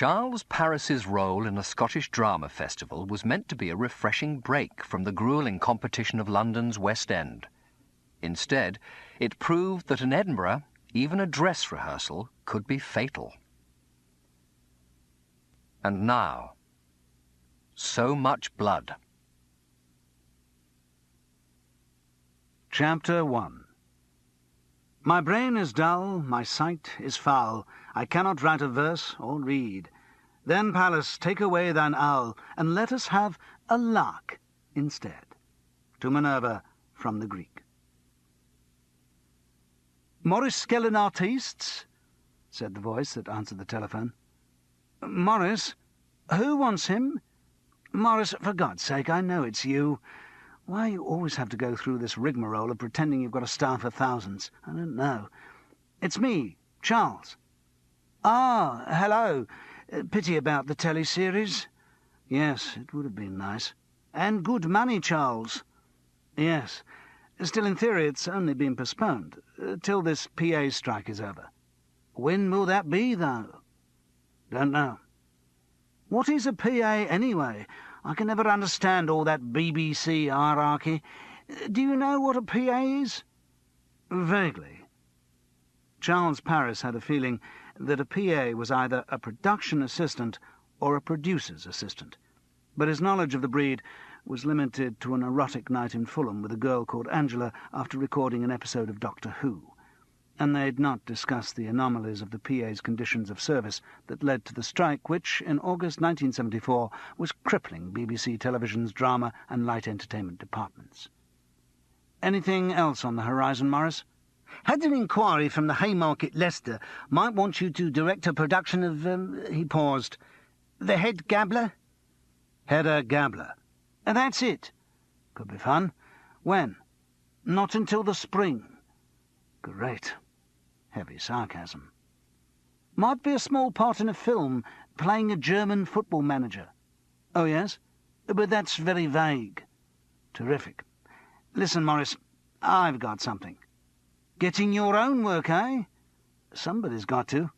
Charles Paris's role in a Scottish drama festival was meant to be a refreshing break from the gruelling competition of London's West End. Instead, it proved that in Edinburgh, even a dress rehearsal could be fatal. And now, so much blood. Chapter 1. My brain is dull, my sight is foul, I cannot write a verse or read. Then, Pallas, take away thine owl, and let us have a lark instead. To Minerva, from the Greek. Maurice Skellen artistes, said the voice that answered the telephone. Maurice? Who wants him? Maurice, for God's sake, I know it's you. Why you always have to go through this rigmarole of pretending you've got a staff of thousands? I don't know. It's me, Charles. Ah, hello. Pity about the telly-series. Yes, it would have been nice. And good money, Charles. Yes. Still, in theory, it's only been postponed, till this PA strike is over. When will that be, though? Don't know. What is a PA, anyway? I can never understand all that BBC hierarchy. Do you know what a PA is? Vaguely. Charles Paris had a feeling that a PA was either a production assistant or a producer's assistant, but his knowledge of the breed was limited to an erotic night in Fulham with a girl called Angela after recording an episode of Doctor Who, and they'd not discussed the anomalies of the PA's conditions of service that led to the strike which, in August 1974, was crippling BBC Television's drama and light entertainment departments. Anything else on the horizon, Morris? Had an inquiry from the Haymarket, Leicester. Might want you to direct a production of, he paused. The Head Gabbler? Hedda Gabbler. That's it. Could be fun. When? Not until the spring. Great. Heavy sarcasm. Might be a small part in a film, playing a German football manager. Oh, yes? But that's very vague. Terrific. Listen, Morris, I've got something. Getting your own work, eh? Somebody's got to.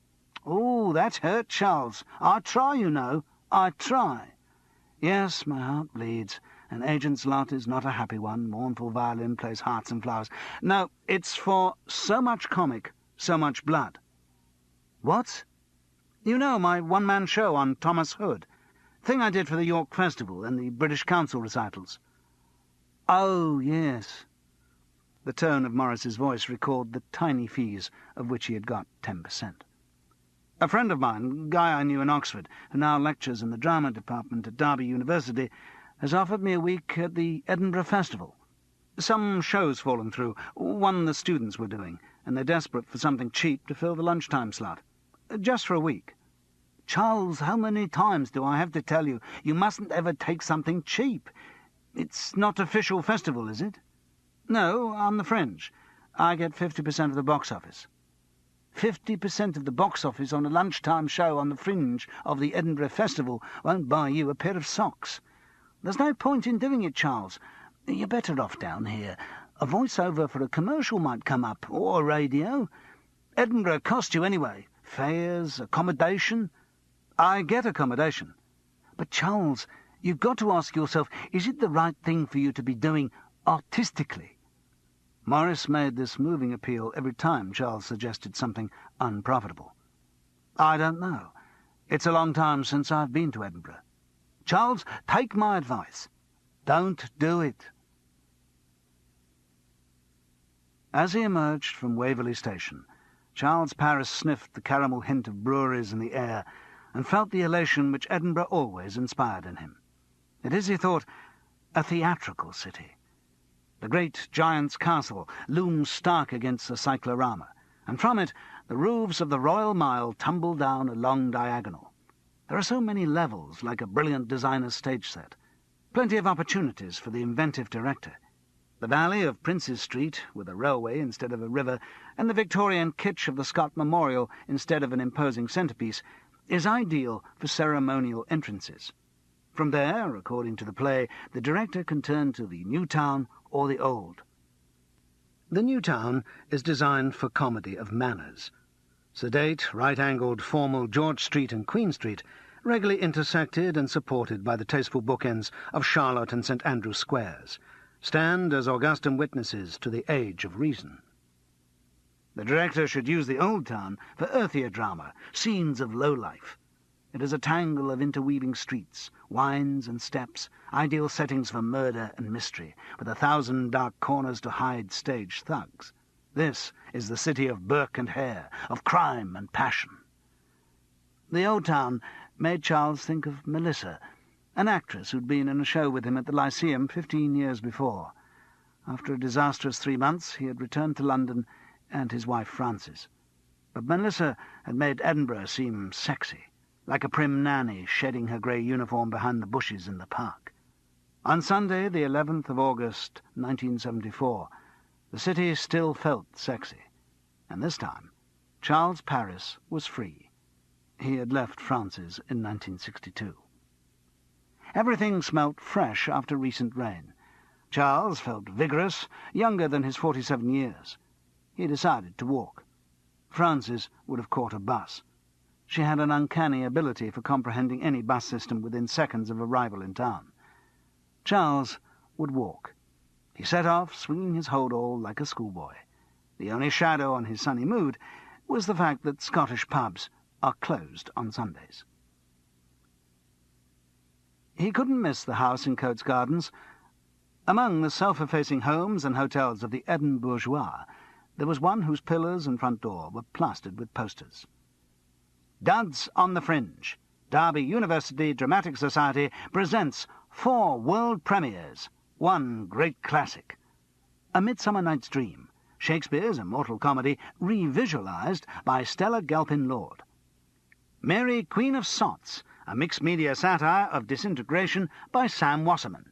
Oh, that hurt, Charles. I try, you know. I try. Yes, my heart bleeds. An agent's lot is not a happy one. Mournful violin plays hearts and flowers. No, it's for so much comic, so much blood. What? You know, my one-man show on Thomas Hood. Thing I did for the York Festival and the British Council recitals. Oh, yes. The tone of Morris's voice recalled the tiny fees of which he had got 10%. A friend of mine, a guy I knew in Oxford, who now lectures in the drama department at Derby University, has offered me a week at the Edinburgh Festival. Some show's fallen through, one the students were doing, and they're desperate for something cheap to fill the lunchtime slot. Just for a week. Charles, how many times do I have to tell you, you mustn't ever take something cheap? It's not official festival, is it? No, on the fringe. I get 50% of the box office. 50% of the box office on a lunchtime show on the fringe of the Edinburgh Festival won't buy you a pair of socks. There's no point in doing it, Charles. You're better off down here. A voiceover for a commercial might come up, or a radio. Edinburgh cost you anyway. Fares, accommodation. I get accommodation. But, Charles, you've got to ask yourself, is it the right thing for you to be doing artistically? Morris made this moving appeal every time Charles suggested something unprofitable. I don't know. It's a long time since I've been to Edinburgh. Charles, take my advice. Don't do it. As he emerged from Waverley Station, Charles Paris sniffed the caramel hint of breweries in the air and felt the elation which Edinburgh always inspired in him. It is, he thought, a theatrical city. The great giant's castle looms stark against the cyclorama, and from it the roofs of the Royal Mile tumble down a long diagonal. There are so many levels, like a brilliant designer's stage set. Plenty of opportunities for the inventive director. The valley of Prince's Street, with a railway instead of a river, and the Victorian kitsch of the Scott Memorial instead of an imposing centrepiece, is ideal for ceremonial entrances. From there, according to the play, the director can turn to the new town or the old. The new town is designed for comedy of manners. Sedate, right-angled, formal George Street and Queen Street, regularly intersected and supported by the tasteful bookends of Charlotte and St Andrew Squares, stand as augustum witnesses to the age of reason. The director should use the Old Town for earthier drama, scenes of low life. It is a tangle of interweaving streets, wynds and steps, ideal settings for murder and mystery, with 1,000 dark corners to hide stage thugs. This is the city of Burke and Hare, of crime and passion. The Old Town made Charles think of Melissa, an actress who'd been in a show with him at the Lyceum 15 years before. After a disastrous 3 months, he had returned to London and his wife Frances. But Melissa had made Edinburgh seem sexy, like a prim nanny shedding her grey uniform behind the bushes in the park. On Sunday, the 11th of August, 1974, the city still felt sexy, and this time Charles Paris was free. He had left Frances in 1962. Everything smelt fresh after recent rain. Charles felt vigorous, younger than his 47 years. He decided to walk. Frances would have caught a bus. She had an uncanny ability for comprehending any bus system within seconds of arrival in town. Charles would walk. He set off, swinging his hold-all like a schoolboy. The only shadow on his sunny mood was the fact that Scottish pubs are closed on Sundays. He couldn't miss the house in Coates Gardens. Among the sofa-facing homes and hotels of the Eden bourgeois, there was one whose pillars and front door were plastered with posters. Duds on the Fringe. Derby University Dramatic Society presents 4 world premieres, 1 great classic. A Midsummer Night's Dream, Shakespeare's immortal comedy revisualised by Stella Galpin-Lord. Mary, Queen of Sots, a mixed-media satire of disintegration by Sam Wasserman.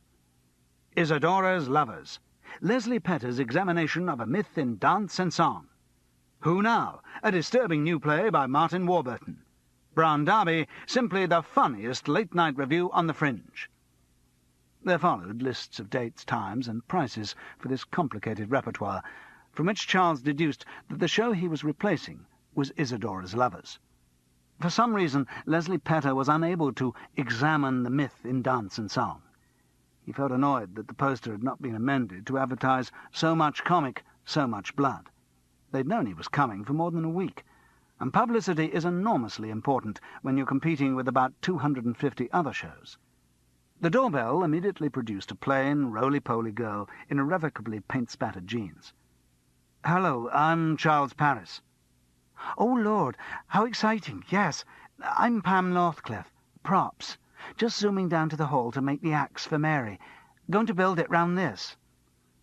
Isadora's Lovers, Leslie Petter's examination of a myth in dance and song. Who Now?, a disturbing new play by Martin Warburton. Brown Derby, simply the funniest late-night review on the Fringe. There followed lists of dates, times, and prices for this complicated repertoire, from which Charles deduced that the show he was replacing was Isadora's Lovers. For some reason, Leslie Petter was unable to examine the myth in dance and song. He felt annoyed that the poster had not been amended to advertise so much comic, so much blood. They'd known he was coming for more than a week, and publicity is enormously important when you're competing with about 250 other shows. The doorbell immediately produced a plain, roly-poly girl in irrevocably paint-spattered jeans. "Hello, I'm Charles Paris." "Oh, Lord, how exciting. Yes, I'm Pam Northcliffe. Props. Just zooming down to the hall to make the axe for Mary. Going to build it round this."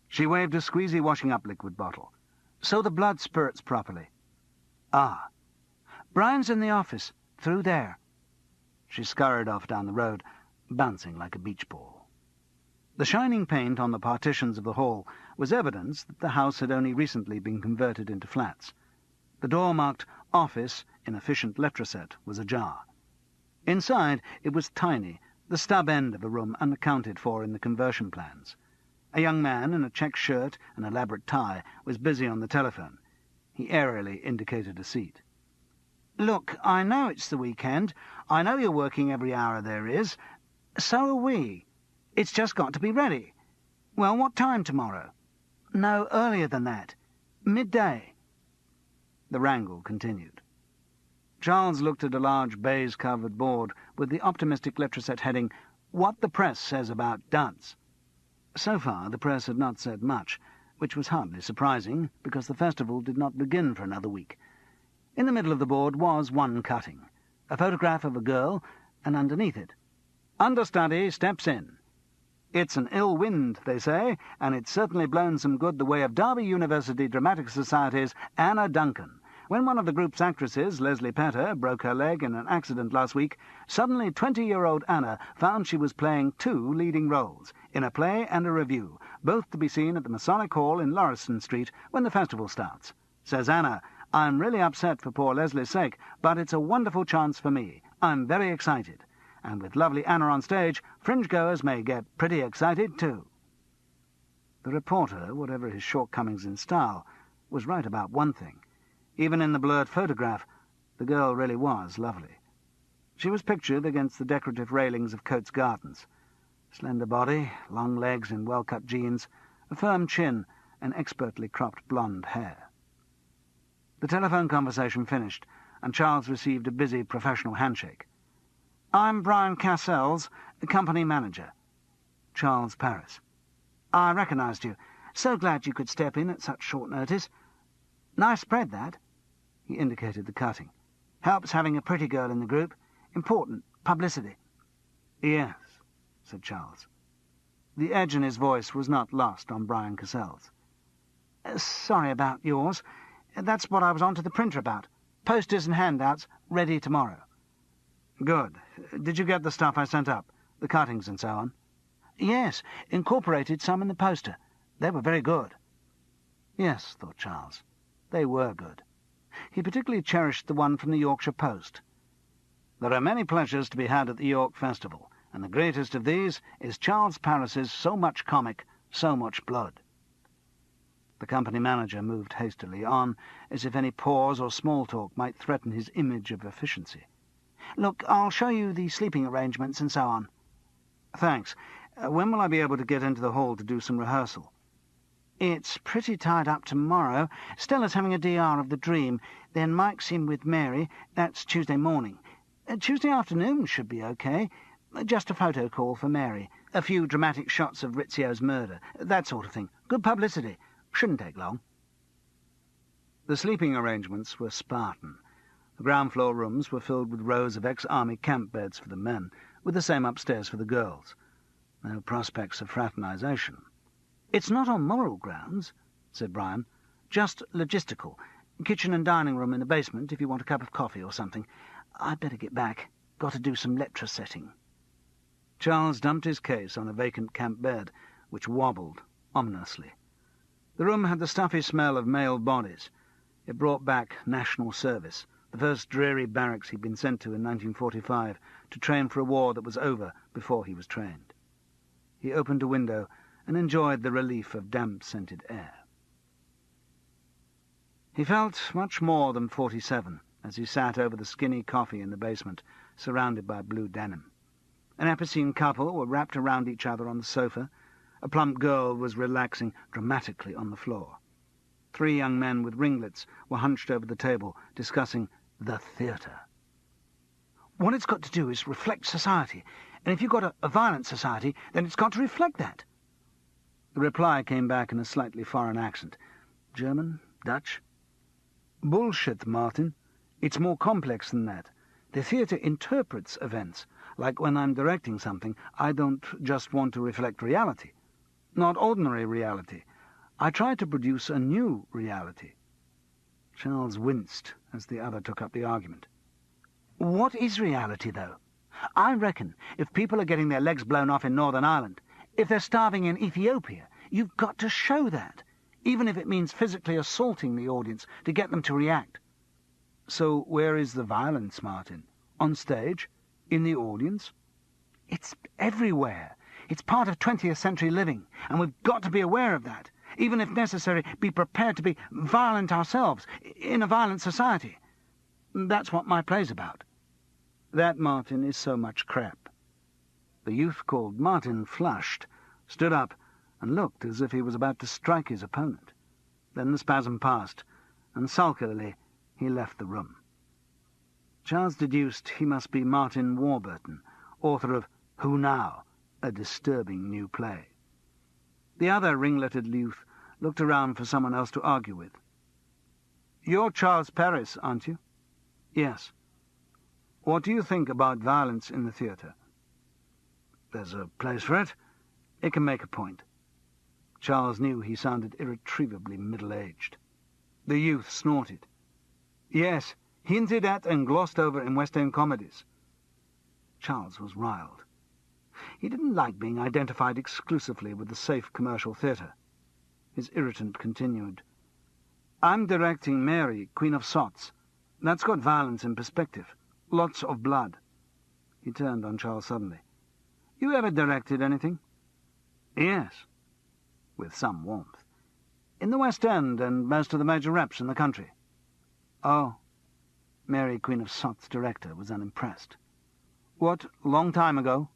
She waved a squeezy washing-up liquid bottle. "So the blood spurts properly." "Ah. Brian's in the office. Through there." She scurried off down the road, bouncing like a beach ball. The shining paint on the partitions of the hall was evidence that the house had only recently been converted into flats. The door marked "Office" in efficient letraset was ajar. Inside it was tiny, the stub end of a room unaccounted for in the conversion plans. A young man in a check shirt and elaborate tie was busy on the telephone. He airily indicated a seat. "Look, I know it's the weekend. I know you're working every hour there is. So are we. It's just got to be ready. Well, what time tomorrow?" "No, earlier than that. Midday." The wrangle continued. Charles looked at a large baize-covered board with the optimistic letraset heading, "What the Press Says About Duds." So far the press had not said much, which was hardly surprising, because the festival did not begin for another week. In the middle of the board was one cutting, a photograph of a girl, and underneath it, "Understudy steps in. It's an ill wind, they say, and it's certainly blown some good the way of Derby University Dramatic Society's Anna Duncan. When one of the group's actresses, Leslie Petter, broke her leg in an accident last week, suddenly 20-year-old Anna found she was playing 2 leading roles, in a play and a revue, both to be seen at the Masonic Hall in Lauriston Street when the festival starts. Says Anna, 'I'm really upset for poor Leslie's sake, but it's a wonderful chance for me. I'm very excited.' And with lovely Anna on stage, fringe-goers may get pretty excited too." The reporter, whatever his shortcomings in style, was right about one thing. Even in the blurred photograph, the girl really was lovely. She was pictured against the decorative railings of Coates Gardens. Slender body, long legs in well-cut jeans, a firm chin, and expertly cropped blonde hair. The telephone conversation finished, and Charles received a busy professional handshake. "I'm Brian Cassell's company manager." "Charles Paris." "I recognised you. So glad you could step in at such short notice. Nice spread, that." He indicated the cutting. "Helps having a pretty girl in the group. Important publicity." "Yes," said Charles. The edge in his voice was not lost on Brian Cassell's. "Sorry about yours. That's what I was on to the printer about. Posters and handouts ready tomorrow." "Good. Did you get the stuff I sent up? The cuttings and so on?" "Yes, incorporated some in the poster. They were very good." Yes, thought Charles, they were good. He particularly cherished the one from the Yorkshire Post. There are many pleasures to be had at the York Festival, and the greatest of these is Charles Paris's so much comic, so much blood. The company manager moved hastily on, as if any pause or small talk might threaten his image of efficiency. "Look, I'll show you the sleeping arrangements and so on." "Thanks. When will I be able to get into the hall to do some rehearsal?" "It's pretty tied up tomorrow. Stella's having a DR of the dream. Then Mike's in with Mary. That's Tuesday morning. Tuesday afternoon should be okay. Just a photo call for Mary. A few dramatic shots of Rizzio's murder. That sort of thing. Good publicity. Shouldn't take long." The sleeping arrangements were Spartan. The ground-floor rooms were filled with rows of ex-army camp beds for the men, with the same upstairs for the girls. No prospects of fraternization. "It's not on moral grounds," said Brian. "Just logistical. Kitchen and dining room in the basement if you want a cup of coffee or something. I'd better get back. Got to do some lecture setting." Charles dumped his case on a vacant camp bed, which wobbled ominously. The room had the stuffy smell of male bodies. It brought back national service, the first dreary barracks he'd been sent to in 1945 to train for a war that was over before he was trained. He opened a window and enjoyed the relief of damp-scented air. He felt much more than 47 as he sat over the skinny coffee in the basement, surrounded by blue denim. An Epicene couple were wrapped around each other on the sofa. A plump girl was relaxing dramatically on the floor. 3 young men with ringlets were hunched over the table, discussing the theatre. "What it's got to do is reflect society, and if you've got a violent society, then it's got to reflect that." The reply came back in a slightly foreign accent. German? Dutch? "Bullshit, Martin. It's more complex than that. The theatre interprets events. Like when I'm directing something, I don't just want to reflect reality. Not ordinary reality. I try to produce a new reality." Charles winced as the other took up the argument. "What is reality, though? I reckon if people are getting their legs blown off in Northern Ireland, if they're starving in Ethiopia, you've got to show that, even if it means physically assaulting the audience to get them to react." "So where is the violence, Martin? On stage? In the audience?" "It's everywhere. It's part of 20th century living, and we've got to be aware of that. Even if necessary, be prepared to be violent ourselves, in a violent society. That's what my play's about." "That, Martin, is so much crap." The youth called Martin flushed, stood up, and looked as if he was about to strike his opponent. Then the spasm passed, and sulkily he left the room. Charles deduced he must be Martin Warburton, author of Who Now?, a disturbing new play. The other ringleted youth looked around for someone else to argue with. "You're Charles Paris, aren't you?" "Yes." "What do you think about violence in the theatre?" "There's a place for it. It can make a point." Charles knew he sounded irretrievably middle-aged. The youth snorted. "Yes, hinted at and glossed over in West End comedies." Charles was riled. He didn't like being identified exclusively with the safe commercial theatre. His irritant continued. "I'm directing Mary, Queen of Sots. That's got violence in perspective. Lots of blood." He turned on Charles suddenly. "You ever directed anything?" "Yes," with some warmth. "In the West End and most of the major reps in the country." "Oh." Mary, Queen of Scots' director, was unimpressed. "What, long time ago?"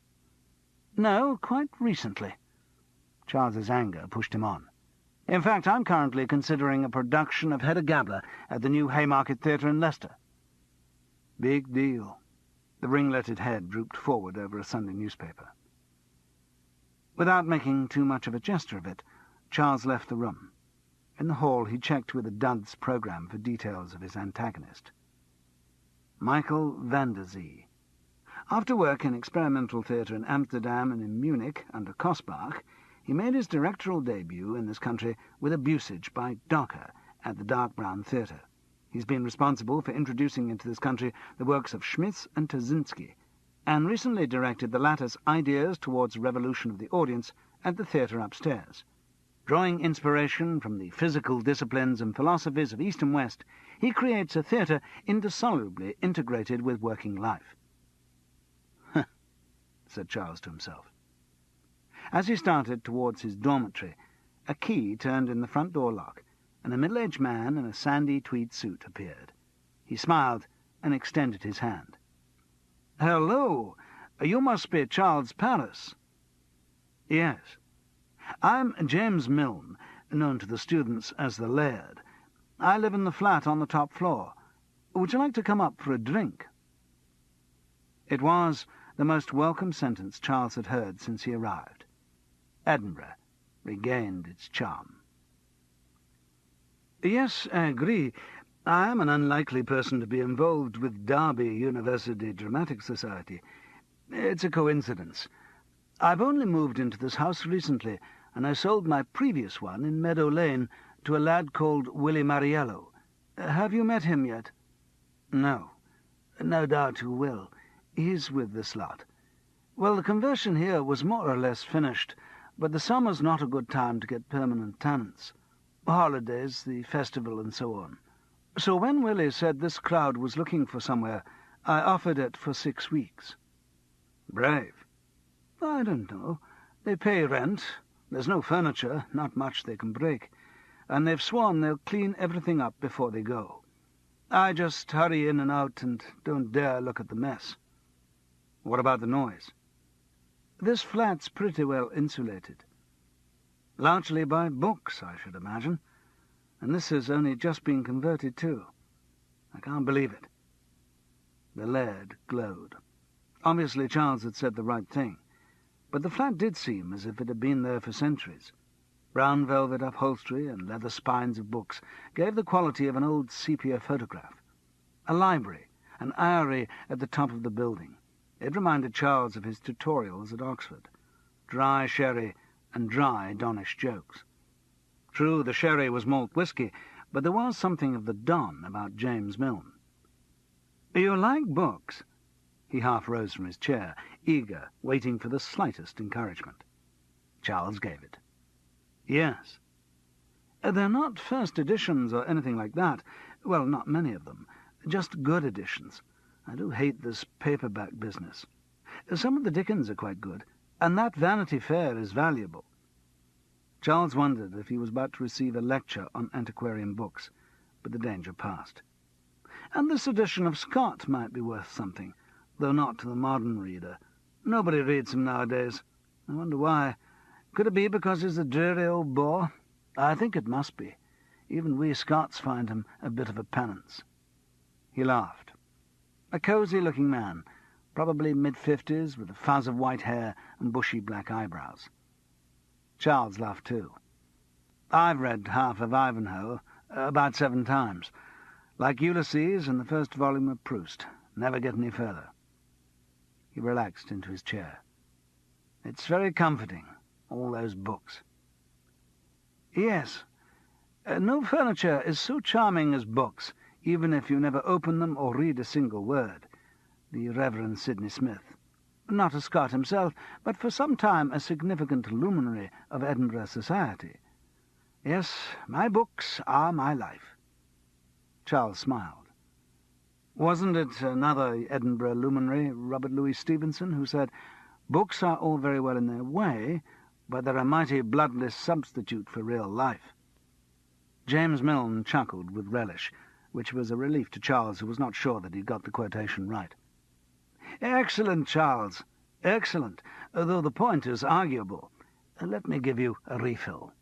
"No, quite recently." Charles's anger pushed him on. "In fact, I'm currently considering a production of Hedda Gabler at the new Haymarket Theatre in Leicester." "Big deal." The ringleted head drooped forward over a Sunday newspaper. Without making too much of a gesture of it, Charles left the room. In the hall he checked with a dunce programme for details of his antagonist. Michael van der Zee. After work in experimental theatre in Amsterdam and in Munich under Kosbach, he made his directorial debut in this country with Abusage by Docker at the Dark Brown Theatre. He's been responsible for introducing into this country the works of Schmitz and Tazinski, and recently directed the latter's Ideas Towards a Revolution of the Audience at the theatre upstairs. Drawing inspiration from the physical disciplines and philosophies of East and West, he creates a theatre indissolubly integrated with working life. "Huh," said Charles to himself. As he started towards his dormitory, a key turned in the front door lock, and a middle-aged man in a sandy tweed suit appeared. He smiled and extended his hand. "Hello! You must be Charles Paris." "Yes. I'm James Milne, known to the students as the Laird. I live in the flat on the top floor. Would you like to come up for a drink?" It was the most welcome sentence Charles had heard since he arrived. Edinburgh regained its charm. "Yes, I agree. I am an unlikely person to be involved with Derby University Dramatic Society. It's a coincidence. I've only moved into this house recently, and I sold my previous one in Meadow Lane to a lad called Willie Mariello. Have you met him yet?" "No. No doubt you will. He's with this lot. Well, the conversion here was more or less finished, but the summer's not a good time to get permanent tenants. Holidays, the festival, and so on. So when Willie said this crowd was looking for somewhere, I offered it for 6 weeks." "Brave." "I don't know. They pay rent. There's no furniture, not much they can break, and they've sworn they'll clean everything up before they go. I just hurry in and out and don't dare look at the mess." "What about the noise?" "This flat's pretty well insulated. Largely by books, I should imagine. And this has only just been converted, too. I can't believe it." The Laird glowed. Obviously Charles had said the right thing, but the flat did seem as if it had been there for centuries. Brown velvet upholstery and leather spines of books gave the quality of an old sepia photograph. A library, an eyrie at the top of the building. It reminded Charles of his tutorials at Oxford. Dry sherry and dry Donish jokes. True, the sherry was malt whisky, but there was something of the Don about James Milne. "You like books?" He half rose from his chair, eager, waiting for the slightest encouragement. Charles gave it. "Yes." "They're not first editions or anything like that. Well, not many of them. Just good editions. I do hate this paperback business. Some of the Dickens are quite good, and that Vanity Fair is valuable." Charles wondered if he was about to receive a lecture on antiquarian books, but the danger passed. "And this edition of Scott might be worth something, though not to the modern reader. Nobody reads him nowadays. I wonder why. Could it be because he's a dreary old bore? I think it must be. Even we Scots find him a bit of a penance." He laughed. A cosy-looking man, probably mid-50s, with a fuzz of white hair and bushy black eyebrows. Charles laughed too. "I've read half of Ivanhoe, about 7 times. Like Ulysses and the first volume of Proust. Never get any further." He relaxed into his chair. "It's very comforting, all those books." "Yes. No furniture is so charming as books, even if you never open them or read a single word." The Reverend Sidney Smith. Not a Scot himself, but for some time a significant luminary of Edinburgh society. "Yes, my books are my life." Charles smiled. Wasn't it another Edinburgh luminary, Robert Louis Stevenson, who said, "Books are all very well in their way, but they're a mighty bloodless substitute for real life"? James Milne chuckled with relish. which was a relief to Charles, who was not sure that he'd got the quotation right. "Excellent, Charles. Excellent, though the point is arguable. Let me give you a refill."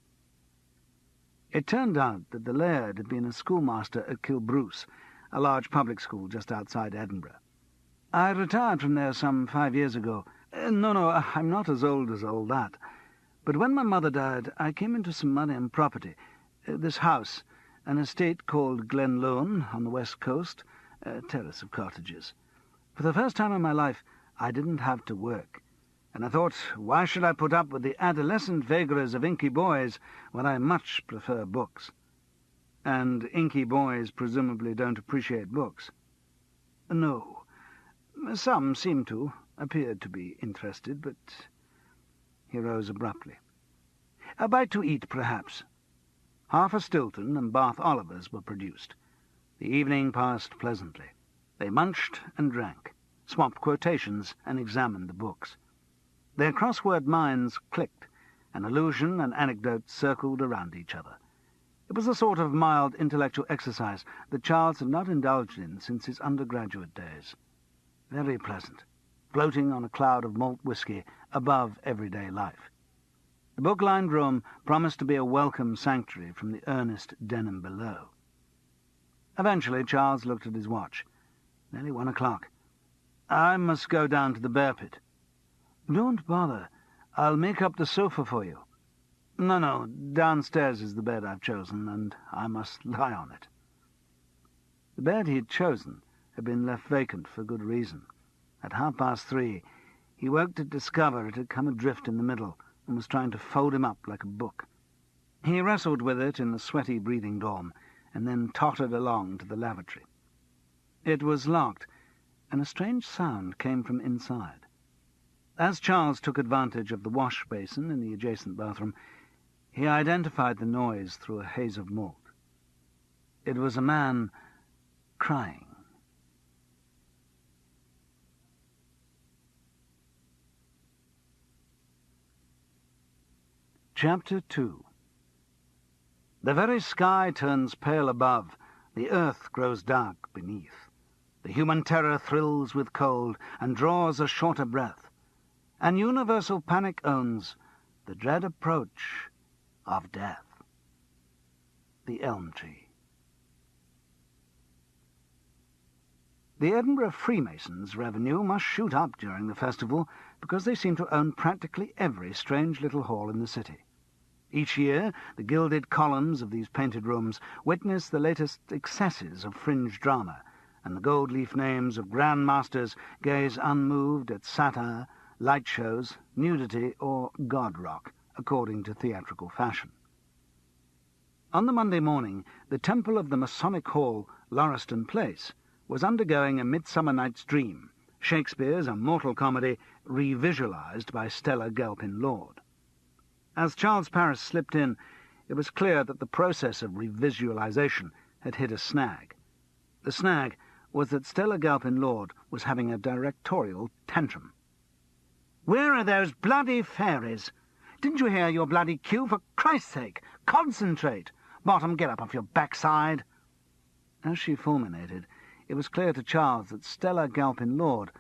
It turned out that the laird had been a schoolmaster at Kilbruce, a large public school just outside Edinburgh. "I retired from there some 5 years ago. No, I'm not as old as all that. But when my mother died, I came into some money and property. This house, an estate called Glenlone on the west coast, a terrace of cottages. For the first time in my life, I didn't have to work. And I thought, why should I put up with the adolescent vagaries of inky boys when I much prefer books? And inky boys presumably don't appreciate books. No. Some seem to, appeared to be interested, but..." He rose abruptly. "A bite to eat, perhaps." Half a Stilton and Bath Olivers were produced. The evening passed pleasantly. They munched and drank, swapped quotations, and examined the books. Their crossword minds clicked, and allusion and anecdote circled around each other. It was a sort of mild intellectual exercise that Charles had not indulged in since his undergraduate days. Very pleasant, floating on a cloud of malt whisky above everyday life. The book-lined room promised to be a welcome sanctuary from the earnest denim below. Eventually Charles looked at his watch. Nearly 1 o'clock. "I must go down to the bear pit." "Don't bother. I'll make up the sofa for you." No, downstairs is the bed I've chosen, and I must lie on it." The bed he had chosen had been left vacant for good reason. At 3:30, he woke to discover it had come adrift in the middle and was trying to fold him up like a book. He wrestled with it in the sweaty breathing dorm, and then tottered along to the lavatory. It was locked, and a strange sound came from inside. As Charles took advantage of the wash basin in the adjacent bathroom, he identified the noise through a haze of malt. It was a man crying. Chapter 2. The very sky turns pale above, the earth grows dark beneath. The human terror thrills with cold and draws a shorter breath. And universal panic owns the dread approach of death. The Elm Tree. The Edinburgh Freemasons' revenue must shoot up during the festival because they seem to own practically every strange little hall in the city. Each year, the gilded columns of these painted rooms witness the latest excesses of fringe drama, and the gold-leaf names of Grand Masters gaze unmoved at satire, light shows, nudity, or god rock, according to theatrical fashion. On the Monday morning, the temple of the Masonic Hall, Lauriston Place, was undergoing A Midsummer Night's Dream, Shakespeare's immortal comedy revisualized by Stella Gilpin-Lord. As Charles Paris slipped in, it was clear that the process of revisualization had hit a snag. The snag was that Stella Gilpin-Lord was having a directorial tantrum. "Where are those bloody fairies? Didn't you hear your bloody cue? For Christ's sake, concentrate! Bottom, get up off your backside!" As she fulminated, it was clear to Charles that Stella Gilpin-Lord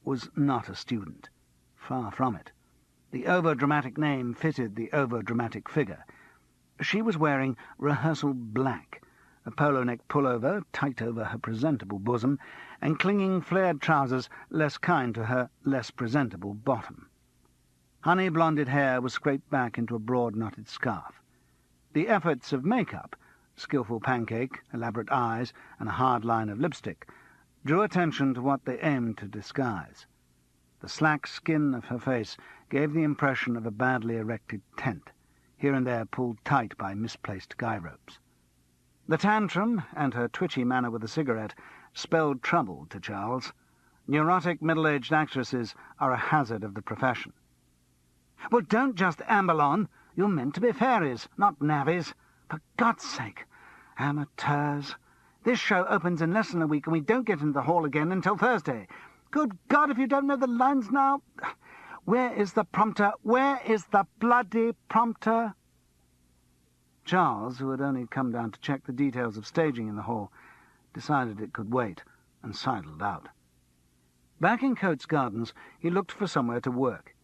was not a student. Far from it. The over-dramatic name fitted the over-dramatic figure. She was wearing rehearsal black, a polo-neck pullover tight over her presentable bosom, and clinging flared trousers less kind to her less presentable bottom. Honey-blonded hair was scraped back into a broad knotted scarf. The efforts of make-up, skillful pancake, elaborate eyes, and a hard line of lipstick, drew attention to what they aimed to disguise. The slack skin of her face gave the impression of a badly erected tent, here and there pulled tight by misplaced guy ropes. The tantrum, and her twitchy manner with a cigarette, spelled trouble to Charles. Neurotic middle-aged actresses are a hazard of the profession. "Well, don't just amble on. You're meant to be fairies, not navvies. For God's sake. Amateurs. This show opens in less than a week, and we don't get into the hall again until Thursday. Good God, if you don't know the lines now. Where is the prompter? Where is the bloody prompter?" Charles, who had only come down to check the details of staging in the hall, decided it could wait, and sidled out. Back in Coates Gardens, he looked for somewhere to work.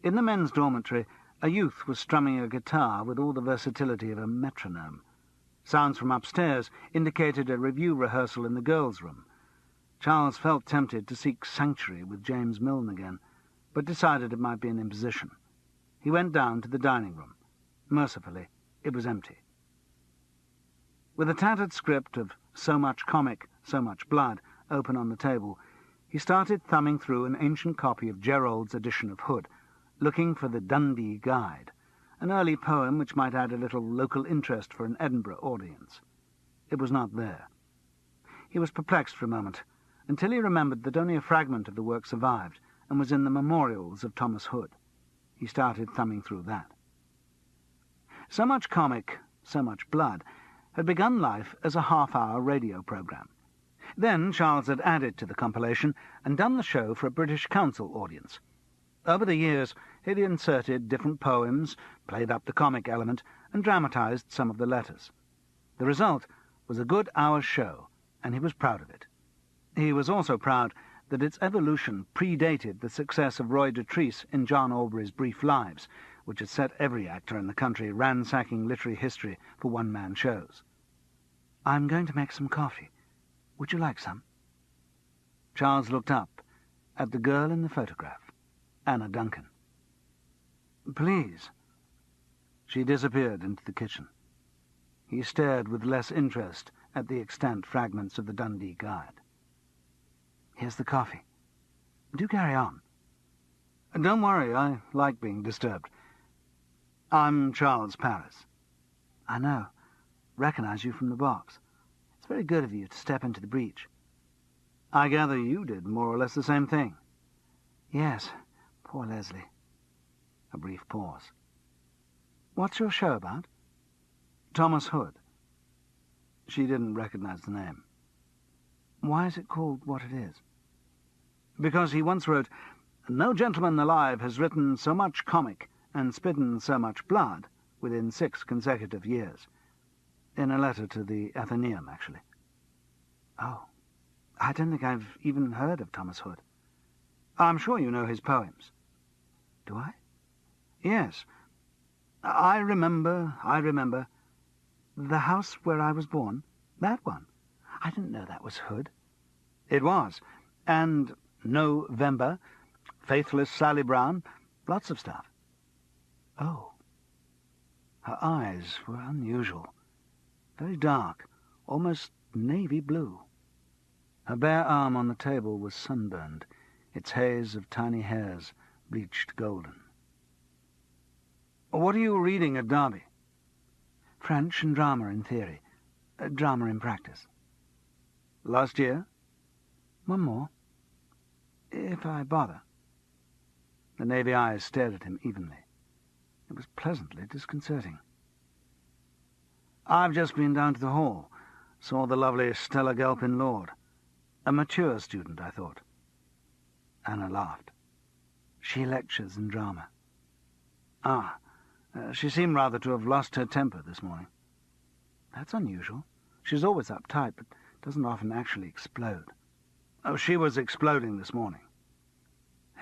In the men's dormitory, a youth was strumming a guitar with all the versatility of a metronome. Sounds from upstairs indicated a review rehearsal in the girls' room. Charles felt tempted to seek sanctuary with James Milne again, but decided it might be an imposition. He went down to the dining room. Mercifully, it was empty. With a tattered script of So Much Comic, So Much Blood open on the table, he started thumbing through an ancient copy of Gerald's edition of Hood, looking for the Dundee Guide, an early poem which might add a little local interest for an Edinburgh audience. It was not there. He was perplexed for a moment, until he remembered that only a fragment of the work survived and was in the Memorials of Thomas Hood. He started thumbing through that. So Much Comic, So Much Blood had begun life as a half-hour radio program. Then Charles had added to the compilation and done the show for a British Council audience. Over the years, he'd inserted different poems, played up the comic element, and dramatised some of the letters. The result was a good hour's show, and he was proud of it. He was also proud that its evolution predated the success of Roy de Treese in John Aubrey's Brief Lives, which had set every actor in the country ransacking literary history for one-man shows. "I'm going to make some coffee. Would you like some?" Charles looked up at the girl in the photograph, Anna Duncan. "Please." She disappeared into the kitchen. He stared with less interest at the extant fragments of the Dundee Guide. "Here's the coffee. Do carry on." "Don't worry, I like being disturbed. I'm Charles Paris." "I know. Recognize you from the box. It's very good of you to step into the breach." "I gather you did more or less the same thing." "Yes. Poor Leslie." A brief pause. "What's your show about?" "Thomas Hood." She didn't recognize the name. "Why is it called what it is?" "Because he once wrote, 'No gentleman alive has written so much comic and spitten so much blood within 6 consecutive years.' In a letter to the Athenaeum, actually." "Oh, I don't think I've even heard of Thomas Hood." "I'm sure you know his poems." "Do I?" "Yes. I remember. The house where I was born. That one. I didn't know that was Hood." "It was. And November, Faithless Sally Brown, lots of stuff." "Oh." Her eyes were unusual. Very dark, almost navy blue. Her bare arm on the table was sunburned, its haze of tiny hairs bleached golden. "What are you reading at Derby?" "French and drama in theory. Drama in practice." "Last year?" "One more. If I bother." The navy eyes stared at him evenly. It was pleasantly disconcerting. "I've just been down to the hall. Saw the lovely Stella Gelpin Lord. A mature student, I thought." Anna laughed. "She lectures in drama." "Ah. She seemed rather to have lost her temper this morning." "That's unusual. She's always uptight, but doesn't often actually explode." "Oh, she was exploding this morning."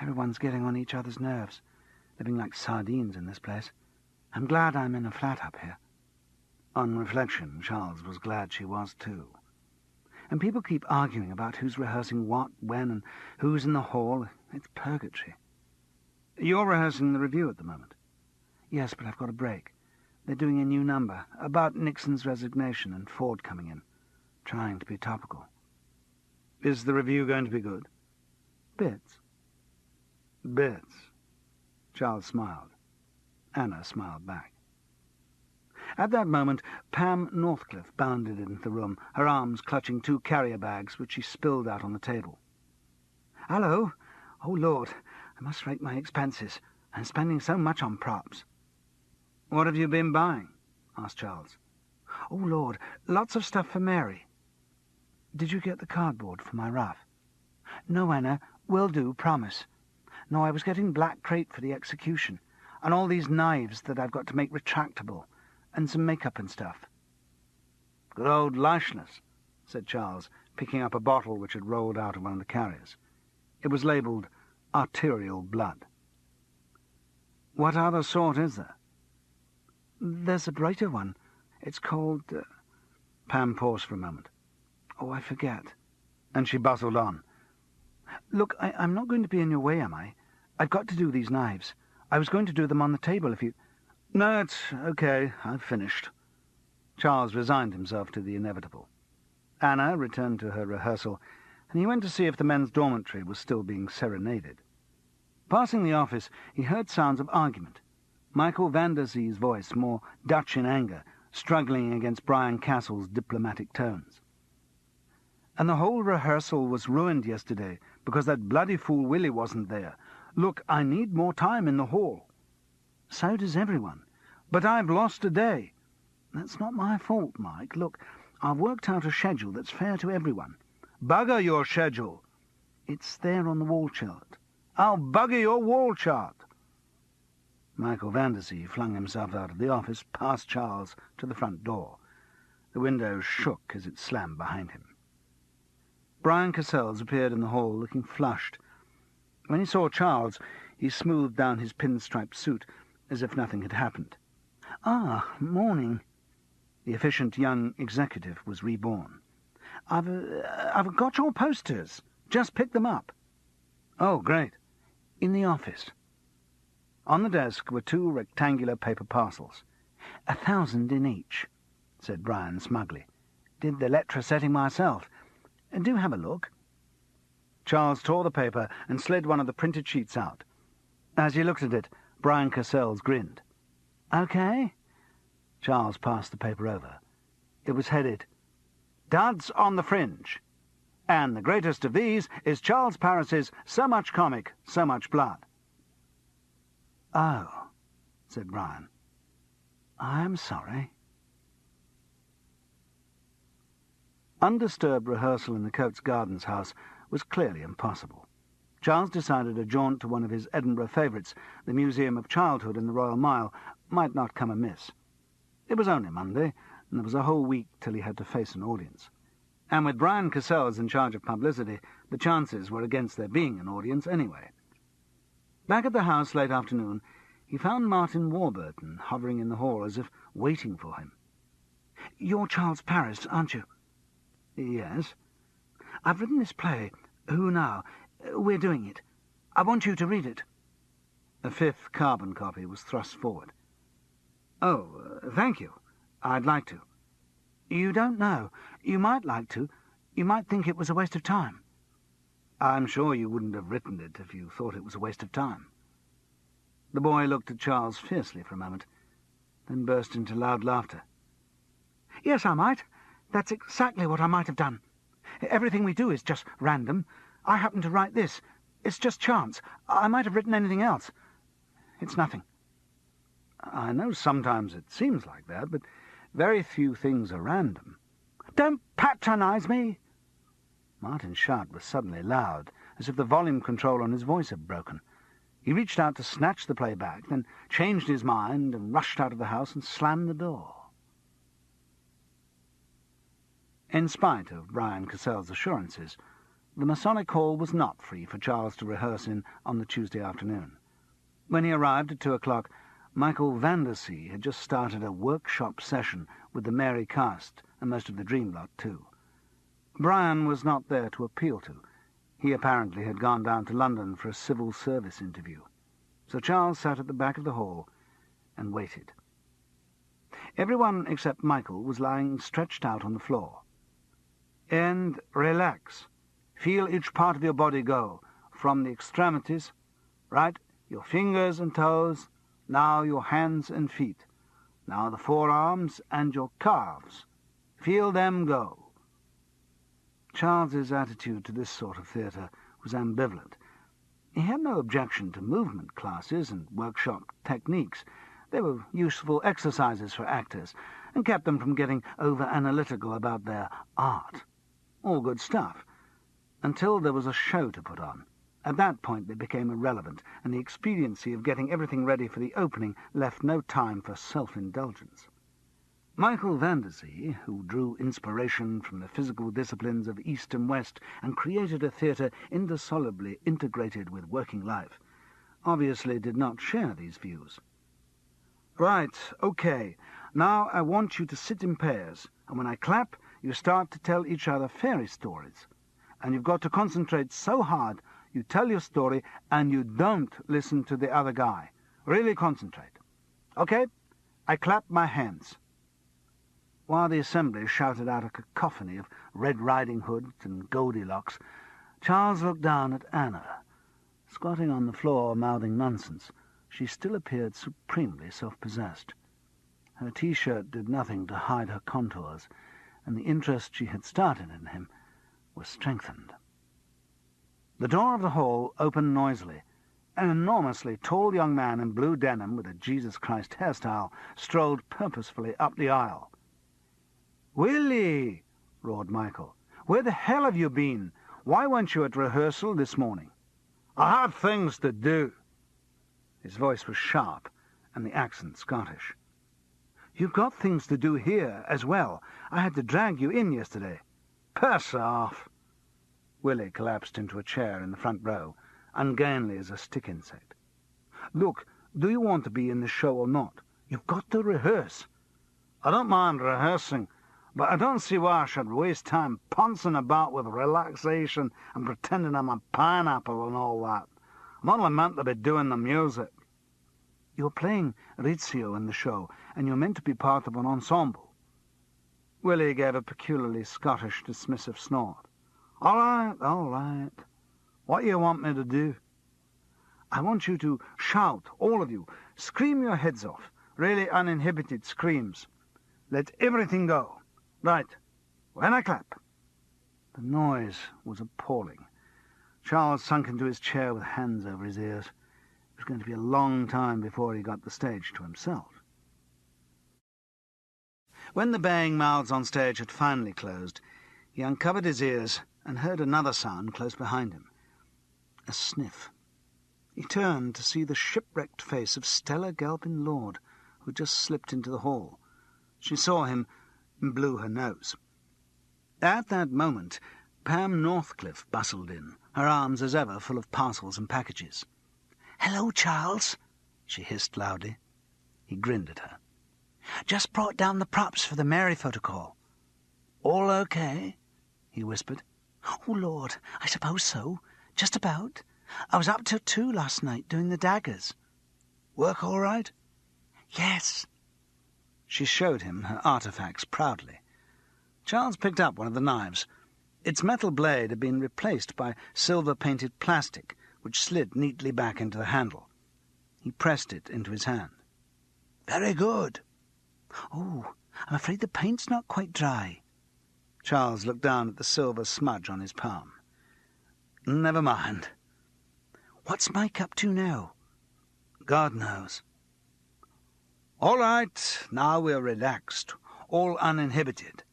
"Everyone's getting on each other's nerves, living like sardines in this place. I'm glad I'm in a flat up here." On reflection, Charles was glad she was too. And people keep arguing about who's rehearsing what, when, and who's in the hall. It's purgatory. "You're rehearsing the review at the moment?" "Yes, but I've got a break. They're doing a new number, about Nixon's resignation and Ford coming in. Trying to be topical." "Is the review going to be good?" "Bits." "Bits." Charles smiled. Anna smiled back. At that moment, Pam Northcliffe bounded into the room, her arms clutching 2 carrier bags, which she spilled out on the table. "Hello! Oh, Lord, I must rate my expenses. I'm spending so much on props." "What have you been buying?" asked Charles. "Oh, Lord, lots of stuff for Mary." "Did you get the cardboard for my rough?" "No, Anna, will do, promise. No, I was getting black crepe for the execution, and all these knives that I've got to make retractable, and some makeup and stuff." "Good old Leichners," said Charles, picking up a bottle which had rolled out of one of the carriers. It was labelled arterial blood. "What other sort is there?" "There's a brighter one. It's called—" Pam paused for a moment. "Oh, I forget." And she bustled on. "Look, I'm not going to be in your way, am I? I've got to do these knives. I was going to do them on the table if you—" "No, it's okay. I've finished." Charles resigned himself to the inevitable. Anna returned to her rehearsal, and he went to see if the men's dormitory was still being serenaded. Passing the office, he heard sounds of argument. Michael van der Zee's voice, more Dutch in anger, struggling against Brian Castle's diplomatic tones. "And the whole rehearsal was ruined yesterday because that bloody fool Willie wasn't there. Look, I need more time in the hall." "So does everyone." "But I've lost a day." "That's not my fault, Mike. Look, I've worked out a schedule that's fair to everyone." "Bugger your schedule." "It's there on the wall chart." "I'll bugger your wall chart." Michael van der Zee flung himself out of the office, past Charles, to the front door. The window shook as it slammed behind him. Brian Cassels appeared in the hall, looking flushed. When he saw Charles, he smoothed down his pinstriped suit, as if nothing had happened. "Ah, morning." The efficient young executive was reborn. I've got your posters. Just picked them up." "Oh, great." "In the office." On the desk were 2 rectangular paper parcels. 1,000 in each," said Brian smugly. "Did the letter setting myself. Do have a look." Charles tore the paper and slid one of the printed sheets out. As he looked at it, Brian Cassels grinned. "Okay." Charles passed the paper over. It was headed, "Duds on the Fringe. And the greatest of these is Charles Parris's So Much Comic, So Much Blood." "Oh," said Brian. "I'm sorry." Undisturbed rehearsal in the Coates Gardens house was clearly impossible. Charles decided a jaunt to one of his Edinburgh favourites, the Museum of Childhood in the Royal Mile, might not come amiss. It was only Monday, and there was a whole week till he had to face an audience. And with Brian Cassels in charge of publicity, the chances were against there being an audience anyway. Back at the house late afternoon, he found Martin Warburton hovering in the hall as if waiting for him. "You're Charles Parris, aren't you?" "Yes." "I've written this play, Who Now? We're doing it. I want you to read it." A 5th carbon copy was thrust forward. "Oh, thank you. I'd like to." "You don't know. You might like to. You might think it was a waste of time." "I'm sure you wouldn't have written it if you thought it was a waste of time." The boy looked at Charles fiercely for a moment, then burst into loud laughter. "Yes, I might. That's exactly what I might have done. Everything we do is just random. I happen to write this. It's just chance. I might have written anything else. It's nothing." "I know sometimes it seems like that, but very few things are random." "Don't patronize me!" Martin's shout was suddenly loud, as if the volume control on his voice had broken. He reached out to snatch the play back, then changed his mind and rushed out of the house and slammed the door. In spite of Brian Cassels' assurances, the Masonic Hall was not free for Charles to rehearse in on the Tuesday afternoon. When he arrived at 2 o'clock, Michael van der Zee had just started a workshop session with the Mary cast and most of the Dream lot too. Brian was not there to appeal to. He apparently had gone down to London for a civil service interview. So Charles sat at the back of the hall and waited. Everyone except Michael was lying stretched out on the floor. "And relax. Feel each part of your body go, from the extremities, right, your fingers and toes, now your hands and feet, now the forearms and your calves. Feel them go." Charles's attitude to this sort of theatre was ambivalent. He had no objection to movement classes and workshop techniques. They were useful exercises for actors, and kept them from getting over-analytical about their art. All good stuff, until there was a show to put on. At that point they became irrelevant, and the expediency of getting everything ready for the opening left no time for self-indulgence. Michael Vanderzee, who drew inspiration from the physical disciplines of East and West and created a theatre indissolubly integrated with working life, obviously did not share these views. "Right, okay. Now I want you to sit in pairs, and when I clap, you start to tell each other fairy stories. And you've got to concentrate so hard you tell your story and you don't listen to the other guy. Really concentrate. Okay? I clap my hands." While the assembly shouted out a cacophony of Red Riding Hood and Goldilocks, Charles looked down at Anna. Squatting on the floor, mouthing nonsense, she still appeared supremely self-possessed. Her T-shirt did nothing to hide her contours, and the interest she had started in him was strengthened. The door of the hall opened noisily. An enormously tall young man in blue denim with a Jesus Christ hairstyle strolled purposefully up the aisle. "Willie!" roared Michael. "Where the hell have you been? Why weren't you at rehearsal this morning?" "I had things to do." His voice was sharp, and the accent Scottish. "You've got things to do here as well. I had to drag you in yesterday." "Piss off!" Willie collapsed into a chair in the front row, ungainly as a stick insect. "Look, do you want to be in the show or not? You've got to rehearse." "I don't mind rehearsing, but I don't see why I should waste time pouncing about with relaxation and pretending I'm a pineapple and all that. I'm only meant to be doing the music." "You're playing Rizzio in the show, and you're meant to be part of an ensemble." Willie gave a peculiarly Scottish, dismissive snort. All right. What do you want me to do?" "I want you to shout, all of you. Scream your heads off. Really uninhibited screams. Let everything go. Right. When I clap." The noise was appalling. Charles sunk into his chair with hands over his ears. It was going to be a long time before he got the stage to himself. When the baying mouths on stage had finally closed, he uncovered his ears and heard another sound close behind him. A sniff. He turned to see the shipwrecked face of Stella Galpin-Lord, who had just slipped into the hall. She saw him and blew her nose. At that moment, Pam Northcliffe bustled in, her arms as ever full of parcels and packages. "Hello, Charles," she hissed loudly. He grinned at her. "Just brought down the props for the Mary photocall." "All okay?" he whispered. "Oh, Lord, I suppose so. Just about. I was up till 2 last night doing the daggers." "Work all right?" "Yes." She showed him her artefacts proudly. Charles picked up one of the knives. Its metal blade had been replaced by silver-painted plastic, which slid neatly back into the handle. He pressed it into his hand. "Very good." "Oh, I'm afraid the paint's not quite dry." Charles looked down at the silver smudge on his palm. "Never mind." "What's Mike up to now?" "God knows." "All right, now we're relaxed, all uninhibited.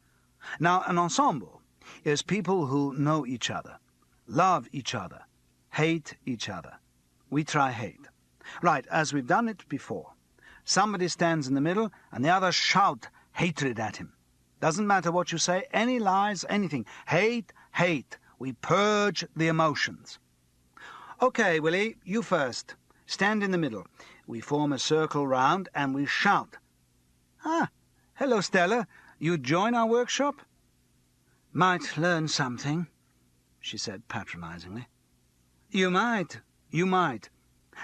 Now, an ensemble is people who know each other, love each other, hate each other. We try hate. Right, as we've done it before. Somebody stands in the middle, and the others shout hatred at him. Doesn't matter what you say, any lies, anything. Hate, hate. We purge the emotions. Okay, Willie, you first. Stand in the middle. We form a circle round, and we shout. "Ah, hello, Stella. You join our workshop?" "Might learn something," she said patronizingly. You might.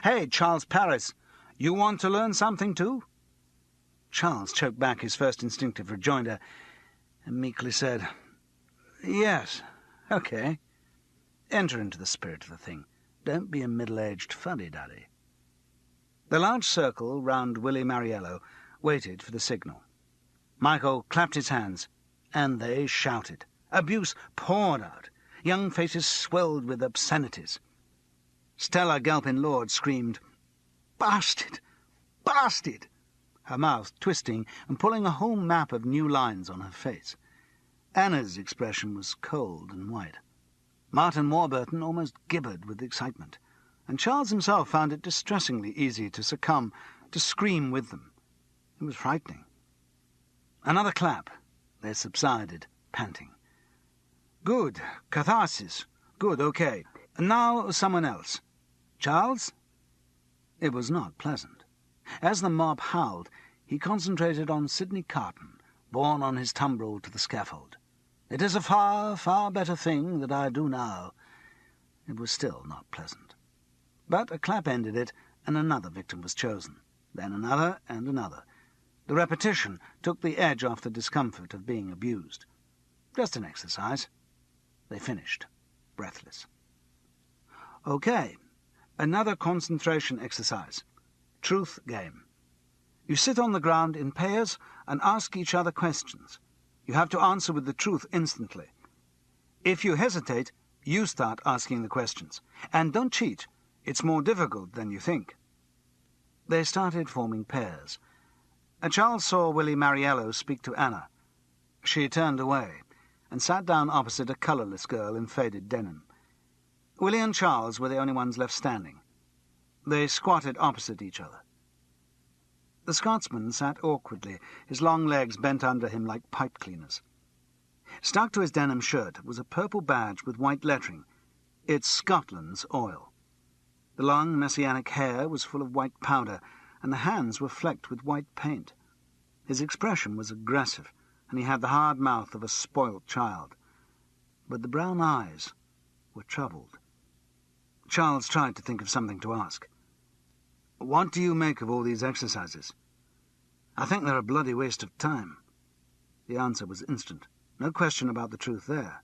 Hey, Charles Paris, you want to learn something too?" Charles choked back his first instinctive rejoinder and meekly said, "Yes, okay." Enter into the spirit of the thing. Don't be a middle-aged fuddy-duddy. The large circle round Willie Mariello waited for the signal. Michael clapped his hands, and they shouted. Abuse poured out. Young faces swelled with obscenities. Stella Galpin-Lord screamed, "Bastard! Bastard!" her mouth twisting and pulling a whole map of new lines on her face. Anna's expression was cold and white. Martin Warburton almost gibbered with excitement, and Charles himself found it distressingly easy to succumb, to scream with them. It was frightening. Another clap. They subsided, panting. Good. Catharsis. Good, okay. Now someone else. Charles? It was not pleasant. As the mob howled, he concentrated on Sidney Carton, borne on his tumbril to the scaffold. It is a far, far better thing that I do now. It was still not pleasant. But a clap ended it, and another victim was chosen. Then another and another. The repetition took the edge off the discomfort of being abused. Just an exercise. They finished, breathless. Okay, another concentration exercise. Truth game. You sit on the ground in pairs and ask each other questions. You have to answer with the truth instantly. If you hesitate, you start asking the questions. And don't cheat. It's more difficult than you think. They started forming pairs. Charles saw Willie Mariello speak to Anna. She turned away and sat down opposite a colourless girl in faded denim. Willie and Charles were the only ones left standing. They squatted opposite each other. The Scotsman sat awkwardly, his long legs bent under him like pipe cleaners. Stuck to his denim shirt was a purple badge with white lettering. It's Scotland's oil. The long messianic hair was full of white powder, and the hands were flecked with white paint. His expression was aggressive, and he had the hard mouth of a spoilt child. But the brown eyes were troubled. Charles tried to think of something to ask. What do you make of all these exercises? I think they're a bloody waste of time. The answer was instant. No question about the truth there.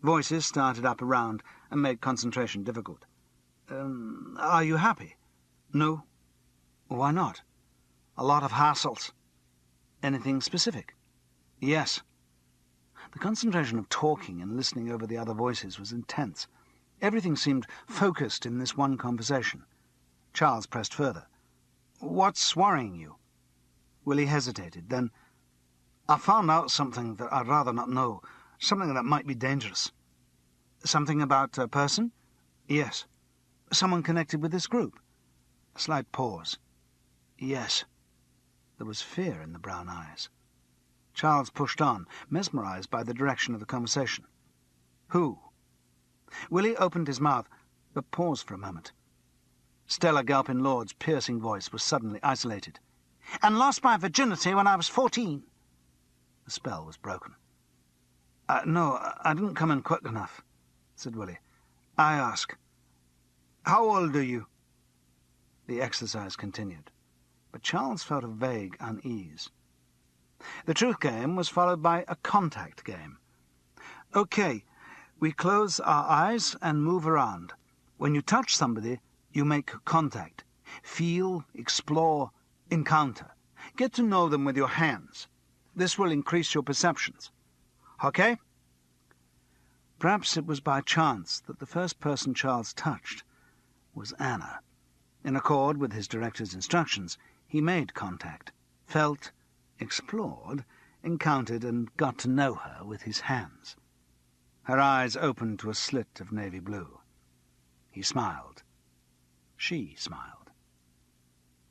Voices started up around and made concentration difficult. Are you happy? No. Why not? A lot of hassles. Anything specific? Yes. The concentration of talking and listening over the other voices was intense. Everything seemed focused in this one conversation. Charles pressed further. What's worrying you? Willie hesitated. Then, I found out something that I'd rather not know. Something that might be dangerous. Something about a person? Yes. Someone connected with this group? A slight pause. Yes. There was fear in the brown eyes. Charles pushed on, mesmerized by the direction of the conversation. Who? Willie opened his mouth, but paused for a moment. Stella Galpin-Lord's piercing voice was suddenly isolated. And lost my virginity when I was 14. The spell was broken. No, I didn't come in quick enough, said Willie. I ask, how old are you? The exercise continued, but Charles felt a vague unease. The truth game was followed by a contact game. Okay, we close our eyes and move around. When you touch somebody, you make contact. Feel, explore, encounter. Get to know them with your hands. This will increase your perceptions. Okay? Perhaps it was by chance that the first person Charles touched was Anna. In accord with his director's instructions, he made contact, felt, explored, encountered, and got to know her with his hands. Her eyes opened to a slit of navy blue. He smiled. She smiled.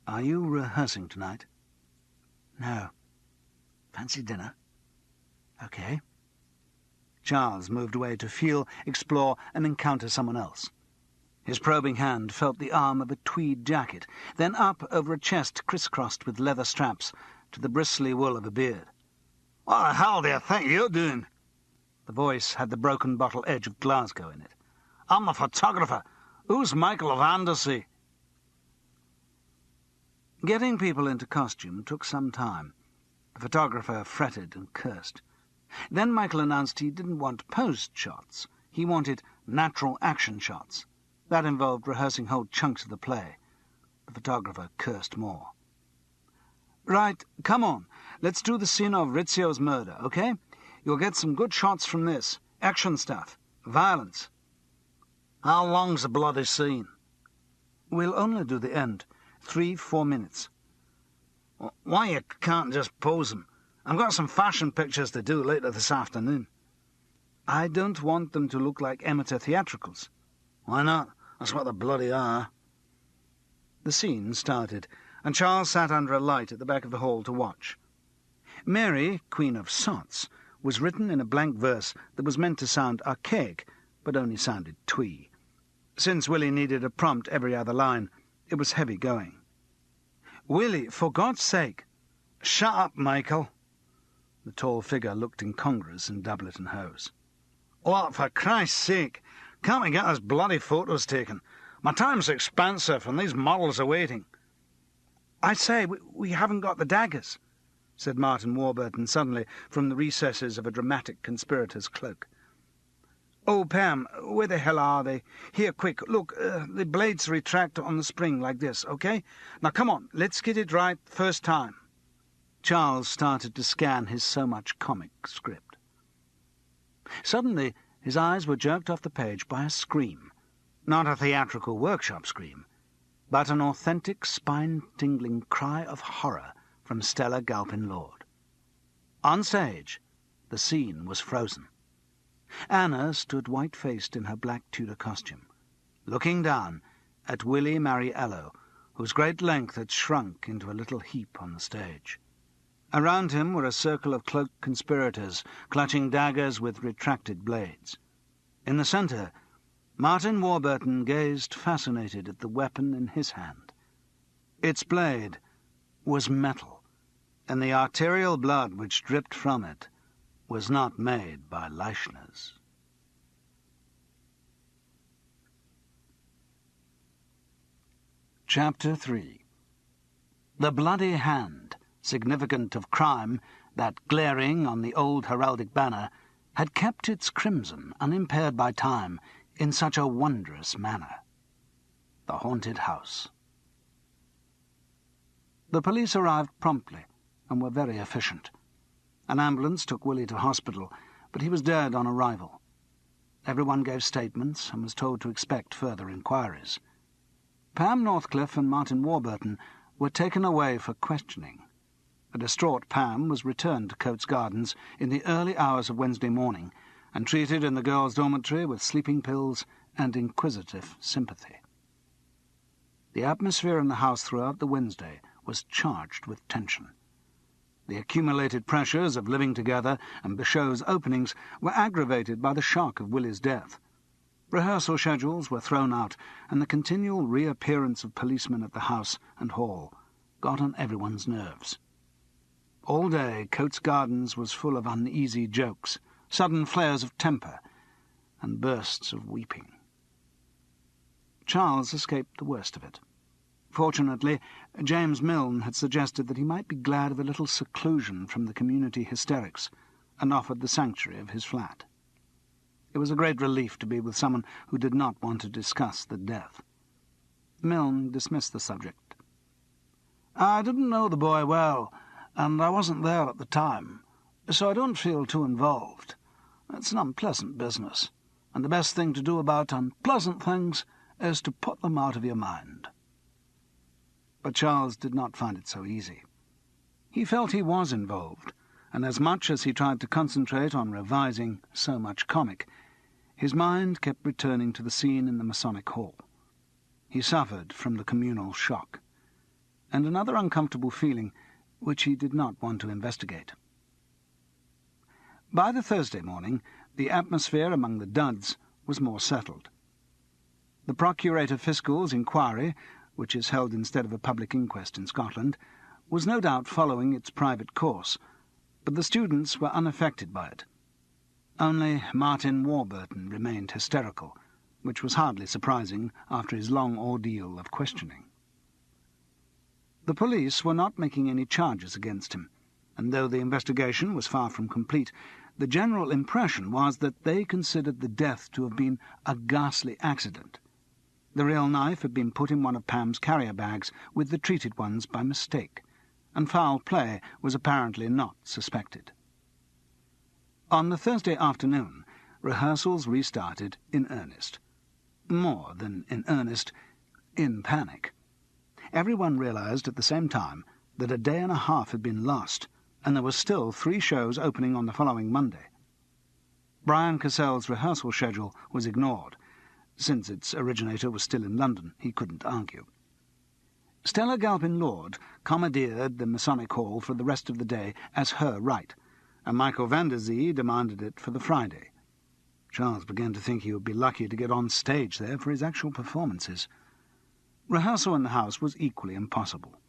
Are you rehearsing tonight? No. Fancy dinner? Okay. Charles moved away to feel, explore, and encounter someone else. His probing hand felt the arm of a tweed jacket, then up over a chest crisscrossed with leather straps to the bristly wool of a beard. What the hell do you think you're doing? The voice had the broken bottle edge of Glasgow in it. I'm a photographer. Who's Michael of Andersea? Getting people into costume took some time. The photographer fretted and cursed. Then Michael announced he didn't want posed shots. He wanted natural action shots. That involved rehearsing whole chunks of the play. The photographer cursed more. Right, come on. Let's do the scene of Rizzio's murder, okay? You'll get some good shots from this. Action stuff. Violence. How long's the bloody scene? We'll only do the end. 3-4 minutes. Why you can't just pose them? I've got some fashion pictures to do later this afternoon. I don't want them to look like amateur theatricals. Why not? That's what they bloody are. The scene started, and Charles sat under a light at the back of the hall to watch. Mary, Queen of Sots, was written in a blank verse that was meant to sound archaic, but only sounded twee. Since Willie needed a prompt every other line, it was heavy going. "Willie, for God's sake—" "Shut up, Michael." The tall figure looked incongruous in doublet and hose. "What, for Christ's sake? Can't we get us bloody photos taken? My time's expensive, and these models are waiting." "I say, we haven't got the daggers," said Martin Warburton suddenly from the recesses of a dramatic conspirator's cloak. "Oh, Pam, where the hell are they? Here, quick, look, the blades retract on the spring like this, okay? Now, come on, let's get it right first time." Charles started to scan his so-much comic script. Suddenly, his eyes were jerked off the page by a scream. Not a theatrical workshop scream, but an authentic, spine-tingling cry of horror from Stella Galpin-Lord. On stage, the scene was frozen. Anna stood white-faced in her black Tudor costume, looking down at Willie Mariello, whose great length had shrunk into a little heap on the stage. Around him were a circle of cloaked conspirators, clutching daggers with retracted blades. In the centre, Martin Warburton gazed fascinated at the weapon in his hand. Its blade was metal, and the arterial blood which dripped from it was not made by Leichners. Chapter 3. The bloody hand, significant of crime, that glaring on the old heraldic banner, had kept its crimson unimpaired by time in such a wondrous manner. The haunted house. The police arrived promptly and were very efficient. An ambulance took Willie to hospital, but he was dead on arrival. Everyone gave statements and was told to expect further inquiries. Pam Northcliffe and Martin Warburton were taken away for questioning. A distraught Pam was returned to Coates Gardens in the early hours of Wednesday morning and treated in the girls' dormitory with sleeping pills and inquisitive sympathy. The atmosphere in the house throughout the Wednesday was charged with tension. The accumulated pressures of living together and Bichot's openings were aggravated by the shock of Willie's death. Rehearsal schedules were thrown out, and the continual reappearance of policemen at the house and hall got on everyone's nerves. All day Coates Gardens was full of uneasy jokes, sudden flares of temper, and bursts of weeping. Charles escaped the worst of it. Fortunately, James Milne had suggested that he might be glad of a little seclusion from the community hysterics, and offered the sanctuary of his flat. It was a great relief to be with someone who did not want to discuss the death. Milne dismissed the subject. "I didn't know the boy well, and I wasn't there at the time, so I don't feel too involved. It's an unpleasant business, and the best thing to do about unpleasant things is to put them out of your mind." But Charles did not find it so easy. He felt he was involved, and as much as he tried to concentrate on revising so much comic, his mind kept returning to the scene in the Masonic Hall. He suffered from the communal shock, and another uncomfortable feeling which he did not want to investigate. By the Thursday morning, the atmosphere among the duds was more settled. The Procurator Fiscal's inquiry, which is held instead of a public inquest in Scotland, was no doubt following its private course, but the students were unaffected by it. Only Martin Warburton remained hysterical, which was hardly surprising after his long ordeal of questioning. The police were not making any charges against him, and though the investigation was far from complete, the general impression was that they considered the death to have been a ghastly accident. The real knife had been put in one of Pam's carrier bags with the treated ones by mistake, and foul play was apparently not suspected. On the Thursday afternoon, rehearsals restarted in earnest. More than in earnest, in panic. Everyone realized at the same time that a day and a half had been lost, and there were still 3 shows opening on the following Monday. Brian Cassell's rehearsal schedule was ignored. Since its originator was still in London, he couldn't argue. Stella Galpin-Lord commandeered the Masonic Hall for the rest of the day as her right, and Michael van der Zee demanded it for the Friday. Charles began to think he would be lucky to get on stage there for his actual performances. Rehearsal in the house was equally impossible.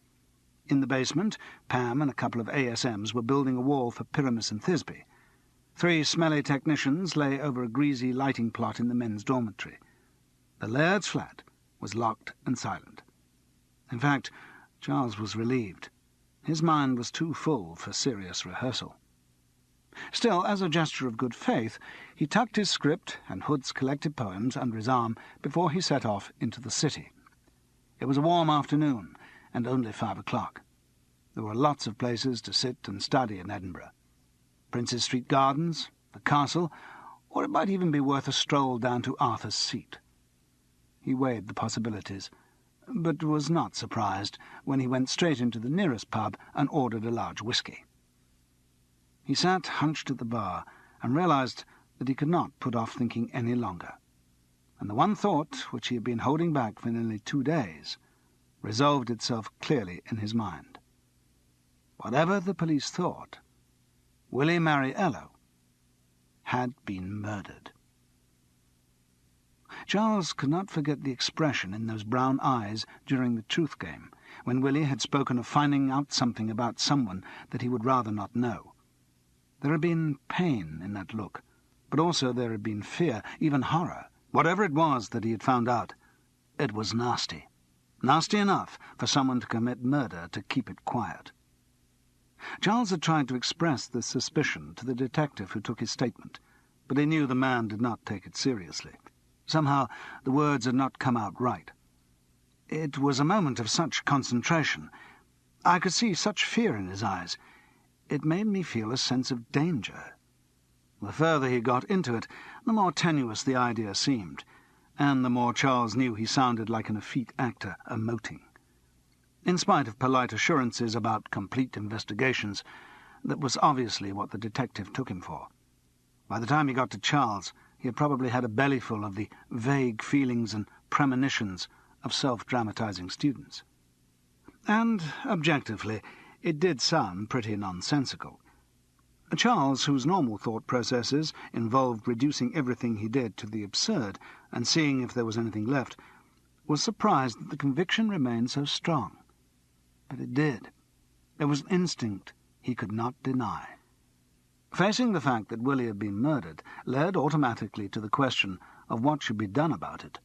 In the basement, Pam and a couple of ASMs were building a wall for Pyramus and Thisbe. 3 smelly technicians lay over a greasy lighting plot in the men's dormitory. The Laird's flat was locked and silent. In fact, Charles was relieved. His mind was too full for serious rehearsal. Still, as a gesture of good faith, he tucked his script and Hood's collected poems under his arm before he set off into the city. It was a warm afternoon, and only 5 o'clock. There were lots of places to sit and study in Edinburgh. Princes Street Gardens, the castle, or it might even be worth a stroll down to Arthur's Seat. He weighed the possibilities, but was not surprised when he went straight into the nearest pub and ordered a large whisky. He sat hunched at the bar and realized that he could not put off thinking any longer, and the one thought which he had been holding back for nearly 2 days resolved itself clearly in his mind. Whatever the police thought, Willie Mariello had been murdered. Charles could not forget the expression in those brown eyes during the truth game, when Willie had spoken of finding out something about someone that he would rather not know. There had been pain in that look, but also there had been fear, even horror. Whatever it was that he had found out, it was nasty. Nasty enough for someone to commit murder to keep it quiet. Charles had tried to express this suspicion to the detective who took his statement, but he knew the man did not take it seriously. Somehow the words had not come out right. It was a moment of such concentration. I could see such fear in his eyes. It made me feel a sense of danger. The further he got into it, the more tenuous the idea seemed, and the more Charles knew he sounded like an effete actor emoting. In spite of polite assurances about complete investigations, that was obviously what the detective took him for. By the time he got to Charles, he had probably had a bellyful of the vague feelings and premonitions of self-dramatizing students. And, objectively, it did sound pretty nonsensical. Charles, whose normal thought processes involved reducing everything he did to the absurd and seeing if there was anything left, was surprised that the conviction remained so strong. But it did. There was an instinct he could not deny. Facing the fact that Willie had been murdered led automatically to the question of what should be done about it.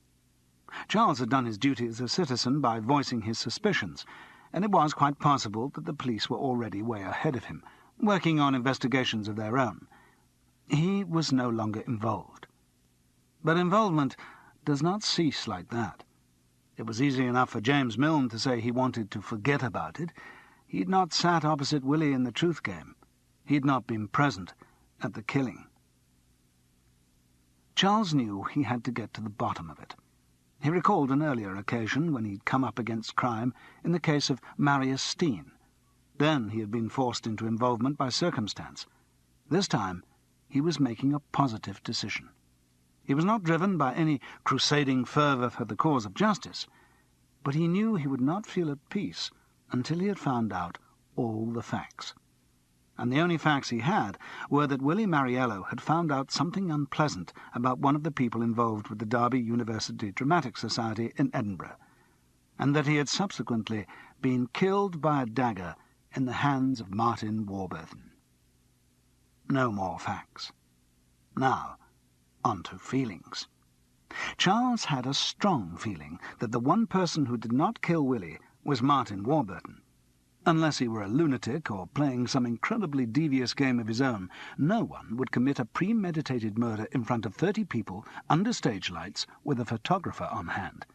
Charles had done his duty as a citizen by voicing his suspicions, and it was quite possible that the police were already way ahead of him, working on investigations of their own. He was no longer involved. But involvement does not cease like that. It was easy enough for James Milne to say he wanted to forget about it. He had not sat opposite Willie in the truth game. He had not been present at the killing. Charles knew he had to get to the bottom of it. He recalled an earlier occasion when he'd come up against crime in the case of Marius Steen. Then he had been forced into involvement by circumstance. This time he was making a positive decision. He was not driven by any crusading fervour for the cause of justice, but he knew he would not feel at peace until he had found out all the facts. And the only facts he had were that Willie Mariello had found out something unpleasant about one of the people involved with the Derby University Dramatic Society in Edinburgh, and that he had subsequently been killed by a dagger in the hands of Martin Warburton. No more facts. Now, on to feelings. Charles had a strong feeling that the one person who did not kill Willie was Martin Warburton. Unless he were a lunatic or playing some incredibly devious game of his own, no one would commit a premeditated murder in front of 30 people under stage lights with a photographer on hand.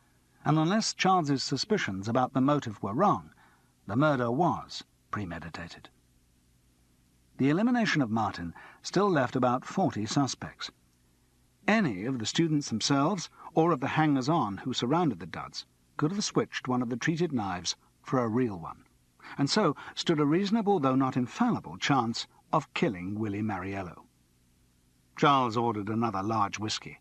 And unless Charles's suspicions about the motive were wrong, the murder was premeditated. The elimination of Martin still left about 40 suspects. Any of the students themselves, or of the hangers-on who surrounded the duds, could have switched one of the treated knives for a real one, and so stood a reasonable, though not infallible, chance of killing Willie Mariello. Charles ordered another large whisky.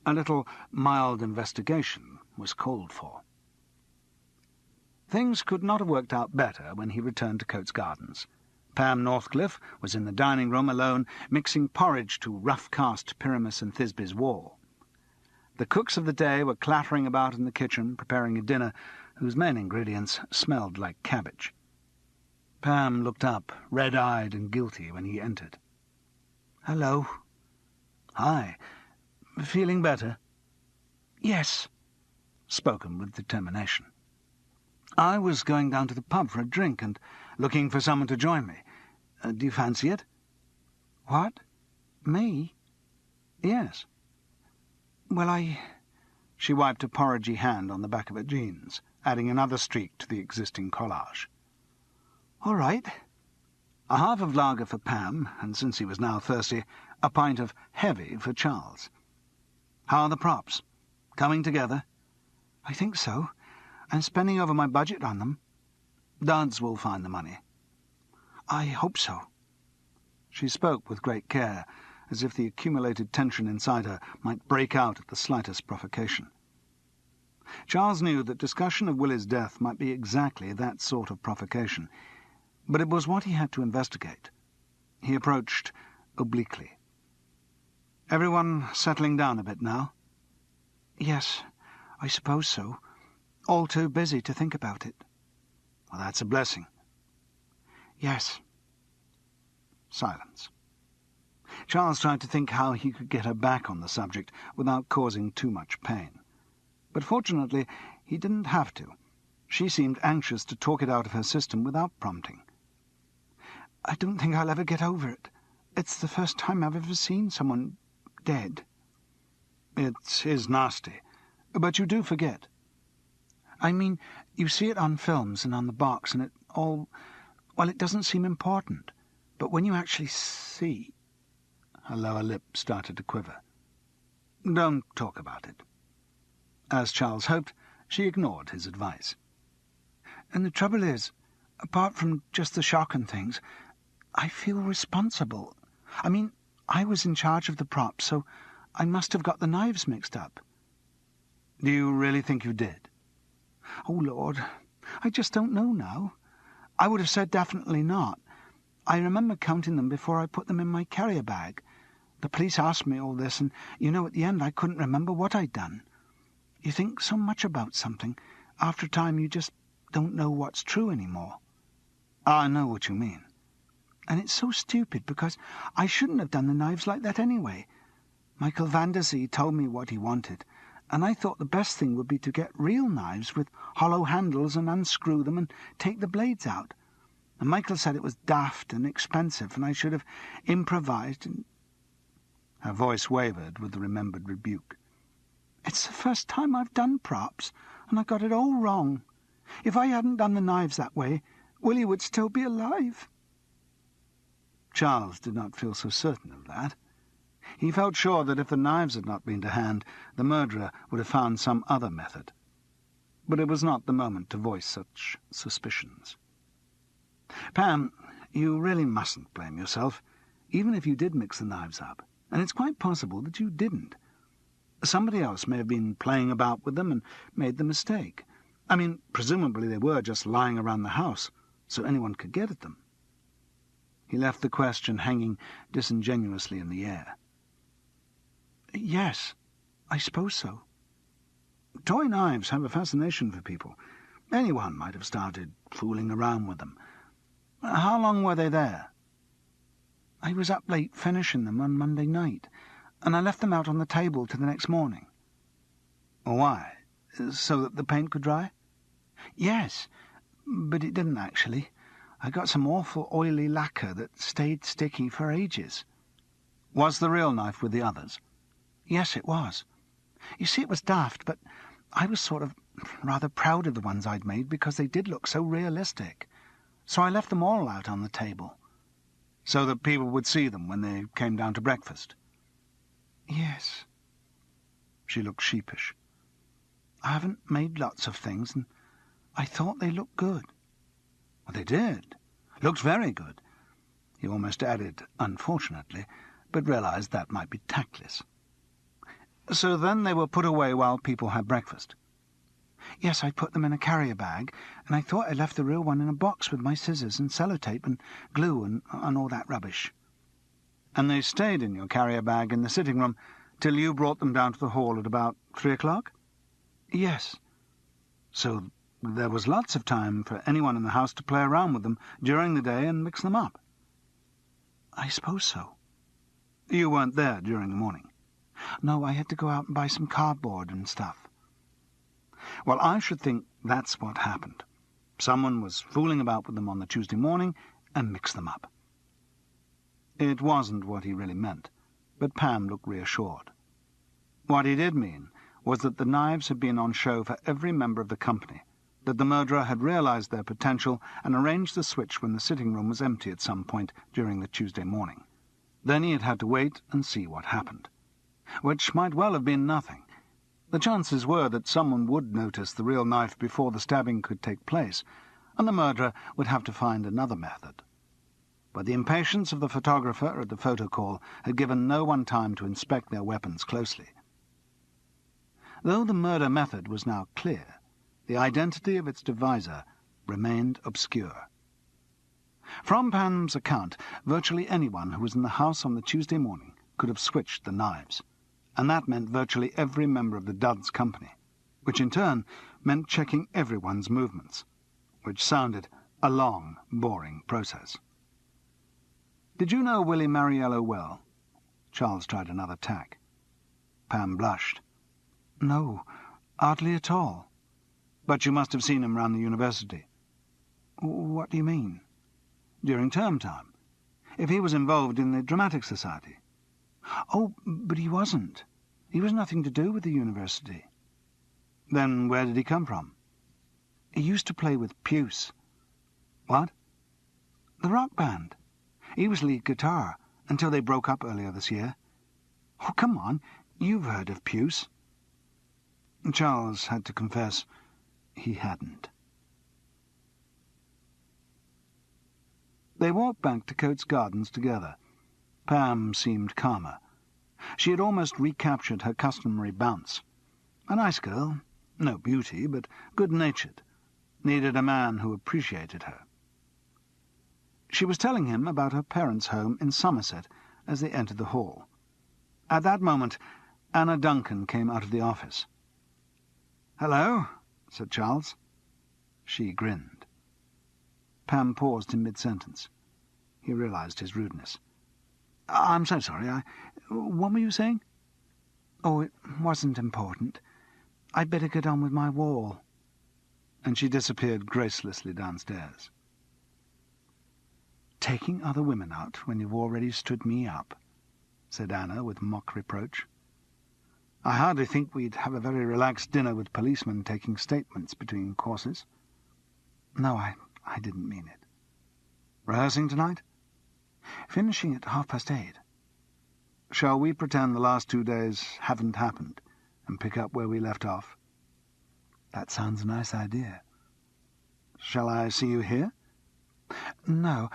A little mild investigation was called for. Things could not have worked out better when he returned to Coates Gardens. Pam Northcliffe was in the dining room alone, mixing porridge to rough-cast Pyramus and Thisbe's wall. The cooks of the day were clattering about in the kitchen, preparing a dinner whose main ingredients smelled like cabbage. Pam looked up, red-eyed and guilty, when he entered. "Hello." "Hi. Feeling better?" "Yes," spoken with determination. "I was going down to the pub for a drink and looking for someone to join me. Do you fancy it?" "What? Me?" "Yes." "Well, She wiped a porridgy hand on the back of her jeans, adding another streak to the existing collage. "All right." A half of lager for Pam, and since he was now thirsty, a pint of heavy for Charles. "How are the props? Coming together?" "I think so. I'm spending over my budget on them." "Duds will find the money." "I hope so." She spoke with great care, as if the accumulated tension inside her might break out at the slightest provocation. Charles knew that discussion of Willie's death might be exactly that sort of provocation, but it was what he had to investigate. He approached obliquely. "Everyone settling down a bit now?" "Yes, I suppose so. All too busy to think about it." "Well, that's a blessing." "Yes." Silence. Charles tried to think how he could get her back on the subject without causing too much pain. But fortunately, he didn't have to. She seemed anxious to talk it out of her system without prompting. "I don't think I'll ever get over it. It's the first time I've ever seen someone dead." "It is nasty. But you do forget." "I mean, you see it on films and on the box, and it all... well, it doesn't seem important. But when you actually see..." Her lower lip started to quiver. "Don't talk about it." As Charles hoped, she ignored his advice. "And the trouble is, apart from just the shock and things, I feel responsible. I mean, I was in charge of the props, so I must have got the knives mixed up." "Do you really think you did?" "Oh, Lord, I just don't know now. I would have said definitely not. I remember counting them before I put them in my carrier bag. The police asked me all this, and, at the end I couldn't remember what I'd done. You think so much about something, after a time you just don't know what's true anymore." "I know what you mean." "And it's so stupid, because I shouldn't have done the knives like that anyway. Michael Vandersea told me what he wanted, and I thought the best thing would be to get real knives with hollow handles and unscrew them and take the blades out. And Michael said it was daft and expensive, and I should have improvised and..." Her voice wavered with the remembered rebuke. "It's the first time I've done props, and I got it all wrong. If I hadn't done the knives that way, Willie would still be alive." Charles did not feel so certain of that. He felt sure that if the knives had not been to hand, the murderer would have found some other method. But it was not the moment to voice such suspicions. "Pam, you really mustn't blame yourself, even if you did mix the knives up, and it's quite possible that you didn't. Somebody else may have been playing about with them and made the mistake. I mean, presumably they were just lying around the house, so anyone could get at them." He left the question hanging disingenuously in the air. "Yes, I suppose so." Toy knives have a fascination for people. Anyone might have started fooling around with them. How long were they there? "I was up late finishing them on Monday night, and I left them out on the table till the next morning." "Why? So that the paint could dry?" "Yes, but it didn't actually. I got some awful oily lacquer that stayed sticky for ages." "Was the real knife with the others?" "Yes, it was. You see, it was daft, but I was sort of rather proud of the ones I'd made because they did look so realistic. So I left them all out on the table." "So that people would see them when they came down to breakfast?" "Yes." She looked sheepish. "I haven't made lots of things, and I thought they looked good." "Well, they did. Looked very good." He almost added, unfortunately, but realized that might be tactless. "So then they were put away while people had breakfast?" Yes, I put them in a carrier bag, and I thought I left the real one in a box with my scissors and sellotape and glue and all that rubbish. And they stayed in your carrier bag in the sitting room till you brought them down to the hall at about 3 o'clock? Yes. So there was lots of time for anyone in the house to play around with them during the day and mix them up? I suppose so. You weren't there during the morning? No, I had to go out and buy some cardboard and stuff. Well, I should think that's what happened. Someone was fooling about with them on the Tuesday morning and mixed them up. It wasn't what he really meant, but Pam looked reassured. What he did mean was that the knives had been on show for every member of the company, that the murderer had realized their potential and arranged the switch when the sitting room was empty at some point during the Tuesday morning. Then he had had to wait and see what happened, which might well have been nothing. The chances were that someone would notice the real knife before the stabbing could take place, and the murderer would have to find another method. But the impatience of the photographer at the photo call had given no one time to inspect their weapons closely. Though the murder method was now clear, the identity of its deviser remained obscure. From Pam's account, virtually anyone who was in the house on the Tuesday morning could have switched the knives, and that meant virtually every member of the Dudds company, which in turn meant checking everyone's movements, which sounded a long, boring process. "Did you know Willie Mariello well?" Charles tried another tack. Pam blushed. "No, hardly at all." "But you must have seen him round the university." "What do you mean?" "During term time. If he was involved in the Dramatic Society." "Oh, but he wasn't. He was nothing to do with the university." "Then where did he come from?" "He used to play with Puce." "What?" "The rock band. He was lead guitar, until they broke up earlier this year." "Oh, come on, you've heard of Puce." Charles had to confess he hadn't. They walked back to Coates Gardens together. Pam seemed calmer. She had almost recaptured her customary bounce. A nice girl, no beauty, but good-natured, needed a man who appreciated her. She was telling him about her parents' home in Somerset as they entered the hall. At that moment, Anna Duncan came out of the office. "Hello," said Charles. She grinned. Pam paused in mid-sentence. He realized his rudeness. "I'm so sorry. What were you saying?" "Oh, it wasn't important. I'd better get on with my wall." And she disappeared gracelessly downstairs. "Taking other women out when you've already stood me up," said Anna with mock reproach. "I hardly think we'd have a very relaxed dinner with policemen taking statements between courses." "No, I didn't mean it." "Rehearsing tonight?" "Finishing at 8:30. "Shall we pretend the last 2 days haven't happened and pick up where we left off?" "That sounds a nice idea." "Shall I see you here?" "No.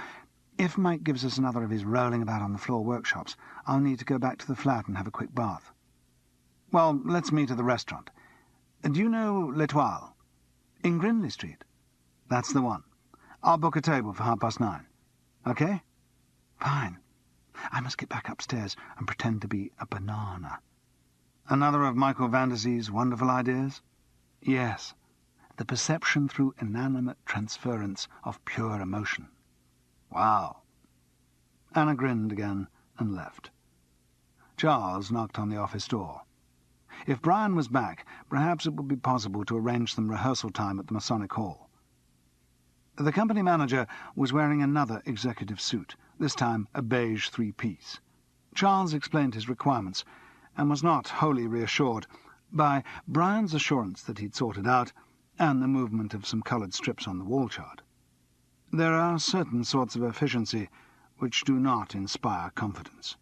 If Mike gives us another of his rolling about on the floor workshops, I'll need to go back to the flat and have a quick bath." "Well, let's meet at the restaurant. Do you know L'Etoile?" "In Grindley Street." "That's the one. I'll book a table for 9:30. Okay?" "Fine. I must get back upstairs and pretend to be a banana." "Another of Michael Vandezee's wonderful ideas?" "Yes. The perception through inanimate transference of pure emotion." "Wow." Anna grinned again and left. Charles knocked on the office door. If Brian was back, perhaps it would be possible to arrange some rehearsal time at the Masonic Hall. The company manager was wearing another executive suit, this time a beige three-piece. Charles explained his requirements, and was not wholly reassured by Brian's assurance that he'd sorted out, and the movement of some coloured strips on the wall chart. There are certain sorts of efficiency which do not inspire confidence.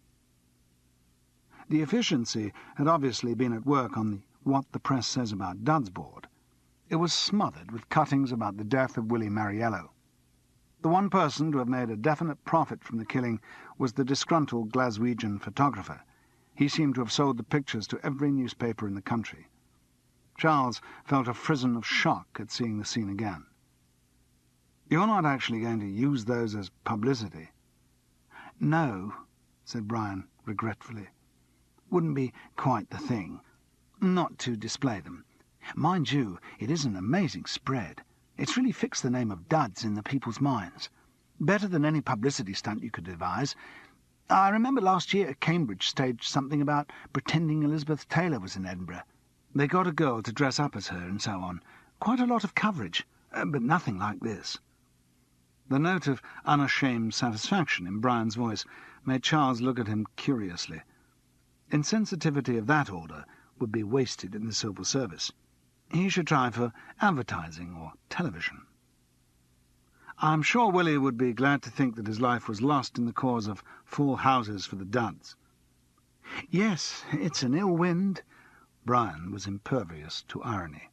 The efficiency had obviously been at work on the What the Press Says About Dudds board. It was smothered with cuttings about the death of Willie Mariello. The one person to have made a definite profit from the killing was the disgruntled Glaswegian photographer. He seemed to have sold the pictures to every newspaper in the country. Charles felt a frisson of shock at seeing the scene again. "You're not actually going to use those as publicity?" "No," said Brian regretfully. "Wouldn't be quite the thing. Not to display them. Mind you, it is an amazing spread. It's really fixed the name of Duds in the people's minds. Better than any publicity stunt you could devise. I remember last year Cambridge staged something about pretending Elizabeth Taylor was in Edinburgh. They got a girl to dress up as her and so on. Quite a lot of coverage, but nothing like this." The note of unashamed satisfaction in Brian's voice made Charles look at him curiously. Insensitivity of that order would be wasted in the civil service. He should try for advertising or television. "I'm sure Willie would be glad to think that his life was lost in the cause of full houses for the Duds." "Yes, it's an ill wind." Brian was impervious to irony.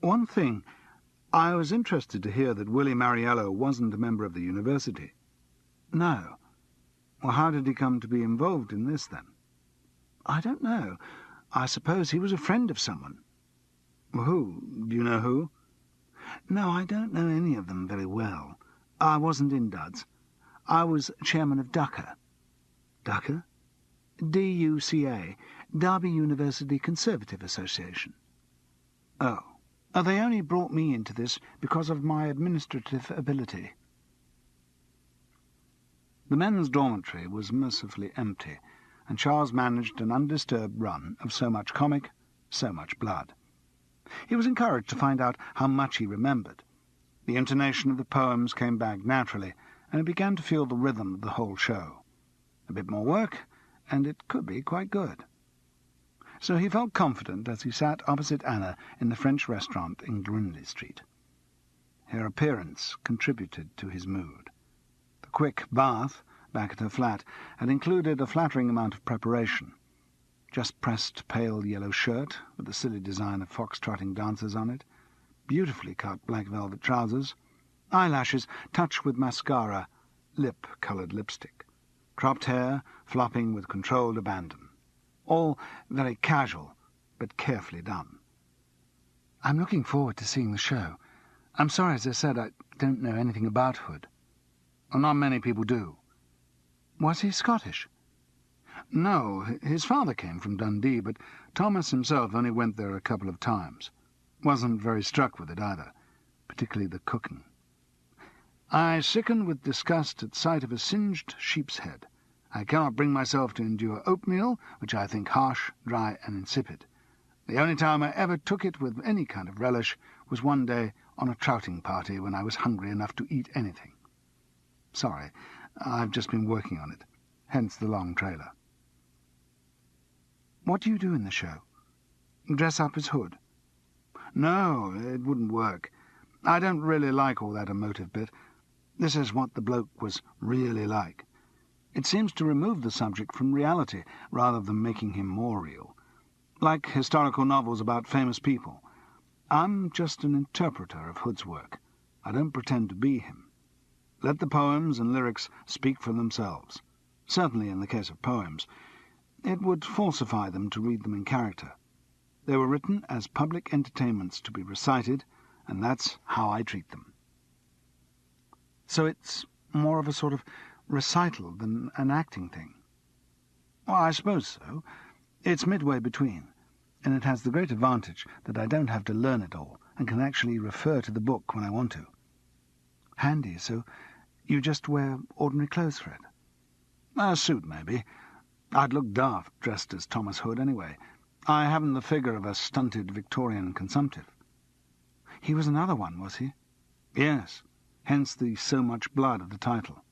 "One thing, I was interested to hear that Willie Mariello wasn't a member of the university." "No." "Well, how did he come to be involved in this, then?" "I don't know. I suppose he was a friend of someone." "Who? Do you know who?" "No, I don't know any of them very well. I wasn't in Duds. I was chairman of DUCA." "DUCA?" DUCA, Derby University Conservative Association. "Oh. They only brought me into this because of my administrative ability." The men's dormitory was mercifully empty, and Charles managed an undisturbed run of so much comic, so much blood. He was encouraged to find out how much he remembered. The intonation of the poems came back naturally, and he began to feel the rhythm of the whole show. A bit more work, and it could be quite good. So he felt confident as he sat opposite Anna in the French restaurant in Grundy Street. Her appearance contributed to his mood. The quick bath back at her flat had included a flattering amount of preparation. Just pressed pale yellow shirt with a silly design of fox-trotting dancers on it, beautifully cut black velvet trousers, eyelashes touched with mascara, lip-coloured lipstick, cropped hair flopping with controlled abandon. All very casual, but carefully done. "I'm looking forward to seeing the show. I'm sorry, as I said, I don't know anything about Hood." "Not many people do." "Was he Scottish?" "No, his father came from Dundee, but Thomas himself only went there a couple of times. Wasn't very struck with it either, particularly the cooking. I sicken with disgust at sight of a singed sheep's head. I cannot bring myself to endure oatmeal, which I think harsh, dry, and insipid. The only time I ever took it with any kind of relish was one day on a trouting party when I was hungry enough to eat anything. Sorry, I've just been working on it, hence the long trailer." "What do you do in the show? Dress up as Hood?" "No, it wouldn't work. I don't really like all that emotive bit. This is what the bloke was really like. It seems to remove the subject from reality rather than making him more real. Like historical novels about famous people. I'm just an interpreter of Hood's work. I don't pretend to be him. Let the poems and lyrics speak for themselves. Certainly in the case of poems. It would falsify them to read them in character. They were written as public entertainments to be recited, and that's how I treat them." "So it's more of a sort of recital than an acting thing?" "Well, I suppose so. It's midway between, and it has the great advantage that I don't have to learn it all and can actually refer to the book when I want to." "Handy, so you just wear ordinary clothes for it?" "A suit, maybe. I'd look daft dressed as Thomas Hood anyway. I haven't the figure of a stunted Victorian consumptive." "He was another one, was he?" "Yes, hence the so much blood of the title.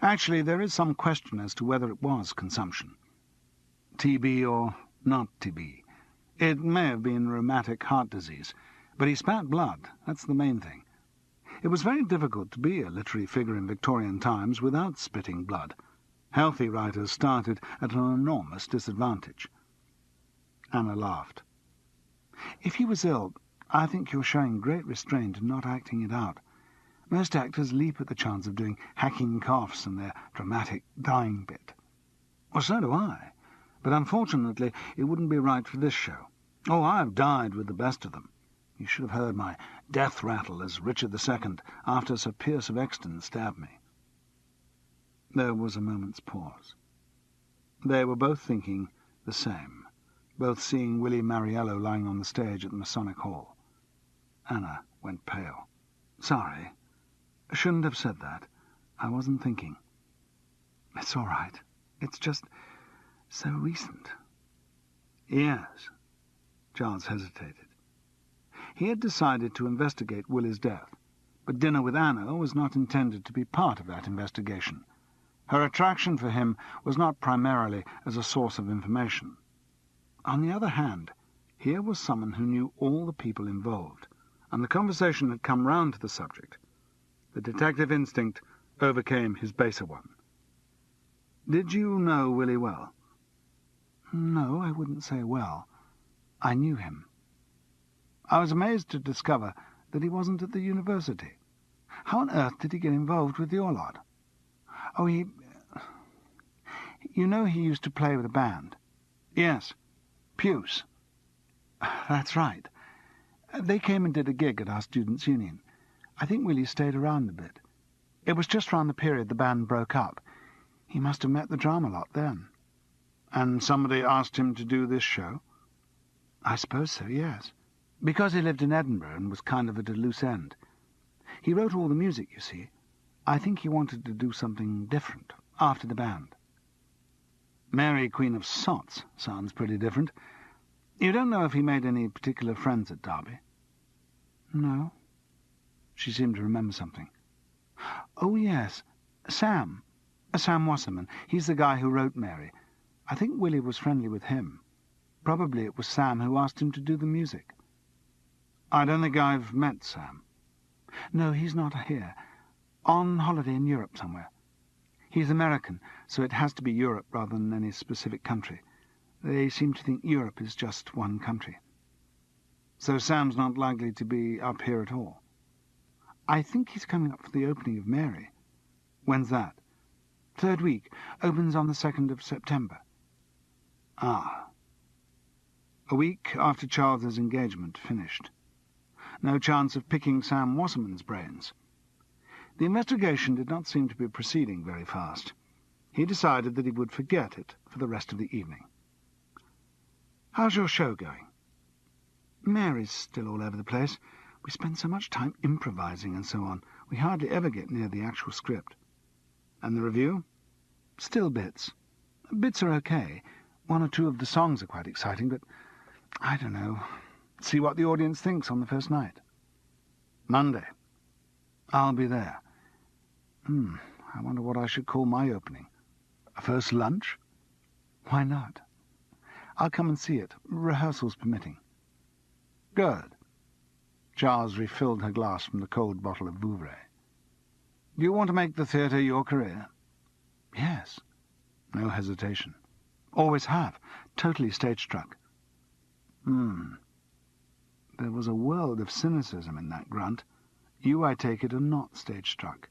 Actually, there is some question as to whether it was consumption. TB or not TB. It may have been rheumatic heart disease, but he spat blood, that's the main thing. It was very difficult to be a literary figure in Victorian times without spitting blood. Healthy writers started at an enormous disadvantage." Anna laughed. "If he was ill, I think you're showing great restraint in not acting it out. Most actors leap at the chance of doing hacking coughs and their dramatic dying bit." "Well, so do I, but unfortunately it wouldn't be right for this show. Oh, I've died with the best of them. You should have heard my death rattle as Richard II, after Sir Piers of Exton, stabbed me." There was a moment's pause. They were both thinking the same, both seeing Willie Mariello lying on the stage at the Masonic Hall. Anna went pale. "Sorry. Shouldn't have said that. I wasn't thinking." "It's all right. It's just so recent." "Yes." Charles hesitated. He had decided to investigate Willie's death, but dinner with Anna was not intended to be part of that investigation. Her attraction for him was not primarily as a source of information. On the other hand, here was someone who knew all the people involved, and the conversation had come round to the subject. The detective instinct overcame his baser one. "Did you know Willie well?" "No, I wouldn't say well. I knew him." "I was amazed to discover that he wasn't at the university. How on earth did he get involved with your lot?" "Oh, You know he used to play with a band?" "Yes. Puce." "That's right. They came and did a gig at our Students' Union. I think Willie stayed around a bit. It was just round the period the band broke up. He must have met the drama lot then." "And somebody asked him to do this show?" "I suppose so, yes. Because he lived in Edinburgh and was kind of at a loose end. He wrote all the music, you see. I think he wanted to do something different after the band." "Mary, Queen of Sots, sounds pretty different. You don't know if he made any particular friends at Derby?" "No." She seemed to remember something. "Oh, yes. Sam Wasserman. He's the guy who wrote Mary. I think Willie was friendly with him. Probably it was Sam who asked him to do the music." "I don't think I've met Sam." "No, he's not here. On holiday in Europe somewhere. He's American, so it has to be Europe rather than any specific country. They seem to think Europe is just one country." "So Sam's not likely to be up here at all?" "I think he's coming up for the opening of Mary." "When's that?" "Third week. Opens on the 2nd of September." "Ah." A week after Charles's engagement finished. No chance of picking Sam Wasserman's brains. The investigation did not seem to be proceeding very fast. He decided that he would forget it for the rest of the evening. "How's your show going?" "Mary's still all over the place. We spend so much time improvising and so on. We hardly ever get near the actual script." "And the review?" "Still bits. Bits are okay. One or two of the songs are quite exciting, but I don't know. See what the audience thinks on the first night." "Monday." "I'll be there. I wonder what I should call my opening. A first lunch?" "Why not? I'll come and see it, rehearsals permitting." "Good." Charles refilled her glass from the cold bottle of Vouvray. "Do you want to make the theatre your career?" "Yes." No hesitation. "Always have. Totally stage-struck." There was a world of cynicism in that grunt. "You, I take it, are not stage-struck."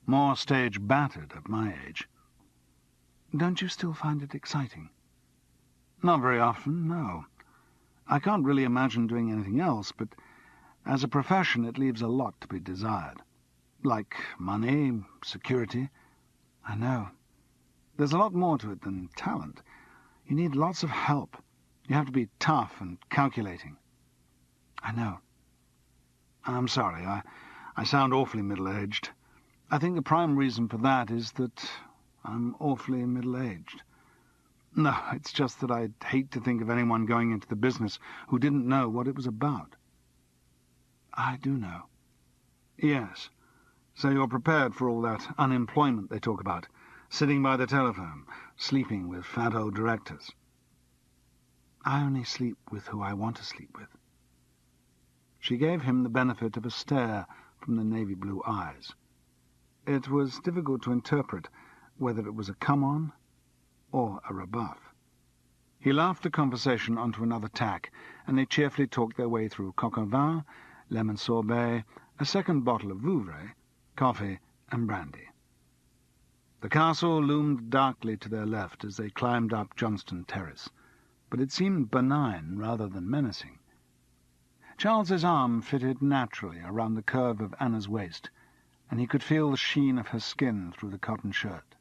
"More stage-battered at my age." "Don't you still find it exciting?" "Not very often, no. I can't really imagine doing anything else, but as a profession it leaves a lot to be desired. Like money, security." "I know. There's a lot more to it than talent. You need lots of help. You have to be tough and calculating." "I know." "I'm sorry, I sound awfully middle-aged. I think the prime reason for that is that I'm awfully middle-aged. No, it's just that I'd hate to think of anyone going into the business who didn't know what it was about." "I do know." "Yes. So you're prepared for all that unemployment they talk about, sitting by the telephone, sleeping with fat old directors." "I only sleep with who I want to sleep with." She gave him the benefit of a stare from the navy-blue eyes. It was difficult to interpret whether it was a come-on or a rebuff. He laughed the conversation onto another tack, and they cheerfully talked their way through coq au vin, lemon sorbet, a second bottle of Vouvray, coffee, and brandy. The castle loomed darkly to their left as they climbed up Johnston Terrace, but it seemed benign rather than menacing. Charles's arm fitted naturally around the curve of Anna's waist, and he could feel the sheen of her skin through the cotton shirt.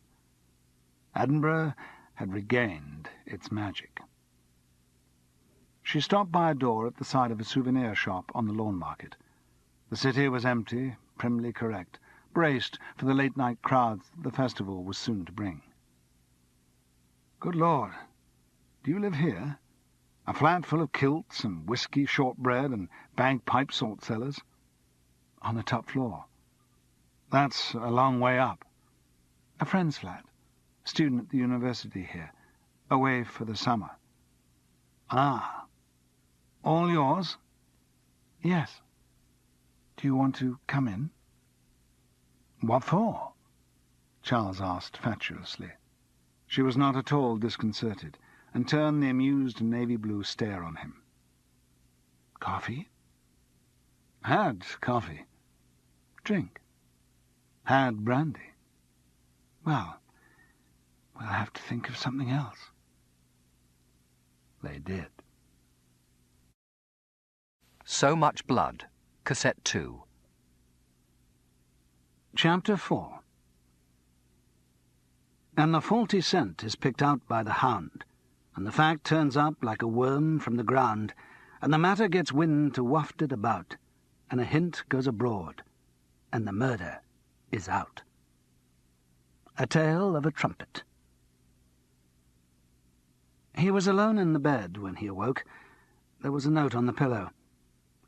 Edinburgh had regained its magic. She stopped by a door at the side of a souvenir shop on the Lawn Market. The city was empty, primly correct, braced for the late-night crowds that the festival was soon to bring. "Good Lord, do you live here? A flat full of kilts and whiskey, shortbread and bagpipe salt-cellars?" "On the top floor." "That's a long way up." "A friend's flat. A student at the university here. Away for the summer." "Ah. All yours?" "Yes. Do you want to come in?" "What for?" Charles asked fatuously. She was not at all disconcerted, and turned the amused navy-blue stare on him. "Coffee?" "Had coffee." "Drink?" "Had brandy." "Well, we'll have to think of something else." They did. So Much Blood, Cassette 2. Chapter 4. And the faulty scent is picked out by the hound, and the fact turns up like a worm from the ground, and the matter gets wind to waft it about, and a hint goes abroad, and the murder is out. A Tale of a Trumpet. He was alone in the bed when he awoke. There was a note on the pillow.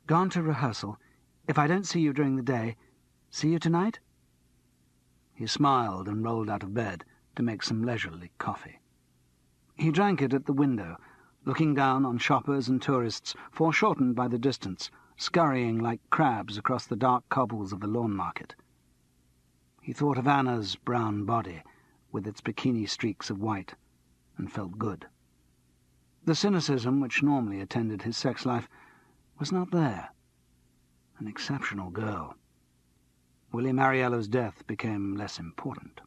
"Gone to rehearsal. If I don't see you during the day, see you tonight?" He smiled and rolled out of bed to make some leisurely coffee. He drank it at the window, looking down on shoppers and tourists, foreshortened by the distance, scurrying like crabs across the dark cobbles of the Lawn Market. He thought of Anna's brown body, with its bikini streaks of white, and felt good. The cynicism which normally attended his sex life was not there. An exceptional girl. Willie Mariello's death became less important.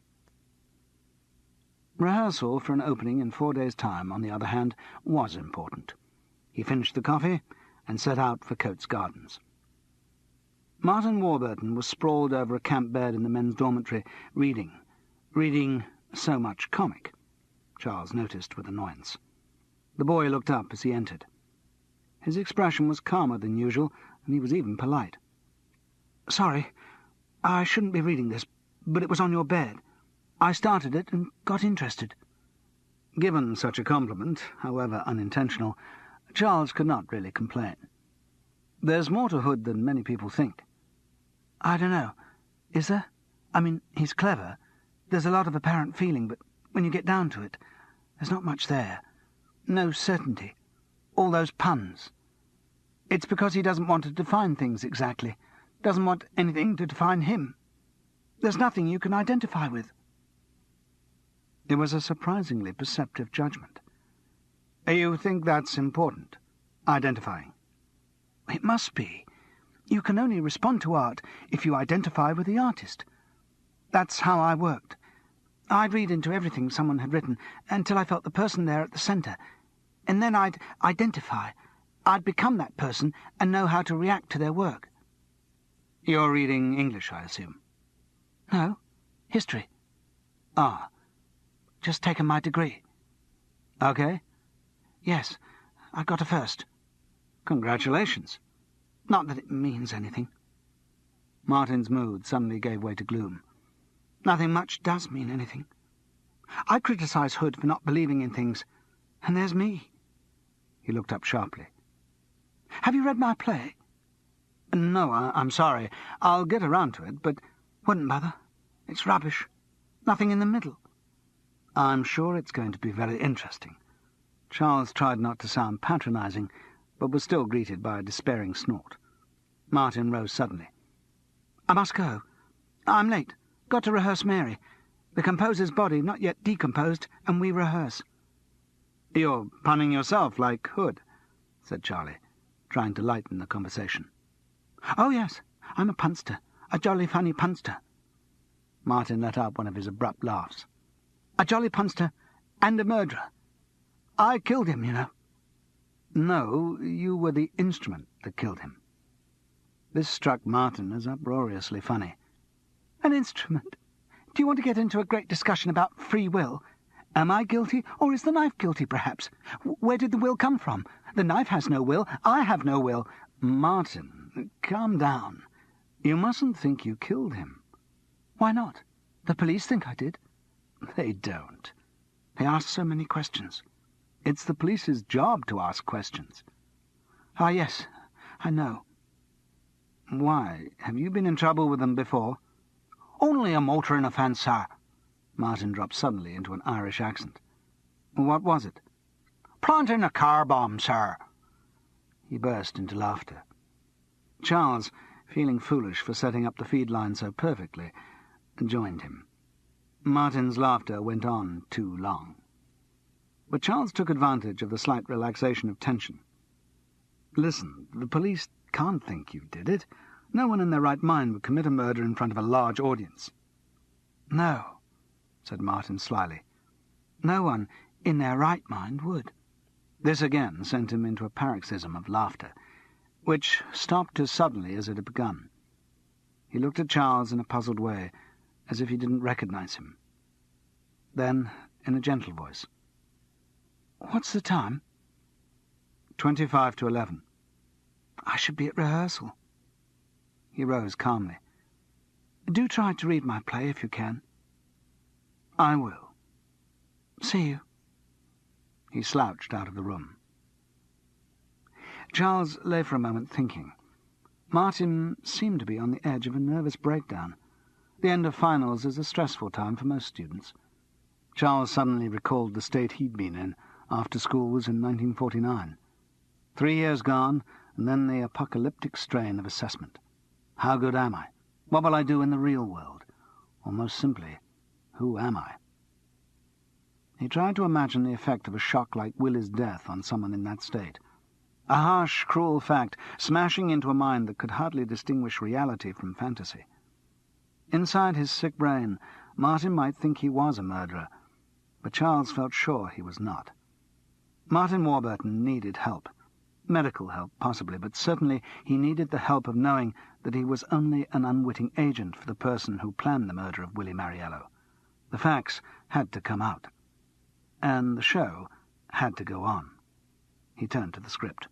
Rehearsal for an opening in 4 days' time, on the other hand, was important. He finished the coffee and set out for Coates Gardens. Martin Warburton was sprawled over a camp bed in the men's dormitory, reading so much comic, Charles noticed with annoyance. The boy looked up as he entered. His expression was calmer than usual, and he was even polite. "Sorry, I shouldn't be reading this, but it was on your bed. I started it and got interested." Given such a compliment, however unintentional, Charles could not really complain. There's more to Hood than many people think. "I don't know. Is there? I mean, he's clever. There's a lot of apparent feeling, but when you get down to it, there's not much there. No certainty. All those puns. It's because he doesn't want to define things exactly. Doesn't want anything to define him. There's nothing you can identify with." It was a surprisingly perceptive judgment. "You think that's important? Identifying?" "It must be. You can only respond to art if you identify with the artist. That's how I worked. I'd read into everything someone had written until I felt the person there at the centre, and then I'd identify. I'd become that person and know how to react to their work." "You're reading English, I assume?" "No, history." "Ah. Just taken my degree." Okay. "Yes, I got a first." "Congratulations." "Not that it means anything." Martin's mood suddenly gave way to gloom. "Nothing much does mean anything. I criticise Hood for not believing in things, and there's me." He looked up sharply. "Have you read my play?" "No, I'm sorry. I'll get around to it, but—" "Wouldn't bother. It's rubbish. Nothing in the middle." "I'm sure it's going to be very interesting." Charles tried not to sound patronising, but was still greeted by a despairing snort. Martin rose suddenly. "I must go. I'm late. Got to rehearse Mary. The composer's body not yet decomposed, and we rehearse." "You're punning yourself like Hood," said Charlie, trying to lighten the conversation. "Oh, yes, I'm a punster, a jolly funny punster." Martin let out one of his abrupt laughs. "A jolly punster and a murderer. I killed him, you know." No, you were the instrument that killed him. This struck Martin as uproariously funny. An instrument? Do you want to get into a great discussion about free will? Am I guilty, or is the knife guilty, perhaps? Where did the will come from? The knife has no will. I have no will. Martin, calm down. You mustn't think you killed him. Why not? The police think I did. They don't. They ask so many questions. It's the police's job to ask questions. Ah, yes, I know. Why? Have you been in trouble with them before? Only a motoring offence, sir. Martin dropped suddenly into an Irish accent. What was it? Planting a car bomb, sir. He burst into laughter. Charles, feeling foolish for setting up the feed line so perfectly, joined him. Martin's laughter went on too long. But Charles took advantage of the slight relaxation of tension. Listen, the police can't think you did it. No one in their right mind would commit a murder in front of a large audience. No, said Martin slyly. No one in their right mind would. This again sent him into a paroxysm of laughter, which stopped as suddenly as it had begun. He looked at Charles in a puzzled way, as if he didn't recognize him. Then, in a gentle voice, "What's the time?" 25 to 11. I should be at rehearsal. He rose calmly. Do try to read my play if you can. I will. See you. He slouched out of the room. Charles lay for a moment thinking. Martin seemed to be on the edge of a nervous breakdown. The end of finals is a stressful time for most students. Charles suddenly recalled the state he'd been in after school was in 1949. 3 years gone, and then the apocalyptic strain of assessment. How good am I? What will I do in the real world? Or most simply, who am I? He tried to imagine the effect of a shock like Willie's death on someone in that state. A harsh, cruel fact, smashing into a mind that could hardly distinguish reality from fantasy. Inside his sick brain, Martin might think he was a murderer, but Charles felt sure he was not. Martin Warburton needed help. Medical help, possibly, but certainly he needed the help of knowing that he was only an unwitting agent for the person who planned the murder of Willie Mariello. The facts had to come out. And the show had to go on. He turned to the script.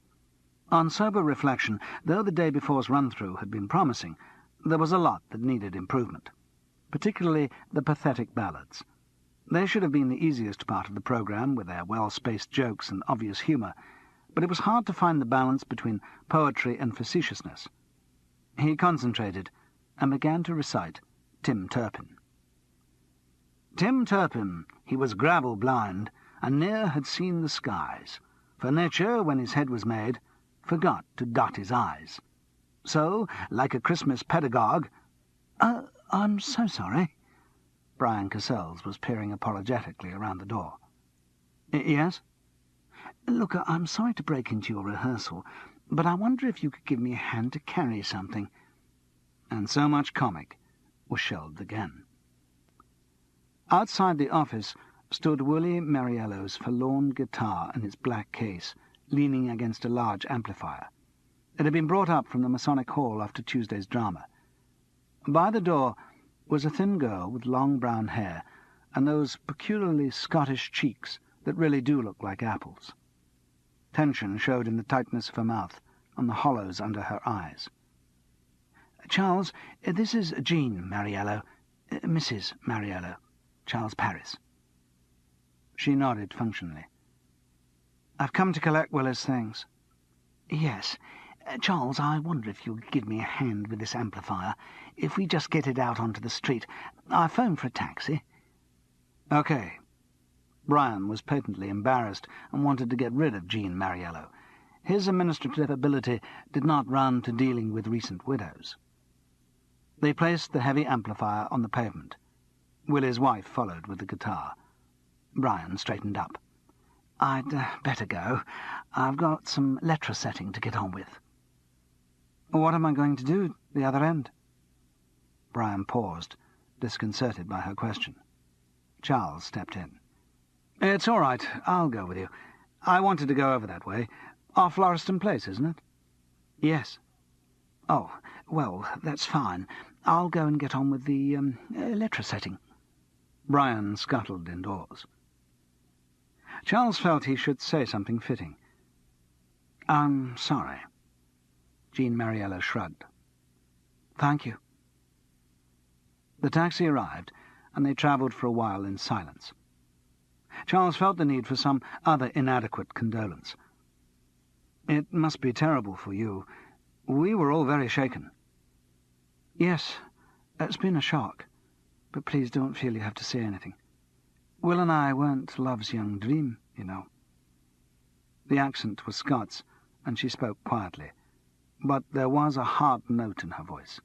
On sober reflection, though the day before's run-through had been promising, there was a lot that needed improvement, particularly the pathetic ballads. They should have been the easiest part of the programme, with their well-spaced jokes and obvious humour, but it was hard to find the balance between poetry and facetiousness. He concentrated and began to recite Tim Turpin. Tim Turpin, he was gravel-blind, and ne'er had seen the skies, for nature, when his head was made, forgot to dot his eyes. So, like a Christmas pedagogue— I'm so sorry. Brian Cassels was peering apologetically around the door. Yes? Look, I'm sorry to break into your rehearsal, but I wonder if you could give me a hand to carry something. And so much comic was shelved again. Outside the office stood Willie Mariello's forlorn guitar in its black case, leaning against a large amplifier. It had been brought up from the Masonic Hall after Tuesday's drama. By the door was a thin girl with long brown hair and those peculiarly Scottish cheeks that really do look like apples. Tension showed in the tightness of her mouth and the hollows under her eyes. "Charles, this is Jean Mariello, Mrs. Mariello, Charles Paris." She nodded functionally. "I've come to collect Willie's things." "Yes. Charles, I wonder if you could give me a hand with this amplifier. If we just get it out onto the street. I phoned for a taxi." "Okay." Brian was patently embarrassed and wanted to get rid of Jean Mariello. His administrative ability did not run to dealing with recent widows. They placed the heavy amplifier on the pavement. Willie's wife followed with the guitar. Brian straightened up. "I'd better go. I've got some letter setting to get on with." "What am I going to do at the other end?" Brian paused, disconcerted by her question. Charles stepped in. "It's all right. I'll go with you. I wanted to go over that way. Off Lauriston Place, isn't it? Yes. Oh, well, that's fine. I'll go and get on with the letter setting. Brian scuttled indoors. Charles felt he should say something fitting. I'm sorry. Jean Mariello shrugged. Thank you. The taxi arrived, and they travelled for a while in silence. Charles felt the need for some other inadequate condolence. It must be terrible for you. We were all very shaken. Yes, it's been a shock, but please don't feel you have to say anything. Will and I weren't love's young dream, you know. The accent was Scots, and she spoke quietly, but there was a hard note in her voice.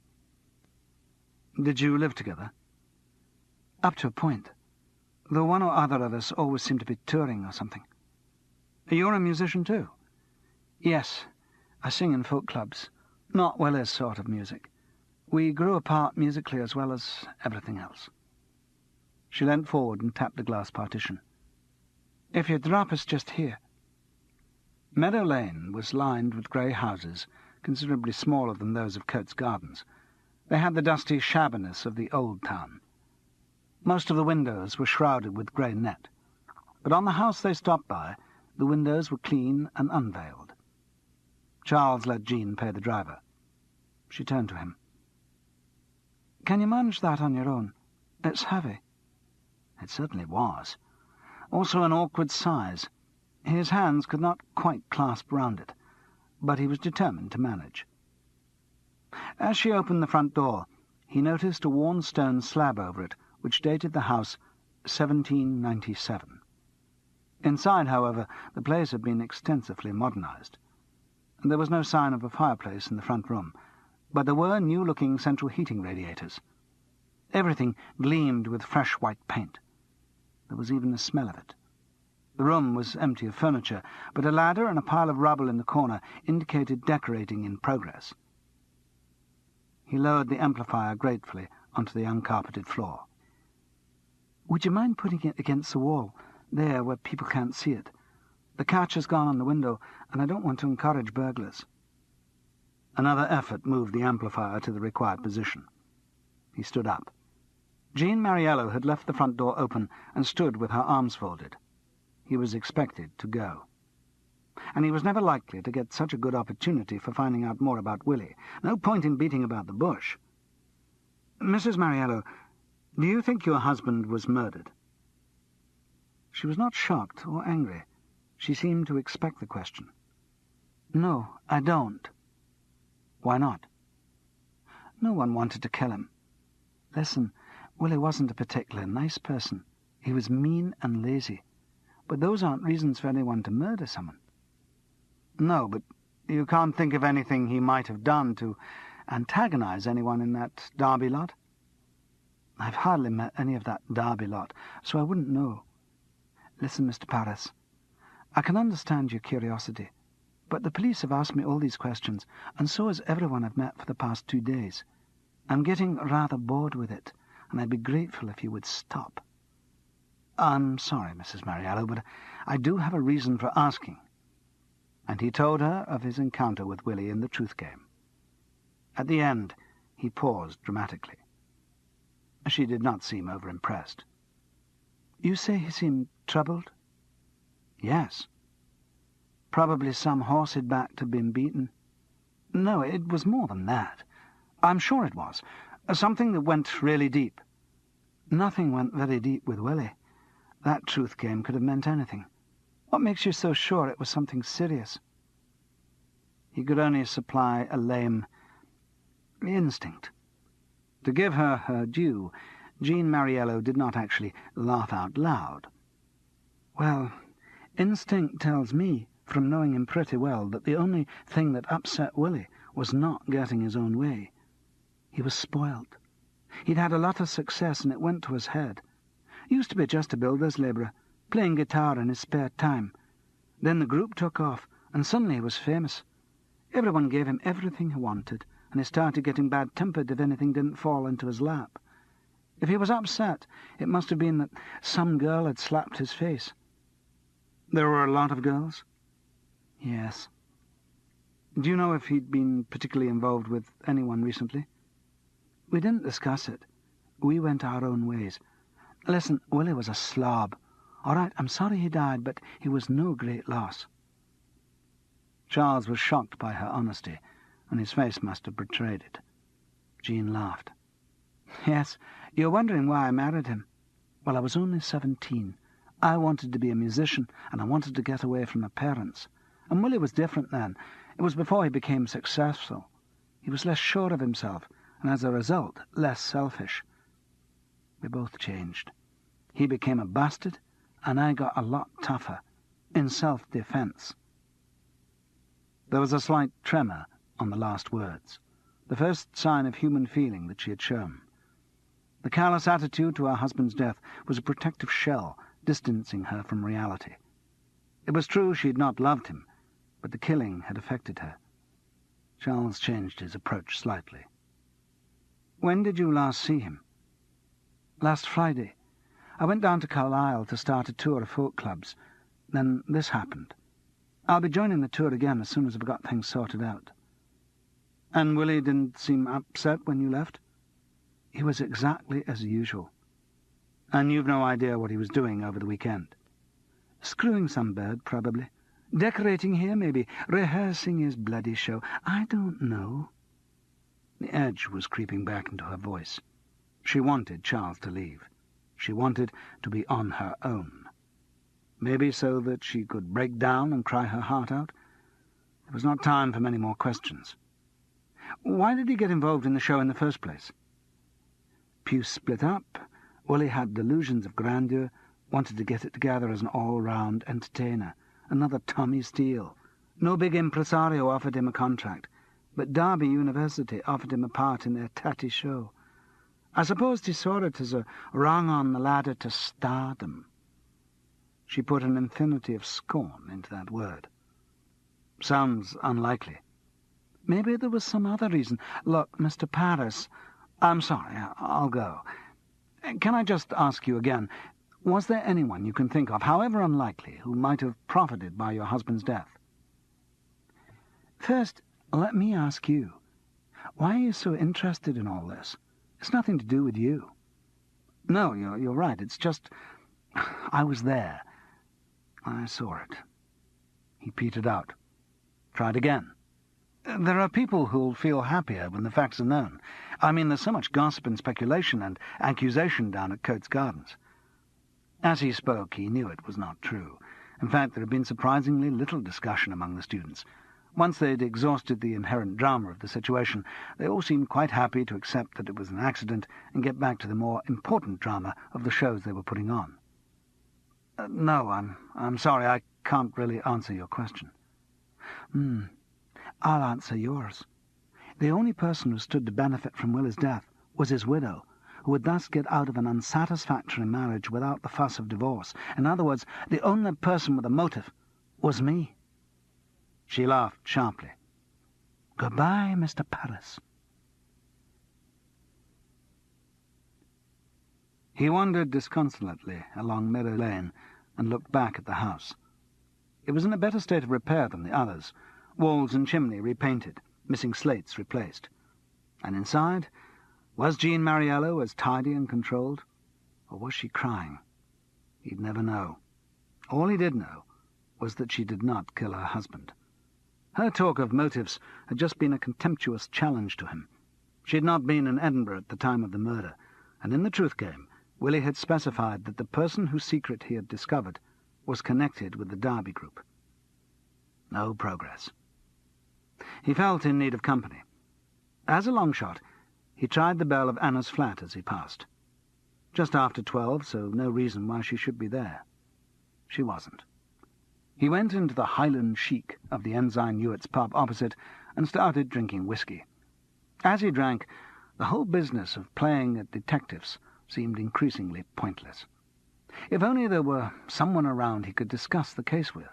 Did you live together? Up to a point. Though one or other of us always seemed to be touring or something. You're a musician too? Yes, I sing in folk clubs. Not Willie's sort of music. We grew apart musically as well as everything else. She leant forward and tapped the glass partition. If you drop us just here. Meadow Lane was lined with grey houses, considerably smaller than those of Coates Gardens. They had the dusty shabbiness of the old town. Most of the windows were shrouded with grey net, but on the house they stopped by, the windows were clean and unveiled. Charles let Jean pay the driver. She turned to him. Can you manage that on your own? It's heavy. It certainly was. Also an awkward size. His hands could not quite clasp round it, but he was determined to manage. As she opened the front door, he noticed a worn stone slab over it, which dated the house 1797. Inside, however, the place had been extensively modernized. There was no sign of a fireplace in the front room, but there were new-looking central heating radiators. Everything gleamed with fresh white paint. There was even the smell of it. The room was empty of furniture, but a ladder and a pile of rubble in the corner indicated decorating in progress. He lowered the amplifier gratefully onto the uncarpeted floor. Would you mind putting it against the wall, there where people can't see it? The catch has gone on the window, and I don't want to encourage burglars. Another effort moved the amplifier to the required position. He stood up. Jean Mariello had left the front door open and stood with her arms folded. He was expected to go. And he was never likely to get such a good opportunity for finding out more about Willie. No point in beating about the bush. Mrs. Mariello, do you think your husband was murdered? She was not shocked or angry. She seemed to expect the question. No, I don't. Why not? No one wanted to kill him. Listen, Willie wasn't a particularly nice person. He was mean and lazy. But those aren't reasons for anyone to murder someone. No, but you can't think of anything he might have done to antagonize anyone in that Derby lot? I've hardly met any of that Derby lot, so I wouldn't know. Listen, Mr. Paris, I can understand your curiosity, but the police have asked me all these questions, and so has everyone I've met for the past 2 days. I'm getting rather bored with it, and I'd be grateful if you would stop. I'm sorry, Mrs. Mariello, but I do have a reason for asking. And he told her of his encounter with Willie in the truth game. At the end, he paused dramatically. She did not seem over-impressed. You say he seemed troubled? Yes. Probably some horse he'd backed had been beaten. No, it was more than that. I'm sure it was. Something that went really deep. Nothing went very deep with Willie. That truth game could have meant anything. What makes you so sure it was something serious? He could only supply a lame instinct. To give her her due, Jean Mariello did not actually laugh out loud. Well, instinct tells me, from knowing him pretty well, that the only thing that upset Willie was not getting his own way. He was spoilt. He'd had a lot of success, and it went to his head. Used to be just a builder's labourer, playing guitar in his spare time. Then the group took off, and suddenly he was famous. Everyone gave him everything he wanted, and he started getting bad-tempered if anything didn't fall into his lap. If he was upset, it must have been that some girl had slapped his face. There were a lot of girls? Yes, Do you know if he'd been particularly involved with anyone recently? We didn't discuss it. We went our own ways. Listen, Willie was a slob. All right, I'm sorry he died, but he was no great loss. Charles was shocked by her honesty, and his face must have betrayed it. Jean laughed. Yes, you're wondering why I married him. Well, I was only 17. I wanted to be a musician, and I wanted to get away from my parents. And Willie was different then. It was before he became successful. He was less sure of himself, and as a result, less selfish. We both changed. He became a bastard, and I got a lot tougher, in self-defense. There was a slight tremor on the last words, the first sign of human feeling that she had shown. The callous attitude to her husband's death was a protective shell, distancing her from reality. It was true she had not loved him, but the killing had affected her. Charles changed his approach slightly. When did you last see him? Last Friday. I went down to Carlisle to start a tour of folk clubs. Then this happened. I'll be joining the tour again as soon as I've got things sorted out. And Willie didn't seem upset when you left? He was exactly as usual. And you've no idea what he was doing over the weekend? Screwing some bird, probably. Decorating here, maybe. Rehearsing his bloody show. I don't know. The edge was creeping back into her voice. She wanted Charles to leave. She wanted to be on her own. Maybe so that she could break down and cry her heart out. It was not time for many more questions. Why did he get involved in the show in the first place? Pew split up. Willie had delusions of grandeur, wanted to get it together as an all-round entertainer. Another Tommy Steele. No big impresario offered him a contract, but Derby University offered him a part in their tatty show. I suppose he saw it as a rung on the ladder to stardom. She put an infinity of scorn into that word. Sounds unlikely. Maybe there was some other reason. Look, Mr. Paris, I'm sorry, I'll go. Can I just ask you again, was there anyone you can think of, however unlikely, who might have profited by your husband's death? First, let me ask you, why are you so interested in all this? It's nothing to do with you. No, you're right, it's just... I was there. I saw it. He petered out. Tried again. There are people who'll feel happier when the facts are known. I mean, there's so much gossip and speculation and accusation down at Coates Gardens. As he spoke, he knew it was not true. In fact, there had been surprisingly little discussion among the students. Once they'd exhausted the inherent drama of the situation, they all seemed quite happy to accept that it was an accident and get back to the more important drama of the shows they were putting on. No, I'm sorry, I can't really answer your question. I'll answer yours. The only person who stood to benefit from Willie's death was his widow, who would thus get out of an unsatisfactory marriage without the fuss of divorce. In other words, the only person with a motive was me. She laughed sharply. Goodbye, Mr. Paris. He wandered disconsolately along Meadow Lane and looked back at the house. It was in a better state of repair than the others, walls and chimney repainted, missing slates replaced. And inside, was Jean Mariello as tidy and controlled, or was she crying? He'd never know. All he did know was that she did not kill her husband. Her talk of motives had just been a contemptuous challenge to him. She had not been in Edinburgh at the time of the murder, and in the truth game, Willie had specified that the person whose secret he had discovered was connected with the Derby group. No progress. He felt in need of company. As a long shot, he tried the bell of Anna's flat as he passed. Just after 12, so no reason why she should be there. She wasn't. He went into the Highland chic of the Ensign Hewitt's pub opposite and started drinking whiskey. As he drank, the whole business of playing at detectives seemed increasingly pointless. If only there were someone around he could discuss the case with.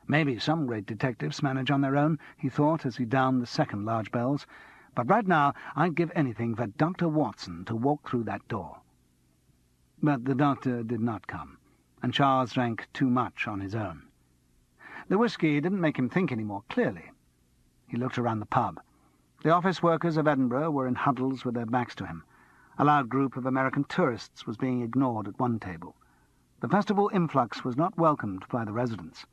Maybe some great detectives manage on their own, he thought as he downed the second large bells, but right now I'd give anything for Dr. Watson to walk through that door. But the doctor did not come, and Charles drank too much on his own. The whiskey didn't make him think any more clearly. He looked around the pub. The office workers of Edinburgh were in huddles with their backs to him. A loud group of American tourists was being ignored at one table. The festival influx was not welcomed by the residents.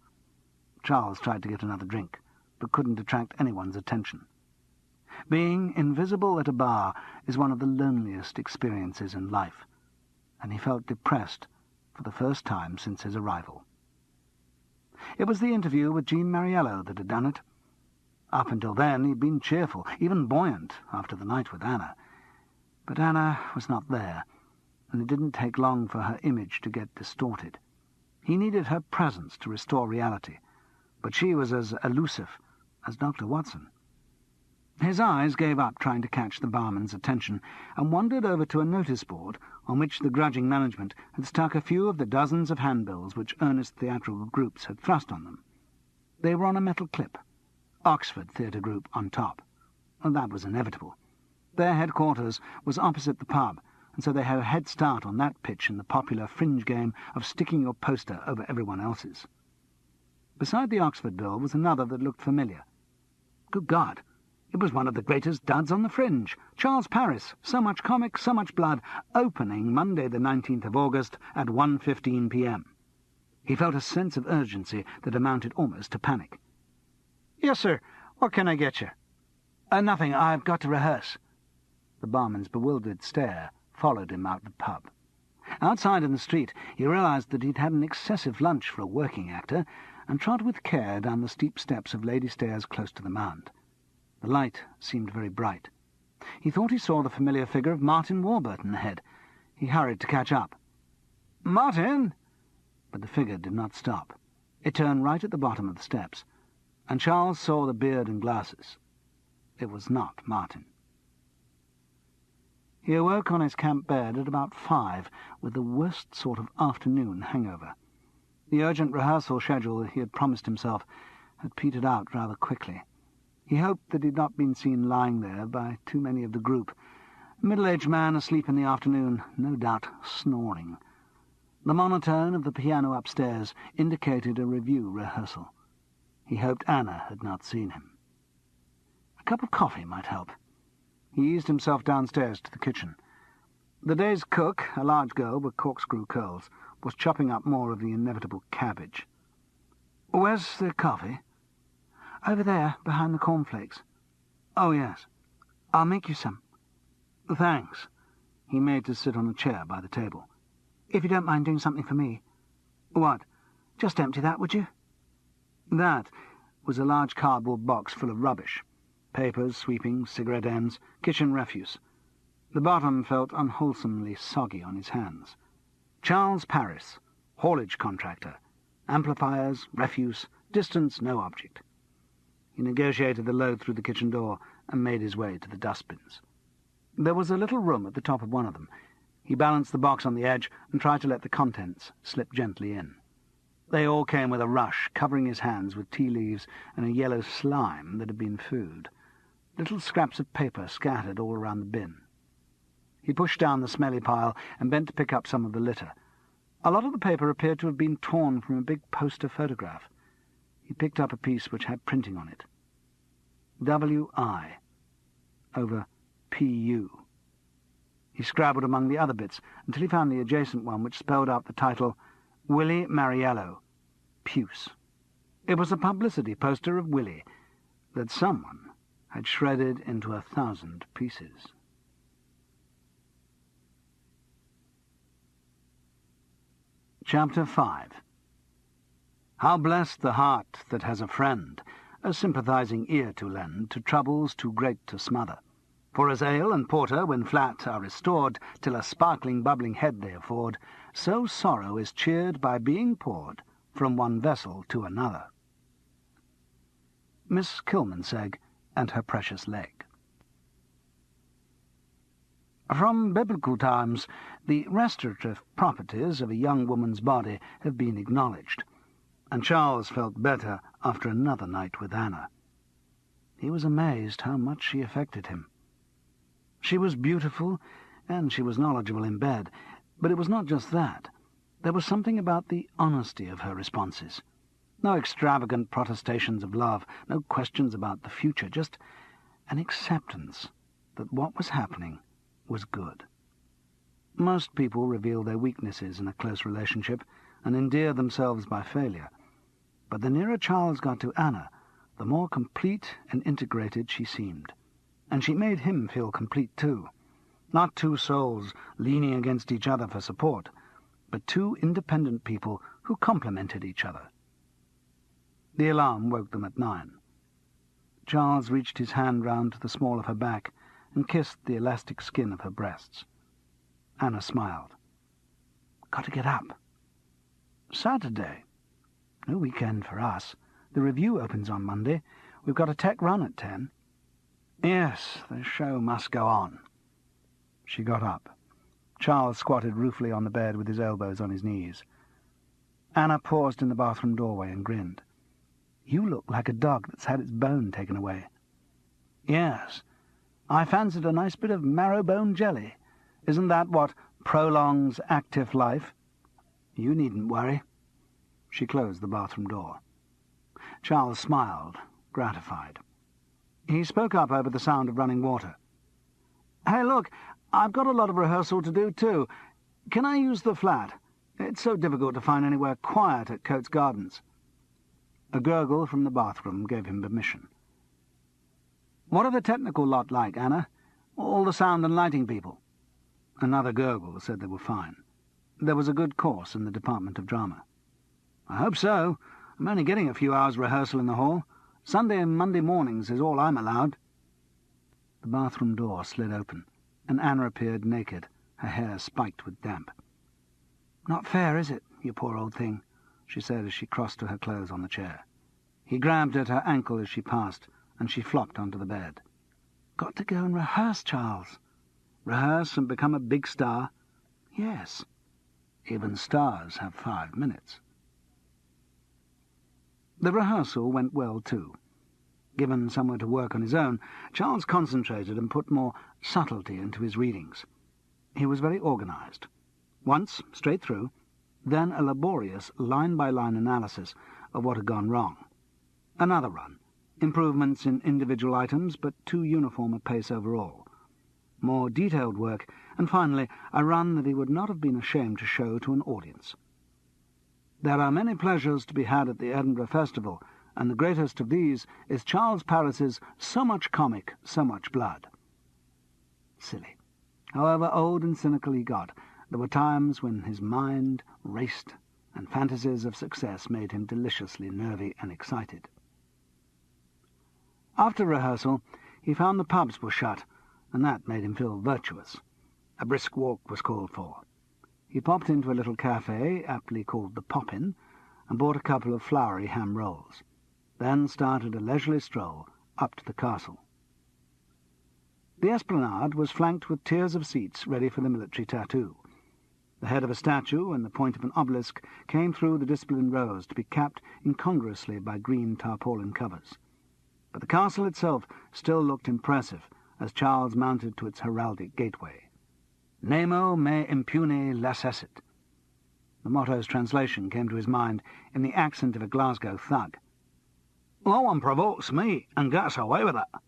Charles tried to get another drink, but couldn't attract anyone's attention. Being invisible at a bar is one of the loneliest experiences in life, and he felt depressed for the first time since his arrival. It was the interview with Jean Mariello that had done it. Up until then he'd been cheerful, even buoyant, after the night with Anna. But Anna was not there, and it didn't take long for her image to get distorted. He needed her presence to restore reality, but she was as elusive as Dr. Watson. His eyes gave up trying to catch the barman's attention and wandered over to a notice board on which the grudging management had stuck a few of the dozens of handbills which earnest theatrical groups had thrust on them. They were on a metal clip, Oxford Theatre Group on top. And that was inevitable. Their headquarters was opposite the pub, and so they had a head start on that pitch in the popular fringe game of sticking your poster over everyone else's. Beside the Oxford bill was another that looked familiar. Good God! It was one of the greatest duds on the fringe. Charles Paris, So Much Comic, So Much Blood, opening Monday the 19th of August at 1:15 p.m. He felt a sense of urgency that amounted almost to panic. "Yes, sir. What can I get you?" "Nothing. I've got to rehearse." The barman's bewildered stare followed him out the pub. Outside in the street, he realized that he'd had an excessive lunch for a working actor and trod with care down the steep steps of Lady Stairs close to the Mound. The light seemed very bright. He thought he saw the familiar figure of Martin Warburton ahead. He hurried to catch up. "Martin!" But the figure did not stop. It turned right at the bottom of the steps, and Charles saw the beard and glasses. It was not Martin. He awoke on his camp bed at about 5 with the worst sort of afternoon hangover. The urgent rehearsal schedule he had promised himself had petered out rather quickly. He hoped that he had not been seen lying there by too many of the group. A middle-aged man asleep in the afternoon, no doubt snoring. The monotone of the piano upstairs indicated a review rehearsal. He hoped Anna had not seen him. A cup of coffee might help. He eased himself downstairs to the kitchen. The day's cook, a large girl with corkscrew curls, was chopping up more of the inevitable cabbage. "Where's the coffee?" "Over there, behind the cornflakes." "Oh, yes. I'll make you some." "Thanks." He made to sit on a chair by the table. "If you don't mind doing something for me." "What?" "Just empty that, would you?" That was a large cardboard box full of rubbish. Papers, sweepings, cigarette ends, kitchen refuse. The bottom felt unwholesomely soggy on his hands. Charles Paris, haulage contractor. Amplifiers, refuse, distance no object. He negotiated the load through the kitchen door and made his way to the dustbins. There was a little room at the top of one of them. He balanced the box on the edge and tried to let the contents slip gently in. They all came with a rush, covering his hands with tea leaves and a yellow slime that had been food. Little scraps of paper scattered all around the bin. He pushed down the smelly pile and bent to pick up some of the litter. A lot of the paper appeared to have been torn from a big poster photograph. He picked up a piece which had printing on it. W.I. over P.U. He scrabbled among the other bits until he found the adjacent one which spelled out the title Willie Mariello, Puce. It was a publicity poster of Willie that someone had shredded into 1,000 pieces. Chapter 5. How blessed the heart that has a friend, a sympathizing ear to lend to troubles too great to smother. For as ale and porter, when flat, are restored, till a sparkling bubbling head they afford, so sorrow is cheered by being poured from one vessel to another. Miss Kilmansegg and Her Precious Leg. From biblical times, the restorative properties of a young woman's body have been acknowledged, and Charles felt better after another night with Anna. He was amazed how much she affected him. She was beautiful, and she was knowledgeable in bed, but it was not just that. There was something about the honesty of her responses. No extravagant protestations of love, no questions about the future, just an acceptance that what was happening was good. Most people reveal their weaknesses in a close relationship and endear themselves by failure. But the nearer Charles got to Anna, the more complete and integrated she seemed. And she made him feel complete too. Not two souls leaning against each other for support, but two independent people who complemented each other. The alarm woke them at 9. Charles reached his hand round to the small of her back and kissed the elastic skin of her breasts. Anna smiled. "Got to get up." "Saturday. No weekend for us. The review opens on Monday. We've got a tech run at 10. "Yes, the show must go on." She got up. Charles squatted ruefully on the bed with his elbows on his knees. Anna paused in the bathroom doorway and grinned. "You look like a dog that's had its bone taken away." "Yes. I fancied a nice bit of marrow-bone jelly. Isn't that what prolongs active life?" "You needn't worry." She closed the bathroom door. Charles smiled, gratified. He spoke up over the sound of running water. "Hey, look, I've got a lot of rehearsal to do, too. Can I use the flat? It's so difficult to find anywhere quiet at Coates Gardens." A gurgle from the bathroom gave him permission. "What are the technical lot like, Anna? All the sound and lighting people?" Another gurgle said they were fine. There was a good course in the Department of Drama. "I hope so. I'm only getting a few hours rehearsal in the hall. Sunday and Monday mornings is all I'm allowed." The bathroom door slid open, and Anna appeared naked, her hair spiked with damp. "Not fair, is it, you poor old thing?" she said as she crossed to her clothes on the chair. He grabbed at her ankle as she passed, and she flopped onto the bed. "Got to go and rehearse, Charles." "Rehearse and become a big star?" "Yes." "Even stars have 5 minutes." The rehearsal went well, too. Given somewhere to work on his own, Charles concentrated and put more subtlety into his readings. He was very organized. Once, straight through, then a laborious line-by-line analysis of what had gone wrong. Another run, improvements in individual items, but too uniform a pace overall. More detailed work, and finally a run that he would not have been ashamed to show to an audience. There are many pleasures to be had at the Edinburgh Festival, and the greatest of these is Charles Paris's "So much comic, so much blood." Silly. However old and cynical he got, there were times when his mind raced, and fantasies of success made him deliciously nervy and excited. After rehearsal, he found the pubs were shut, and that made him feel virtuous. A brisk walk was called for. He popped into a little cafe, aptly called the Poppin', and bought a couple of floury ham rolls, then started a leisurely stroll up to the castle. The esplanade was flanked with tiers of seats ready for the military tattoo. The head of a statue and the point of an obelisk came through the disciplined rows to be capped incongruously by green tarpaulin covers. But the castle itself still looked impressive as Charles mounted to its heraldic gateway. Nemo me impune lacessit. The motto's translation came to his mind in the accent of a Glasgow thug. "No one provokes me and gets away with it."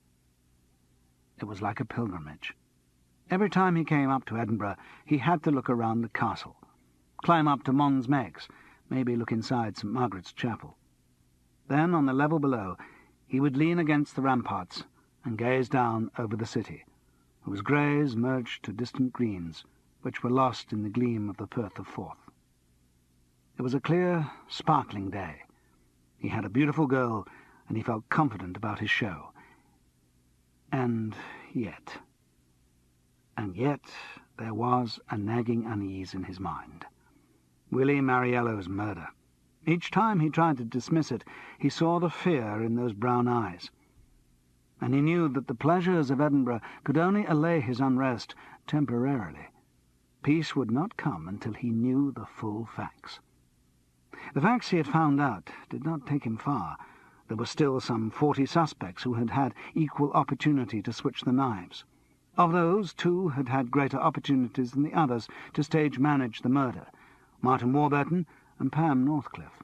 It was like a pilgrimage. Every time he came up to Edinburgh, he had to look around the castle, climb up to Mons Meg's, maybe look inside St. Margaret's Chapel. Then, on the level below, he would lean against the ramparts and gaze down over the city, whose greys merged to distant greens, which were lost in the gleam of the Firth of Forth. It was a clear, sparkling day. He had a beautiful girl, and he felt confident about his show. And yet there was a nagging unease in his mind. Willie Mariello's murder. Each time he tried to dismiss it, he saw the fear in those brown eyes. And he knew that the pleasures of Edinburgh could only allay his unrest temporarily. Peace would not come until he knew the full facts. The facts he had found out did not take him far. There were still some 40 suspects who had had equal opportunity to switch the knives. Of those, 2 had had greater opportunities than the others to stage-manage the murder, Martin Warburton and Pam Northcliffe.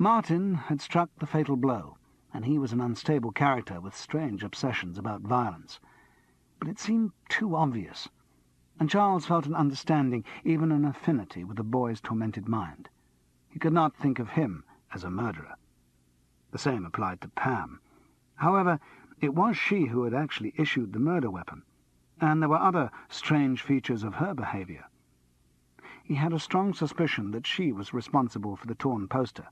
Martin had struck the fatal blow, and he was an unstable character with strange obsessions about violence. But it seemed too obvious, and Charles felt an understanding, even an affinity, with the boy's tormented mind. He could not think of him as a murderer. The same applied to Pam. However, it was she who had actually issued the murder weapon, and there were other strange features of her behaviour. He had a strong suspicion that she was responsible for the torn poster.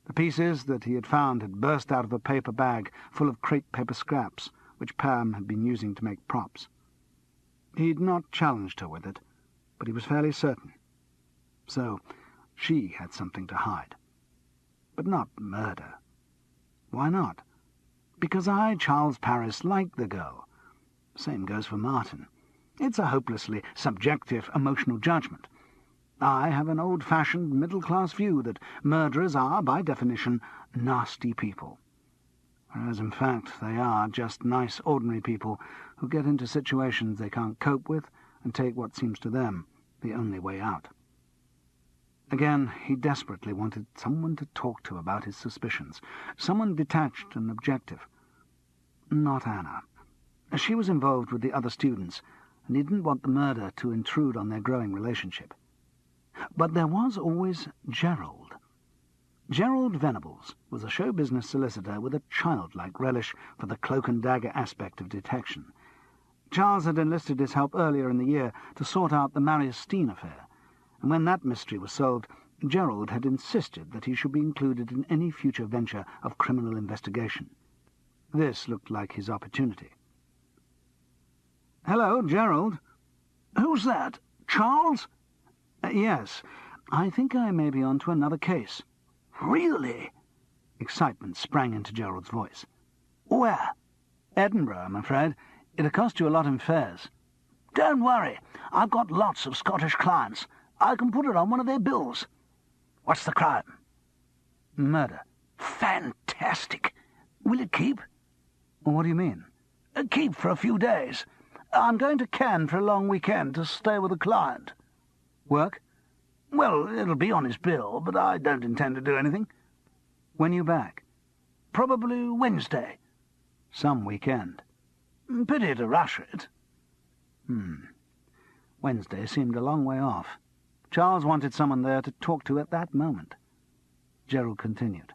The pieces that he had found had burst out of a paper bag full of crepe paper scraps, which Pam had been using to make props. He'd not challenged her with it, but he was fairly certain. So she had something to hide. But not murder. Why not? Because I, Charles Paris, like the girl. Same goes for Martin. It's a hopelessly subjective emotional judgment. I have an old-fashioned middle-class view that murderers are, by definition, nasty people. Whereas, in fact, they are just nice, ordinary people who get into situations they can't cope with and take what seems to them the only way out. Again, he desperately wanted someone to talk to about his suspicions, someone detached and objective. Not Anna. She was involved with the other students, and he didn't want the murder to intrude on their growing relationship. But there was always Gerald. Gerald Venables was a show business solicitor with a childlike relish for the cloak-and-dagger aspect of detection. Charles had enlisted his help earlier in the year to sort out the Marius Steen affair, and when that mystery was solved, Gerald had insisted that he should be included in any future venture of criminal investigation. This looked like his opportunity. "Hello, Gerald." "Who's that? Charles?" Yes. I think I may be on to another case." "Really?" Excitement sprang into Gerald's voice. "Where?" "Edinburgh, I'm afraid. It'll cost you a lot in fares." "Don't worry. I've got lots of Scottish clients. I can put it on one of their bills." "What's the crime?" "Murder." "Fantastic. Will it keep?" "What do you mean?" "Keep for a few days. I'm going to Cannes for a long weekend to stay with a client." "Work?" "Well, it'll be on his bill, but I don't intend to do anything." "When you back?" "Probably Wednesday." "Some weekend." "Pity to rush it." Wednesday seemed a long way off. Charles wanted someone there to talk to at that moment. Gerald continued.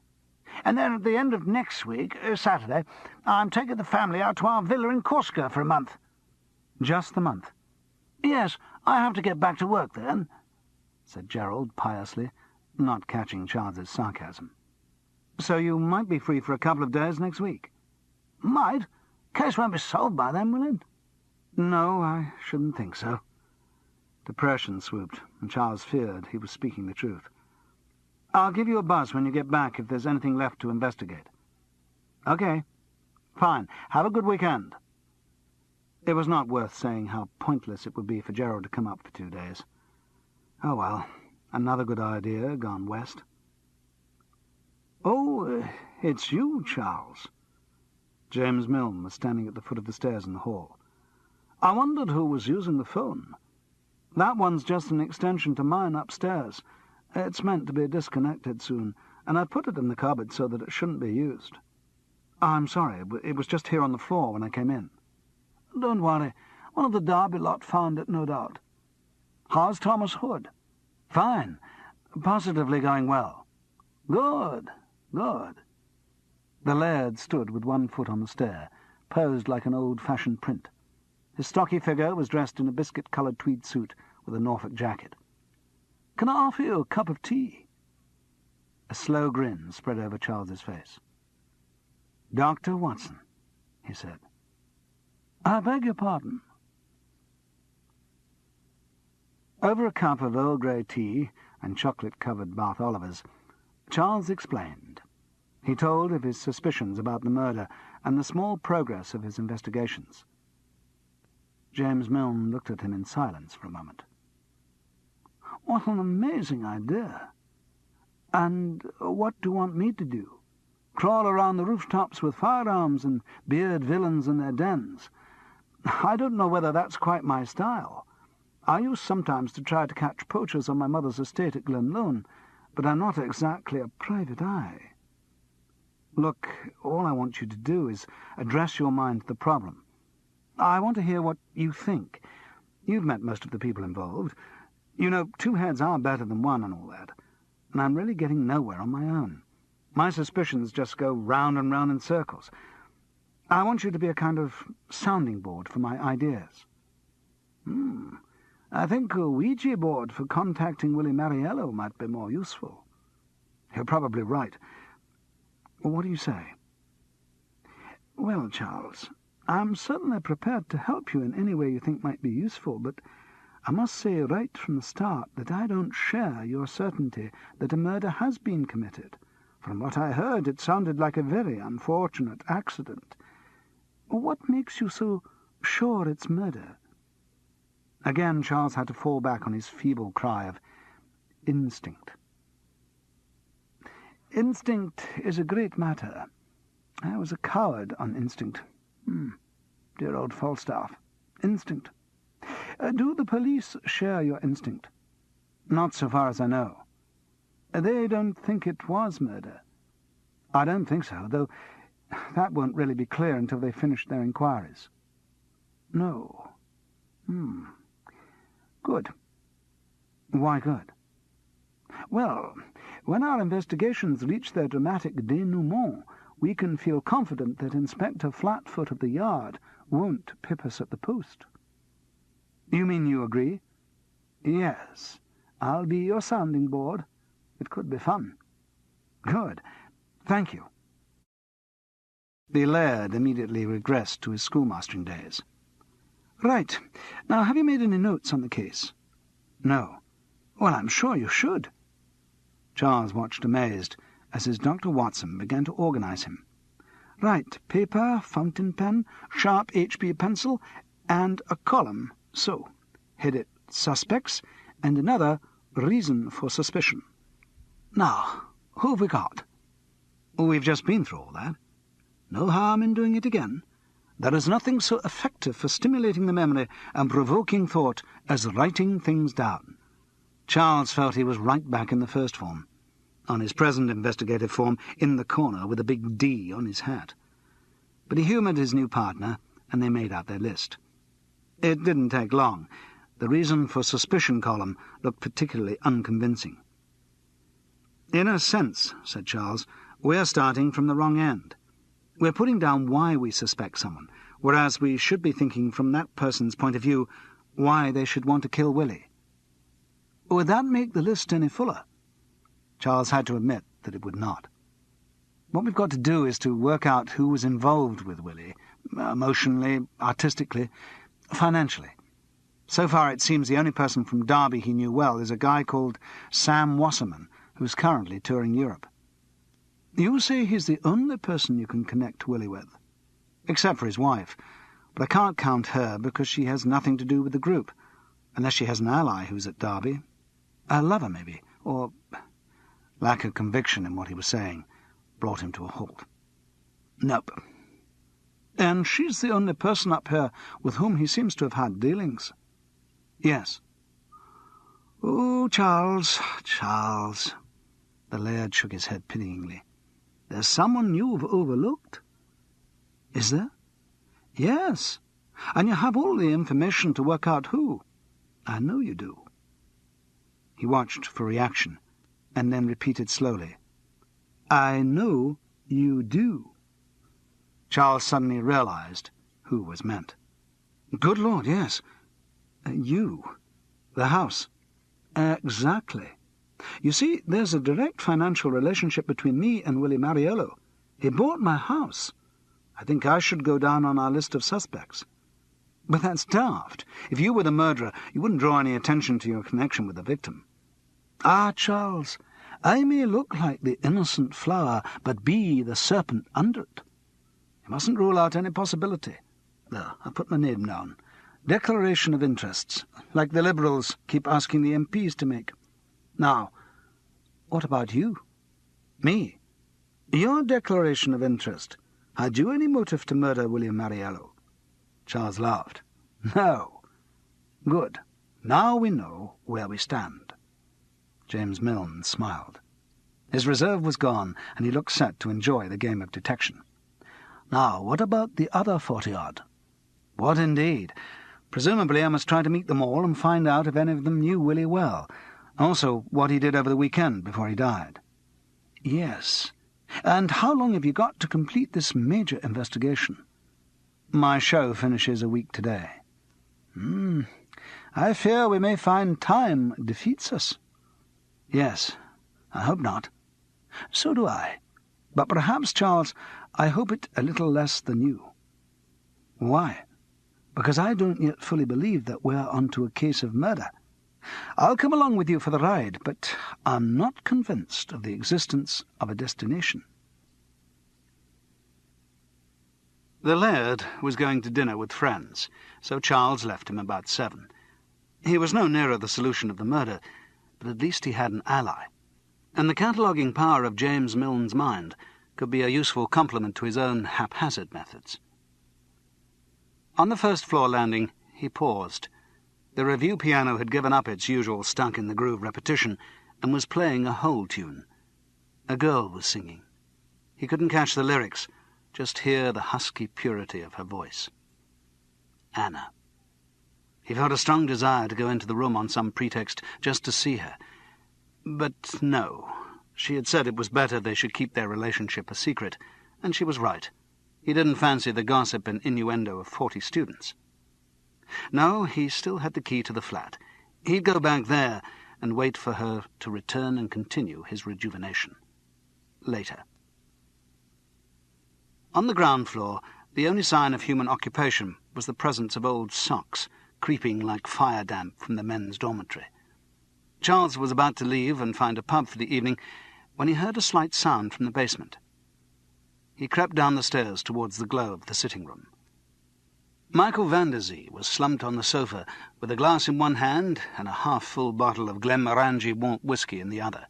"And then at the end of next week, Saturday, I'm taking the family out to our villa in Corsica for a month." "Just the month?" "Yes, I have to get back to work then," said Gerald piously, not catching Charles's sarcasm. "So you might be free for a couple of days next week?" "Might. Case won't be solved by then, will it?" "No, I shouldn't think so." Depression swooped, and Charles feared he was speaking the truth. "I'll give you a buzz when you get back if there's anything left to investigate." "Okay. Fine. Have a good weekend." It was not worth saying how pointless it would be for Gerald to come up for 2 days. Oh well, another good idea gone west. "Oh, it's you, Charles." James Milne was standing at the foot of the stairs in the hall. "I wondered who was using the phone. That one's just an extension to mine upstairs. It's meant to be disconnected soon, and I put it in the cupboard so that it shouldn't be used." "I'm sorry, it was just here on the floor when I came in." "Don't worry. One of the Derby lot found it, no doubt." "How's Thomas Hood?" "Fine. Positively going well." "Good, good." The laird stood with one foot on the stair, posed like an old-fashioned print. His stocky figure was dressed in a biscuit-coloured tweed suit with a Norfolk jacket. "Can I offer you a cup of tea?" A slow grin spread over Charles's face. "Dr. Watson," he said. "I beg your pardon." Over a cup of Earl Grey tea and chocolate-covered Bath Olivers, Charles explained. He told of his suspicions about the murder and the small progress of his investigations. James Milne looked at him in silence for a moment. "What an amazing idea! And what do you want me to do? Crawl around the rooftops with firearms and beard villains in their dens? I don't know whether that's quite my style. I used sometimes to try to catch poachers on my mother's estate at Glenlone, but I'm not exactly a private eye. Look, all I want you to do is address your mind to the problem. I want to hear what you think. You've met most of the people involved. You know, 2 heads are better than 1 and all that, and I'm really getting nowhere on my own. My suspicions just go round and round in circles. I want you to be a kind of sounding board for my ideas. I think a Ouija board for contacting Willie Mariello might be more useful. You're probably right. What do you say? Well, Charles, I'm certainly prepared to help you in any way you think might be useful, but I must say right from the start that I don't share your certainty that a murder has been committed. From what I heard, it sounded like a very unfortunate accident. What makes you so sure it's murder? Again, Charles had to fall back on his feeble cry of instinct. Instinct is a great matter. I was a coward on instinct. Dear old Falstaff. Instinct. Do the police share your instinct? Not so far as I know. They don't think it was murder. I don't think so, though that won't really be clear until they finish their inquiries. No. Good. Why good? Well, when our investigations reach their dramatic denouement, we can feel confident that Inspector Flatfoot of the Yard won't pip us at the post. You mean you agree? Yes. I'll be your sounding board. It could be fun. Good. Thank you. The laird immediately regressed to his schoolmastering days. Right. Now, have you made any notes on the case? No. Well, I'm sure you should. Charles watched amazed as his Dr. Watson began to organize him. Right, paper, fountain pen, sharp HB pencil, and a column, so. Head it Suspects, and another Reason for Suspicion. Now, who have we got? We've just been through all that. No harm in doing it again. There is nothing so effective for stimulating the memory and provoking thought as writing things down. Charles felt he was right back in the first form, on his present investigative form in the corner with a big D on his hat. But he humoured his new partner, and they made out their list. It didn't take long. The Reason for Suspicion column looked particularly unconvincing. In a sense, said Charles, we're starting from the wrong end. We're putting down why we suspect someone, whereas we should be thinking from that person's point of view why they should want to kill Willie. Would that make the list any fuller? Charles had to admit that it would not. What we've got to do is to work out who was involved with Willie, emotionally, artistically, financially. So far it seems the only person from Derby he knew well is a guy called Sam Wasserman, who's currently touring Europe. You say he's the only person you can connect Willie with, except for his wife, but I can't count her because she has nothing to do with the group, unless she has an ally who's at Derby. A lover, maybe, or... Lack of conviction in what he was saying brought him to a halt. Nope. And she's the only person up here with whom he seems to have had dealings. Yes. Oh, Charles, Charles. The laird shook his head pityingly. There's someone you've overlooked. Is there? Yes. And you have all the information to work out who. I know you do. He watched for reaction, and then repeated slowly, I know you do. Charles suddenly realized who was meant. Good Lord, yes. You. The house. Exactly. You see, there's a direct financial relationship between me and Willie Mariello. He bought my house. I think I should go down on our list of suspects. But that's daft. If you were the murderer, you wouldn't draw any attention to your connection with the victim. Ah, Charles, I may look like the innocent flower, but be the serpent under it. You mustn't rule out any possibility. There, I put my name down. Declaration of interests, like the Liberals keep asking the MPs to make. Now, what about you? Me? Your declaration of interest. Had you any motive to murder William Mariello? Charles laughed. No. Good. Now we know where we stand. James Milne smiled. His reserve was gone, and he looked set to enjoy the game of detection. "Now, what about the other 40-odd? "What indeed? Presumably I must try to meet them all and find out if any of them knew Willie well. Also, what he did over the weekend before he died." "Yes. And how long have you got to complete this major investigation?" "My show finishes a week today." I fear we may find time defeats us." "Yes, I hope not." "So do I. But perhaps, Charles, I hope it a little less than you." "Why?" "Because I don't yet fully believe that we're onto a case of murder. I'll come along with you for the ride, but I'm not convinced of the existence of a destination." The laird was going to dinner with friends, so Charles left him about 7. He was no nearer the solution of the murder, but at least he had an ally, and the cataloguing power of James Milne's mind could be a useful complement to his own haphazard methods. On the first-floor landing, he paused. The revue piano had given up its usual stuck-in-the-groove repetition and was playing a whole tune. A girl was singing. He couldn't catch the lyrics, just hear the husky purity of her voice. Anna. He felt a strong desire to go into the room on some pretext just to see her. But no, she had said it was better they should keep their relationship a secret, and she was right. He didn't fancy the gossip and innuendo of 40 students. No, he still had the key to the flat. He'd go back there and wait for her to return and continue his rejuvenation. Later. On the ground floor, the only sign of human occupation was the presence of old socks, creeping like fire damp from the men's dormitory. Charles was about to leave and find a pub for the evening when he heard a slight sound from the basement. He crept down the stairs towards the glow of the sitting-room. Michael Vanderzee was slumped on the sofa with a glass in one hand and a half-full bottle of Glenmorangie malt whisky in the other.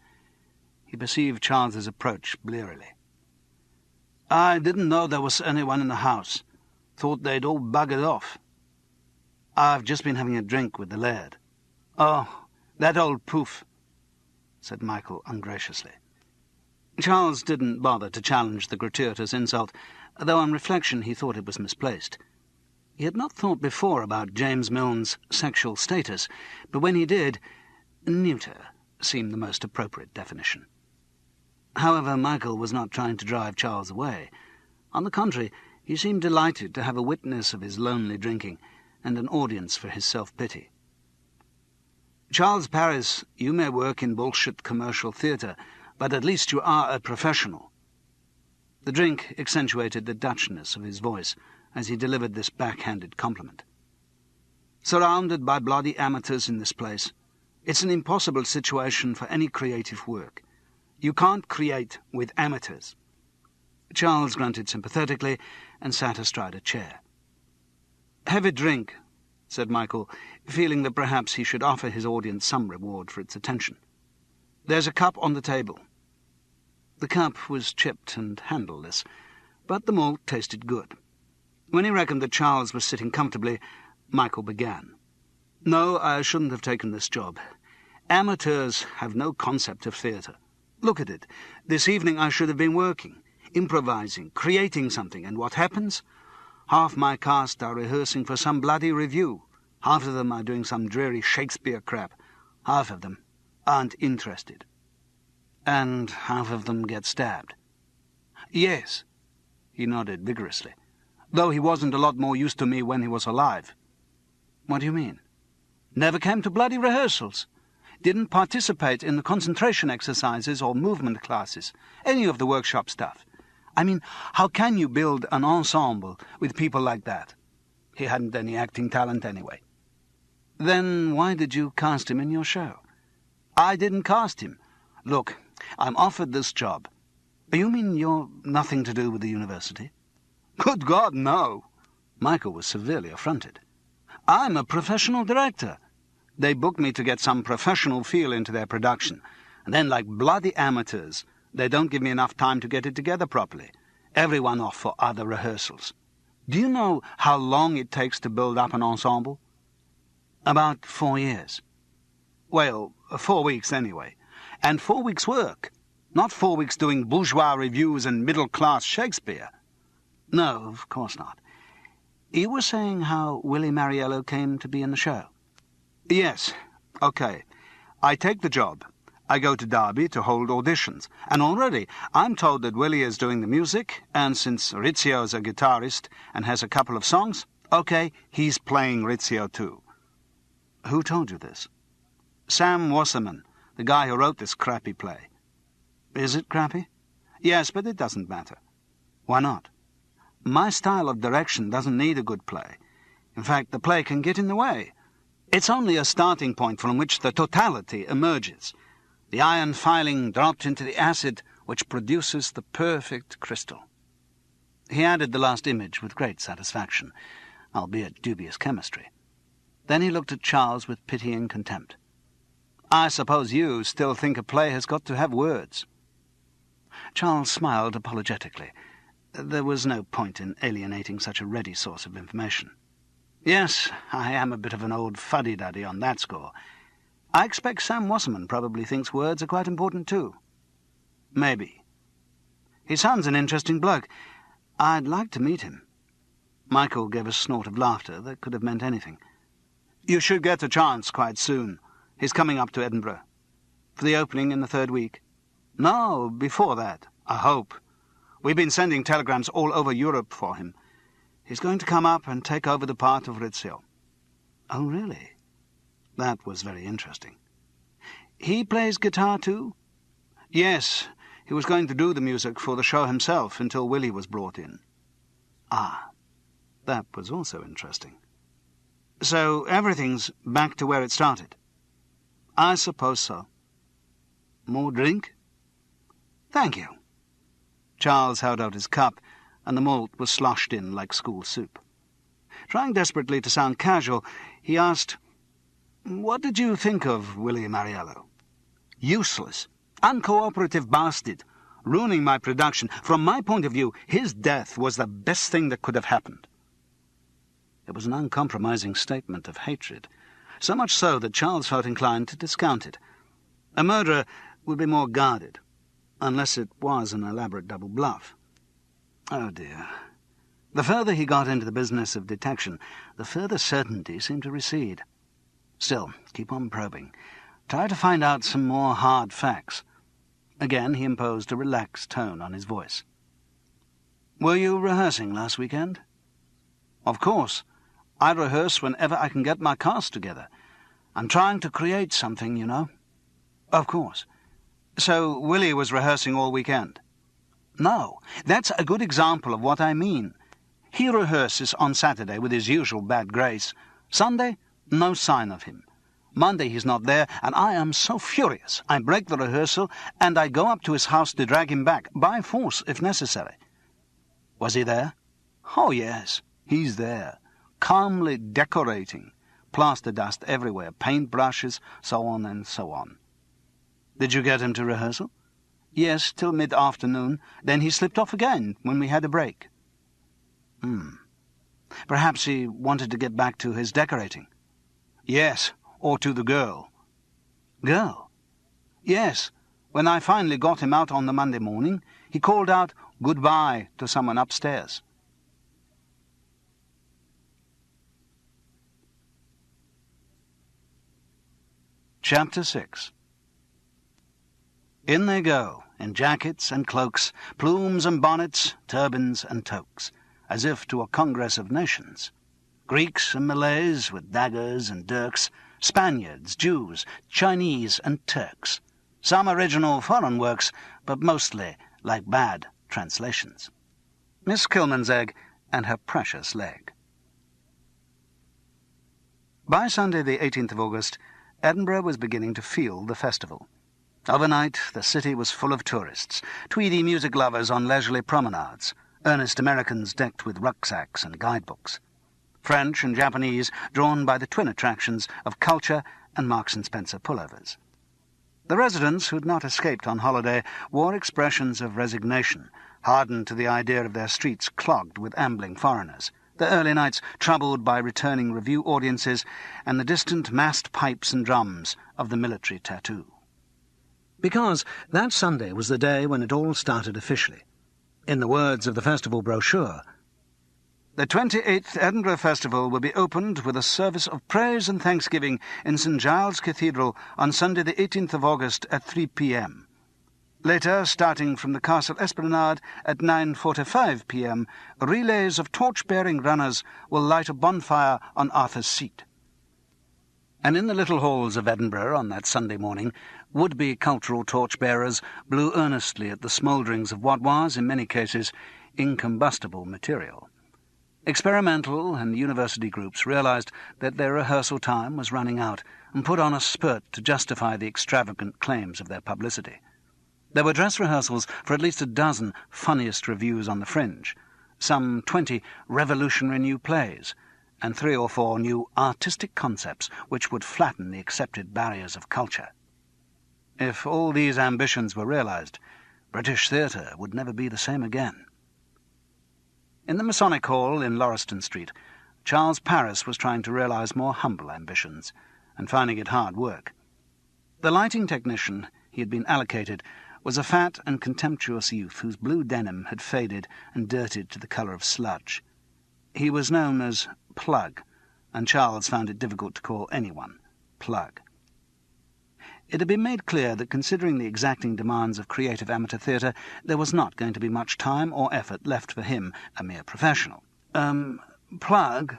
He perceived Charles's approach blearily. "I didn't know there was anyone in the house. Thought they'd all buggered off." "I've just been having a drink with the laird." "Oh, that old poof," said Michael ungraciously. Charles didn't bother to challenge the gratuitous insult, though on reflection he thought it was misplaced. He had not thought before about James Milne's sexual status, but when he did, neuter seemed the most appropriate definition. However, Michael was not trying to drive Charles away. On the contrary, he seemed delighted to have a witness of his lonely drinking and an audience for his self-pity. "Charles Paris, you may work in bullshit commercial theatre, but at least you are a professional." The drink accentuated the Dutchness of his voice as he delivered this backhanded compliment. "Surrounded by bloody amateurs in this place. It's an impossible situation for any creative work. You can't create with amateurs." Charles grunted sympathetically and sat astride a chair. "Have a drink," said Michael, feeling that perhaps he should offer his audience some reward for its attention. "There's a cup on the table." The cup was chipped and handleless, but the malt tasted good. When he reckoned that Charles was sitting comfortably, Michael began. "No, I shouldn't have taken this job. Amateurs have no concept of theatre. Look at it. This evening I should have been working, improvising, creating something, and what happens? Half my cast are rehearsing for some bloody revue. Half of them are doing some dreary Shakespeare crap. Half of them aren't interested. And half of them get stabbed." "Yes." He nodded vigorously. "Though he wasn't a lot more use to me when he was alive." "What do you mean?" "Never came to bloody rehearsals. Didn't participate in the concentration exercises or movement classes, any of the workshop stuff. I mean, how can you build an ensemble with people like that? He hadn't any acting talent anyway." "Then why did you cast him in your show?" "I didn't cast him. Look, I'm offered this job." "You mean you're nothing to do with the university?" "Good God, no." Michael was severely affronted. "I'm a professional director. They book me to get some professional feel into their production, and then, like bloody amateurs, they don't give me enough time to get it together properly. Everyone off for other rehearsals. Do you know how long it takes to build up an ensemble?" "About 4 years." "Well, 4 weeks anyway. And 4 weeks' work. Not 4 weeks doing bourgeois reviews and middle-class Shakespeare. No, of course not. You were saying how Willie Mariello came to be in the show? Yes. Okay. I take the job. I go to Derby to hold auditions. And already I'm told that Willie is doing the music, and since Rizzio's a guitarist and has a couple of songs, okay, he's playing Rizzio too. Who told you this? Sam Wasserman, the guy who wrote this crappy play. Is it crappy? Yes, but it doesn't matter. Why not? My style of direction doesn't need a good play. In fact, the play can get in the way. It's only a starting point from which the totality emerges. The iron filing dropped into the acid which produces the perfect crystal. He added the last image with great satisfaction, albeit dubious chemistry. Then he looked at Charles with pitying contempt. I suppose you still think a play has got to have words. Charles smiled apologetically. There was no point in alienating such a ready source of information. Yes, I am a bit of an old fuddy-duddy on that score. I expect Sam Wasserman probably thinks words are quite important too. Maybe. He sounds an interesting bloke. I'd like to meet him. Michael gave a snort of laughter that could have meant anything. You should get a chance quite soon. He's coming up to Edinburgh. For the opening in the 3rd week. No, before that, I hope. We've been sending telegrams all over Europe for him. He's going to come up and take over the part of Rizzio. Oh, really? That was very interesting. He plays guitar too? Yes, he was going to do the music for the show himself until Willie was brought in. Ah, that was also interesting. So everything's back to where it started? I suppose so. More drink? Thank you. Charles held out his cup, and the malt was sloshed in like school soup. Trying desperately to sound casual, he asked, What did you think of Willie Mariello? Useless, uncooperative bastard, ruining my production. From my point of view, his death was the best thing that could have happened. It was an uncompromising statement of hatred, so much so that Charles felt inclined to discount it. A murderer would be more guarded, unless it was an elaborate double bluff. Oh dear. The further he got into the business of detection, the further certainty seemed to recede. Still, keep on probing. Try to find out some more hard facts. Again he imposed a relaxed tone on his voice. Were you rehearsing last weekend? Of course. I rehearse whenever I can get my cast together. I'm trying to create something, you know. Of course. So Willie was rehearsing all weekend? No, that's a good example of what I mean. He rehearses on Saturday with his usual bad grace. Sunday, no sign of him. Monday he's not there, and I am so furious. I break the rehearsal, and I go up to his house to drag him back, by force if necessary. Was he there? Oh, yes, he's there, calmly decorating. Plaster dust everywhere, paint brushes, so on and so on. Did you get him to rehearsal? Yes, till mid-afternoon. Then he slipped off again when we had a break. Perhaps he wanted to get back to his decorating. Yes, or to the girl. Girl? Yes. When I finally got him out on the Monday morning, he called out goodbye to someone upstairs. Chapter 6. In they go, in jackets and cloaks, plumes and bonnets, turbans and toques, as if to a congress of nations. Greeks and Malays with daggers and dirks, Spaniards, Jews, Chinese and Turks. Some original foreign works, but mostly like bad translations. Miss Kilmansegg and her precious leg. By Sunday the 18th of August, Edinburgh was beginning to feel the festival. Overnight, the city was full of tourists, tweedy music lovers on leisurely promenades, earnest Americans decked with rucksacks and guidebooks, French and Japanese drawn by the twin attractions of culture and Marks and Spencer pullovers. The residents who had not escaped on holiday wore expressions of resignation, hardened to the idea of their streets clogged with ambling foreigners, their early nights troubled by returning review audiences and the distant massed pipes and drums of the military tattoo. Because that Sunday was the day when it all started officially. In the words of the festival brochure, "The 28th Edinburgh Festival will be opened with a service of praise and thanksgiving in St Giles Cathedral on Sunday the 18th of August at 3 p.m. Later, starting from the Castle Esplanade at 9:45 p.m, relays of torch-bearing runners will light a bonfire on Arthur's Seat." And in the little halls of Edinburgh on that Sunday morning, would-be cultural torch-bearers blew earnestly at the smoulderings of what was, in many cases, incombustible material. Experimental and university groups realized that their rehearsal time was running out and put on a spurt to justify the extravagant claims of their publicity. There were dress rehearsals for at least a dozen funniest reviews on the fringe, some 20 revolutionary new plays, and 3 or 4 new artistic concepts which would flatten the accepted barriers of culture. If all these ambitions were realized, British theatre would never be the same again. In the Masonic Hall in Lauriston Street, Charles Paris was trying to realize more humble ambitions, and finding it hard work. The lighting technician he had been allocated was a fat and contemptuous youth whose blue denim had faded and dirted to the colour of sludge. He was known as Plug, and Charles found it difficult to call anyone Plug. It had been made clear that, considering the exacting demands of creative amateur theatre, there was not going to be much time or effort left for him, a mere professional. Plug,"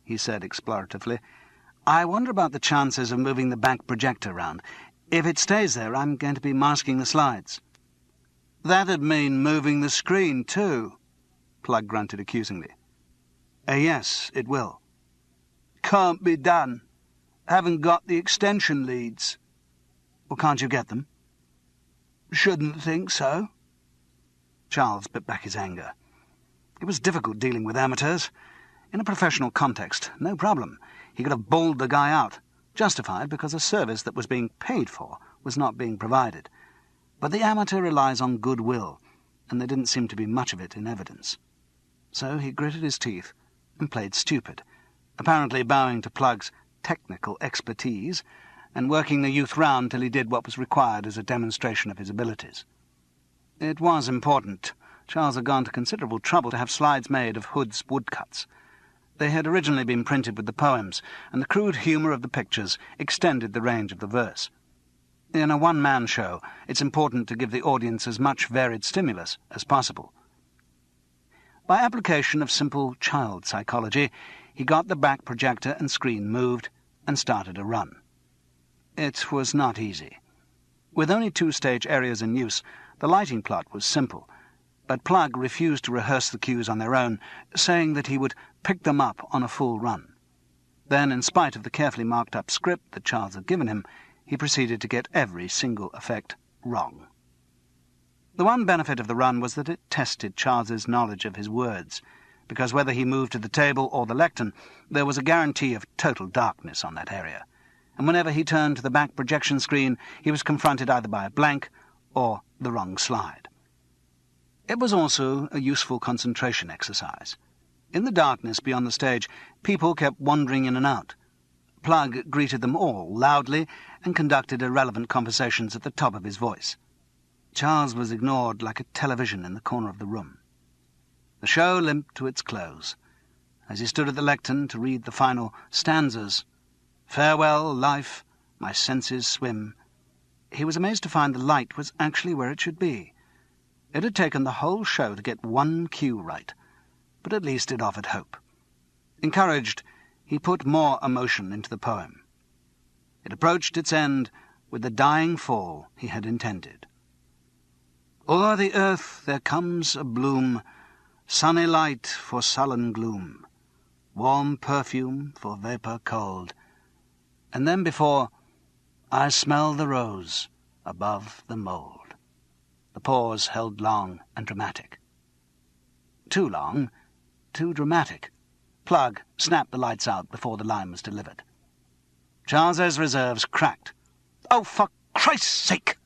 he said exploratively, "I wonder about the chances of moving the back projector round. If it stays there, I'm going to be masking the slides." "That'd mean moving the screen, too," Plug grunted accusingly. Yes, it will." "Can't be done. Haven't got the extension leads." "Well, can't you get them?" "Shouldn't think so." Charles bit back his anger. It was difficult dealing with amateurs. In a professional context, no problem. He could have bawled the guy out, justified because a service that was being paid for was not being provided. But the amateur relies on goodwill, and there didn't seem to be much of it in evidence. So he gritted his teeth and played stupid, apparently bowing to Plug's technical expertise and working the youth round till he did what was required as a demonstration of his abilities. It was important. Charles had gone to considerable trouble to have slides made of Hood's woodcuts. They had originally been printed with the poems, and the crude humour of the pictures extended the range of the verse. In a one-man show, it's important to give the audience as much varied stimulus as possible. By application of simple child psychology, he got the back projector and screen moved and started a run. It was not easy. With only 2 stage areas in use, the lighting plot was simple, but Plug refused to rehearse the cues on their own, saying that he would pick them up on a full run. Then, in spite of the carefully marked-up script that Charles had given him, he proceeded to get every single effect wrong. The one benefit of the run was that it tested Charles's knowledge of his words, because whether he moved to the table or the lectern, there was a guarantee of total darkness on that area, and whenever he turned to the back projection screen, he was confronted either by a blank or the wrong slide. It was also a useful concentration exercise. In the darkness beyond the stage, people kept wandering in and out. Plug greeted them all loudly and conducted irrelevant conversations at the top of his voice. Charles was ignored like a television in the corner of the room. The show limped to its close. As he stood at the lectern to read the final stanzas, "Farewell, life, my senses swim," he was amazed to find the light was actually where it should be. It had taken the whole show to get one cue right, but at least it offered hope. Encouraged, he put more emotion into the poem. It approached its end with the dying fall he had intended. "O'er the earth there comes a bloom, sunny light for sullen gloom, warm perfume for vapour cold, and then before, I smell the rose above the mould." The pause held long and dramatic. Too long, too dramatic. Plug snapped the lights out before the line was delivered. Charles's reserves cracked. "Oh, for Christ's sake!"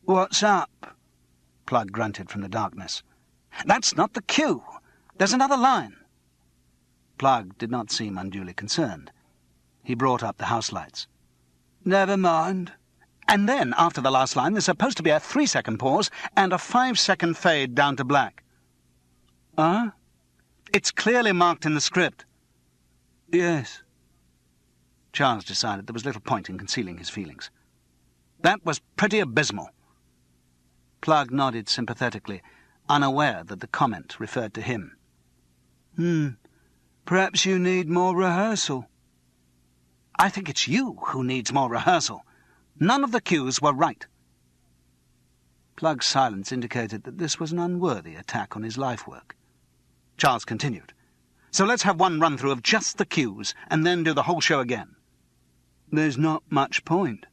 "What's up?" Plug grunted from the darkness. "That's not the cue. There's another line." Plug did not seem unduly concerned. He brought up the house lights. "Never mind. And then, after the last line, there's supposed to be a 3-second pause and a 5-second fade down to black. It's clearly marked in the script. Yes. Charles decided there was little point in concealing his feelings. That was pretty abysmal. Plug nodded sympathetically, unaware that the comment referred to him. Perhaps you need more rehearsal. I think it's you who needs more rehearsal. None of the cues were right. Plug's silence indicated that this was an unworthy attack on his life work. Charles continued. So let's have one run-through of just the cues, and then do the whole show again. There's not much point.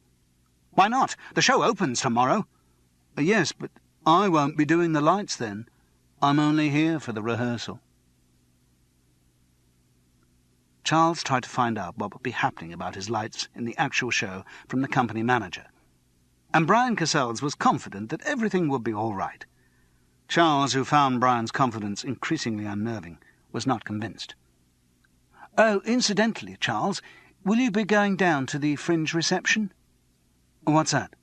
Why not? The show opens tomorrow. Yes, but I won't be doing the lights then. I'm only here for the rehearsal. Charles tried to find out what would be happening about his lights in the actual show from the company manager. And Brian Cassels was confident that everything would be all right. Charles, who found Brian's confidence increasingly unnerving, was not convinced. Oh, incidentally, Charles, will you be going down to the Fringe reception? What's that?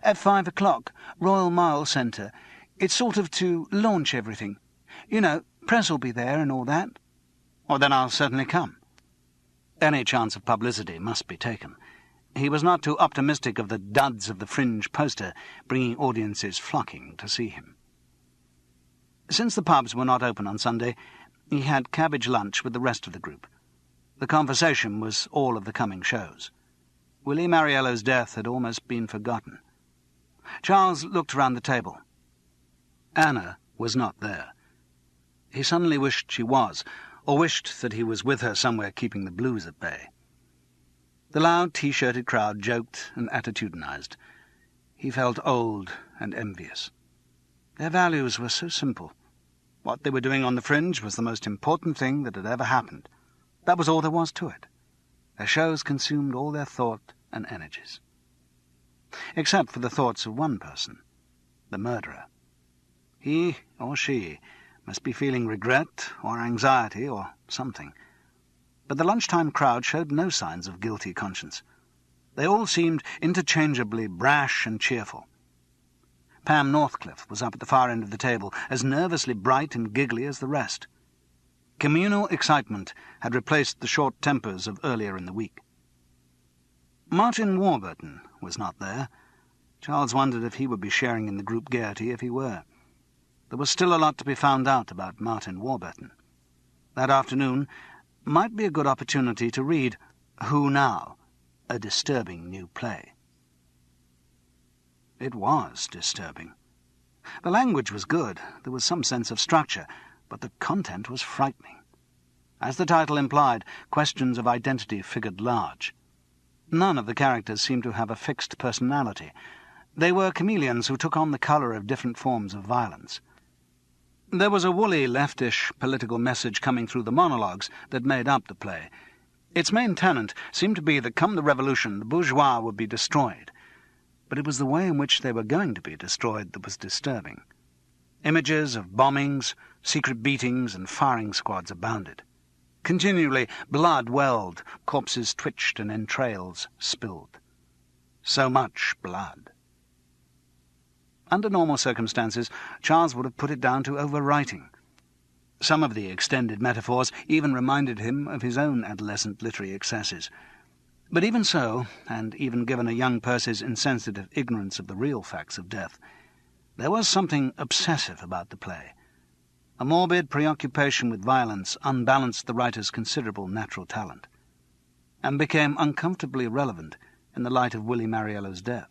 At 5 o'clock, Royal Mile Centre. It's sort of to launch everything. You know, press will be there and all that. Well, then I'll certainly come. Any chance of publicity must be taken. He was not too optimistic of the duds of the Fringe poster bringing audiences flocking to see him. Since the pubs were not open on Sunday, he had cabbage lunch with the rest of the group. The conversation was all of the coming shows. Willie Mariello's death had almost been forgotten. Charles looked around the table. Anna was not there. He suddenly wished she was, or wished that he was with her somewhere keeping the blues at bay. The loud T-shirted crowd joked and attitudinized. He felt old and envious. Their values were so simple. What they were doing on the Fringe was the most important thing that had ever happened. That was all there was to it. Their shows consumed all their thought and energies. Except for the thoughts of one person, the murderer. He or she must be feeling regret or anxiety or something. But the lunchtime crowd showed no signs of guilty conscience. They all seemed interchangeably brash and cheerful. Pam Northcliffe was up at the far end of the table, as nervously bright and giggly as the rest. Communal excitement had replaced the short tempers of earlier in the week. Martin Warburton was not there. Charles wondered if he would be sharing in the group gaiety if he were. There was still a lot to be found out about Martin Warburton. That afternoon might be a good opportunity to read Who Now?, a disturbing new play. It was disturbing. The language was good, there was some sense of structure, but the content was frightening. As the title implied, questions of identity figured large. None of the characters seemed to have a fixed personality. They were chameleons who took on the colour of different forms of violence. There was a woolly, leftish political message coming through the monologues that made up the play. Its main tenet seemed to be that come the revolution, the bourgeois would be destroyed. But it was the way in which they were going to be destroyed that was disturbing. Images of bombings, secret beatings, and firing squads abounded. Continually, blood welled, corpses twitched, and entrails spilled. So much blood. Under normal circumstances, Charles would have put it down to overwriting. Some of the extended metaphors even reminded him of his own adolescent literary excesses. But even so, and even given a young Percy's insensitive ignorance of the real facts of death, there was something obsessive about the play. A morbid preoccupation with violence unbalanced the writer's considerable natural talent, and became uncomfortably relevant in the light of Willie Mariello's death.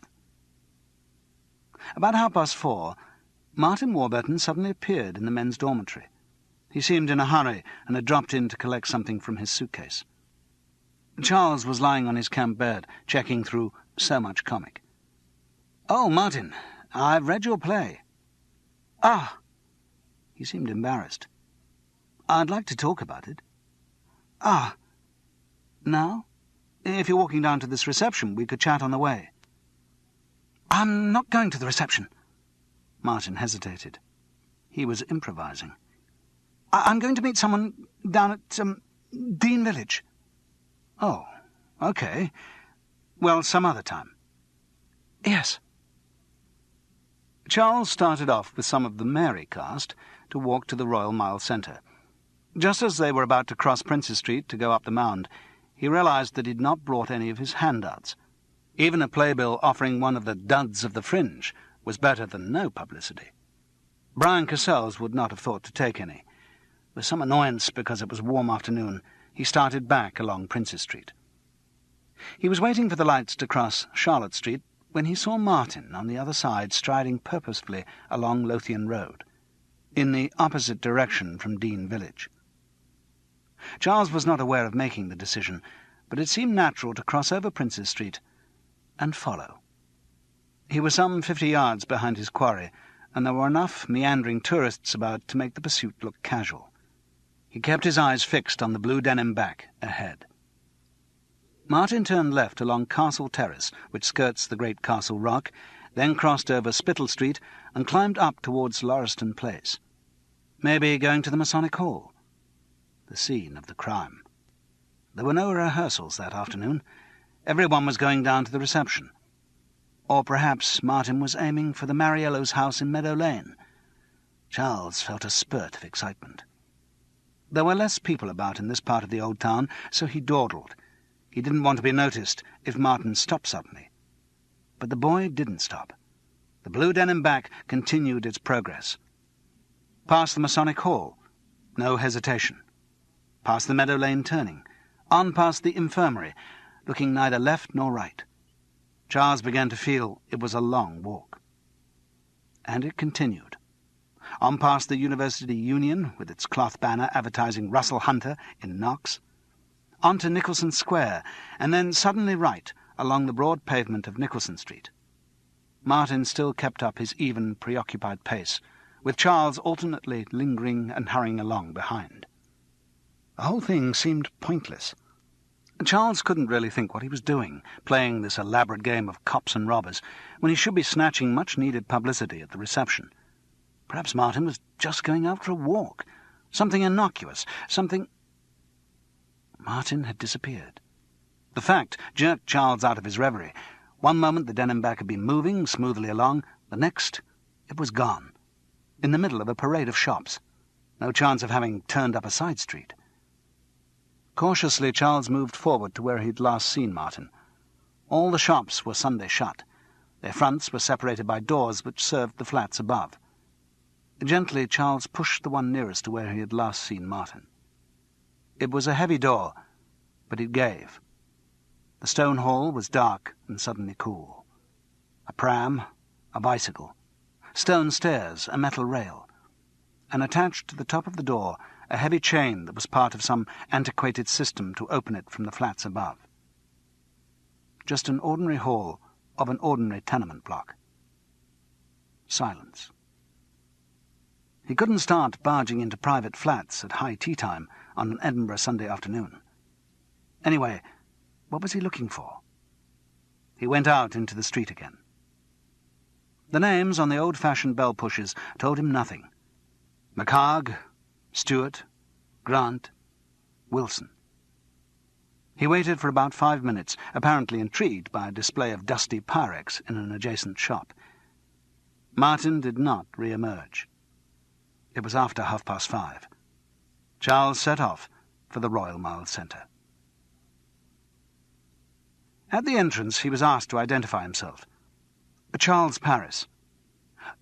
About 4:30, Martin Warburton suddenly appeared in the men's dormitory. He seemed in a hurry and had dropped in to collect something from his suitcase. Charles was lying on his camp bed, checking through so much comic. "Oh, Martin, I've read your play." "Ah!" He seemed embarrassed. "I'd like to talk about it." "Ah! Now? If you're walking down to this reception, we could chat on the way." "I'm not going to the reception." Martin hesitated. He was improvising. I'm going to meet someone down at Dean Village." "Oh, okay. Well, some other time." Yes. Charles started off with some of the Mary cast to walk to the Royal Mile Centre. Just as they were about to cross Princes Street to go up the Mound, he realised that he'd not brought any of his handouts. Even a playbill offering one of the duds of the fringe was better than no publicity. Brian Cassels would not have thought to take any. With some annoyance because it was a warm afternoon, he started back along Princes Street. He was waiting for the lights to cross Charlotte Street when he saw Martin on the other side striding purposefully along Lothian Road, in the opposite direction from Dean Village. Charles was not aware of making the decision, but it seemed natural to cross over Princes Street and follow. He was some 50 yards behind his quarry, and there were enough meandering tourists about to make the pursuit look casual. He kept his eyes fixed on the blue denim back ahead. Martin turned left along Castle Terrace, which skirts the great Castle Rock, then crossed over Spittal Street and climbed up towards Lauriston Place. Maybe going to the Masonic Hall, the scene of the crime. There were no rehearsals that afternoon. Everyone was going down to the reception. Or perhaps Martin was aiming for the Mariello's house in Meadow Lane. Charles felt a spurt of excitement. There were less people about in this part of the old town, so he dawdled. He didn't want to be noticed if Martin stopped suddenly. But the boy didn't stop. The blue denim back continued its progress. Past the Masonic Hall, no hesitation. Past the Meadow Lane turning, on past the infirmary, looking neither left nor right. Charles began to feel it was a long walk. And it continued. On past the University Union, with its cloth banner advertising Russell Hunter in Knox, on to Nicholson Square, and then suddenly right along the broad pavement of Nicholson Street. Martin still kept up his even, preoccupied pace, with Charles alternately lingering and hurrying along behind. The whole thing seemed pointless. Charles couldn't really think what he was doing, playing this elaborate game of cops and robbers, when he should be snatching much-needed publicity at the reception. Perhaps Martin was just going out for a walk. Something innocuous, something... Martin had disappeared. The fact jerked Charles out of his reverie. One moment the denim back had been moving smoothly along, the next it was gone, in the middle of a parade of shops. No chance of having turned up a side street. Cautiously Charles moved forward to where he had last seen Martin. All the shops were Sunday shut. Their fronts were separated by doors which served the flats above. Gently Charles pushed the one nearest to where he had last seen Martin. It was a heavy door, but it gave. The stone hall was dark and suddenly cool. A pram, a bicycle, stone stairs, a metal rail, and attached to the top of the door a heavy chain that was part of some antiquated system to open it from the flats above. Just an ordinary hall of an ordinary tenement block. Silence. He couldn't start barging into private flats at high tea time on an Edinburgh Sunday afternoon. Anyway, what was he looking for? He went out into the street again. The names on the old-fashioned bell-pushers told him nothing. McHarg, Stewart, Grant, Wilson. He waited for about 5 minutes, apparently intrigued by a display of dusty Pyrex in an adjacent shop. Martin did not re-emerge. It was after 5:30. Charles set off for the Royal Mile Centre. At the entrance he was asked to identify himself. Charles Paris.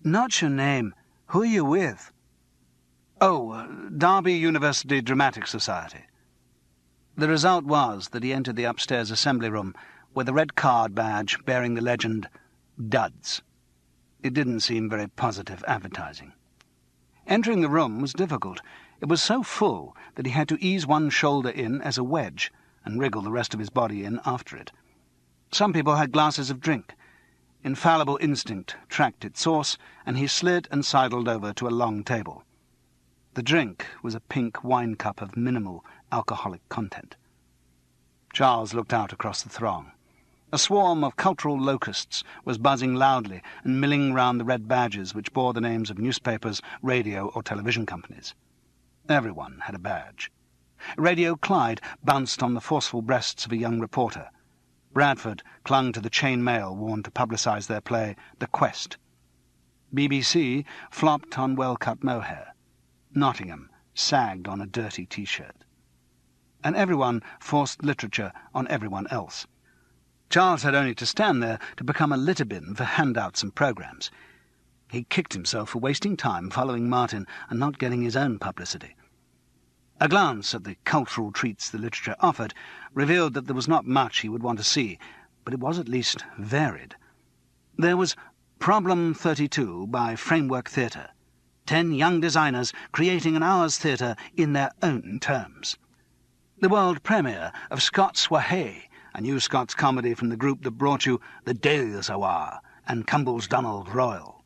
"Not your name. Who are you with?" "Oh, Derby University Dramatic Society." The result was that he entered the upstairs assembly room with a red card badge bearing the legend, Duds. It didn't seem very positive advertising. Entering the room was difficult. It was so full that he had to ease one shoulder in as a wedge and wriggle the rest of his body in after it. Some people had glasses of drink. Infallible instinct tracked its source, and he slid and sidled over to a long table. The drink was a pink wine cup of minimal alcoholic content. Charles looked out across the throng. A swarm of cultural locusts was buzzing loudly and milling round the red badges which bore the names of newspapers, radio or television companies. Everyone had a badge. Radio Clyde bounced on the forceful breasts of a young reporter. Bradford clung to the chain mail worn to publicise their play The Quest. BBC flopped on well-cut mohair. Nottingham sagged on a dirty T-shirt. And everyone forced literature on everyone else. Charles had only to stand there to become a litter bin for handouts and programmes. He kicked himself for wasting time following Martin and not getting his own publicity. A glance at the cultural treats the literature offered revealed that there was not much he would want to see, but it was at least varied. There was Problem 32 by Framework Theatre, 10 young designers creating an hour's theatre in their own terms. The world premiere of Scots Wahey, a new Scots comedy from the group that brought you The Days Awa and Cumble's Donald Royal.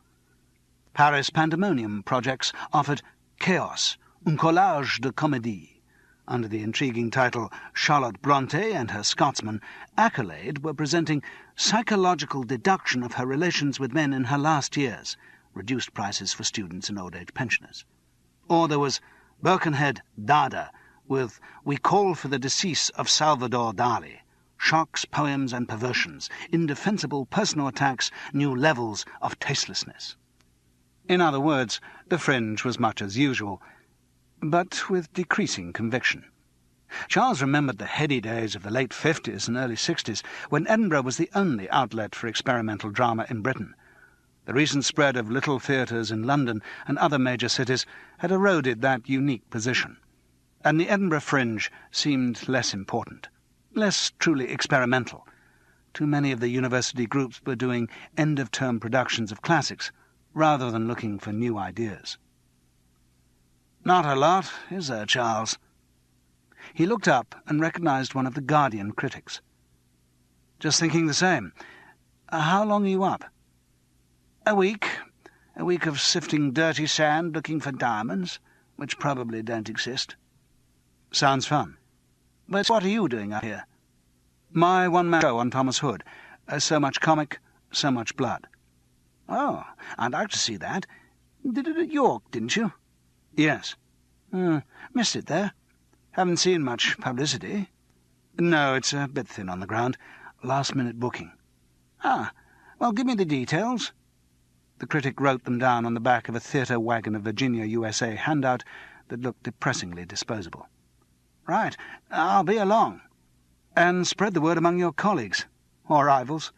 Paris Pandemonium projects offered Chaos, un collage de comédie. Under the intriguing title Charlotte Bronte and Her Scotsman, Accolade were presenting psychological deduction of her relations with men in her last years, reduced prices for students and old-age pensioners. Or there was Birkenhead Dada, with We Call for the Decease of Salvador Dali, shocks, poems and perversions, indefensible personal attacks, new levels of tastelessness. In other words, the fringe was much as usual, but with decreasing conviction. Charles remembered the heady days of the late 50s and early 60s, when Edinburgh was the only outlet for experimental drama in Britain. The recent spread of little theatres in London and other major cities had eroded that unique position, and the Edinburgh fringe seemed less important, less truly experimental. Too many of the university groups were doing end-of-term productions of classics, rather than looking for new ideas. "Not a lot, is there, Charles?" He looked up and recognised one of the Guardian critics. "Just thinking the same. How long are you up?" "A week. A week of sifting dirty sand looking for diamonds, which probably don't exist." "Sounds fun. But what are you doing up here?" "My one-man show on Thomas Hood. So much comic, so much blood." "Oh, I'd like to see that. Did it at York, didn't you?" "Yes." Missed it there. Haven't seen much publicity." "No, it's a bit thin on the ground. Last-minute booking." "Ah, well, give me the details." The critic wrote them down on the back of a theatre wagon of Virginia, USA handout that looked depressingly disposable. "Right, I'll be along." "And spread the word among your colleagues, or rivals."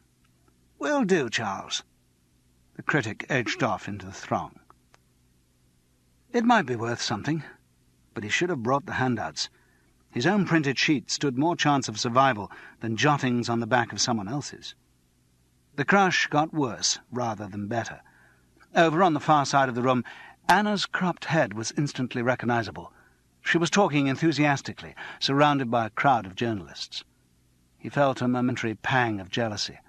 "Will do, Charles." The critic edged off into the throng. It might be worth something, but he should have brought the handouts. His own printed sheet stood more chance of survival than jottings on the back of someone else's. The crush got worse rather than better. Over on the far side of the room, Anna's cropped head was instantly recognisable. She was talking enthusiastically, surrounded by a crowd of journalists. He felt a momentary pang of jealousy,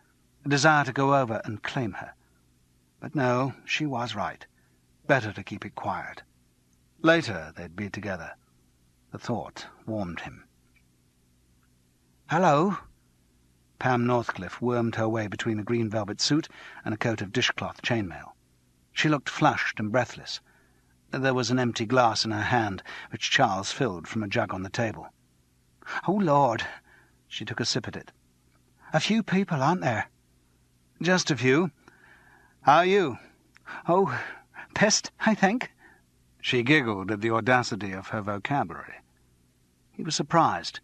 a desire to go over and claim her. But no, she was right. Better to keep it quiet. Later they'd be together. The thought warmed him. "Hello." Pam Northcliffe wormed her way between a green velvet suit and a coat of dishcloth chainmail. She looked flushed and breathless. There was an empty glass in her hand, which Charles filled from a jug on the table. "Oh, Lord!" She took a sip at it. "A few people, aren't there?" "Just a few. How are you?" "Oh, pest, I think." She giggled at the audacity of her vocabulary. He was surprised.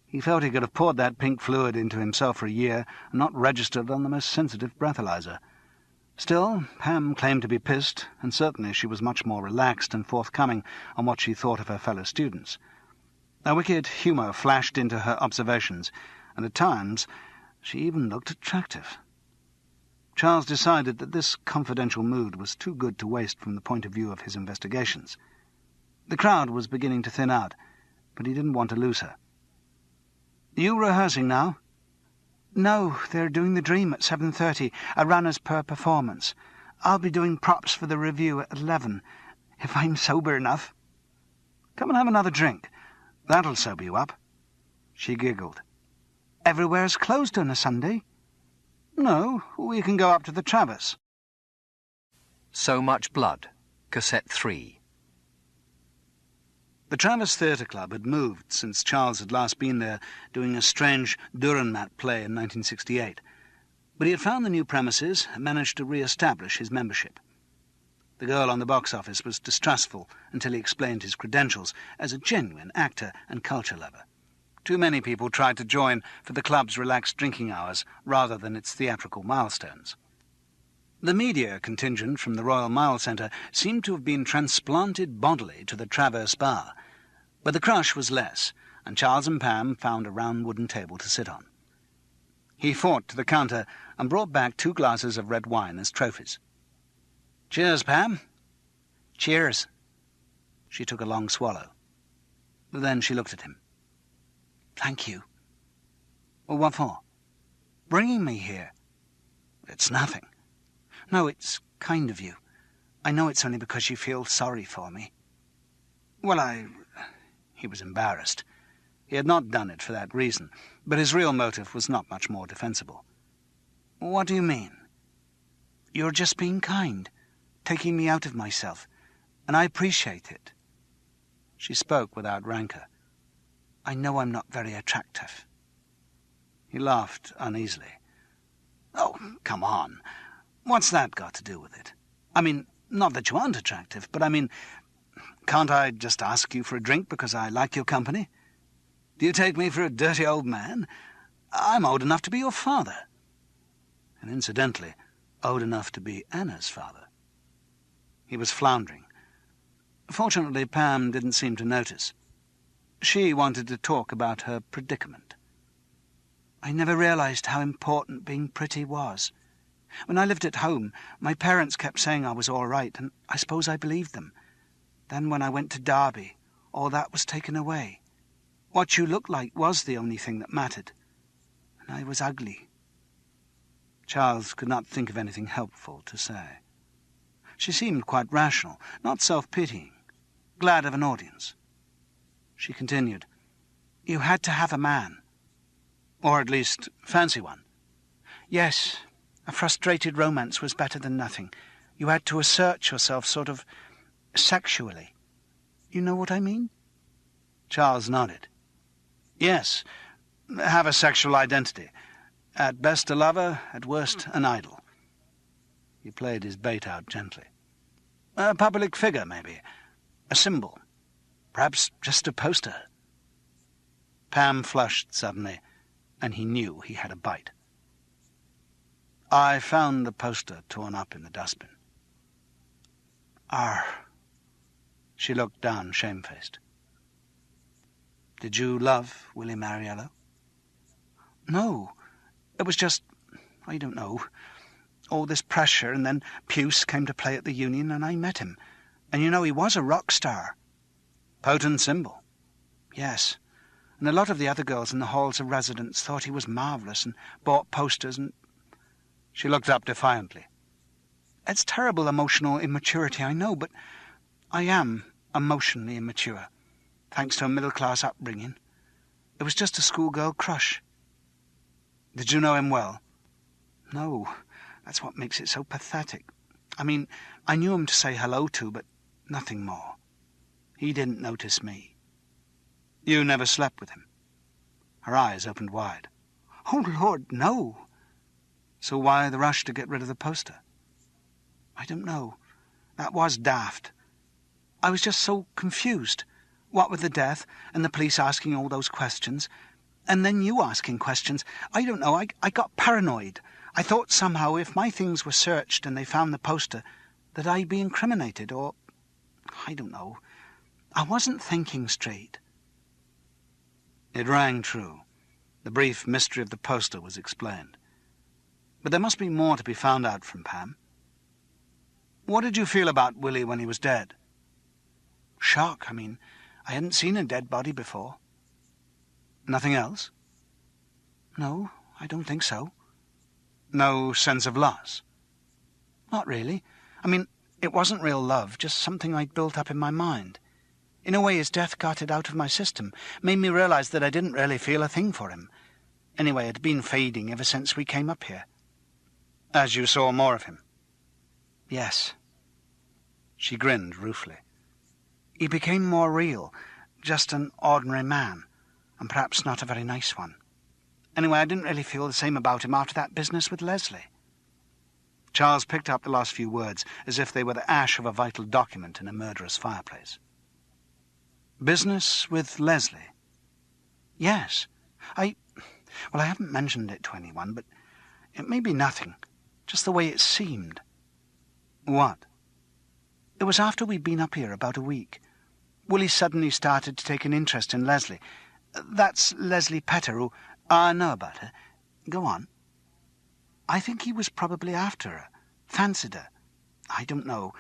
He felt he could have poured that pink fluid into himself for a year and not registered on the most sensitive breathalyzer. Still, Pam claimed to be pissed, and certainly she was much more relaxed and forthcoming on what she thought of her fellow students. A wicked humour flashed into her observations, and at times she even looked attractive. Charles decided that this confidential mood was too good to waste from the point of view of his investigations. The crowd was beginning to thin out, but he didn't want to lose her. "You rehearsing now?" "No, they're doing the Dream at 7:30, a runners per performance. I'll be doing props for the review at 11, if I'm sober enough." "Come and have another drink. That'll sober you up." She giggled. "Everywhere's closed on a Sunday." "No, we can go up to the Traverse." So Much Blood, Cassette 3. The Travers Theatre Club had moved since Charles had last been there doing a strange Dürrenmatt play in 1968, but he had found the new premises and managed to re-establish his membership. The girl on the box office was distrustful until he explained his credentials as a genuine actor and culture lover. Too many people tried to join for the club's relaxed drinking hours rather than its theatrical milestones. The media contingent from the Royal Mile Centre seemed to have been transplanted bodily to the Travers Bar, but the crush was less, and Charles and Pam found a round wooden table to sit on. He fought to the counter and brought back 2 glasses of red wine as trophies. "Cheers, Pam." "Cheers." She took a long swallow. Then she looked at him. "Thank you." "Well, what for?" "Bringing me here." "It's nothing." "No, it's kind of you. I know it's only because you feel sorry for me." "Well, He was embarrassed. He had not done it for that reason, but his real motive was not much more defensible. "What do you mean?" "You're just being kind, taking me out of myself, and I appreciate it." She spoke without rancour. "I know I'm not very attractive." He laughed uneasily. "Oh, come on. What's that got to do with it? I mean, not that you aren't attractive, but I mean, can't I just ask you for a drink because I like your company? Do you take me for a dirty old man? I'm old enough to be your father. And incidentally, old enough to be Anna's father." He was floundering. Fortunately, Pam didn't seem to notice. She wanted to talk about her predicament. "I never realised how important being pretty was. When I lived at home, my parents kept saying I was all right, and I suppose I believed them. Then when I went to Derby, all that was taken away. What you looked like was the only thing that mattered. And I was ugly." Charles could not think of anything helpful to say. She seemed quite rational, not self-pitying, glad of an audience. She continued, "You had to have a man. Or at least fancy one." "Yes, a frustrated romance was better than nothing. You had to assert yourself sort of sexually. You know what I mean?" Charles nodded. "Yes, have a sexual identity. At best a lover, at worst an idol." He played his bait out gently. "A public figure, maybe. A symbol. Perhaps just a poster." Pam flushed suddenly, and he knew he had a bite. "I found the poster torn up in the dustbin." "Arr." She looked down, shamefaced. "Did you love Willie Mariello?" "No. It was just, I don't know, all this pressure, and then Puce came to play at the Union, and I met him. And you know, he was a rock star." "Potent symbol." "Yes. And a lot of the other girls in the halls of residence thought he was marvellous and bought posters and—" She looked up defiantly. "It's terrible emotional immaturity, I know, but I am emotionally immature, thanks to a middle-class upbringing. It was just a schoolgirl crush." "Did you know him well?" "No, that's what makes it so pathetic. I mean, I knew him to say hello to, but nothing more. He didn't notice me." "You never slept with him?" Her eyes opened wide. "Oh, Lord, no." "So why the rush to get rid of the poster?" "I don't know. That was daft. I was just so confused. What with the death, and the police asking all those questions, and then you asking questions. I don't know, I got paranoid. I thought somehow if my things were searched and they found the poster, that I'd be incriminated, or... I don't know. I wasn't thinking straight." It rang true. The brief mystery of the poster was explained. But there must be more to be found out from Pam. "What did you feel about Willie when he was dead?" "Shock. I mean, I hadn't seen a dead body before." "Nothing else?" "No, I don't think so." "No sense of loss?" "Not really. I mean, it wasn't real love, just something I'd built up in my mind. In a way, his death got it out of my system, made me realise that I didn't really feel a thing for him. Anyway, it had been fading ever since we came up here." "As you saw more of him?" "Yes." She grinned ruefully. "He became more real, just an ordinary man, and perhaps not a very nice one. Anyway, I didn't really feel the same about him after that business with Leslie." Charles picked up the last few words as if they were the ash of a vital document in a murderous fireplace. "Business with Leslie?" "Yes. I haven't mentioned it to anyone, but it may be nothing, just the way it seemed." "What?" "It was after we'd been up here about a week. Willie suddenly started to take an interest in Leslie. That's Leslie Petter, who I know about her. Go on." "I think he was probably after her, fancied her. I don't know.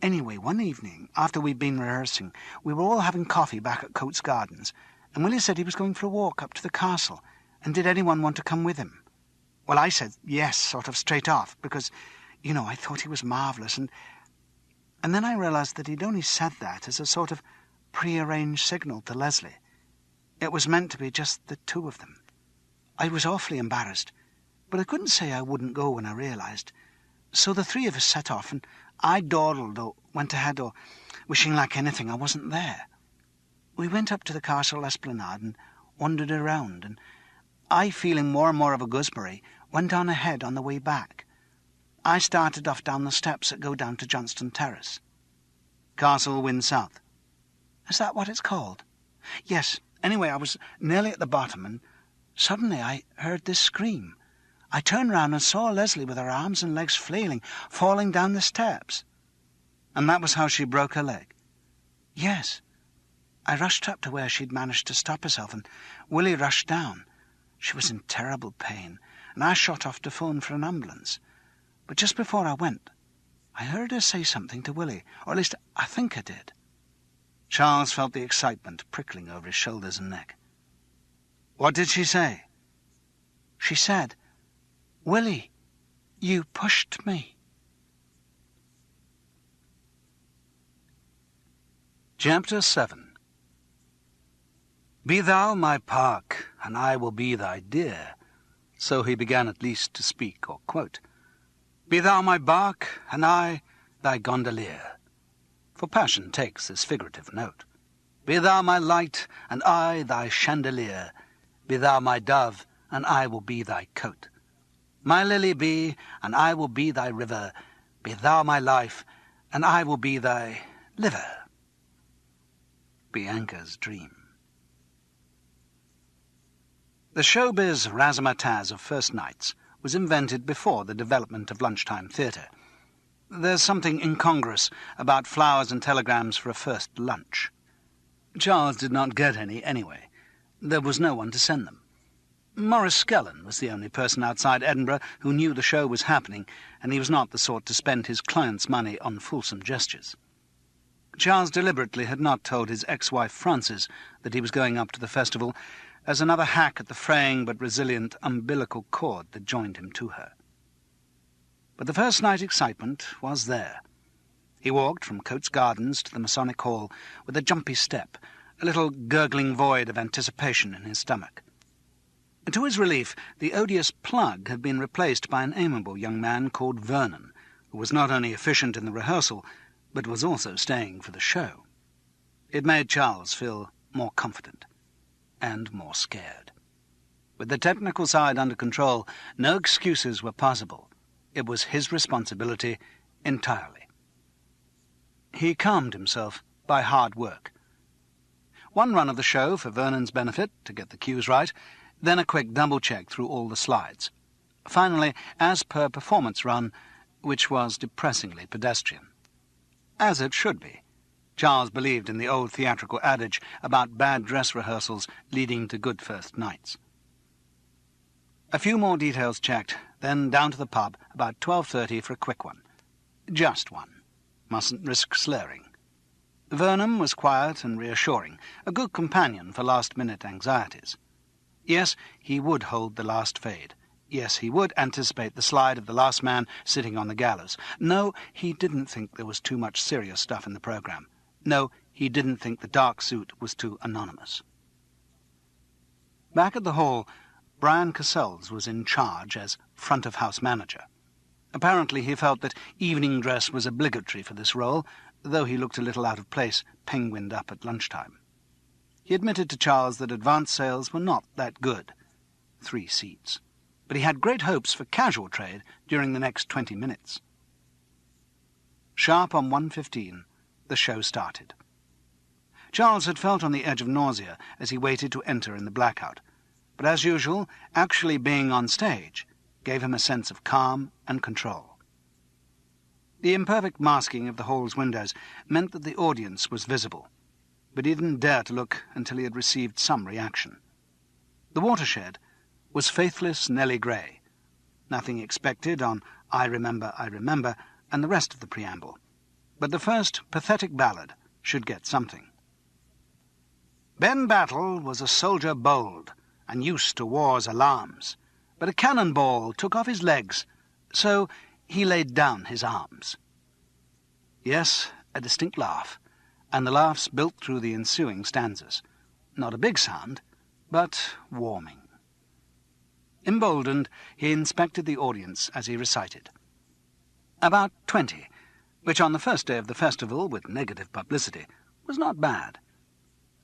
Anyway, one evening, after we'd been rehearsing, we were all having coffee back at Coates Gardens, and Willie said he was going for a walk up to the castle, and did anyone want to come with him? Well, I said yes, sort of straight off, because, I thought he was marvellous, and then I realised that he'd only said that as a sort of pre-arranged signal to Leslie. It was meant to be just the two of them. I was awfully embarrassed, but I couldn't say I wouldn't go when I realised. So the three of us set off, and I dawdled or went ahead or wishing like anything I wasn't there. We went up to the castle esplanade and wandered around, and I, feeling more and more of a gooseberry, went on ahead on the way back. I started off down the steps that go down to Johnston Terrace." "Castle Wind South?" "Is that what it's called?" "Yes. Anyway, I was nearly at the bottom, and suddenly I heard this scream. I turned round and saw Leslie with her arms and legs flailing, falling down the steps." "And that was how she broke her leg?" "Yes. I rushed up to where she'd managed to stop herself, and Willie rushed down. She was in terrible pain, and I shot off to phone for an ambulance. But just before I went, I heard her say something to Willie, or at least I think I did." Charles felt the excitement prickling over his shoulders and neck. "What did she say?" "She said, 'Willie, you pushed me.'" Chapter 7. "Be thou my park, and I will be thy deer," so he began at least to speak or quote. "Be thou my bark, and I thy gondolier," for passion takes this figurative note. "Be thou my light, and I thy chandelier. Be thou my dove, and I will be thy coat. My lily be, and I will be thy river. Be thou my life, and I will be thy liver." Bianca's Dream. The showbiz razzmatazz of first nights was invented before the development of lunchtime theatre. There's something incongruous about flowers and telegrams for a first lunch. Charles did not get any anyway. There was no one to send them. Maurice Skellen was the only person outside Edinburgh who knew the show was happening, and he was not the sort to spend his client's money on fulsome gestures. Charles deliberately had not told his ex-wife Frances that he was going up to the festival, as another hack at the fraying but resilient umbilical cord that joined him to her. But the first night excitement was there. He walked from Coates Gardens to the Masonic Hall with a jumpy step, a little gurgling void of anticipation in his stomach. To his relief, the odious plug had been replaced by an amiable young man called Vernon, who was not only efficient in the rehearsal, but was also staying for the show. It made Charles feel more confident and more scared. With the technical side under control, no excuses were possible. It was his responsibility entirely. He calmed himself by hard work. One run of the show for Vernon's benefit, to get the cues right, then a quick double-check through all the slides. Finally, as per performance run, which was depressingly pedestrian. As it should be. Charles believed in the old theatrical adage about bad dress rehearsals leading to good first nights. A few more details checked, then down to the pub about 12:30 for a quick one. Just one. Mustn't risk slurring. Vernon was quiet and reassuring, a good companion for last-minute anxieties. Yes, he would hold the last fade. Yes, he would anticipate the slide of the last man sitting on the gallows. No, he didn't think there was too much serious stuff in the programme. No, he didn't think the dark suit was too anonymous. Back at the hall, Brian Cassels was in charge as front-of-house manager. Apparently he felt that evening dress was obligatory for this role, though he looked a little out of place, penguined up at lunchtime. He admitted to Charles that advance sales were not that good, 3 seats, but he had great hopes for casual trade during the next 20 minutes. Sharp on 1:15, the show started. Charles had felt on the edge of nausea as he waited to enter in the blackout, but as usual, actually being on stage gave him a sense of calm and control. The imperfect masking of the hall's windows meant that the audience was visible, but he didn't dare to look until he had received some reaction. The watershed was faithless Nellie Gray, nothing expected on I Remember, and the rest of the preamble, but the first pathetic ballad should get something. Ben Battle was a soldier bold, and used to war's alarms, but a cannonball took off his legs, so he laid down his arms. Yes, a distinct laugh, and the laughs built through the ensuing stanzas. Not a big sound, but warming. Emboldened, he inspected the audience as he recited. About 20, which on the first day of the festival, with negative publicity, was not bad.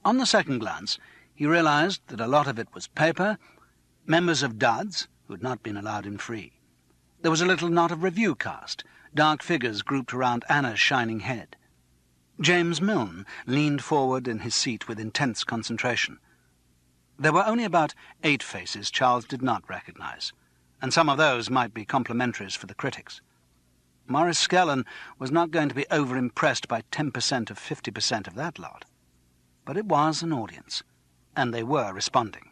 On the second glance, he realized that a lot of it was paper, members of duds, who had not been allowed in free. There was a little knot of review cast, dark figures grouped around Anna's shining head. James Milne leaned forward in his seat with intense concentration. There were only about 8 faces Charles did not recognize, and some of those might be complimentaries for the critics. Maurice Skellen was not going to be over-impressed by 10% of 50% of that lot. But it was an audience, and they were responding.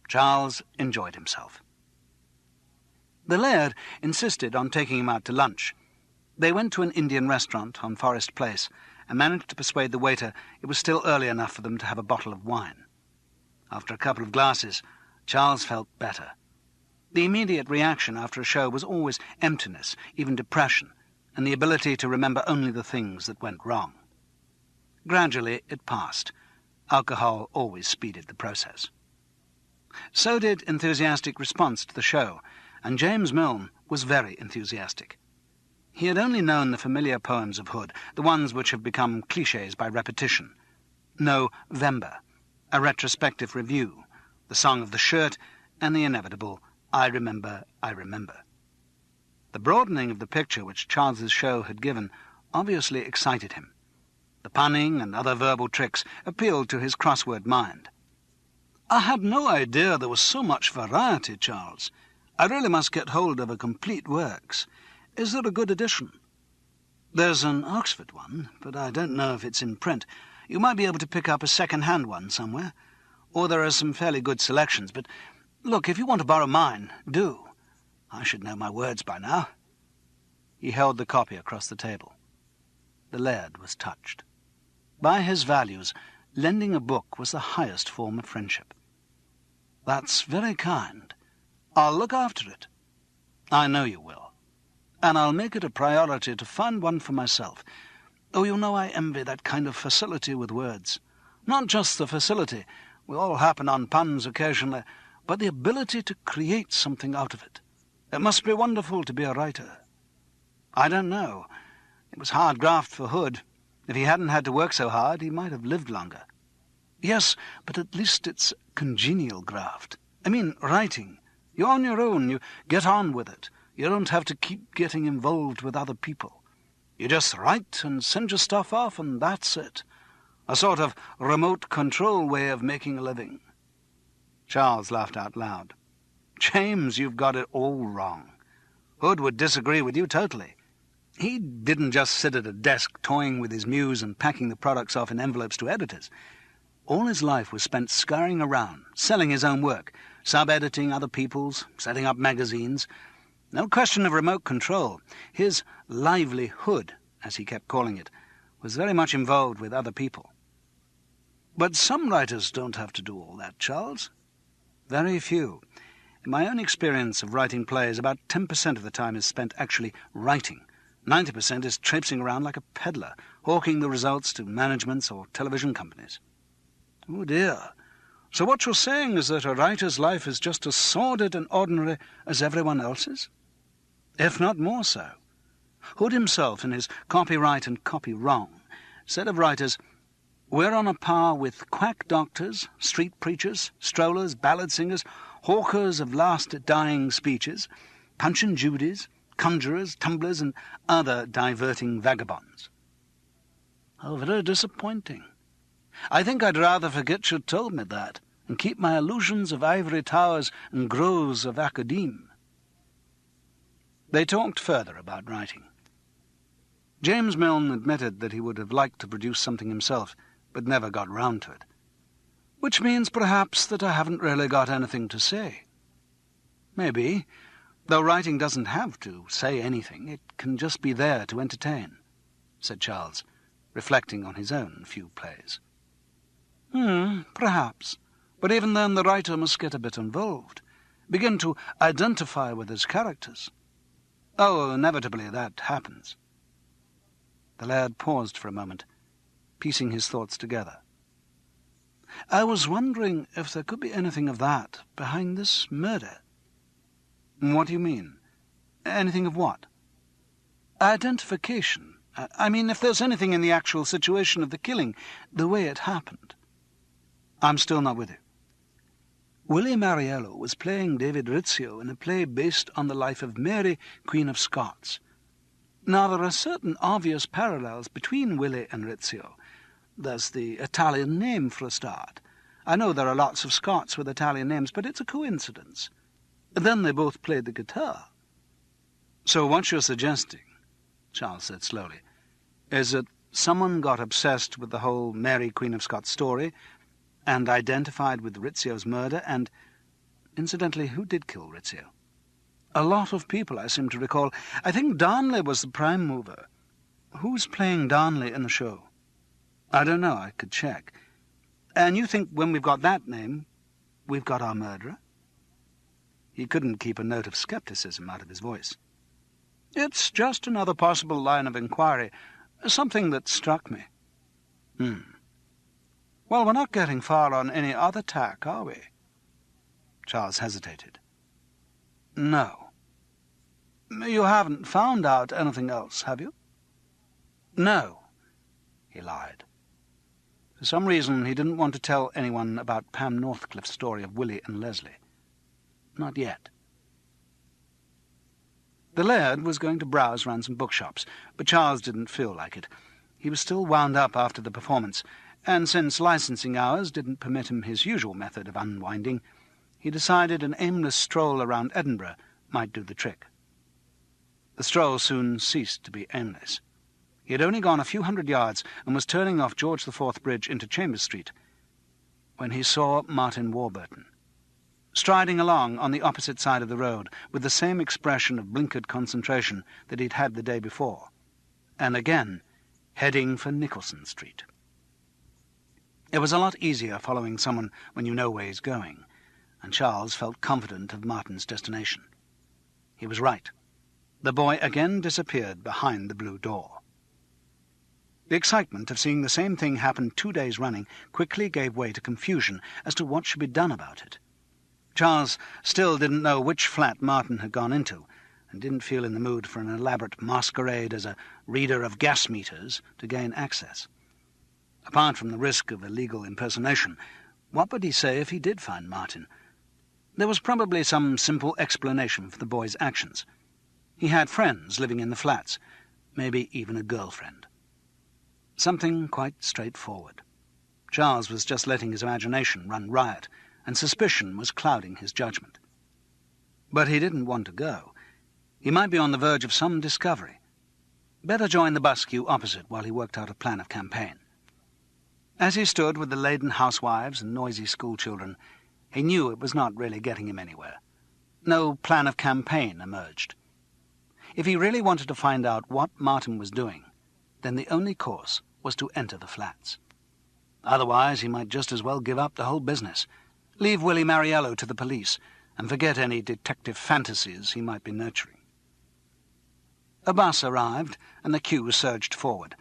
Charles enjoyed himself. The Laird insisted on taking him out to lunch. They went to an Indian restaurant on Forest Place and managed to persuade the waiter it was still early enough for them to have a bottle of wine. After a couple of glasses, Charles felt better. The immediate reaction after a show was always emptiness, even depression, and the ability to remember only the things that went wrong. Gradually it passed. Alcohol always speeded the process. So did enthusiastic response to the show, and James Milne was very enthusiastic. He had only known the familiar poems of Hood, the ones which have become clichés by repetition. November, a retrospective review, the song of the shirt, and the inevitable I Remember. The broadening of the picture which Charles's show had given obviously excited him. The punning and other verbal tricks appealed to his crossword mind. "I had no idea there was so much variety, Charles. I really must get hold of a complete works. Is there a good edition?" "There's an Oxford one, but I don't know if it's in print. You might be able to pick up a second-hand one somewhere. Or there are some fairly good selections, but look, if you want to borrow mine, do. I should know my words by now." He held the copy across the table. The Laird was touched. By his values, lending a book was the highest form of friendship. "That's very kind. I'll look after it." "I know you will. And I'll make it a priority to find one for myself. Oh, you know I envy that kind of facility with words. Not just the facility, we all happen on puns occasionally, but the ability to create something out of it. It must be wonderful to be a writer." "I don't know. It was hard graft for Hood. If he hadn't had to work so hard, he might have lived longer." "Yes, but at least it's congenial graft. I mean, writing. You're on your own, you get on with it. You don't have to keep getting involved with other people. You just write and send your stuff off, and that's it. A sort of remote control way of making a living." Charles laughed out loud. "James, you've got it all wrong. Hood would disagree with you totally. He didn't just sit at a desk toying with his muse and packing the products off in envelopes to editors. All his life was spent scurrying around, selling his own work, sub-editing other people's, setting up magazines. No question of remote control. His livelihood, as he kept calling it, was very much involved with other people." "But some writers don't have to do all that, Charles." "Very few. In my own experience of writing plays, about 10% of the time is spent actually writing. 90% is traipsing around like a peddler, hawking the results to managements or television companies." "Oh dear. So what you're saying is that a writer's life is just as sordid and ordinary as everyone else's?" "If not more so. Hood himself, in his Copyright and Copy Wrong, said of writers, We're on a par with quack doctors, street preachers, strollers, ballad singers, hawkers of last-dying speeches, Punch and Judies, conjurers, tumblers, and other diverting vagabonds. How very disappointing. I think I'd rather forget you'd told me that, and keep my illusions of ivory towers and groves of academe. They talked further about writing. James Milne admitted that he would have liked to produce something himself, but never got round to it. Which means, perhaps, that I haven't really got anything to say. Maybe, though writing doesn't have to say anything, it can just be there to entertain, said Charles, reflecting on his own few plays. Perhaps. But even then the writer must get a bit involved, begin to identify with his characters. Oh, inevitably that happens. The lad paused for a moment, piecing his thoughts together. I was wondering if there could be anything of that behind this murder. What do you mean? Anything of what? Identification. I mean, if there's anything in the actual situation of the killing, the way it happened. I'm still not with you. Willie Mariello was playing David Rizzio in a play based on the life of Mary, Queen of Scots. Now, there are certain obvious parallels between Willie and Rizzio. There's the Italian name for a start. I know there are lots of Scots with Italian names, but it's a coincidence. Then they both played the guitar. So what you're suggesting, Charles said slowly, is that someone got obsessed with the whole Mary, Queen of Scots story and identified with Rizzio's murder, and, incidentally, who did kill Rizzio? A lot of people, I seem to recall. I think Darnley was the prime mover. Who's playing Darnley in the show? I don't know, I could check. And you think when we've got that name, we've got our murderer? He couldn't keep a note of scepticism out of his voice. It's just another possible line of inquiry, something that struck me. Well, we're not getting far on any other tack, are we? Charles hesitated. No. You haven't found out anything else, have you? No, he lied. For some reason, he didn't want to tell anyone about Pam Northcliffe's story of Willie and Leslie. Not yet. The laird was going to browse round some bookshops, but Charles didn't feel like it. He was still wound up after the performance, and since licensing hours didn't permit him his usual method of unwinding, he decided an aimless stroll around Edinburgh might do the trick. The stroll soon ceased to be aimless. He had only gone a few hundred yards and was turning off George IV Bridge into Chambers Street when he saw Martin Warburton, striding along on the opposite side of the road with the same expression of blinkered concentration that he'd had the day before, and again heading for Nicholson Street. It was a lot easier following someone when you know where he's going, and Charles felt confident of Martin's destination. He was right. The boy again disappeared behind the blue door. The excitement of seeing the same thing happen 2 days running quickly gave way to confusion as to what should be done about it. Charles still didn't know which flat Martin had gone into, and didn't feel in the mood for an elaborate masquerade as a reader of gas meters to gain access. Apart from the risk of illegal impersonation, what would he say if he did find Martin? There was probably some simple explanation for the boy's actions. He had friends living in the flats, maybe even a girlfriend. Something quite straightforward. Charles was just letting his imagination run riot, and suspicion was clouding his judgment. But he didn't want to go. He might be on the verge of some discovery. Better join the bus queue opposite while he worked out a plan of campaign. As he stood with the laden housewives and noisy schoolchildren, he knew it was not really getting him anywhere. No plan of campaign emerged. If he really wanted to find out what Martin was doing, then the only course was to enter the flats. Otherwise, he might just as well give up the whole business, leave Willie Mariello to the police, and forget any detective fantasies he might be nurturing. A bus arrived, and the queue surged forward,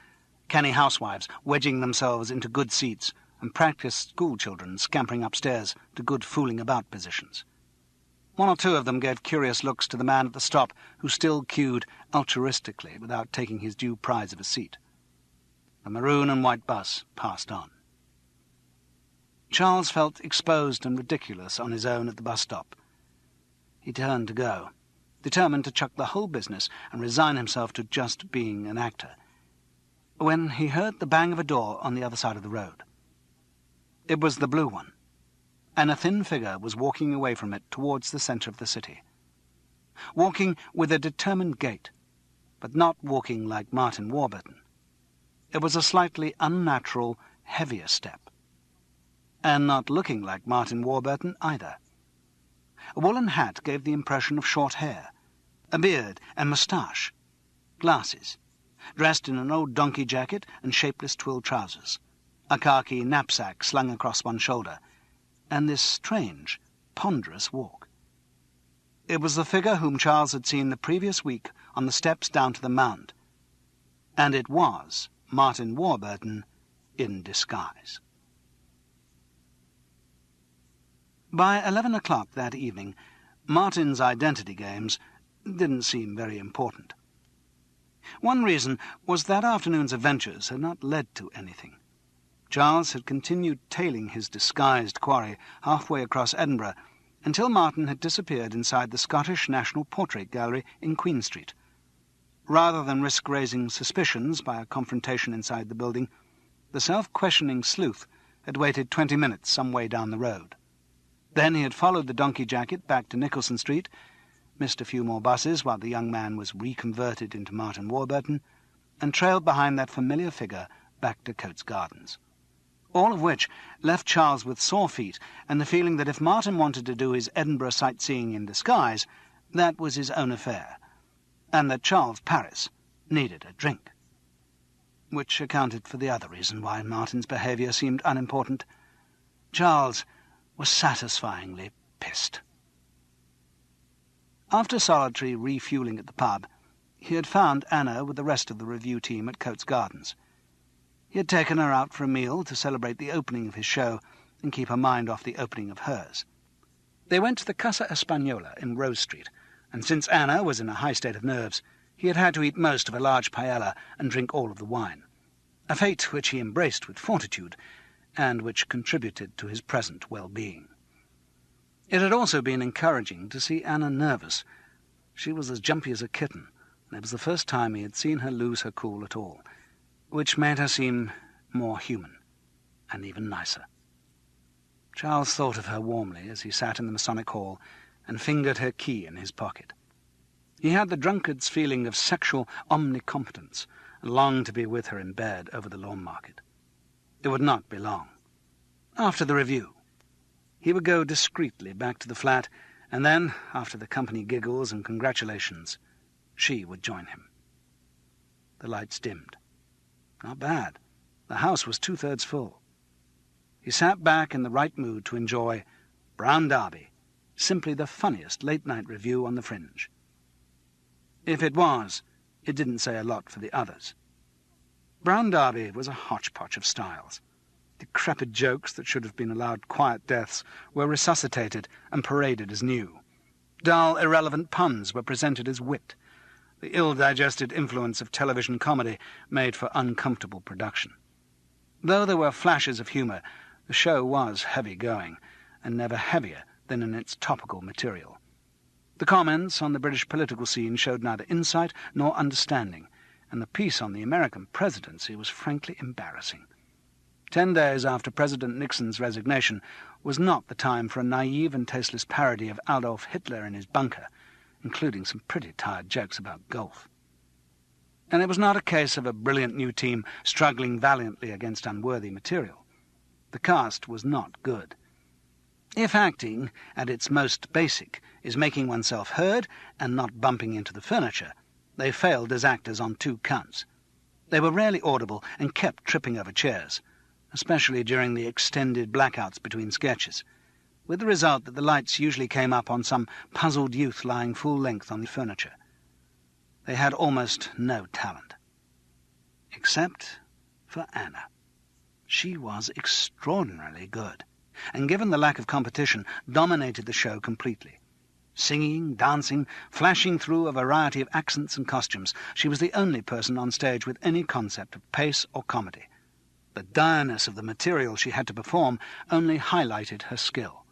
canny housewives wedging themselves into good seats, and practised schoolchildren scampering upstairs to good fooling-about positions. One or two of them gave curious looks to the man at the stop, who still queued altruistically without taking his due prize of a seat. The maroon and white bus passed on. Charles felt exposed and ridiculous on his own at the bus stop. He turned to go, determined to chuck the whole business and resign himself to just being an actor, when he heard the bang of a door on the other side of the road. It was the blue one, and a thin figure was walking away from it towards the centre of the city. Walking with a determined gait, but not walking like Martin Warburton. It was a slightly unnatural, heavier step, and not looking like Martin Warburton either. A woolen hat gave the impression of short hair, a beard and moustache, glasses, dressed in an old donkey jacket and shapeless twill trousers, a khaki knapsack slung across one shoulder, and this strange, ponderous walk. It was the figure whom Charles had seen the previous week on the steps down to the Mound, and it was Martin Warburton in disguise. By 11 o'clock that evening, Martin's identity games didn't seem very important. One reason was that afternoon's adventures had not led to anything. Charles had continued tailing his disguised quarry halfway across Edinburgh until Martin had disappeared inside the Scottish National Portrait Gallery in Queen Street. Rather than risk raising suspicions by a confrontation inside the building, the self-questioning sleuth had waited 20 minutes some way down the road. Then he had followed the donkey jacket back to Nicholson Street, missed a few more buses while the young man was reconverted into Martin Warburton, and trailed behind that familiar figure back to Coates Gardens. All of which left Charles with sore feet and the feeling that if Martin wanted to do his Edinburgh sightseeing in disguise, that was his own affair, and that Charles Paris needed a drink. Which accounted for the other reason why Martin's behaviour seemed unimportant. Charles was satisfyingly pissed. After solitary refuelling at the pub, he had found Anna with the rest of the review team at Coates Gardens. He had taken her out for a meal to celebrate the opening of his show and keep her mind off the opening of hers. They went to the Casa Española in Rose Street, and since Anna was in a high state of nerves, he had had to eat most of a large paella and drink all of the wine, a fate which he embraced with fortitude, and which contributed to his present well-being. It had also been encouraging to see Anna nervous. She was as jumpy as a kitten, and it was the first time he had seen her lose her cool at all, which made her seem more human, and even nicer. Charles thought of her warmly as he sat in the Masonic Hall and fingered her key in his pocket. He had the drunkard's feeling of sexual omnicompetence and longed to be with her in bed over the Lawn Market. It would not be long. After the review, he would go discreetly back to the flat, and then, after the company giggles and congratulations, she would join him. The lights dimmed. Not bad. The house was 2/3 full. He sat back in the right mood to enjoy Brown Derby, simply the funniest late-night review on the fringe. If it was, it didn't say a lot for the others. Brown Derby was a hodgepodge of styles. Decrepit jokes that should have been allowed quiet deaths were resuscitated and paraded as new. Dull, irrelevant puns were presented as wit. The ill-digested influence of television comedy made for uncomfortable production. Though there were flashes of humour, the show was heavy-going, and never heavier than in its topical material. The comments on the British political scene showed neither insight nor understanding, and the piece on the American presidency was frankly embarrassing. 10 days after President Nixon's resignation was not the time for a naive and tasteless parody of Adolf Hitler in his bunker, including some pretty tired jokes about golf. And it was not a case of a brilliant new team struggling valiantly against unworthy material. The cast was not good. If acting, at its most basic, is making oneself heard and not bumping into the furniture, they failed as actors on 2 counts. They were rarely audible and kept tripping over chairs, especially during the extended blackouts between sketches, with the result that the lights usually came up on some puzzled youth lying full length on the furniture. They had almost no talent. Except for Anna. She was extraordinarily good, and given the lack of competition, dominated the show completely. Singing, dancing, flashing through a variety of accents and costumes, she was the only person on stage with any concept of pace or comedy. The direness of the material she had to perform only highlighted her skill.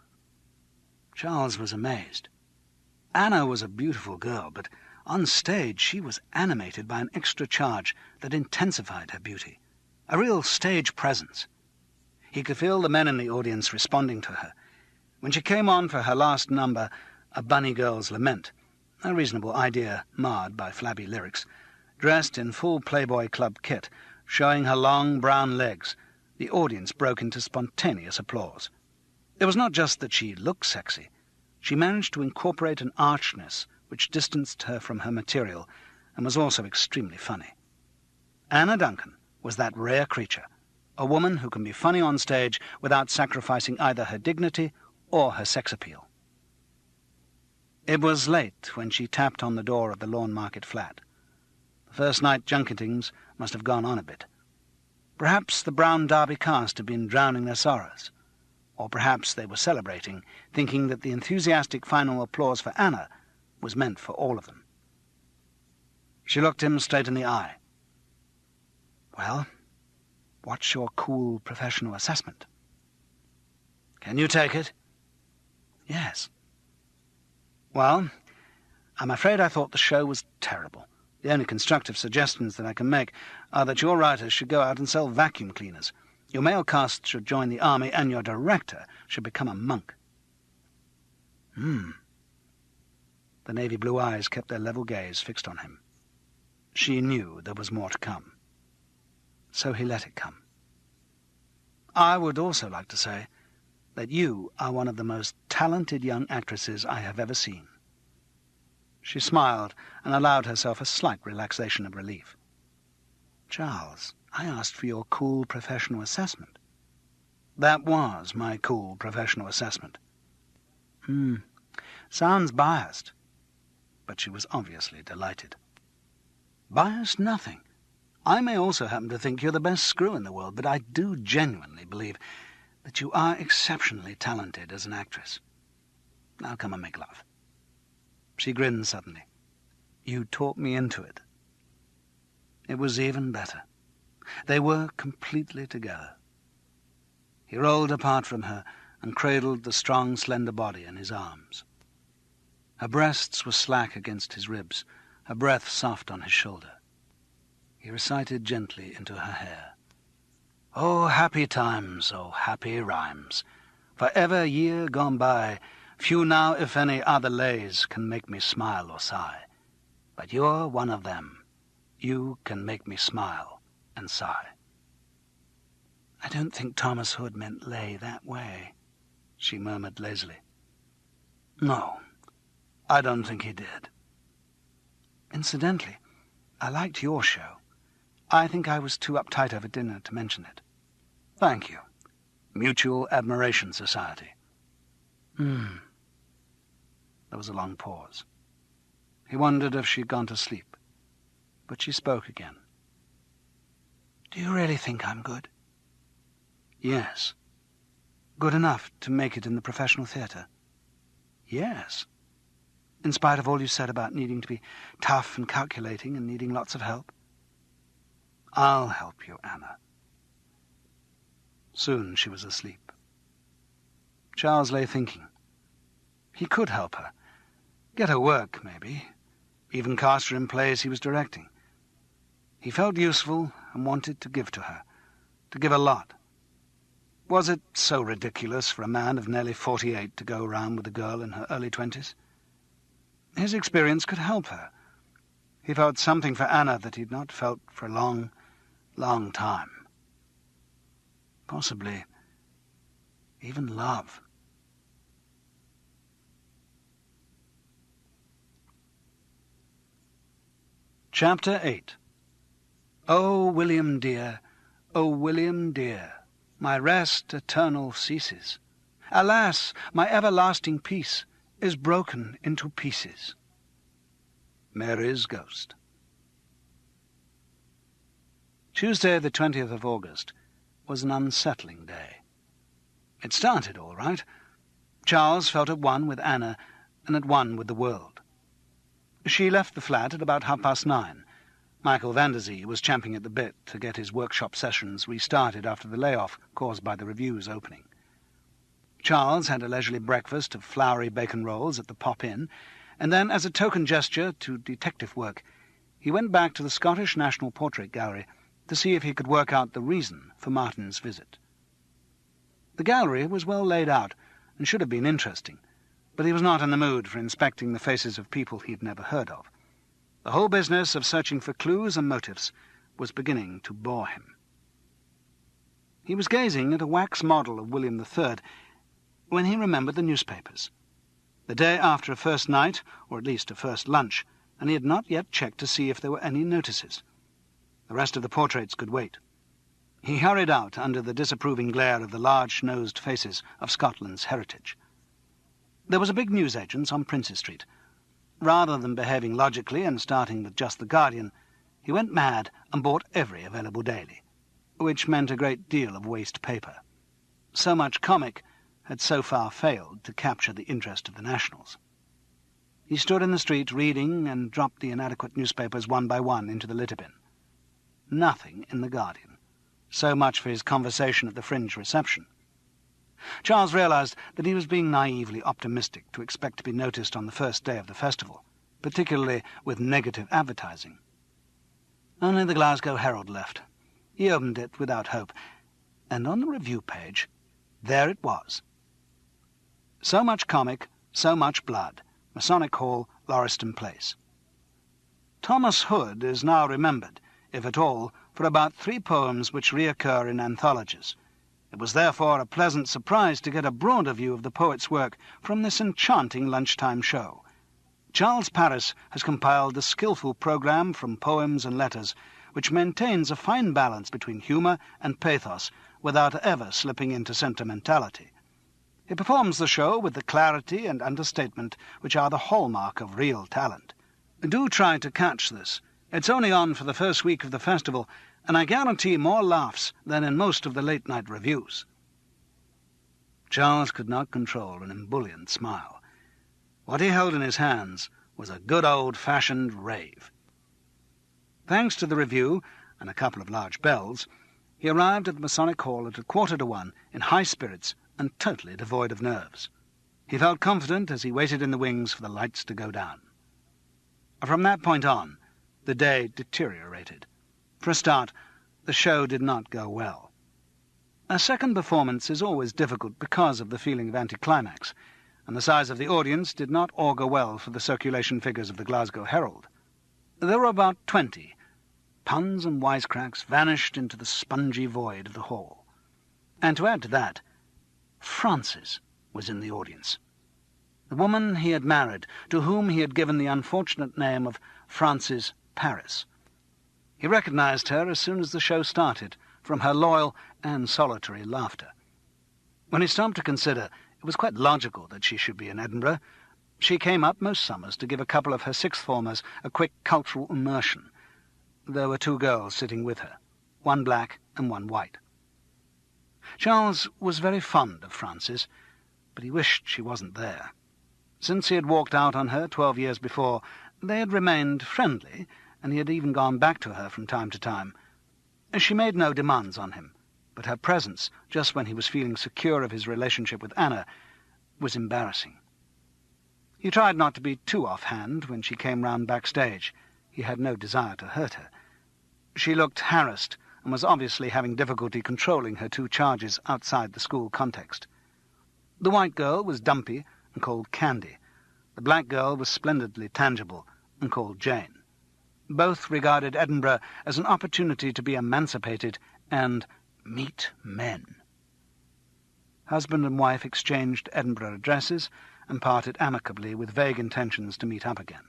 Charles was amazed. Anna was a beautiful girl, but on stage she was animated by an extra charge that intensified her beauty, a real stage presence. He could feel the men in the audience responding to her. When she came on for her last number, A Bunny Girl's Lament, a reasonable idea marred by flabby lyrics, dressed in full Playboy Club kit, showing her long brown legs, the audience broke into spontaneous applause. It was not just that she looked sexy. She managed to incorporate an archness which distanced her from her material and was also extremely funny. Anna Duncan was that rare creature, a woman who can be funny on stage without sacrificing either her dignity or her sex appeal. It was late when she tapped on the door of the Lawn Market flat. The first night junketings must have gone on a bit. Perhaps the Brown Derby cast had been drowning their sorrows, or perhaps they were celebrating, thinking that the enthusiastic final applause for Anna was meant for all of them. She looked him straight in the eye. "Well, what's your cool professional assessment?" "Can you take it?" "Yes." "Well, I'm afraid I thought the show was terrible. The only constructive suggestions that I can make are that your writers should go out and sell vacuum cleaners, your male cast should join the army, and your director should become a monk." The navy blue eyes kept their level gaze fixed on him. She knew there was more to come. So he let it come. "I would also like to say that you are one of the most talented young actresses I have ever seen." She smiled and allowed herself a slight relaxation of relief. "Charles, I asked for your cool professional assessment." "That was my cool professional assessment." Sounds biased." But she was obviously delighted. "Biased nothing. I may also happen to think you're the best screw in the world, but I do genuinely believe that you are exceptionally talented as an actress. Now come and make love." She grinned suddenly. "You talked me into it." It was even better. They were completely together. He rolled apart from her and cradled the strong, slender body in his arms. Her breasts were slack against his ribs, her breath soft on his shoulder. He recited gently into her hair. "Oh, happy times, oh, happy rhymes! For ever year gone by, few now, if any, other lays can make me smile or sigh. But you're one of them. You can make me smile and sigh." "I don't think Thomas Hood meant lay that way," she murmured lazily. "No, I don't think he did." "Incidentally, I liked your show. I think I was too uptight over dinner to mention it." "Thank you. Mutual Admiration Society." There was a long pause. He wondered if she had gone to sleep, but she spoke again. "Do you really think I'm good?" "Yes." "Good enough to make it in the professional theatre?" "Yes." "In spite of all you said about needing to be tough and calculating and needing lots of help?" "I'll help you, Anna." Soon she was asleep. Charles lay thinking. He could help her. Get her work, maybe. Even cast her in plays he was directing. He felt useful and wanted to give to her. To give a lot. Was it so ridiculous for a man of nearly 48 to go round with a girl in her early 20s? His experience could help her. He felt something for Anna that he'd not felt for a long, long time. Possibly even love. Chapter 8. "O William dear, O William dear, my rest eternal ceases. Alas, my everlasting peace is broken into pieces." Mary's Ghost. Tuesday, the 20th of August, was an unsettling day. It started all right. Charles felt at one with Anna and at one with the world. She left the flat at about 9:30. Michael van der Zee was champing at the bit to get his workshop sessions restarted after the layoff caused by the review's opening. Charles had a leisurely breakfast of floury bacon rolls at the Pop Inn, and then, as a token gesture to detective work, he went back to the Scottish National Portrait Gallery to see if he could work out the reason for Martin's visit. The gallery was well laid out and should have been interesting, but he was not in the mood for inspecting the faces of people he had never heard of. The whole business of searching for clues and motives was beginning to bore him. He was gazing at a wax model of William III when he remembered the newspapers. The day after a first night, or at least a first lunch, and he had not yet checked to see if there were any notices. The rest of the portraits could wait. He hurried out under the disapproving glare of the large-nosed faces of Scotland's heritage. There was a big newsagent's on Princes Street. Rather than behaving logically and starting with just the Guardian, he went mad and bought every available daily, which meant a great deal of waste paper. So much comic had so far failed to capture the interest of the nationals. He stood in the street reading and dropped the inadequate newspapers one by one into the litter bin. Nothing in the Guardian. So much for his conversation at the Fringe reception. Charles realized that he was being naively optimistic to expect to be noticed on the first day of the festival, particularly with negative advertising. Only the Glasgow Herald left. He opened it without hope, and on the review page, there it was. So much comic, so much blood. Masonic Hall, Lauriston Place. Thomas Hood is now remembered, if at all, for about 3 poems which reoccur in anthologies. It was therefore a pleasant surprise to get a broader view of the poet's work from this enchanting lunchtime show. Charles Paris has compiled a skilful programme from poems and letters which maintains a fine balance between humour and pathos without ever slipping into sentimentality. He performs the show with the clarity and understatement which are the hallmark of real talent. Do try to catch this. It's only on for the first week of the festival, and I guarantee more laughs than in most of the late-night reviews. Charles could not control an ebullient smile. What he held in his hands was a good old-fashioned rave. Thanks to the review and a couple of large bells, he arrived at the Masonic Hall at 1:45 in high spirits and totally devoid of nerves. He felt confident as he waited in the wings for the lights to go down. From that point on, the day deteriorated. For a start, the show did not go well. A second performance is always difficult because of the feeling of anticlimax, and the size of the audience did not augur well for the circulation figures of the Glasgow Herald. There were about 20. Puns and wisecracks vanished into the spongy void of the hall. And to add to that, Frances was in the audience. The woman he had married, to whom he had given the unfortunate name of Frances Paris. He recognized her as soon as the show started, from her loyal and solitary laughter. When he stopped to consider, it was quite logical that she should be in Edinburgh. She came up most summers to give a couple of her sixth-formers a quick cultural immersion. There were 2 girls sitting with her, one black and one white. Charles was very fond of Frances, but he wished she wasn't there. Since he had walked out on her 12 years before, they had remained friendly, and he had even gone back to her from time to time. She made no demands on him, but her presence, just when he was feeling secure of his relationship with Anna, was embarrassing. He tried not to be too offhand when she came round backstage. He had no desire to hurt her. She looked harassed and was obviously having difficulty controlling her 2 charges outside the school context. The white girl was dumpy and called Candy. The black girl was splendidly tangible and called Jane. Both regarded Edinburgh as an opportunity to be emancipated and meet men. Husband and wife exchanged Edinburgh addresses and parted amicably with vague intentions to meet up again.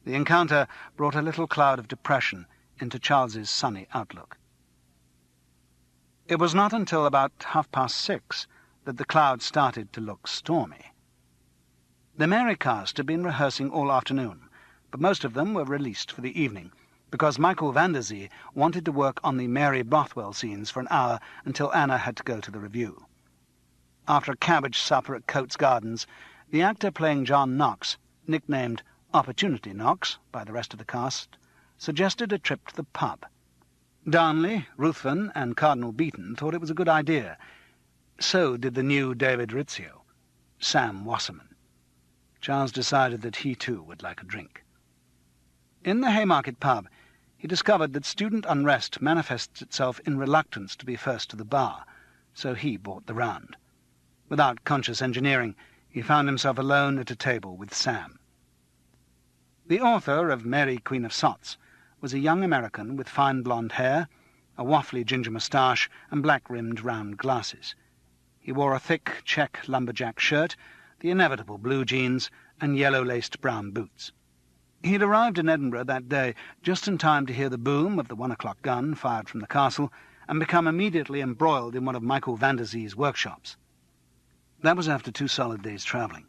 The encounter brought a little cloud of depression into Charles's sunny outlook. It was not until about 6:30 that the cloud started to look stormy. The Mary cast had been rehearsing all afternoon, but most of them were released for the evening, because Michael van der Zee wanted to work on the Mary Bothwell scenes for an hour until Anna had to go to the review. After a cabbage supper at Coates Gardens, the actor playing John Knox, nicknamed Opportunity Knox by the rest of the cast, suggested a trip to the pub. Darnley, Ruthven, and Cardinal Beaton thought it was a good idea. So did the new David Rizzio, Sam Wasserman. Charles decided that he too would like a drink. In the Haymarket pub, he discovered that student unrest manifests itself in reluctance to be first to the bar, so he bought the round. Without conscious engineering, he found himself alone at a table with Sam. The author of Mary, Queen of Scots was a young American with fine blonde hair, a waffly ginger moustache, and black-rimmed round glasses. He wore a thick check lumberjack shirt, the inevitable blue jeans, and yellow-laced brown boots. He had arrived in Edinburgh that day just in time to hear the boom of the 1 o'clock gun fired from the castle and become immediately embroiled in one of Michael Vanderzee's workshops. That was after 2 solid days' travelling.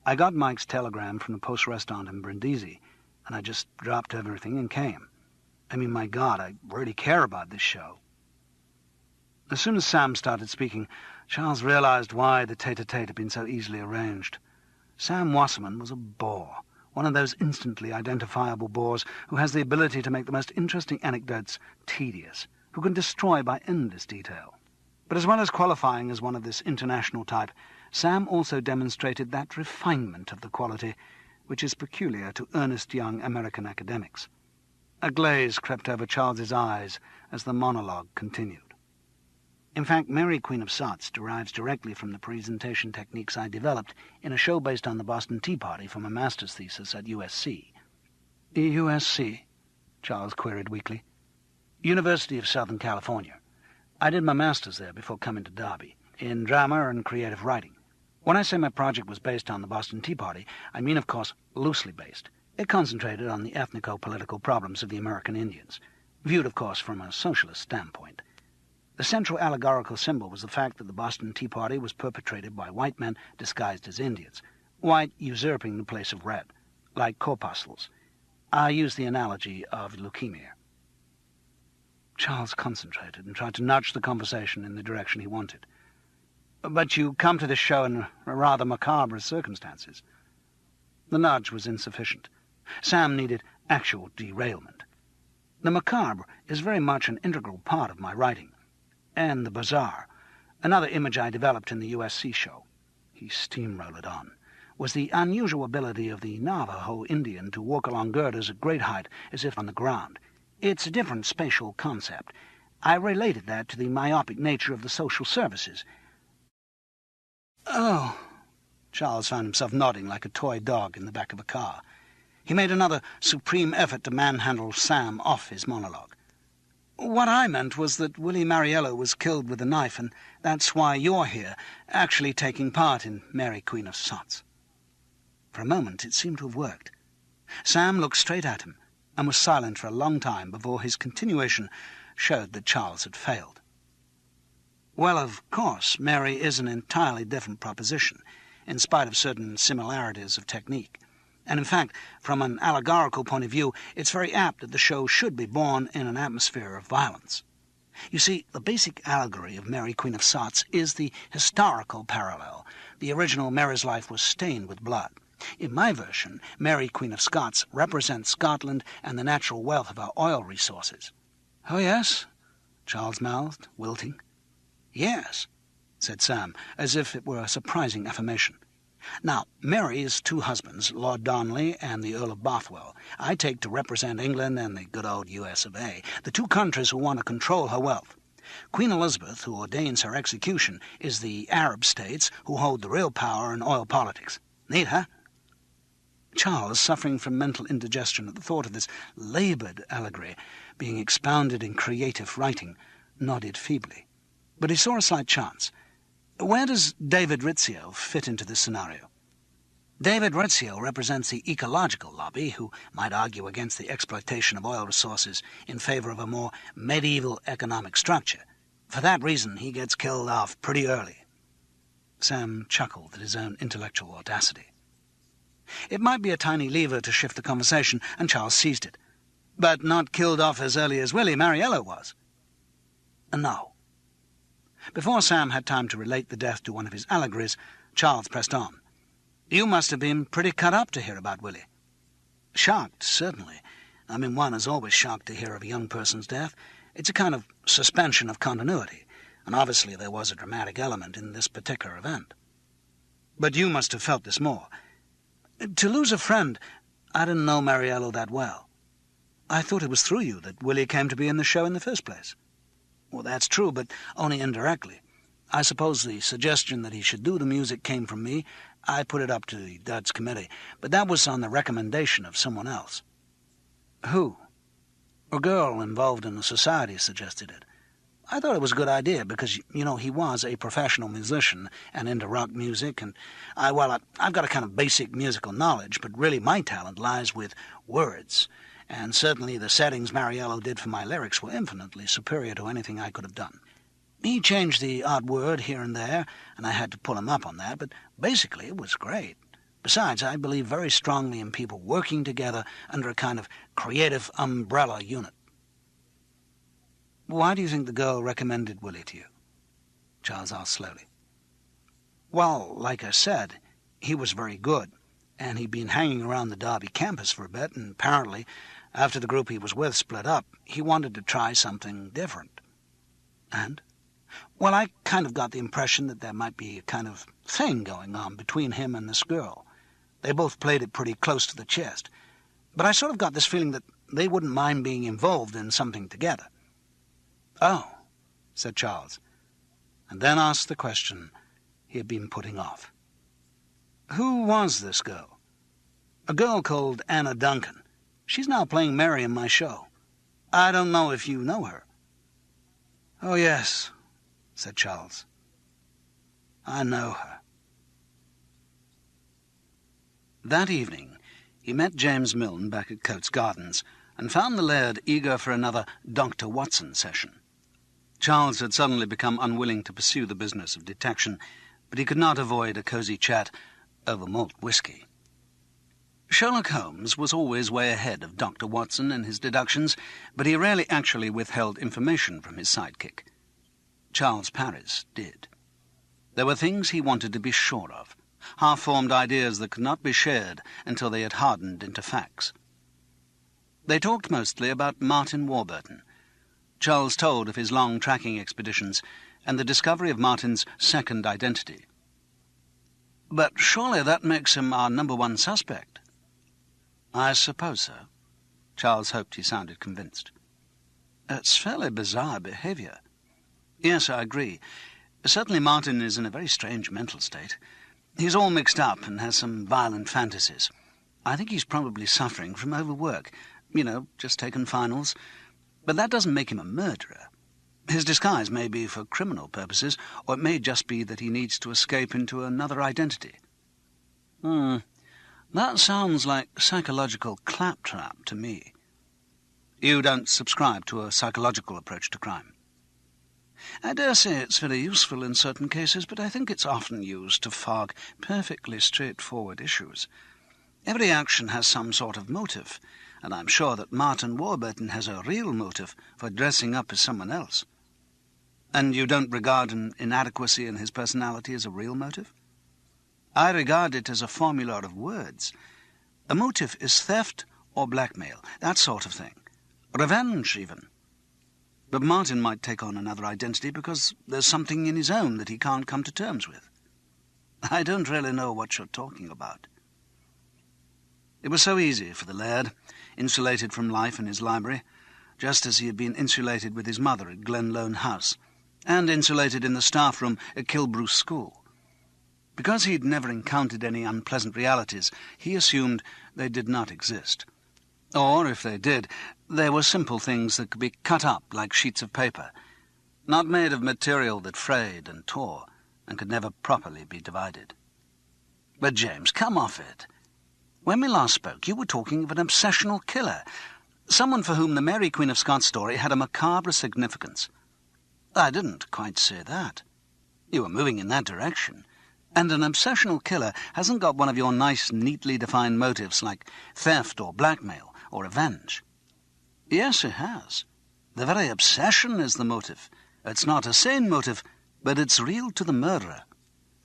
I got Mike's telegram from the post restaurant in Brindisi, and I just dropped everything and came. I mean, my God, I really care about this show. As soon as Sam started speaking, Charles realized why the tete-a-tete had been so easily arranged. Sam Wasserman was a bore, one of those instantly identifiable bores who has the ability to make the most interesting anecdotes tedious, who can destroy by endless detail. But as well as qualifying as one of this international type, Sam also demonstrated that refinement of the quality which is peculiar to earnest young American academics. A glaze crept over Charles's eyes as the monologue continued. In fact, Mary, Queen of Scots derives directly from the presentation techniques I developed in a show based on the Boston Tea Party from a master's thesis at USC. USC? Charles queried weakly. University of Southern California. I did my master's there before coming to Derby, in drama and creative writing. When I say my project was based on the Boston Tea Party, I mean, of course, loosely based. It concentrated on the ethnico-political problems of the American Indians, viewed, of course, from a socialist standpoint. The central allegorical symbol was the fact that the Boston Tea Party was perpetrated by white men disguised as Indians, white usurping the place of red, like corpuscles. I use the analogy of leukemia. Charles concentrated and tried to nudge the conversation in the direction he wanted. But you come to this show in rather macabre circumstances. The nudge was insufficient. Sam needed actual derailment. The macabre is very much an integral part of my writing. And the bizarre, another image I developed in the USC show, he steamrolled on, was the unusual ability of the Navajo Indian to walk along girders at great height as if on the ground. It's a different spatial concept. I related that to the myopic nature of the social services. Oh, Charles found himself nodding like a toy dog in the back of a car. He made another supreme effort to manhandle Sam off his monologue. What I meant was that Willie Mariello was killed with a knife, and that's why you're here, actually taking part in Mary, Queen of Scots. For a moment it seemed to have worked. Sam looked straight at him, and was silent for a long time before his continuation showed that Charles had failed. Well, of course, Mary is an entirely different proposition, in spite of certain similarities of technique. And in fact, from an allegorical point of view, it's very apt that the show should be born in an atmosphere of violence. You see, the basic allegory of Mary, Queen of Scots is the historical parallel. The original Mary's life was stained with blood. In my version, Mary, Queen of Scots represents Scotland and the natural wealth of our oil resources. Oh, yes? Charles mouthed, wilting. Yes, said Sam, as if it were a surprising affirmation. Now, Mary's 2 husbands, Lord Darnley and the Earl of Bothwell, I take to represent England and the good old US of A, the 2 countries who want to control her wealth. Queen Elizabeth, who ordains her execution, is the Arab states who hold the real power in oil politics. Neat, huh? Charles, suffering from mental indigestion at the thought of this laboured allegory being expounded in creative writing, nodded feebly. But he saw a slight chance. Where does David Rizzio fit into this scenario? David Rizzio represents the ecological lobby, who might argue against the exploitation of oil resources in favour of a more medieval economic structure. For that reason, he gets killed off pretty early. Sam chuckled at his own intellectual audacity. It might be a tiny lever to shift the conversation, and Charles seized it. But not killed off as early as Willie Mariello was. No. Before Sam had time to relate the death to one of his allegories, Charles pressed on. You must have been pretty cut up to hear about Willie. Shocked, certainly. I mean, one is always shocked to hear of a young person's death. It's a kind of suspension of continuity, and obviously there was a dramatic element in this particular event. But you must have felt this more. To lose a friend, I didn't know Mariello that well. I thought it was through you that Willie came to be in the show in the first place. Well, that's true, but only indirectly. I suppose the suggestion that he should do the music came from me. I put it up to the Duds committee, but that was on the recommendation of someone else. Who? A girl involved in the society suggested it. I thought it was a good idea because, you know, he was a professional musician and into rock music, and I've got a kind of basic musical knowledge, but really my talent lies with words, and certainly the settings Mariello did for my lyrics were infinitely superior to anything I could have done. He changed the odd word here and there, and I had to pull him up on that, but basically it was great. Besides, I believe very strongly in people working together under a kind of creative umbrella unit. Why do you think the girl recommended Willie to you? Charles asked slowly. Well, like I said, he was very good, and he'd been hanging around the Derby campus for a bit, and apparently, after the group he was with split up, he wanted to try something different. And? Well, I kind of got the impression that there might be a kind of thing going on between him and this girl. They both played it pretty close to the chest, but I sort of got this feeling that they wouldn't mind being involved in something together. Oh, said Charles, and then asked the question he had been putting off. Who was this girl? A girl called Anna Duncan. She's now playing Mary in my show. I don't know if you know her. Oh, yes, said Charles. I know her. That evening he met James Milne back at Coates Gardens and found the laird eager for another Dr. Watson session. Charles had suddenly become unwilling to pursue the business of detection, but he could not avoid a cosy chat over malt whisky. Sherlock Holmes was always way ahead of Dr. Watson in his deductions, but he rarely actually withheld information from his sidekick. Charles Paris did. There were things he wanted to be sure of, half-formed ideas that could not be shared until they had hardened into facts. They talked mostly about Martin Warburton. Charles told of his long tracking expeditions and the discovery of Martin's second identity. But surely that makes him our number one suspect. I suppose so. Charles hoped he sounded convinced. It's fairly bizarre behaviour. Yes, I agree. Certainly Martin is in a very strange mental state. He's all mixed up and has some violent fantasies. I think he's probably suffering from overwork. You know, just taken finals. But that doesn't make him a murderer. His disguise may be for criminal purposes, or it may just be that he needs to escape into another identity. That sounds like psychological claptrap to me. You don't subscribe to a psychological approach to crime? I dare say it's very useful in certain cases, but I think it's often used to fog perfectly straightforward issues. Every action has some sort of motive, and I'm sure that Martin Warburton has a real motive for dressing up as someone else. And you don't regard an inadequacy in his personality as a real motive? I regard it as a formula of words. A motive is theft or blackmail, that sort of thing. Revenge, even. But Martin might take on another identity because there's something in his own that he can't come to terms with. I don't really know what you're talking about. It was so easy for the laird, insulated from life in his library, just as he had been insulated with his mother at Glenlone House, and insulated in the staff room at Kilbruce School. Because he'd never encountered any unpleasant realities, he assumed they did not exist. Or, if they did, they were simple things that could be cut up like sheets of paper, not made of material that frayed and tore, and could never properly be divided. But, James, come off it. When we last spoke, you were talking of an obsessional killer, someone for whom the Mary Queen of Scots story had a macabre significance. I didn't quite say that. You were moving in that direction. And an obsessional killer hasn't got one of your nice, neatly defined motives like theft or blackmail or revenge. Yes, it has. The very obsession is the motive. It's not a sane motive, but it's real to the murderer.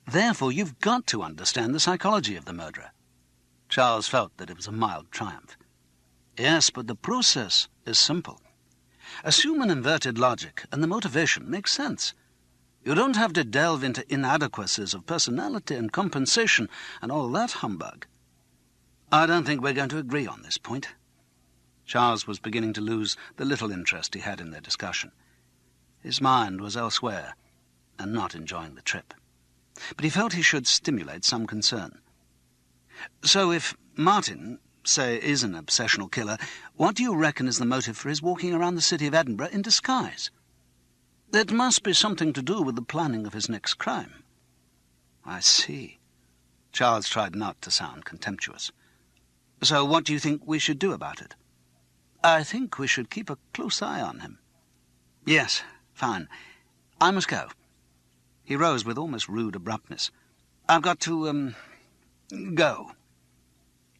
Therefore, you've got to understand the psychology of the murderer. Charles felt that it was a mild triumph. Yes, but the process is simple. Assume an inverted logic, and the motivation makes sense. You don't have to delve into inadequacies of personality and compensation and all that humbug. I don't think we're going to agree on this point. Charles was beginning to lose the little interest he had in their discussion. His mind was elsewhere, and not enjoying the trip. But he felt he should stimulate some concern. So if Martin, say, is an obsessional killer, what do you reckon is the motive for his walking around the city of Edinburgh in disguise? It must be something to do with the planning of his next crime. I see. Charles tried not to sound contemptuous. So what do you think we should do about it? I think we should keep a close eye on him. Yes, fine. I must go. He rose with almost rude abruptness. I've got to, go.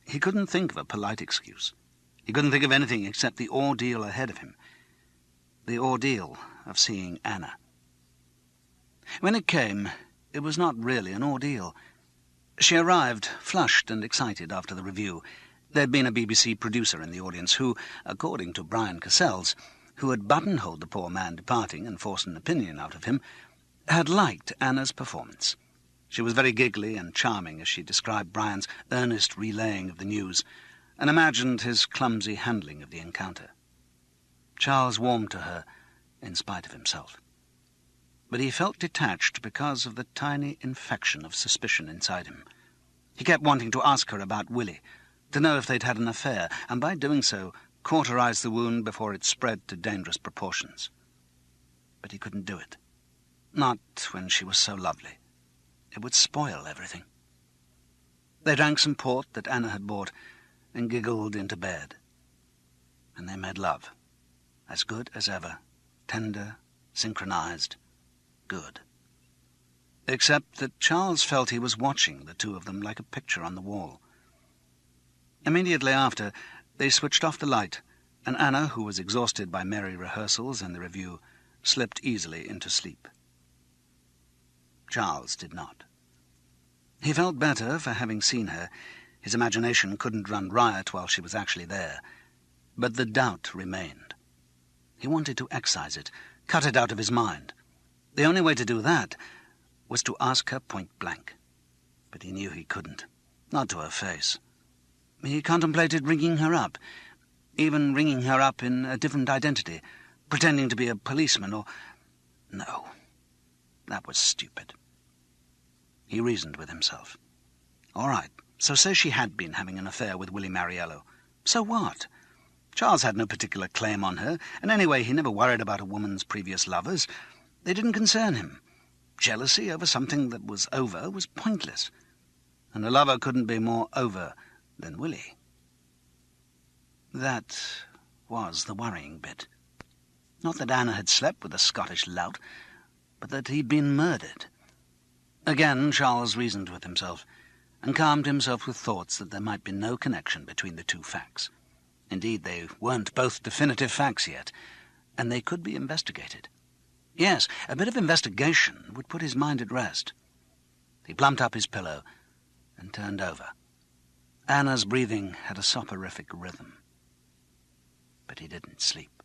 He couldn't think of a polite excuse. He couldn't think of anything except the ordeal ahead of him. The ordeal of seeing Anna. When it came, it was not really an ordeal. She arrived, flushed and excited after the review. There'd been a BBC producer in the audience who, according to Brian Cassels, who had buttonholed the poor man departing and forced an opinion out of him, had liked Anna's performance. She was very giggly and charming as she described Brian's earnest relaying of the news and imagined his clumsy handling of the encounter. Charles warmed to her in spite of himself. But he felt detached because of the tiny infection of suspicion inside him. He kept wanting to ask her about Willie, to know if they'd had an affair, and by doing so cauterize the wound before it spread to dangerous proportions. But he couldn't do it. Not when she was so lovely. It would spoil everything. They drank some port that Anna had bought and giggled into bed. And they made love, as good as ever, tender, synchronized, good. Except that Charles felt he was watching the two of them like a picture on the wall. Immediately after, they switched off the light, and Anna, who was exhausted by merry rehearsals and the review, slipped easily into sleep. Charles did not. He felt better for having seen her. His imagination couldn't run riot while she was actually there. But the doubt remained. He wanted to excise it, cut it out of his mind. The only way to do that was to ask her point blank. But he knew he couldn't, not to her face. He contemplated ringing her up, even ringing her up in a different identity, pretending to be a policeman or... No, that was stupid. He reasoned with himself. All right, so say she had been having an affair with Willie Mariello. So what? Charles had no particular claim on her, and anyway he never worried about a woman's previous lovers. They didn't concern him. Jealousy over something that was over was pointless, and a lover couldn't be more over than Willie. That was the worrying bit. Not that Anna had slept with a Scottish lout, but that he'd been murdered. Again Charles reasoned with himself, and calmed himself with thoughts that there might be no connection between the two facts. Indeed, they weren't both definitive facts yet, and they could be investigated. Yes, a bit of investigation would put his mind at rest. He plumped up his pillow and turned over. Anna's breathing had a soporific rhythm. But he didn't sleep.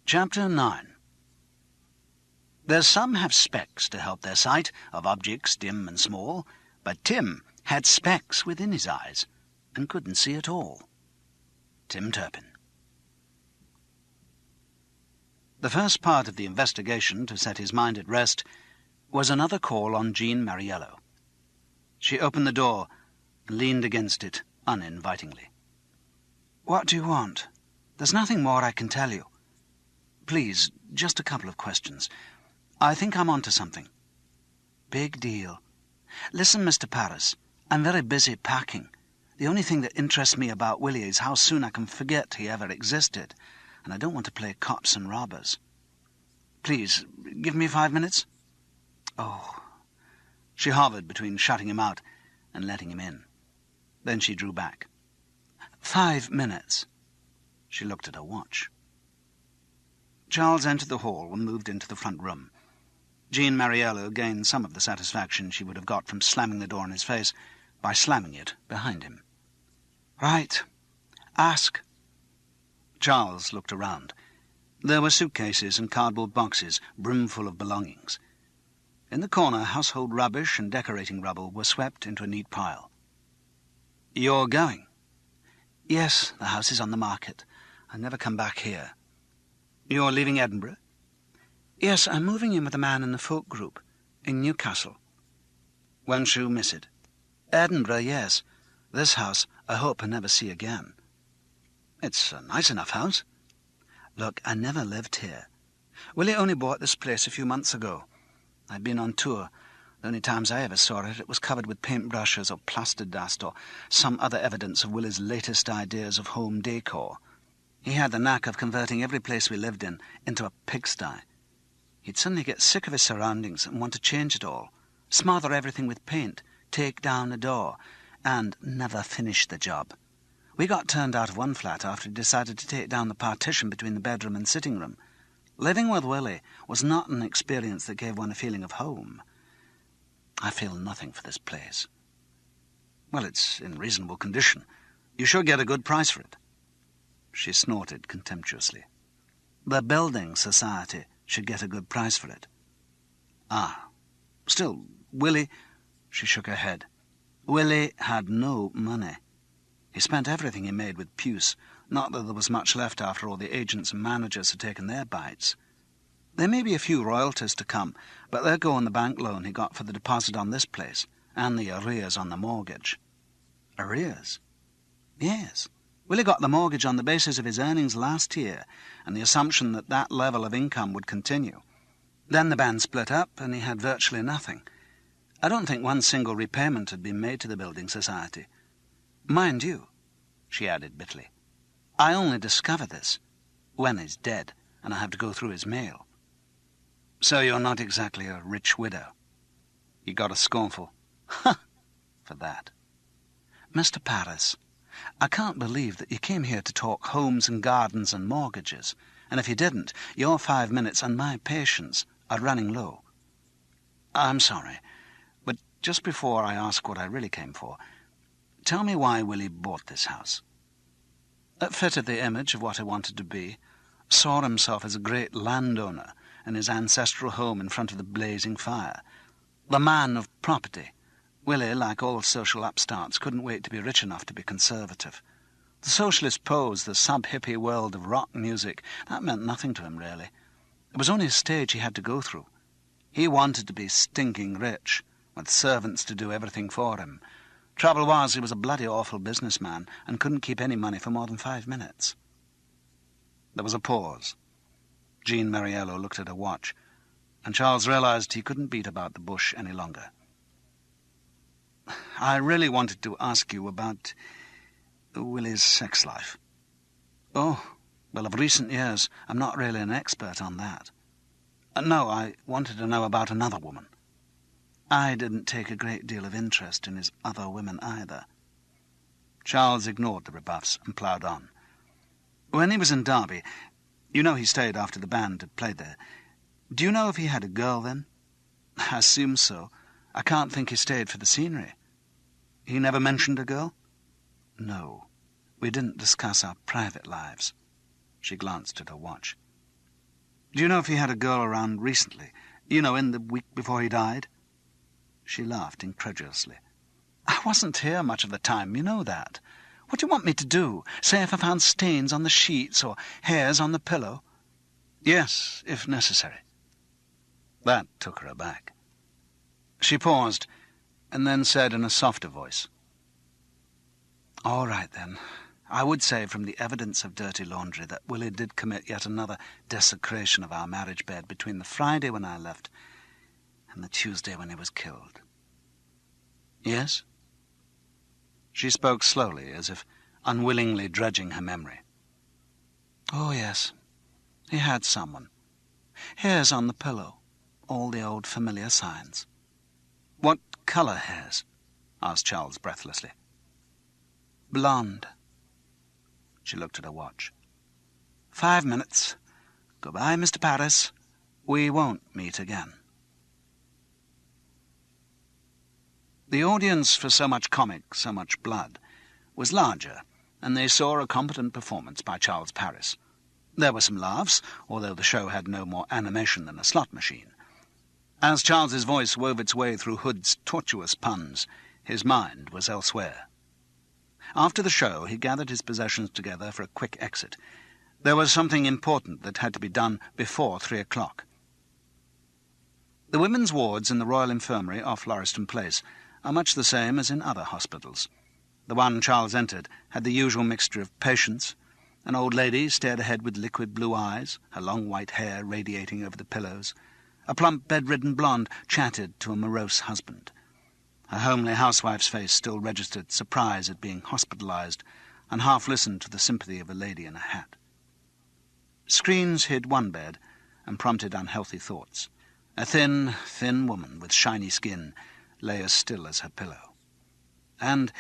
Chapter 9. There's some have specs to help their sight of objects dim and small, but Tim had specks within his eyes and couldn't see at all. Tim Turpin. The first part of the investigation to set his mind at rest was another call on Jean Mariello. She opened the door and leaned against it uninvitingly. "What do you want? There's nothing more I can tell you. Please, just a couple of questions. I think I'm onto something." "Big deal. Listen, Mr. Paris, I'm very busy packing. The only thing that interests me about Willie is how soon I can forget he ever existed, and I don't want to play cops and robbers. Please, give me 5 minutes?" "Oh." She hovered between shutting him out and letting him in. Then she drew back. 5 minutes. She looked at her watch. Charles entered the hall and moved into the front room. Jean Mariello gained some of the satisfaction she would have got from slamming the door in his face by slamming it behind him. "Right. Ask." Charles looked around. There were suitcases and cardboard boxes brimful of belongings. In the corner, household rubbish and decorating rubble were swept into a neat pile. "You're going?" "Yes, the house is on the market. I never come back here." "You're leaving Edinburgh?" "Yes, I'm moving in with a man in the folk group in Newcastle." "Won't you miss it?" "Edinburgh, yes. This house I hope I never see again." "It's a nice enough house." "Look, I never lived here. Willie only bought this place a few months ago. I'd been on tour. The only times I ever saw it, it was covered with paintbrushes or plaster dust or some other evidence of Willie's latest ideas of home decor. He had the knack of converting every place we lived in into a pigsty. He'd suddenly get sick of his surroundings and want to change it all, smother everything with paint, take down a door, and never finish the job. We got turned out of one flat after he decided to take down the partition between the bedroom and sitting room. Living with Willie was not an experience that gave one a feeling of home. I feel nothing for this place." "Well, it's in reasonable condition. You should get a good price for it." She snorted contemptuously. "The building society should get a good price for it." "Ah. Still, Willie—" She shook her head. "Willie had no money. He spent everything he made with Puce, not that there was much left after all the agents and managers had taken their bites. There may be a few royalties to come, but they'll go on the bank loan he got for the deposit on this place, and the arrears on the mortgage." "Arrears?" "Yes. Willie got the mortgage on the basis of his earnings last year, and the assumption that that level of income would continue. Then the band split up, and he had virtually nothing. I don't think one single repayment had been made to the building society. Mind you," she added bitterly, "I only discover this when he's dead, and I have to go through his mail." "So you're not exactly a rich widow?" He got a scornful "Ha!" for that. "Mr. Paris, I can't believe that you came here to talk homes and gardens and mortgages, and if you didn't, your 5 minutes and my patience are running low. I'm sorry, but just before I ask what I really came for, tell me why Willie bought this house." It fitted the image of what he wanted to be, saw himself as a great landowner in his ancestral home in front of the blazing fire. The man of property. Willie, like all social upstarts, couldn't wait to be rich enough to be conservative. The socialist pose, the sub-hippie world of rock music, that meant nothing to him, really. It was only a stage he had to go through. He wanted to be stinking rich, with servants to do everything for him. Trouble was, he was a bloody awful businessman and couldn't keep any money for more than 5 minutes. There was a pause. Jean Mariello looked at her watch, and Charles realized he couldn't beat about the bush any longer. "I really wanted to ask you about Willie's sex life." "Oh, well, of recent years, I'm not really an expert on that." "No, I wanted to know about another woman." "I didn't take a great deal of interest in his other women either." Charles ignored the rebuffs and ploughed on. "When he was in Derby, you know he stayed after the band had played there. Do you know if he had a girl then?" "I assume so. I can't think he stayed for the scenery." "He never mentioned a girl?" "No. We didn't discuss our private lives." She glanced at her watch. "Do you know if he had a girl around recently? You know, in the week before he died?" She laughed incredulously. "I wasn't here much of the time, you know that. What do you want me to do? Say if I found stains on the sheets or hairs on the pillow?" "Yes, if necessary." That took her aback. She paused, and then said in a softer voice, "All right, then. I would say from the evidence of dirty laundry that Willie did commit yet another desecration of our marriage bed between the Friday when I left and the Tuesday when he was killed." "Yes?" She spoke slowly, as if unwillingly dredging her memory. "Oh, yes. He had someone. Hairs on the pillow. All the old familiar signs." "What colour hairs?" asked Charles breathlessly. "Blonde." She looked at her watch. 5 minutes. Goodbye, Mr. Paris. We won't meet again." The audience for So Much Comic, So Much Blood was larger, and they saw a competent performance by Charles Paris. There were some laughs, although the show had no more animation than a slot machine. As Charles's voice wove its way through Hood's tortuous puns, his mind was elsewhere. After the show, he gathered his possessions together for a quick exit. There was something important that had to be done before 3 o'clock. The women's wards in the Royal Infirmary off Lauriston Place are much the same as in other hospitals. The one Charles entered had the usual mixture of patients. An old lady stared ahead with liquid blue eyes, her long white hair radiating over the pillows. A plump, bedridden blonde chatted to a morose husband. Her homely housewife's face still registered surprise at being hospitalized, and half listened to the sympathy of a lady in a hat. Screens hid one bed and prompted unhealthy thoughts. A thin, thin woman with shiny skin lay as still as her pillow. And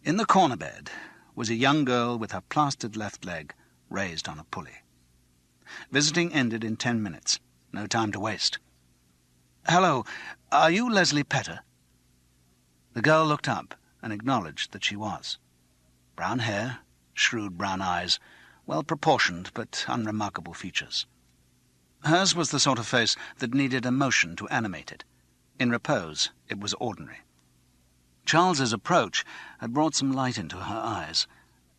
in the corner bed was a young girl with her plastered left leg raised on a pulley. Visiting ended in 10 minutes. No time to waste. "Hello, are you Leslie Petter?" The girl looked up and acknowledged that she was. Brown hair, shrewd brown eyes, well-proportioned but unremarkable features. Hers was the sort of face that needed emotion to animate it. In repose, it was ordinary. Charles's approach had brought some light into her eyes.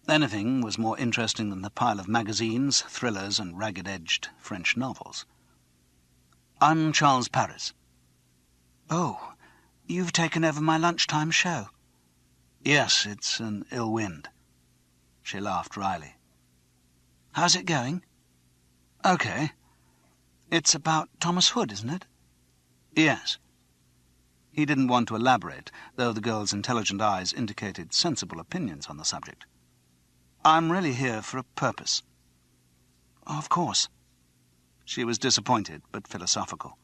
Anything was more interesting than the pile of magazines, thrillers, and ragged-edged French novels. "I'm Charles Paris." "Oh, you've taken over my lunchtime show." "Yes, it's an ill wind." She laughed wryly. "How's it going?" "Okay." "It's about Thomas Hood, isn't it?" "Yes." He didn't want to elaborate, though the girl's intelligent eyes indicated sensible opinions on the subject. "I'm really here for a purpose." "Of course." She was disappointed, but philosophical.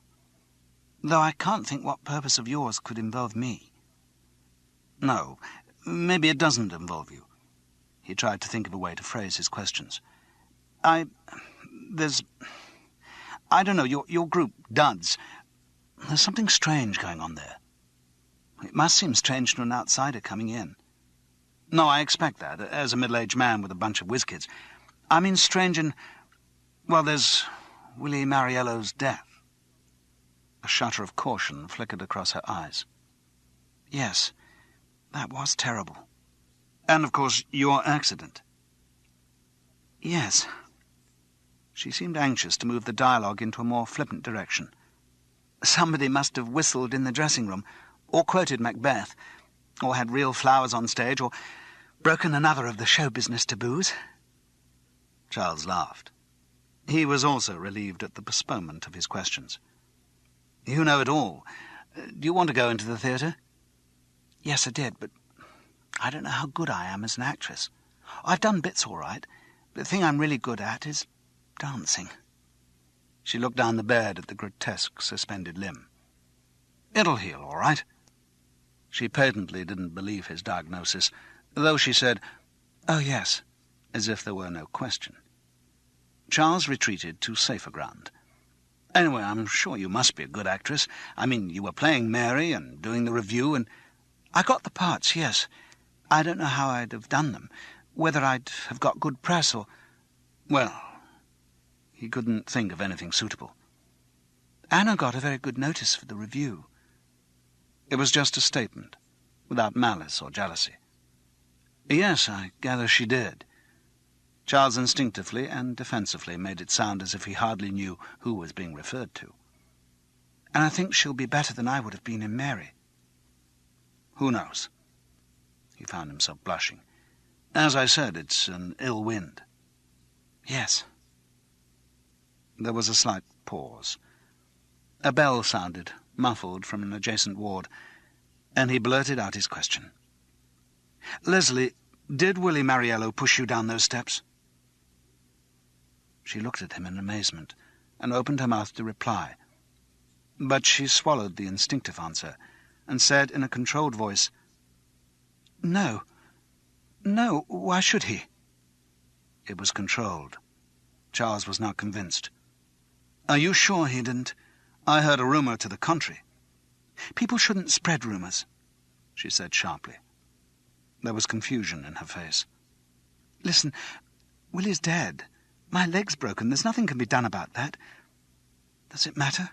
"Though I can't think what purpose of yours could involve me." "No, maybe it doesn't involve you." He tried to think of a way to phrase his questions. I don't know, your group, Duds, there's something strange going on there." "It must seem strange to an outsider coming in." "No, I expect that, as a middle-aged man with a bunch of whiz-kids. I mean strange in... well, there's Willie Mariello's death." A shudder of caution flickered across her eyes. "Yes, that was terrible." "And, of course, your accident." "Yes." She seemed anxious to move the dialogue into a more flippant direction. "Somebody must have whistled in the dressing room, or quoted Macbeth, or had real flowers on stage, or broken another of the show business taboos." Charles laughed. He was also relieved at the postponement of his questions. "You know it all. Do you want to go into the theatre?" "Yes, I did, but I don't know how good I am as an actress. I've done bits all right, but the thing I'm really good at is dancing." She looked down the bed at the grotesque suspended limb. "It'll heal, all right." She patently didn't believe his diagnosis, though she said, "Oh, yes," as if there were no question. Charles retreated to safer ground. "Anyway, I'm sure you must be a good actress. I mean, you were playing Mary and doing the review, and—" "I got the parts, yes. I don't know how I'd have done them, whether I'd have got good press or—" "Well..." He couldn't think of anything suitable. "Anna got a very good notice for the review." It was just a statement, without malice or jealousy. "Yes, I gather she did." Charles instinctively and defensively made it sound as if he hardly knew who was being referred to. "And I think she'll be better than I would have been in Mary." "Who knows?" He found himself blushing. "As I said, it's an ill wind." "Yes." There was a slight pause. A bell sounded, muffled from an adjacent ward, and he blurted out his question. "Leslie, did Willie Mariello push you down those steps?" She looked at him in amazement, and opened her mouth to reply. But she swallowed the instinctive answer, and said in a controlled voice, "No. No, why should he?" It was controlled. Charles was not convinced. "Are you sure he didn't? I heard a rumour to the contrary." "People shouldn't spread rumours." she said sharply. There was confusion in her face. "Listen, Willie's dead. My leg's broken. There's nothing can be done about that. Does it matter?"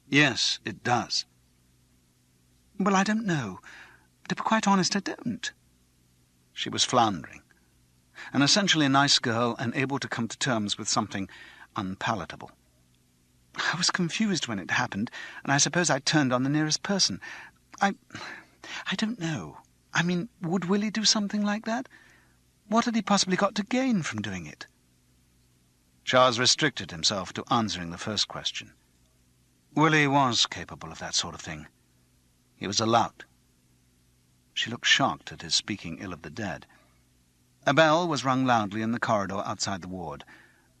"Yes, it does." "Well, I don't know. To be quite honest, I don't." She was floundering. An essentially nice girl and able to come to terms with something unpalatable. "I was confused when it happened, and I suppose I turned on the nearest person. I don't know. I mean, would Willie do something like that? What had he possibly got to gain from doing it?" Charles restricted himself to answering the first question. Willie was capable of that sort of thing. He was a lout. She looked shocked at his speaking ill of the dead. A bell was rung loudly in the corridor outside the ward.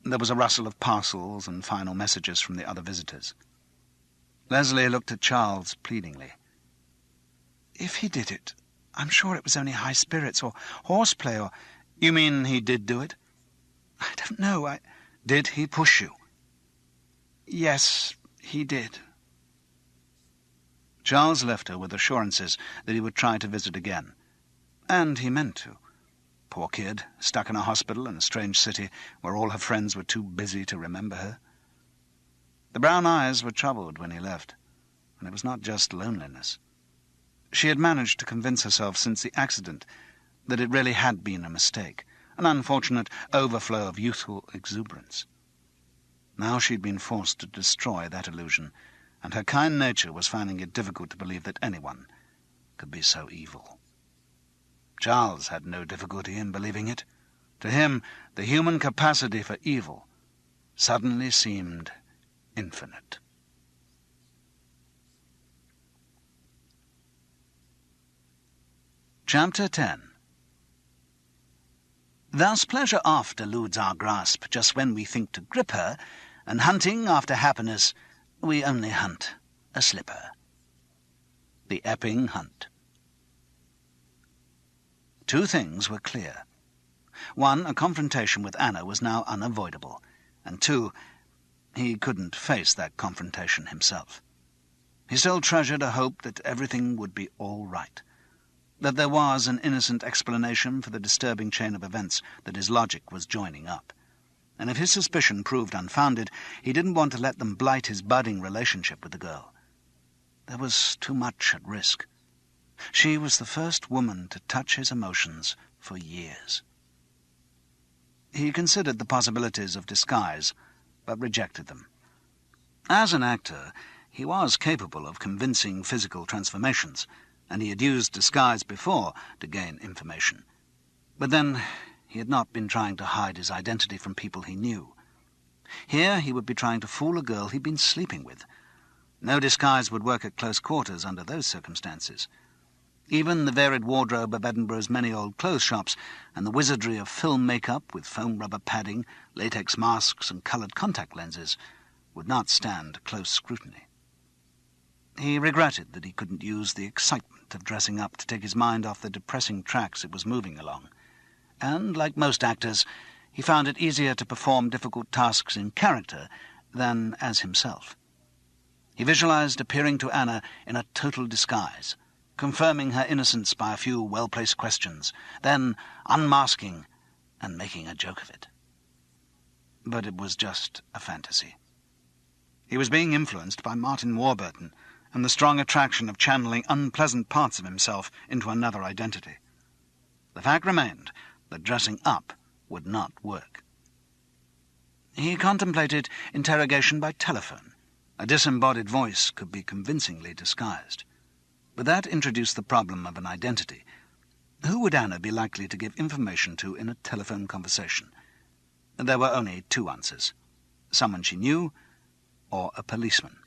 There was a rustle of parcels and final messages from the other visitors. Leslie looked at Charles pleadingly. "If he did it, I'm sure it was only high spirits or horseplay or—" "You mean he did do it?" "I don't know. Did he push you?" "Yes, he did." Charles left her with assurances that he would try to visit again. And he meant to. Poor kid, stuck in a hospital in a strange city where all her friends were too busy to remember her. The brown eyes were troubled when he left, and it was not just loneliness. She had managed to convince herself since the accident that it really had been a mistake, an unfortunate overflow of youthful exuberance. Now she'd been forced to destroy that illusion, and her kind nature was finding it difficult to believe that anyone could be so evil. Charles had no difficulty in believing it. To him, the human capacity for evil suddenly seemed infinite. Chapter 10. Thus pleasure oft eludes our grasp just when we think to grip her, and hunting after happiness, we only hunt a slipper. The Epping Hunt. Two things were clear. One, a confrontation with Anna was now unavoidable, and two, he couldn't face that confrontation himself. He still treasured a hope that everything would be all right, that there was an innocent explanation for the disturbing chain of events that his logic was joining up. And if his suspicion proved unfounded, he didn't want to let them blight his budding relationship with the girl. There was too much at risk. She was the first woman to touch his emotions for years. He considered the possibilities of disguise, but rejected them. As an actor, he was capable of convincing physical transformations, and he had used disguise before to gain information. But then he had not been trying to hide his identity from people he knew. Here he would be trying to fool a girl he'd been sleeping with. No disguise would work at close quarters under those circumstances. Even the varied wardrobe of Edinburgh's many old clothes shops and the wizardry of film makeup with foam rubber padding, latex masks and coloured contact lenses would not stand close scrutiny. He regretted that he couldn't use the excitement of dressing up to take his mind off the depressing tracks it was moving along. And, like most actors, he found it easier to perform difficult tasks in character than as himself. He visualized appearing to Anna in a total disguise, confirming her innocence by a few well-placed questions, then unmasking and making a joke of it. But it was just a fantasy. He was being influenced by Martin Warburton and the strong attraction of channeling unpleasant parts of himself into another identity. The fact remained that dressing up would not work. He contemplated interrogation by telephone. A disembodied voice could be convincingly disguised. But that introduced the problem of an identity. Who would Anna be likely to give information to in a telephone conversation? There were only two answers: someone she knew, or a policeman.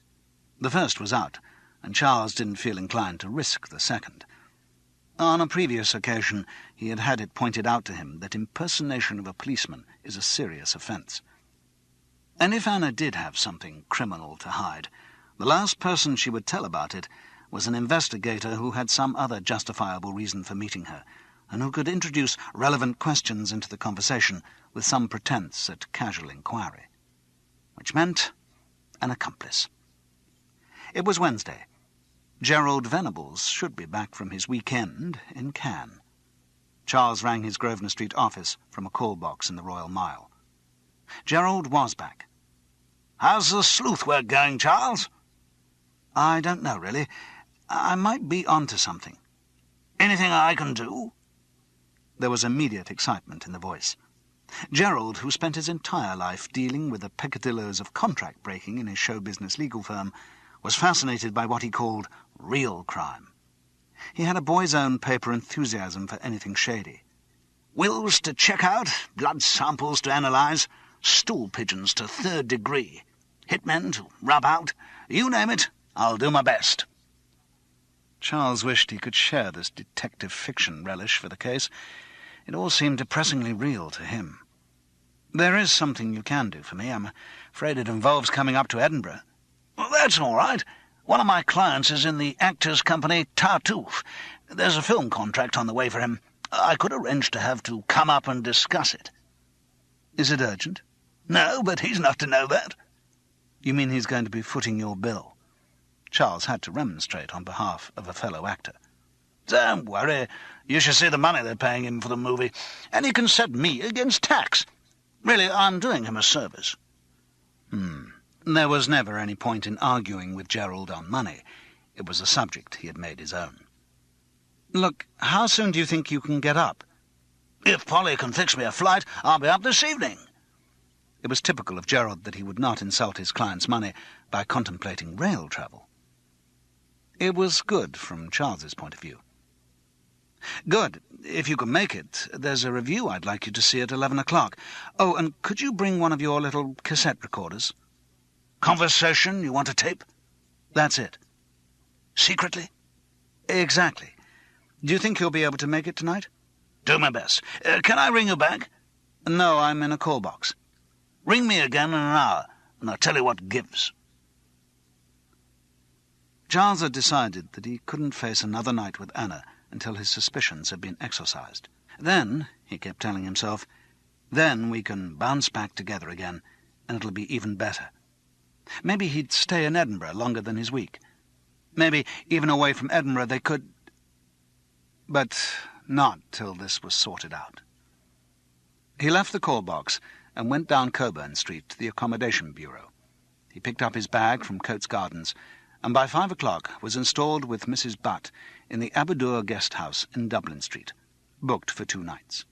The first was out, and Charles didn't feel inclined to risk the second. On a previous occasion he had had it pointed out to him that impersonation of a policeman is a serious offence. And if Anna did have something criminal to hide, the last person she would tell about it was an investigator who had some other justifiable reason for meeting her, and who could introduce relevant questions into the conversation with some pretence at casual inquiry. Which meant an accomplice. It was Wednesday. Gerald Venables should be back from his weekend in Cannes. Charles rang his Grosvenor Street office from a call box in the Royal Mile. Gerald was back. "How's the sleuth work going, Charles?" "I don't know, really. I might be on to something." "Anything I can do?" There was immediate excitement in the voice. Gerald, who spent his entire life dealing with the peccadilloes of contract breaking in his show business legal firm, was fascinated by what he called real crime. He had a boy's own paper enthusiasm for anything shady. "Wills to check out, blood samples to analyse, stool pigeons to 3rd degree, hitmen to rub out, you name it, I'll do my best." Charles wished he could share this detective fiction relish for the case. It all seemed depressingly real to him. "There is something you can do for me. I'm afraid it involves coming up to Edinburgh." "Well, that's all right. One of my clients is in the actors' company Tartuffe. There's a film contract on the way for him. I could arrange to have to come up and discuss it." "Is it urgent?" "No, but he's not to know that." "You mean he's going to be footing your bill?" Charles had to remonstrate on behalf of a fellow actor. "Don't worry. You should see the money they're paying him for the movie. And he can set me against tax. Really, I'm doing him a service." There was never any point in arguing with Gerald on money. It was a subject he had made his own. "Look, how soon do you think you can get up?" "If Polly can fix me a flight, I'll be up this evening." It was typical of Gerald that he would not insult his client's money by contemplating rail travel. It was good from Charles's point of view. "Good. If you can make it, there's a review I'd like you to see at 11 o'clock. Oh, and could you bring one of your little cassette recorders?" "Conversation you want to tape?" "That's it." "Secretly?" "Exactly. Do you think you'll be able to make it tonight?" "Do my best. Can I ring you back?" "No, I'm in a call box." "Ring me again in an hour, and I'll tell you what gives." Charles had decided that he couldn't face another night with Anna until his suspicions had been exorcised. Then, he kept telling himself, then we can bounce back together again, and it'll be even better. Maybe he'd stay in Edinburgh longer than his week. Maybe, even away from Edinburgh, they could... But not till this was sorted out. He left the call box and went down Coburn Street to the Accommodation Bureau. He picked up his bag from Coates Gardens, and by 5 o'clock was installed with Mrs. Butt in the Aberdour guest house in Dublin Street, booked for 2 nights.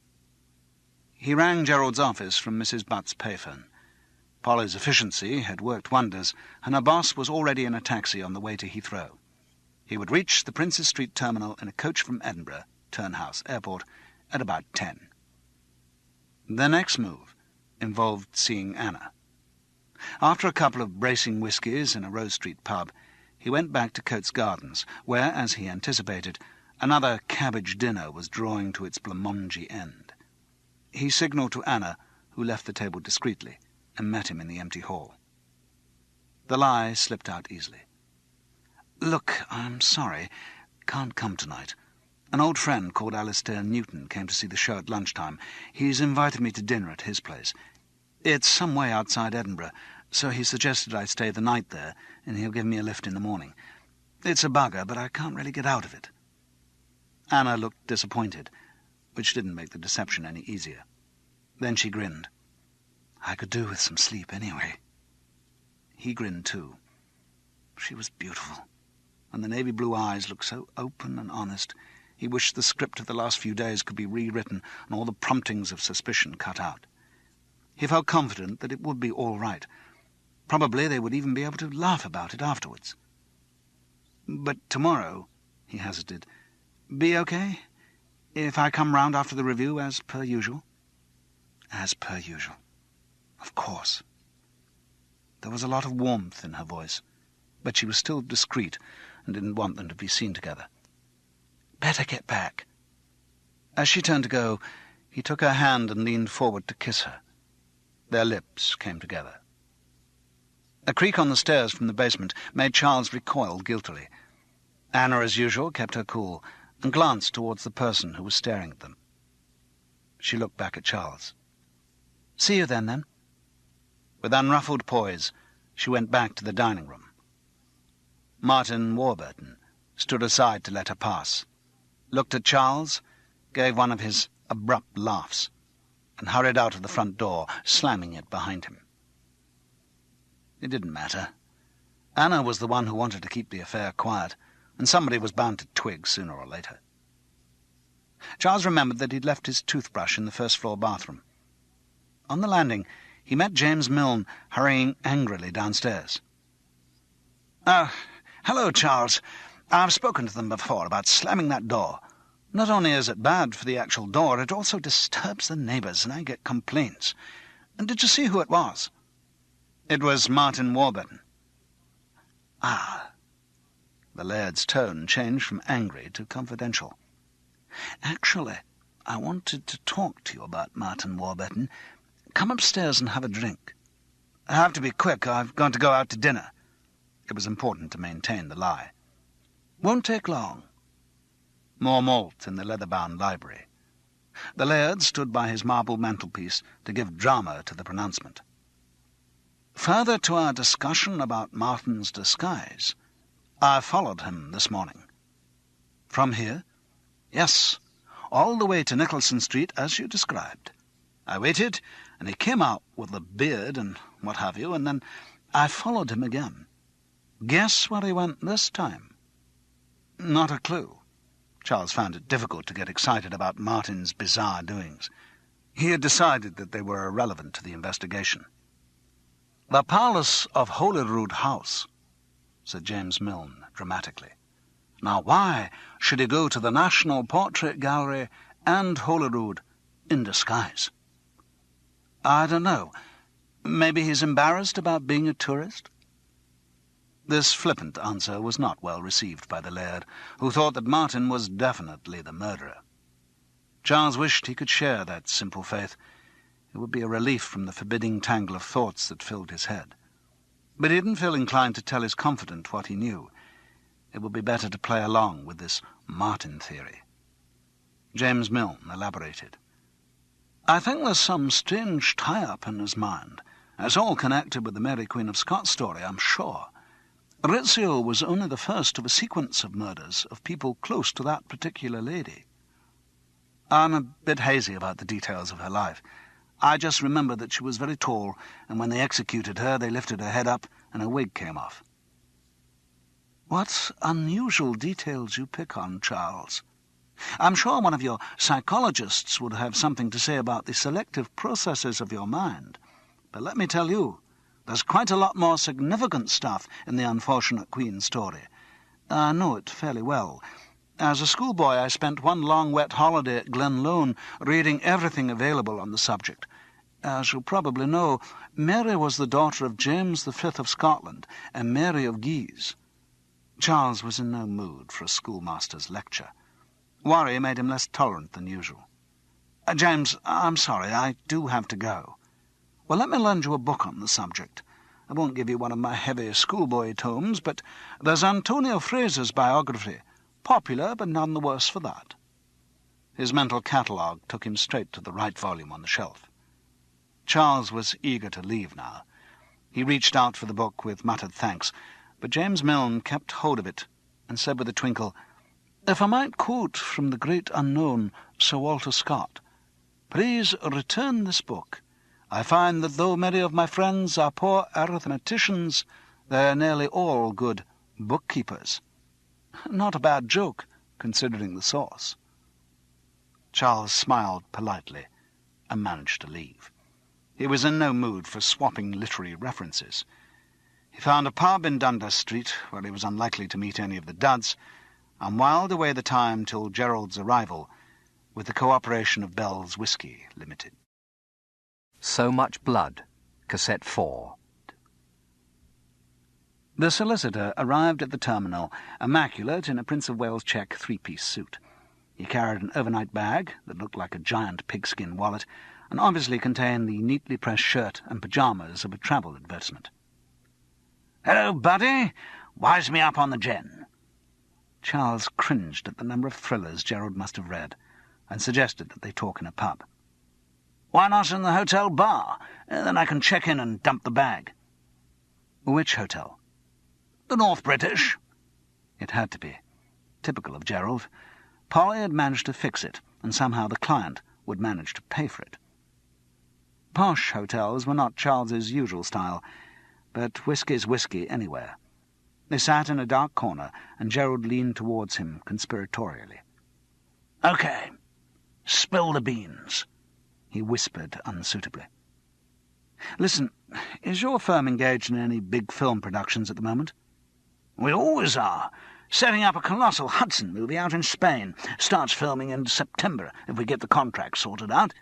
He rang Gerald's office from Mrs. Butt's payphone. Polly's efficiency had worked wonders, and her boss was already in a taxi on the way to Heathrow. He would reach the Princes Street terminal in a coach from Edinburgh, Turnhouse Airport, at about 10. The next move involved seeing Anna. After a couple of bracing whiskies in a Rose Street pub, he went back to Coates Gardens, where, as he anticipated, another cabbage dinner was drawing to its blancmange end. He signalled to Anna, who left the table discreetly, and met him in the empty hall. The lie slipped out easily. "Look, I'm sorry. Can't come tonight. An old friend called Alistair Newton came to see the show at lunchtime. He's invited me to dinner at his place. It's some way outside Edinburgh, so he suggested I stay the night there, and he'll give me a lift in the morning. It's a bugger, but I can't really get out of it." Anna looked disappointed, which didn't make the deception any easier. Then she grinned. "I could do with some sleep anyway." He grinned too. She was beautiful, and the navy blue eyes looked so open and honest. He wished the script of the last few days could be rewritten and all the promptings of suspicion cut out. He felt confident that it would be all right. Probably they would even be able to laugh about it afterwards. "But tomorrow," he hazarded, "be okay? If I come round after the review, as per usual?" "As per usual. Of course." There was a lot of warmth in her voice, but she was still discreet and didn't want them to be seen together. "Better get back." As she turned to go, he took her hand and leaned forward to kiss her. Their lips came together. A creak on the stairs from the basement made Charles recoil guiltily. Anna, as usual, kept her cool and glanced towards the person who was staring at them. She looked back at Charles. "See you then." With unruffled poise, she went back to the dining room. Martin Warburton stood aside to let her pass, looked at Charles, gave one of his abrupt laughs, and hurried out of the front door, slamming it behind him. It didn't matter. Anna was the one who wanted to keep the affair quiet, and somebody was bound to twig sooner or later. Charles remembered that he'd left his toothbrush in the first-floor bathroom. On the landing, he met James Milne hurrying angrily downstairs. "Oh, hello, Charles. I've spoken to them before about slamming that door. Not only is it bad for the actual door, it also disturbs the neighbours, and I get complaints. And did you see who it was?" "It was Martin Warburton." "Ah." The laird's tone changed from angry to confidential. "Actually, I wanted to talk to you about Martin Warburton. Come upstairs and have a drink." "I have to be quick. I've got to go out to dinner." It was important to maintain the lie. "Won't take long." More malt in the leather-bound library. The laird stood by his marble mantelpiece to give drama to the pronouncement. "Further to our discussion about Martin's disguise, I followed him this morning." "From here?" "Yes, all the way to Nicholson Street, as you described. I waited, and he came out with a beard and what have you, and then I followed him again. Guess where he went this time?" "Not a clue." Charles found it difficult to get excited about Martin's bizarre doings. He had decided that they were irrelevant to the investigation. "The Palace of Holyrood House," said James Milne dramatically. "Now why should he go to the National Portrait Gallery and Holyrood in disguise?" "I don't know. Maybe he's embarrassed about being a tourist?" This flippant answer was not well received by the laird, who thought that Martin was definitely the murderer. Charles wished he could share that simple faith. It would be a relief from the forbidding tangle of thoughts that filled his head. But he didn't feel inclined to tell his confidant what he knew. It would be better to play along with this Martin theory. James Milne elaborated. "I think there's some strange tie-up in his mind. It's all connected with the Mary Queen of Scots story, I'm sure. Rizzio was only the first of a sequence of murders of people close to that particular lady. I'm a bit hazy about the details of her life. I just remember that she was very tall, and when they executed her, they lifted her head up and her wig came off." "What unusual details you pick on, Charles. I'm sure one of your psychologists would have something to say about the selective processes of your mind. But let me tell you, there's quite a lot more significant stuff in the unfortunate Queen story. I know it fairly well. As a schoolboy, I spent one long wet holiday at Glenlone reading everything available on the subject. As you probably know, Mary was the daughter of James V of Scotland and Mary of Guise." Charles was in no mood for a schoolmaster's lecture. Worry made him less tolerant than usual. "James, I'm sorry, I do have to go." "Well, let me lend you a book on the subject. I won't give you one of my heavy schoolboy tomes, but there's Antonio Fraser's biography. Popular, but none the worse for that." His mental catalogue took him straight to the right volume on the shelf. Charles was eager to leave now. He reached out for the book with muttered thanks, but James Milne kept hold of it and said with a twinkle, "If I might quote from the great unknown Sir Walter Scott, 'Please return this book. I find that though many of my friends are poor arithmeticians, they are nearly all good bookkeepers.' Not a bad joke, considering the source." Charles smiled politely and managed to leave. He was in no mood for swapping literary references. He found a pub in Dundas Street, where he was unlikely to meet any of the duds, and whiled away the time till Gerald's arrival, with the cooperation of Bell's Whisky Limited. So Much Blood, Cassette 4. The solicitor arrived at the terminal, immaculate in a Prince of Wales check three-piece suit. He carried an overnight bag that looked like a giant pigskin wallet, and obviously contained the neatly pressed shirt and pyjamas of a travel advertisement. "Hello, buddy. Wise me up on the gin." Charles cringed at the number of thrillers Gerald must have read, and suggested that they talk in a pub. "Why not in the hotel bar? Then I can check in and dump the bag." "Which hotel?" "The North British." It had to be. typical of Gerald. Polly had managed to fix it, and somehow the client would manage to pay for it. Posh hotels were not Charles's usual style, but whisky's whisky anywhere. They sat in a dark corner, and Gerald leaned towards him conspiratorially. "OK, spill the beans," he whispered unsuitably. "Listen, is your firm engaged in any big film productions at the moment?" "We always are. Setting up a colossal Hudson movie out in Spain. Starts filming in September, if we get the contract sorted out."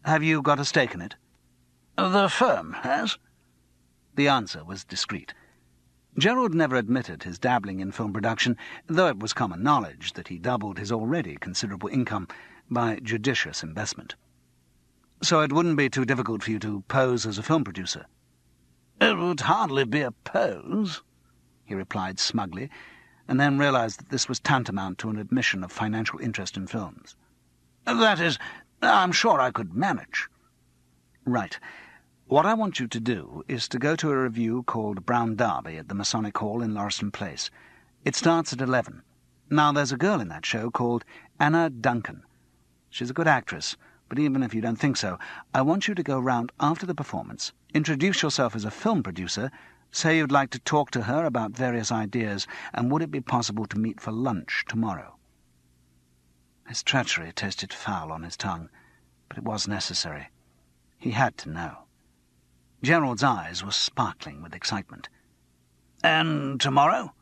"Have you got a stake in it?" "The firm has." The answer was discreet. Gerald never admitted his dabbling in film production, though it was common knowledge that he doubled his already considerable income by judicious investment. "So it wouldn't be too difficult for you to pose as a film producer?" "It would hardly be a pose," he replied smugly, and then realized that this was tantamount to an admission of financial interest in films. "That is, I'm sure I could manage." "Right. What I want you to do is to go to a review called Brown Derby at the Masonic Hall in Lauriston Place. It starts at 11. Now, there's a girl in that show called Anna Duncan. She's a good actress, but even if you don't think so, I want you to go round after the performance, introduce yourself as a film producer, say you'd like to talk to her about various ideas, and would it be possible to meet for lunch tomorrow?" His treachery tasted foul on his tongue, but it was necessary. He had to know. Gerald's eyes were sparkling with excitement. "And tomorrow?"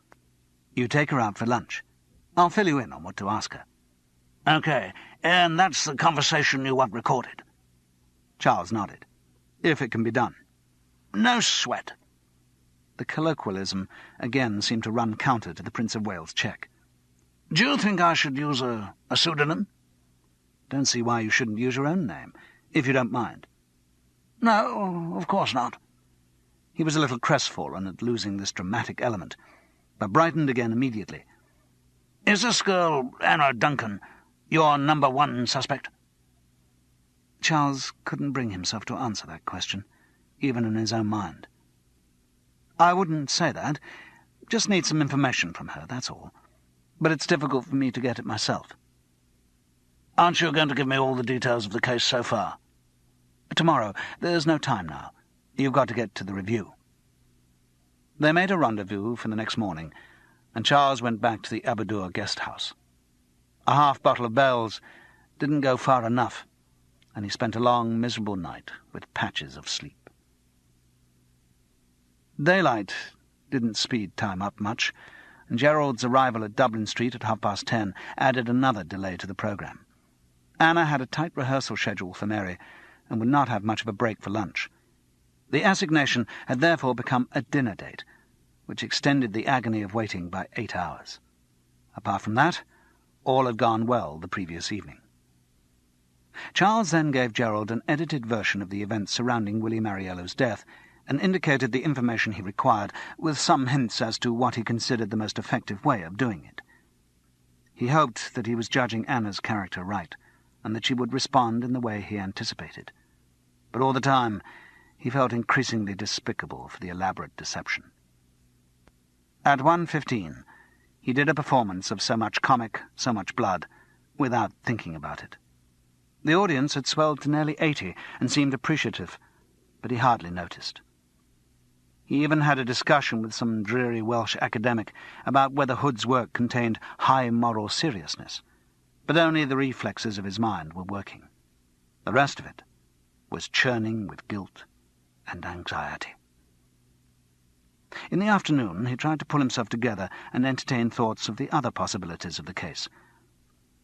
"You take her out for lunch. I'll fill you in on what to ask her." "OK, and that's the conversation you want recorded?" Charles nodded. "If it can be done." "No sweat." The colloquialism again seemed to run counter to the Prince of Wales check. "Do you think I should use a pseudonym?" "Don't see why you shouldn't use your own name, if you don't mind." "No, of course not." He was a little crestfallen at losing this dramatic element, but brightened again immediately. "Is this girl, Anna Duncan, your number one suspect?" Charles couldn't bring himself to answer that question, even in his own mind. "I wouldn't say that. Just need some information from her, that's all. But it's difficult for me to get it myself." "Aren't you going to give me all the details of the case so far?" "Tomorrow. There's no time now. You've got to get to the review." They made a rendezvous for the next morning, and Charles went back to the Aberdour guest house. A half bottle of Bell's didn't go far enough, and he spent a long, miserable night with patches of sleep. Daylight didn't speed time up much, and Gerald's arrival at Dublin Street at 10:30 added another delay to the programme. Anna had a tight rehearsal schedule for Mary, and would not have much of a break for lunch. The assignation had therefore become a dinner date, which extended the agony of waiting by 8 hours. Apart from that, all had gone well the previous evening. Charles then gave Gerald an edited version of the events surrounding Willie Mariello's death, and indicated the information he required, with some hints as to what he considered the most effective way of doing it. He hoped that he was judging Anna's character right, and that she would respond in the way he anticipated. But all the time, he felt increasingly despicable for the elaborate deception. At 1:15, he did a performance of So Much Comic, So Much Blood, without thinking about it. The audience had swelled to nearly 80 and seemed appreciative, but he hardly noticed. He even had a discussion with some dreary Welsh academic about whether Hood's work contained high moral seriousness, but only the reflexes of his mind were working. The rest of it was churning with guilt and anxiety. In the afternoon, he tried to pull himself together and entertain thoughts of the other possibilities of the case.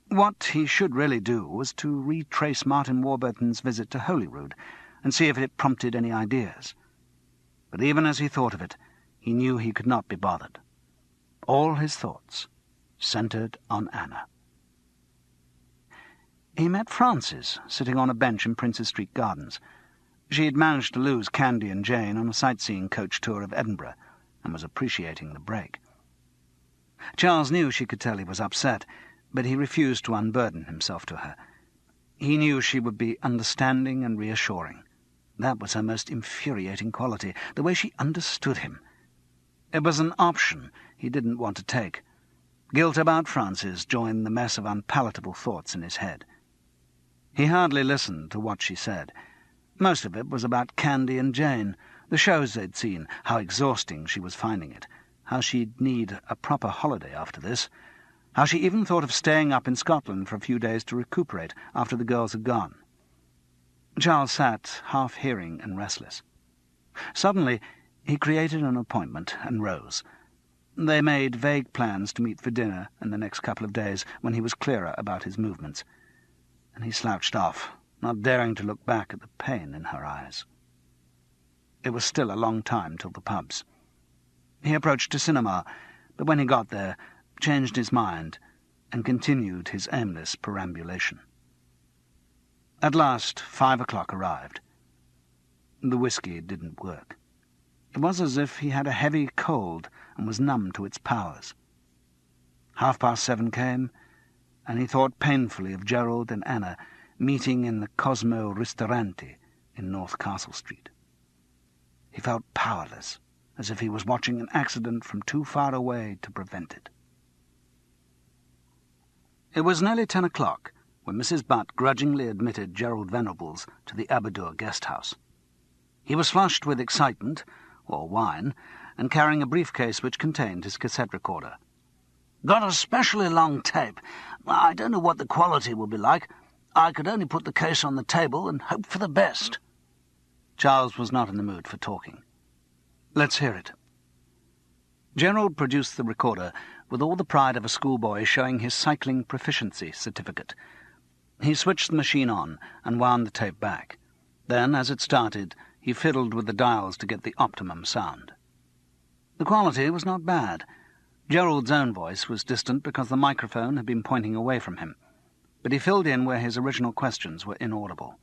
What he should really do was to retrace Martin Warburton's visit to Holyrood and see if it prompted any ideas. But even as he thought of it, he knew he could not be bothered. All his thoughts centred on Anna. He met Frances sitting on a bench in Princes Street Gardens. She had managed to lose Candy and Jane on a sightseeing coach tour of Edinburgh, and was appreciating the break. Charles knew she could tell he was upset, but he refused to unburden himself to her. He knew she would be understanding and reassuring. That was her most infuriating quality, the way she understood him. It was an option he didn't want to take. Guilt about Frances joined the mess of unpalatable thoughts in his head. He hardly listened to what she said. Most of it was about Candy and Jane, the shows they'd seen, how exhausting she was finding it, how she'd need a proper holiday after this, how she even thought of staying up in Scotland for a few days to recuperate after the girls had gone. Charles sat, half-hearing and restless. Suddenly, he created an appointment and rose. They made vague plans to meet for dinner in the next couple of days when he was clearer about his movements, and he slouched off, not daring to look back at the pain in her eyes. It was still a long time till the pubs. He approached a cinema, but when he got there, changed his mind and continued his aimless perambulation. At last, 5 o'clock arrived. The whisky didn't work. It was as if he had a heavy cold and was numb to its powers. 7:30 came, and he thought painfully of Gerald and Anna meeting in the Cosmo Ristorante in North Castle Street. He felt powerless, as if he was watching an accident from too far away to prevent it. It was nearly 10 o'clock when Mrs. Butt grudgingly admitted Gerald Venables to the Aberdour guest house. He was flushed with excitement, or wine, and carrying a briefcase which contained his cassette recorder. "Got a specially long tape. I don't know what the quality will be like. I could only put the case on the table and hope for the best." Charles was not in the mood for talking. "Let's hear it." Gerald produced the recorder with all the pride of a schoolboy showing his cycling proficiency certificate. He switched the machine on and wound the tape back. Then, as it started, he fiddled with the dials to get the optimum sound. The quality was not bad. Gerald's own voice was distant because the microphone had been pointing away from him, but he filled in where his original questions were inaudible.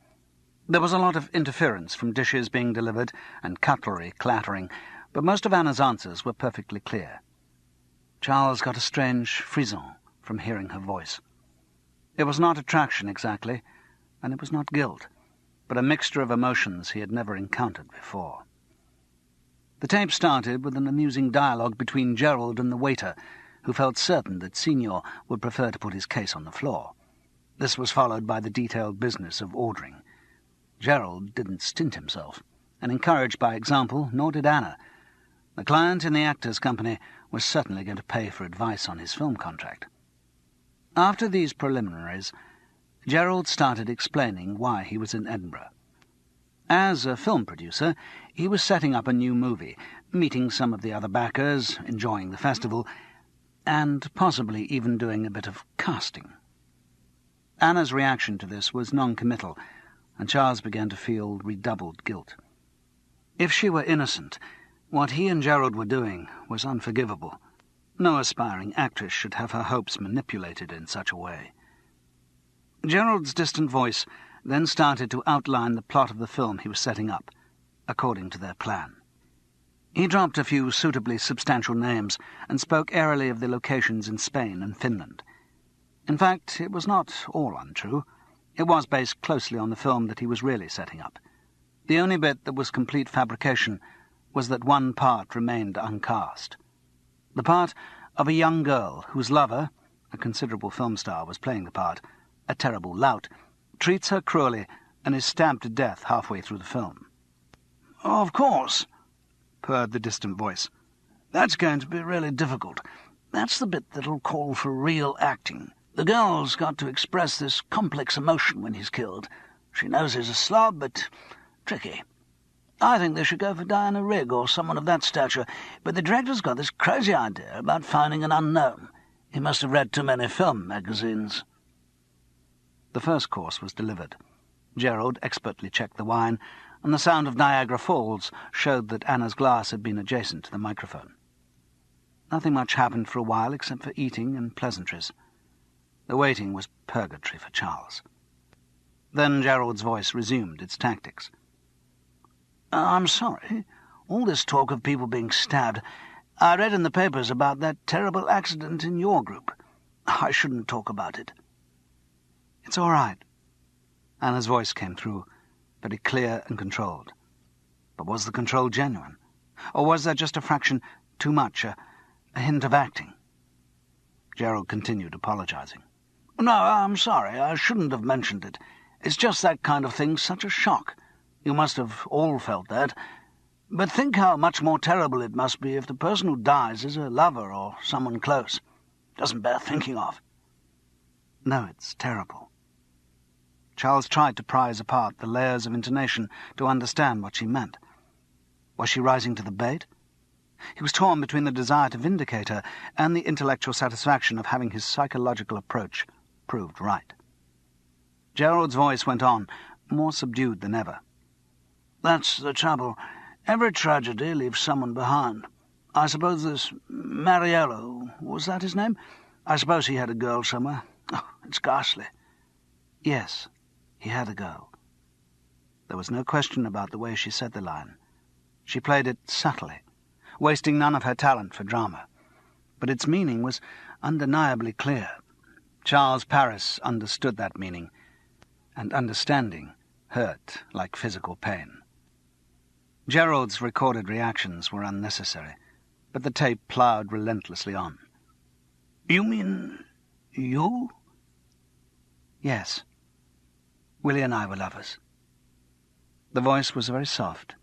There was a lot of interference from dishes being delivered and cutlery clattering, but most of Anna's answers were perfectly clear. Charles got a strange frisson from hearing her voice. It was not attraction exactly, and it was not guilt, but a mixture of emotions he had never encountered before. The tape started with an amusing dialogue between Gerald and the waiter, who felt certain that Signor would prefer to put his case on the floor. This was followed by the detailed business of ordering. Gerald didn't stint himself, and encouraged by example, nor did Anna. The client in the Actors' Company was certainly going to pay for advice on his film contract. After these preliminaries, Gerald started explaining why he was in Edinburgh. As a film producer, he was setting up a new movie, meeting some of the other backers, enjoying the festival, and possibly even doing a bit of casting. Anna's reaction to this was non-committal, and Charles began to feel redoubled guilt. If she were innocent, what he and Gerald were doing was unforgivable. No aspiring actress should have her hopes manipulated in such a way. Gerald's distant voice then started to outline the plot of the film he was setting up, according to their plan. He dropped a few suitably substantial names and spoke airily of the locations in Spain and Finland. In fact, it was not all untrue. It was based closely on the film that he was really setting up. The only bit that was complete fabrication was that one part remained uncast. The part of a young girl whose lover, a considerable film star, was playing the part, a terrible lout, treats her cruelly and is stabbed to death halfway through the film. "Of course," purred the distant voice. "That's going to be really difficult. That's the bit that'll call for real acting. The girl's got to express this complex emotion when he's killed. She knows he's a slob, but tricky. I think they should go for Diana Rigg or someone of that stature, but the director's got this crazy idea about finding an unknown. He must have read too many film magazines." The first course was delivered. Gerald expertly checked the wine, and the sound of Niagara Falls showed that Anna's glass had been adjacent to the microphone. Nothing much happened for a while except for eating and pleasantries. The waiting was purgatory for Charles. Then Gerald's voice resumed its tactics. "I'm sorry. All this talk of people being stabbed. I read in the papers about that terrible accident in your group. I shouldn't talk about it." "It's all right." Anna's voice came through, very clear and controlled. But was the control genuine? Or was there just a fraction too much, a hint of acting? Gerald continued, apologising. "No, I'm sorry. I shouldn't have mentioned it. It's just that kind of thing's such a shock. You must have all felt that. But think how much more terrible it must be if the person who dies is a lover or someone close. Doesn't bear thinking of." "No, it's terrible." Charles tried to prise apart the layers of intonation to understand what she meant. Was she rising to the bait? He was torn between the desire to vindicate her and the intellectual satisfaction of having his psychological approach proved right. Gerald's voice went on, more subdued than ever. "That's the trouble. Every tragedy leaves someone behind. I suppose this Mariello, was that his name? I suppose he had a girl somewhere. Oh, it's ghastly." Yes, he had a girl. There was no question about the way she said the line. She played it subtly, wasting none of her talent for drama. But its meaning was undeniably clear. Charles Paris understood that meaning, and understanding hurt like physical pain. Gerald's recorded reactions were unnecessary, but the tape ploughed relentlessly on. "You mean you?" "Yes. Willie and I were lovers." The voice was very soft,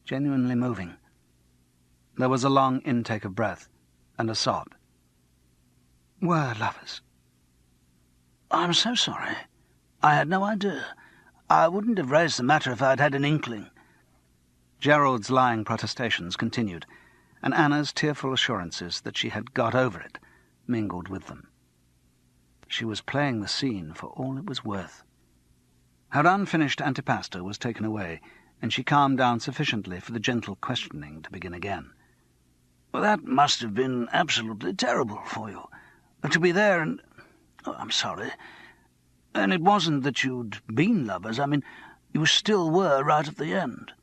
genuinely moving. There was a long intake of breath and a sob. "Were lovers." "I'm so sorry. I had no idea. I wouldn't have raised the matter if I'd had an inkling." Gerald's lying protestations continued, and Anna's tearful assurances that she had got over it mingled with them. She was playing the scene for all it was worth. Her unfinished antipasto was taken away, and she calmed down sufficiently for the gentle questioning to begin again. "Well, that must have been absolutely terrible for you. To be there and... Oh, I'm sorry. And it wasn't that you'd been lovers. I mean, you still were right at the end."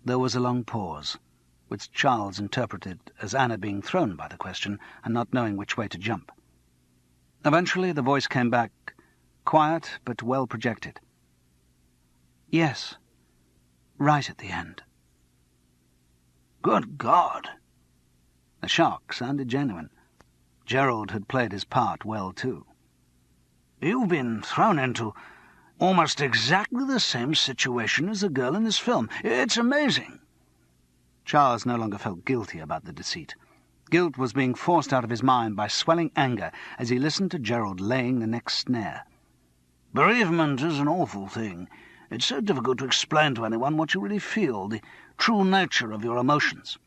There was a long pause, which Charles interpreted as Anna being thrown by the question and not knowing which way to jump. Eventually the voice came back, quiet but well projected. "Yes, right at the end." "Good God!" The shock sounded genuine. Gerald had played his part well, too. "You've been thrown into almost exactly the same situation as the girl in this film. It's amazing." Charles no longer felt guilty about the deceit. Guilt was being forced out of his mind by swelling anger as he listened to Gerald laying the next snare. "Bereavement is an awful thing. It's so difficult to explain to anyone what you really feel, the true nature of your emotions.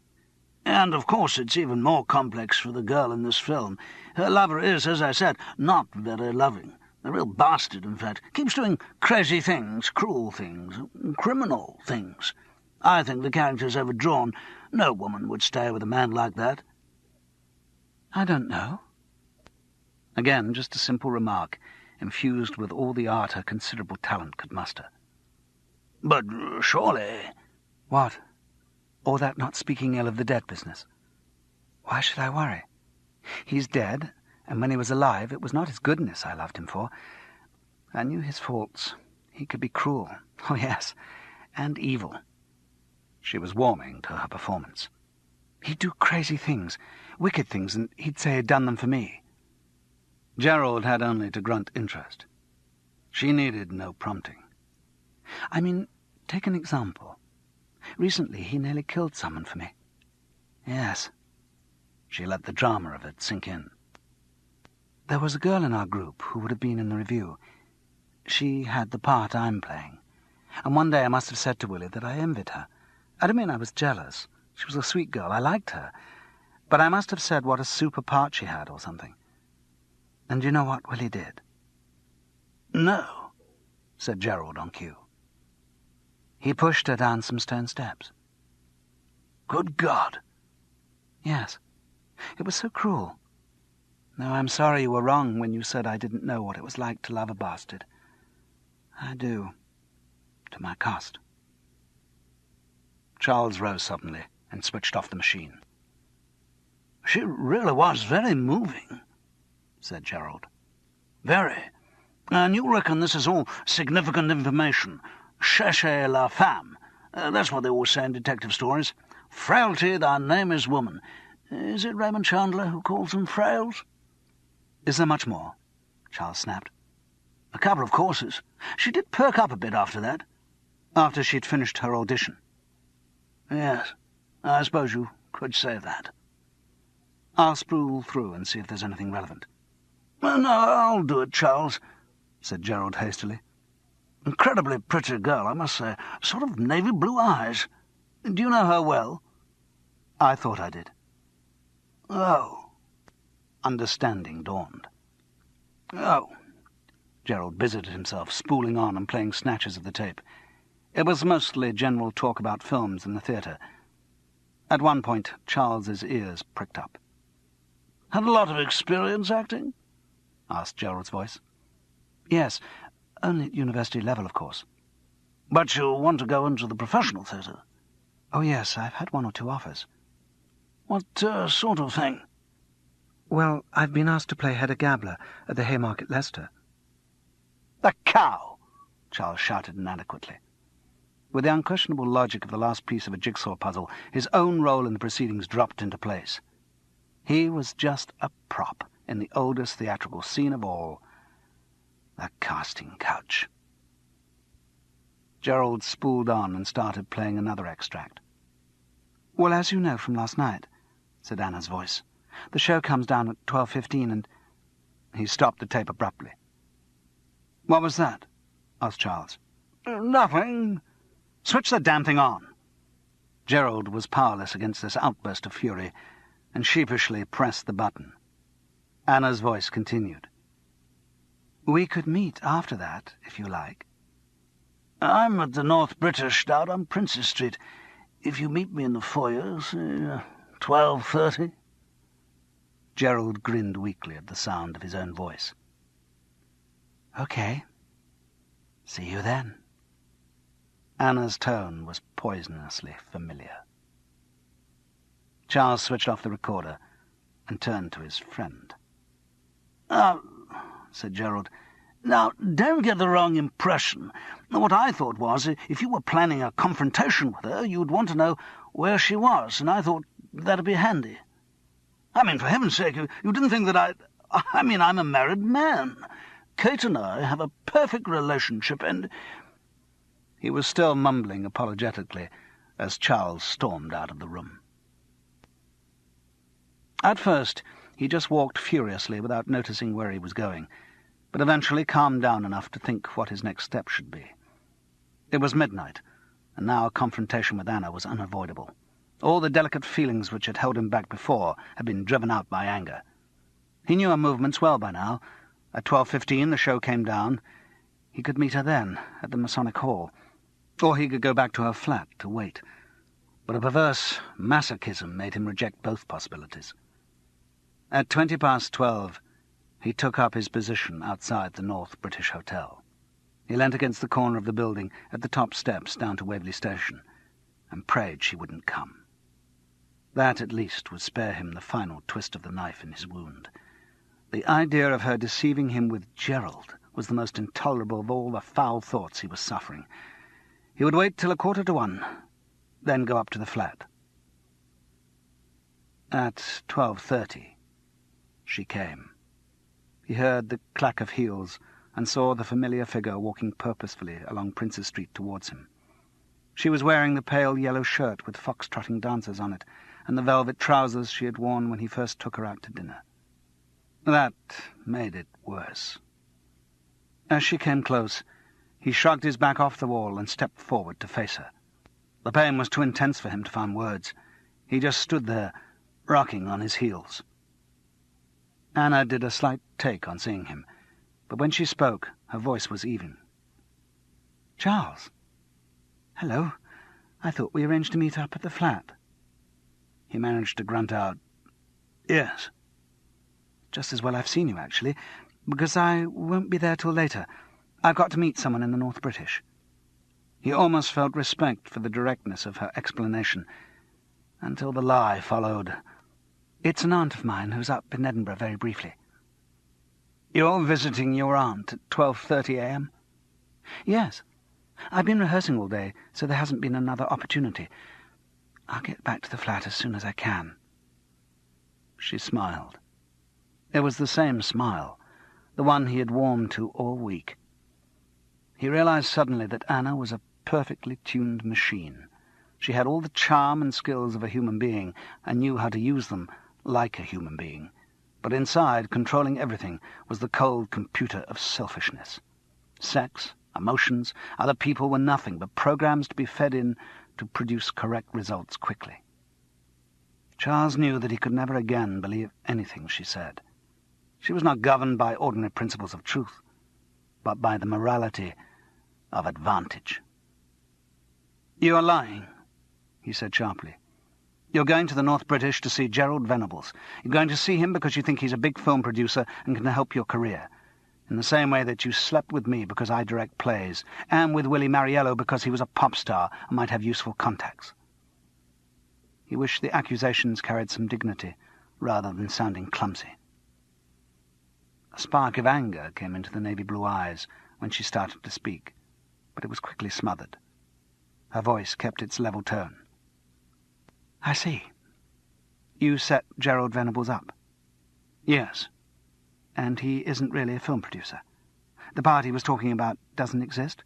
And, of course, it's even more complex for the girl in this film. Her lover is, as I said, not very loving. A real bastard, in fact. Keeps doing crazy things, cruel things, criminal things. I think the character's overdrawn. No woman would stay with a man like that." "I don't know." Again, just a simple remark, infused with all the art her considerable talent could muster. "But surely—" "What? Or that not speaking ill of the dead business? Why should I worry? He's dead, and when he was alive it was not his goodness I loved him for. I knew his faults. He could be cruel. Oh, yes, and evil." She was warming to her performance. "He'd do crazy things, wicked things, and he'd say he'd done them for me." Gerald had only to grunt interest. She needed no prompting. "I mean, take an example. Recently he nearly killed someone for me." "Yes." She let the drama of it sink in. "There was a girl in our group who would have been in the review. She had the part I'm playing. And one day I must have said to Willie that I envied her. I don't mean I was jealous. She was a sweet girl. I liked her. But I must have said what a super part she had or something. And you know what Willie did?" "No," said Gerald on cue. "He pushed her down some stone steps." "Good God!" "Yes. It was so cruel. No, I'm sorry you were wrong when you said I didn't know what it was like to love a bastard. I do. To my cost." Charles rose suddenly and switched off the machine. "She really was very moving," said Gerald. "Very. And you reckon this is all significant information. Cherchez la femme. That's what they always say in detective stories. Frailty, thy name is woman. Is it Raymond Chandler who calls them frails? Is there much more? Charles snapped. A couple of courses. She did perk up a bit after that. After she'd finished her audition. Yes, I suppose you could say that. I'll sprawl through and see if there's anything relevant. Well, no, I'll do it, Charles, said Gerald hastily. Incredibly pretty girl, I must say. Sort of navy blue eyes. Do you know her well? I thought I did. Oh. Understanding dawned. Oh. Gerald busied himself, spooling on and playing snatches of the tape. It was mostly general talk about films and the theatre. At one point, Charles's ears pricked up. Had a lot of experience acting? Asked Gerald's voice. Yes, only at university level, of course. But you want to go into the professional theatre? Oh, yes, I've had 1 or 2 offers. What sort of thing? Well, I've been asked to play Hedda Gabler at the Haymarket, Leicester. The cow! Charles shouted inadequately. With the unquestionable logic of the last piece of a jigsaw puzzle, his own role in the proceedings dropped into place. He was just a prop in the oldest theatrical scene of all, the casting couch. Gerald spooled on and started playing another extract. Well, as you know from last night, said Anna's voice, the show comes down at 12:15 and... He stopped the tape abruptly. What was that? Asked Charles. Nothing. Switch the damn thing on. Gerald was powerless against this outburst of fury, and sheepishly pressed the button. Anna's voice continued. We could meet after that, if you like. I'm at the North British down on Princes Street. If you meet me in the foyer, say 12:30. Gerald grinned weakly at the sound of his own voice. Okay. See you then. Anna's tone was poisonously familiar. Charles switched off the recorder and turned to his friend. Said Gerald. Now, don't get the wrong impression. What I thought was, if you were planning a confrontation with her, you'd want to know where she was, and I thought that'd be handy. I mean, for heaven's sake, you didn't think that I'm a married man. Kate and I have a perfect relationship, and... He was still mumbling apologetically as Charles stormed out of the room. At first, he just walked furiously without noticing where he was going, but eventually calmed down enough to think what his next step should be. It was midnight, and now a confrontation with Anna was unavoidable. All the delicate feelings which had held him back before had been driven out by anger. He knew her movements well by now. At 12:15 the show came down. He could meet her then, at the Masonic Hall, or he could go back to her flat to wait. But a perverse masochism made him reject both possibilities. At 12:20, he took up his position outside the North British Hotel. He leant against the corner of the building at the top steps down to Waverley Station, and prayed she wouldn't come. That, at least, would spare him the final twist of the knife in his wound. The idea of her deceiving him with Gerald was the most intolerable of all the foul thoughts he was suffering. He would wait till 1:15, then go up to the flat. At 12:30, she came. He heard the clack of heels and saw the familiar figure walking purposefully along Princes Street towards him. She was wearing the pale yellow shirt with fox-trotting dancers on it, and the velvet trousers she had worn when he first took her out to dinner. That made it worse. As she came close, he shrugged his back off the wall and stepped forward to face her. The pain was too intense for him to find words. He just stood there, rocking on his heels. Anna did a slight take on seeing him, but when she spoke, her voice was even. "Charles? Hello. I thought we arranged to meet up at the flat." He managed to grunt out, "Yes." "Just as well I've seen you, actually, because I won't be there till later. I've got to meet someone in the North British." He almost felt respect for the directness of her explanation, until the lie followed. "It's an aunt of mine who's up in Edinburgh very briefly." "You're visiting your aunt at 12:30 a.m.? "Yes. I've been rehearsing all day, so there hasn't been another opportunity. I'll get back to the flat as soon as I can." She smiled. It was the same smile, the one he had warmed to all week. He realized suddenly that Anna was a perfectly tuned machine. She had all the charm and skills of a human being, and knew how to use them like a human being. But inside, controlling everything, was the cold computer of selfishness. Sex, emotions, other people were nothing but programs to be fed in to produce correct results quickly. Charles knew that he could never again believe anything she said. She was not governed by ordinary principles of truth, but by the morality of advantage. "You are lying," he said sharply. "You're going to the North British to see Gerald Venables. You're going to see him because you think he's a big film producer and can help your career, in the same way that you slept with me because I direct plays, and with Willie Mariello because he was a pop star and might have useful contacts." He wished the accusations carried some dignity, rather than sounding clumsy. A spark of anger came into the navy blue eyes when she started to speak, but it was quickly smothered. Her voice kept its level tone. "I see. You set Gerald Venables up?" "Yes." "And he isn't really a film producer? The part he was talking about doesn't exist?"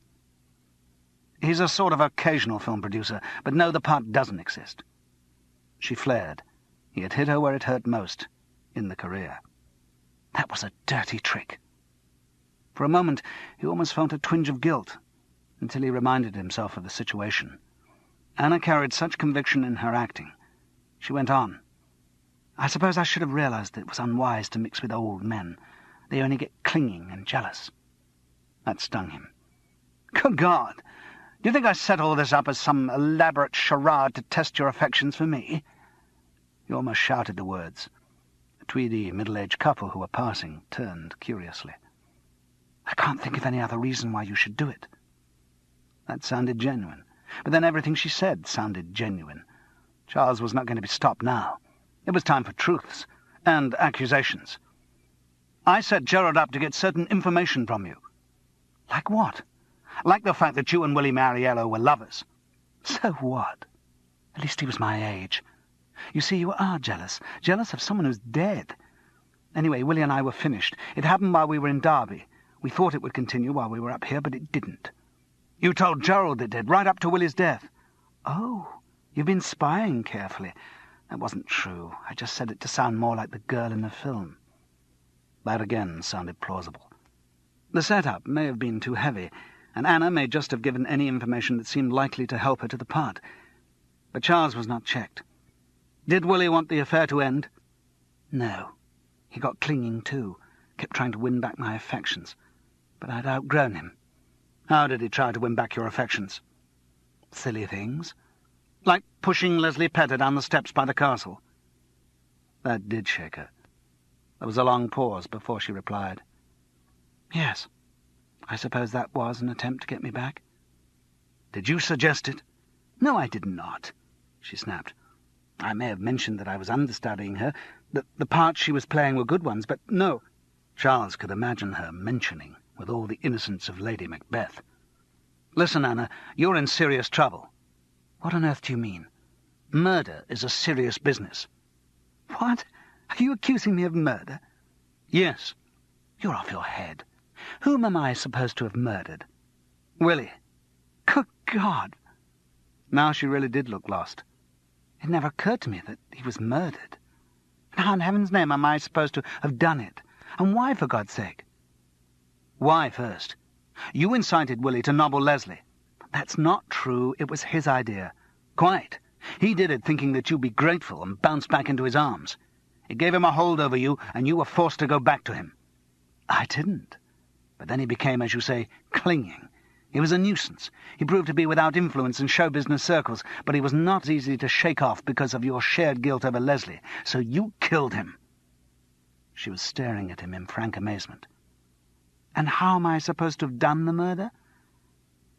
"He's a sort of occasional film producer, but no, the part doesn't exist." She flared. He had hit her where it hurt most, in the career. That was a dirty trick. For a moment he almost felt a twinge of guilt, until he reminded himself of the situation. Anna carried such conviction in her acting. She went on. "I suppose I should have realized that it was unwise to mix with old men. They only get clinging and jealous." That stung him. "Good God! Do you think I set all this up as some elaborate charade to test your affections for me?" He almost shouted the words. A tweedy, middle-aged couple who were passing turned curiously. "I can't think of any other reason why you should do it." That sounded genuine. But then everything she said sounded genuine. Charles was not going to be stopped now. It was time for truths and accusations. "I set Gerald up to get certain information from you." "Like what?" "Like the fact that you and Willie Mariello were lovers." "So what? At least he was my age. You see, you are jealous. Jealous of someone who's dead. Anyway, Willie and I were finished. It happened while we were in Derby. We thought it would continue while we were up here, but it didn't." "You told Gerald it did, right up to Willie's death." "Oh, you've been spying carefully." "That wasn't true. I just said it to sound more like the girl in the film." That again sounded plausible. The setup may have been too heavy, and Anna may just have given any information that seemed likely to help her to the part. But Charles was not checked. "Did Willie want the affair to end?" "No. He got clinging too, kept trying to win back my affections. But I'd outgrown him." "How did he try to win back your affections?" "Silly things. Like pushing Leslie Petter down the steps by the castle." That did shake her. There was a long pause before she replied. "Yes, I suppose that was an attempt to get me back." "Did you suggest it?" "No, I did not," she snapped. "I may have mentioned that I was understudying her, that the parts she was playing were good ones, but no." Charles could imagine her mentioning, with all the innocence of Lady Macbeth. "Listen, Anna, you're in serious trouble." "What on earth do you mean?" "Murder is a serious business." "What? Are you accusing me of murder?" "Yes." "You're off your head. Whom am I supposed to have murdered?" "Willie." "Good God!" Now she really did look lost. It never occurred to me that he was murdered. And how in heaven's name am I supposed to have done it? And why, for God's sake? "Why first? You incited Willie to nobble Leslie." "That's not true. It was his idea." "Quite. He did it thinking that you'd be grateful and bounce back into his arms. It gave him a hold over you, and you were forced to go back to him." "I didn't." "But then he became, as you say, clinging. He was a nuisance. He proved to be without influence in show business circles, but he was not easy to shake off because of your shared guilt over Leslie. So you killed him." She was staring at him in frank amazement. "And how am I supposed to have done the murder?"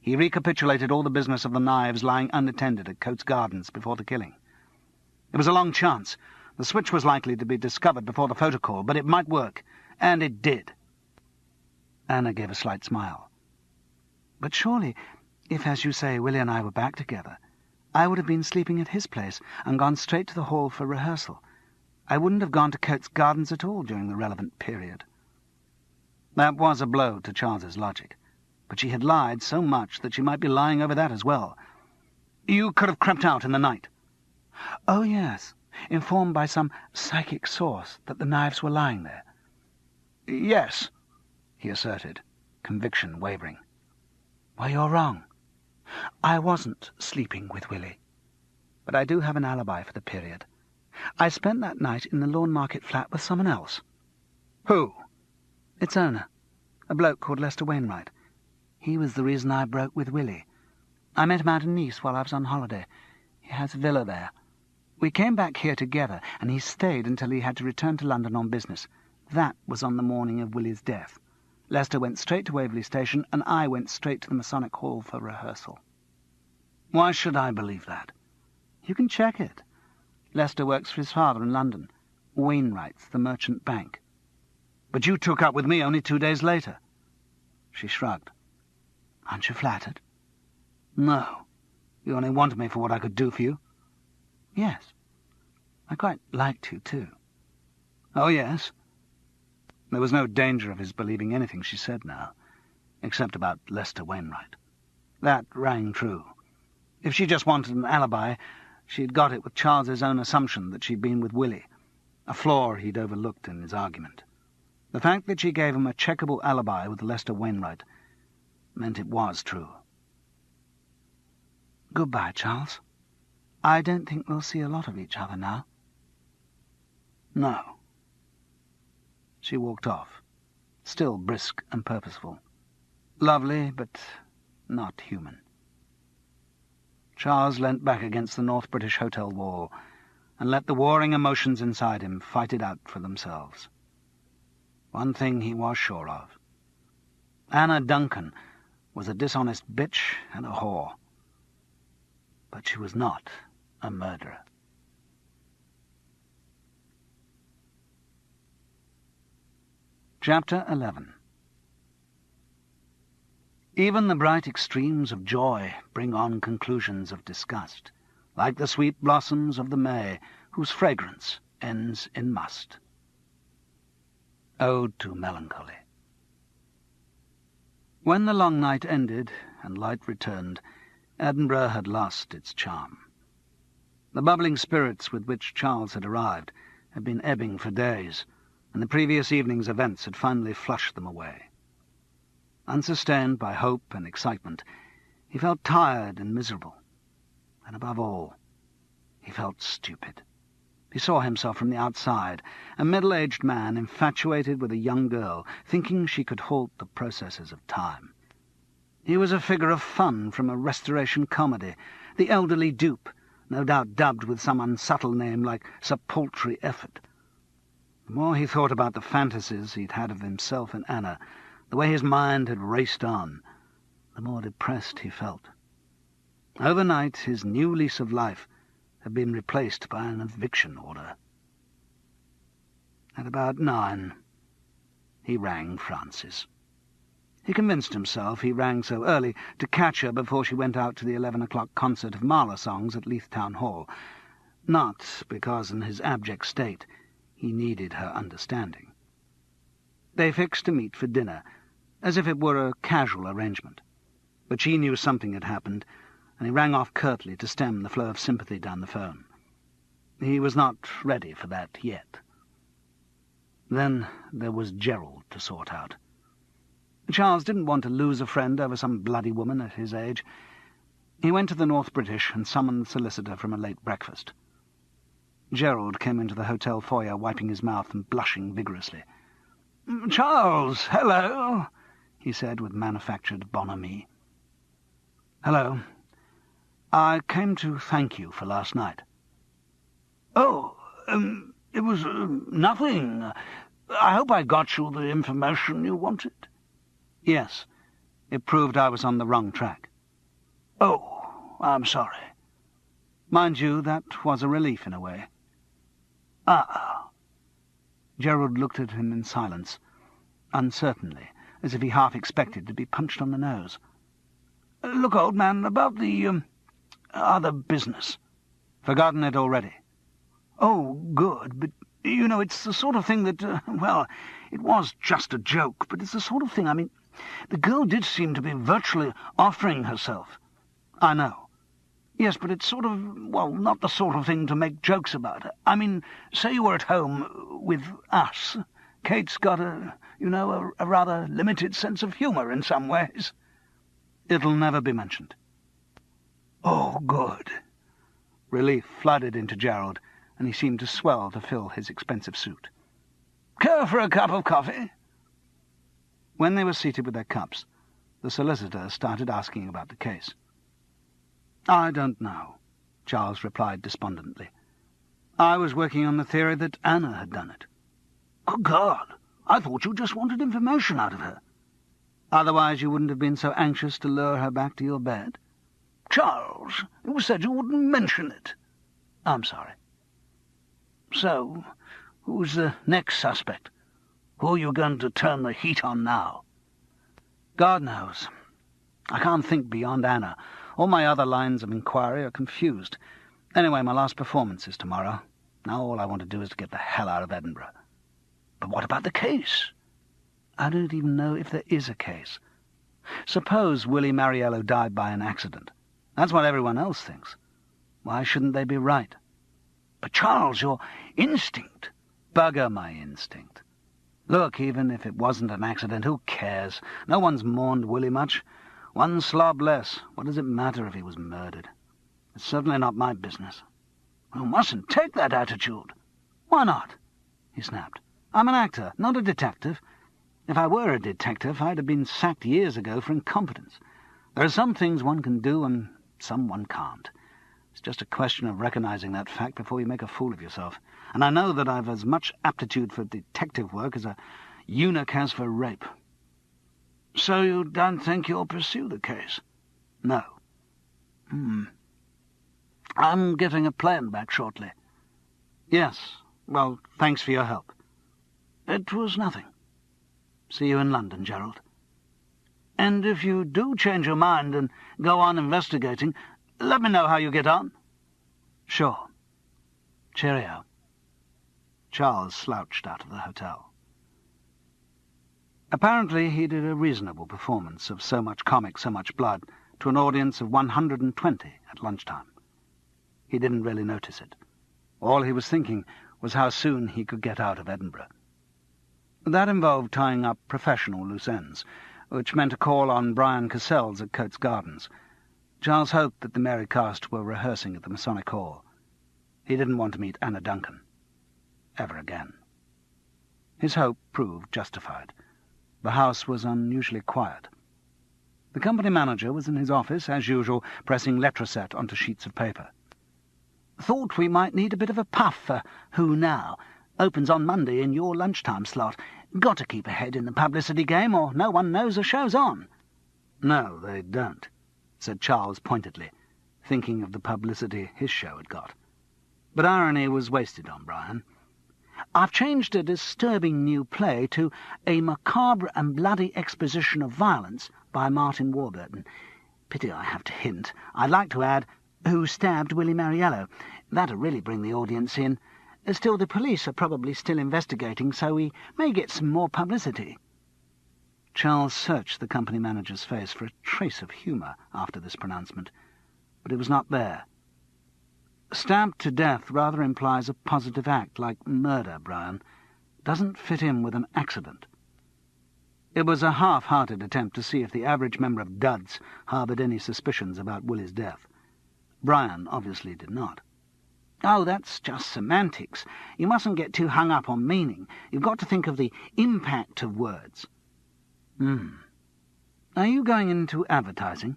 He recapitulated all the business of the knives lying unattended at Coates Gardens before the killing. It was a long chance. The switch was likely to be discovered before the photo call, but it might work. And it did. Anna gave a slight smile. "But surely, if, as you say, Willie and I were back together, I would have been sleeping at his place and gone straight to the hall for rehearsal. I wouldn't have gone to Coates Gardens at all during the relevant period. That was a blow to Charles's logic, but she had lied so much that she might be lying over that as well. You could have crept out in the night. Oh, yes, informed by some psychic source that the knives were lying there. Yes, he asserted, conviction wavering. Well, you're wrong. I wasn't sleeping with Willie. But I do have an alibi for the period. I spent that night in the Lawn Market flat with someone else. Who? Its owner, a bloke called Lester Wainwright. He was the reason I broke with Willie. I met him out in Nice while I was on holiday. He has a villa there. We came back here together, and he stayed until he had to return to London on business. That was on the morning of Willie's death. Lester went straight to Waverley Station, and I went straight to the Masonic Hall for rehearsal. Why should I believe that? You can check it. Lester works for his father in London, Wainwright's, the merchant bank. But you took up with me only 2 days later. She shrugged. Aren't you flattered? No. You only wanted me for what I could do for you. Yes. I quite liked you, too. Oh, yes? There was no danger of his believing anything she said now, except about Lester Wainwright. That rang true. If she just wanted an alibi, she'd got it with Charles's own assumption that she'd been with Willie, a flaw he'd overlooked in his argument. The fact that she gave him a checkable alibi with Lester Wainwright meant it was true. Goodbye, Charles. I don't think we'll see a lot of each other now. No. She walked off, still brisk and purposeful. Lovely, but not human. Charles leant back against the North British Hotel wall and let the warring emotions inside him fight it out for themselves. One thing he was sure of. Anna Duncan was a dishonest bitch and a whore. But she was not a murderer. Chapter 11. Even the bright extremes of joy bring on conclusions of disgust, like the sweet blossoms of the May, whose fragrance ends in must. Ode to Melancholy. When the long night ended and light returned, Edinburgh had lost its charm. The bubbling spirits with which Charles had arrived had been ebbing for days, and the previous evening's events had finally flushed them away. Unsustained by hope and excitement, he felt tired and miserable, and above all, he felt stupid. He saw himself from the outside, a middle-aged man infatuated with a young girl, thinking she could halt the processes of time. He was a figure of fun from a Restoration comedy, the elderly dupe, no doubt dubbed with some unsubtle name like Sir Paltry Effort. The more he thought about the fantasies he'd had of himself and Anna, the way his mind had raced on, the more depressed he felt. Overnight, his new lease of life had been replaced by an eviction order. At about 9, he rang Frances. He convinced himself he rang so early to catch her before she went out to the 11 o'clock concert of Mahler songs at Leith Town Hall, not because in his abject state he needed her understanding. They fixed to meet for dinner, as if it were a casual arrangement, but she knew something had happened, and he rang off curtly to stem the flow of sympathy down the phone. He was not ready for that yet. Then there was Gerald to sort out. Charles didn't want to lose a friend over some bloody woman at his age. He went to the North British and summoned the solicitor from a late breakfast. Gerald came into the hotel foyer, wiping his mouth and blushing vigorously. "Charles, hello," he said with manufactured bonhomie. "Hello. I came to thank you for last night." "Oh, it was nothing. I hope I got you the information you wanted." "Yes. It proved I was on the wrong track." "Oh, I'm sorry." "Mind you, that was a relief in a way." "Ah." Gerald looked at him in silence, uncertainly, as if he half expected to be punched on the nose. "Look, old man, about the other business." "Forgotten it already." "Oh, good, but You know, it's the sort of thing that, well, it was just a joke, but it's the sort of thing, I mean, the girl did seem to be virtually offering herself. I know. Yes, but it's sort of, well, not the sort of thing to make jokes about. I mean, say you were at home with us. Kate's got a rather limited sense of humour in some ways. It'll never be mentioned. Oh, good. Relief flooded into Gerald, and he seemed to swell to fill his expensive suit. Care for a cup of coffee? When they were seated with their cups, the solicitor started asking about the case. I don't know, Charles replied despondently. I was working on the theory that Anna had done it. Good God, I thought you just wanted information out of her. Otherwise you wouldn't have been so anxious to lure her back to your bed. Charles, you said you wouldn't mention it. I'm sorry. So, who's the next suspect? Who are you going to turn the heat on now? God knows. I can't think beyond Anna. All my other lines of inquiry are confused. Anyway, my last performance is tomorrow. Now all I want to do is to get the hell out of Edinburgh. But what about the case? I don't even know if there is a case. Suppose Willie Mariello died by an accident. That's what everyone else thinks. Why shouldn't they be right? But Charles, your instinct... Bugger my instinct. Look, even if it wasn't an accident, who cares? No one's mourned Willie much. One slob less. What does it matter if he was murdered? It's certainly not my business. You mustn't take that attitude. Why not? He snapped. I'm an actor, not a detective. If I were a detective, I'd have been sacked years ago for incompetence. There are some things one can do and some one can't. It's just a question of recognizing that fact before you make a fool of yourself. And I know that I've as much aptitude for detective work as a eunuch has for rape. So you don't think you'll pursue the case? No. I'm getting a plan back shortly. Yes. Well, thanks for your help. It was nothing. See you in London, Gerald. And if you do change your mind and go on investigating, let me know how you get on. Sure. Cheerio. Charles slouched out of the hotel. Apparently he did a reasonable performance of So Much Comic, So Much Blood to an audience of 120 at lunchtime. He didn't really notice it. All he was thinking was how soon he could get out of Edinburgh. That involved tying up professional loose ends, which meant a call on Brian Cassels at Coates Gardens. Charles hoped that the merry cast were rehearsing at the Masonic Hall. He didn't want to meet Anna Duncan. Ever again. His hope proved justified. The house was unusually quiet. The company manager was in his office, as usual, pressing letraset onto sheets of paper. Thought we might need a bit of a puff for Who Now? Opens on Monday in your lunchtime slot. Got to keep ahead in the publicity game, or no one knows the show's on. No, they don't, said Charles pointedly, thinking of the publicity his show had got. But irony was wasted on Brian. I've changed a disturbing new play to A Macabre and Bloody Exposition of Violence by Martin Warburton. Pity I have to hint. I'd like to add, Who Stabbed Willie Mariello? That'll really bring the audience in. Still, the police are probably still investigating, so we may get some more publicity. Charles searched the company manager's face for a trace of humour after this pronouncement, but it was not there. Stabbed to death rather implies a positive act, like murder, Brian. Doesn't fit in with an accident. It was a half-hearted attempt to see if the average member of Duds harboured any suspicions about Willie's death. Brian obviously did not. Oh, that's just semantics. You mustn't get too hung up on meaning. You've got to think of the impact of words. Are you going into advertising?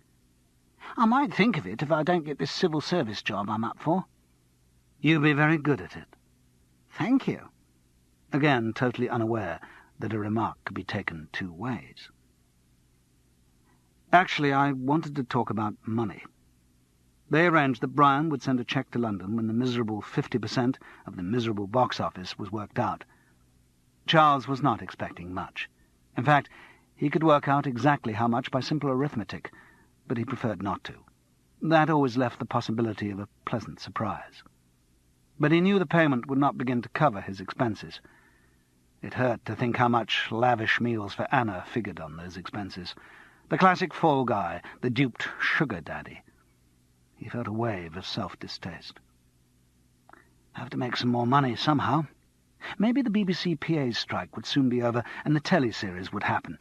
I might think of it if I don't get this civil service job I'm up for. You'll be very good at it. Thank you. Again, totally unaware that a remark could be taken two ways. Actually, I wanted to talk about money. They arranged that Brian would send a cheque to London when the miserable 50% of the miserable box office was worked out. Charles was not expecting much. In fact, he could work out exactly how much by simple arithmetic, but he preferred not to. That always left the possibility of a pleasant surprise. but he knew the payment would not begin to cover his expenses. It hurt to think how much lavish meals for Anna figured on those expenses. The classic fall guy, the duped sugar daddy. He felt a wave of self-distaste. Have to make some more money somehow. Maybe the BBC PA's strike would soon be over and the teleseries would happen.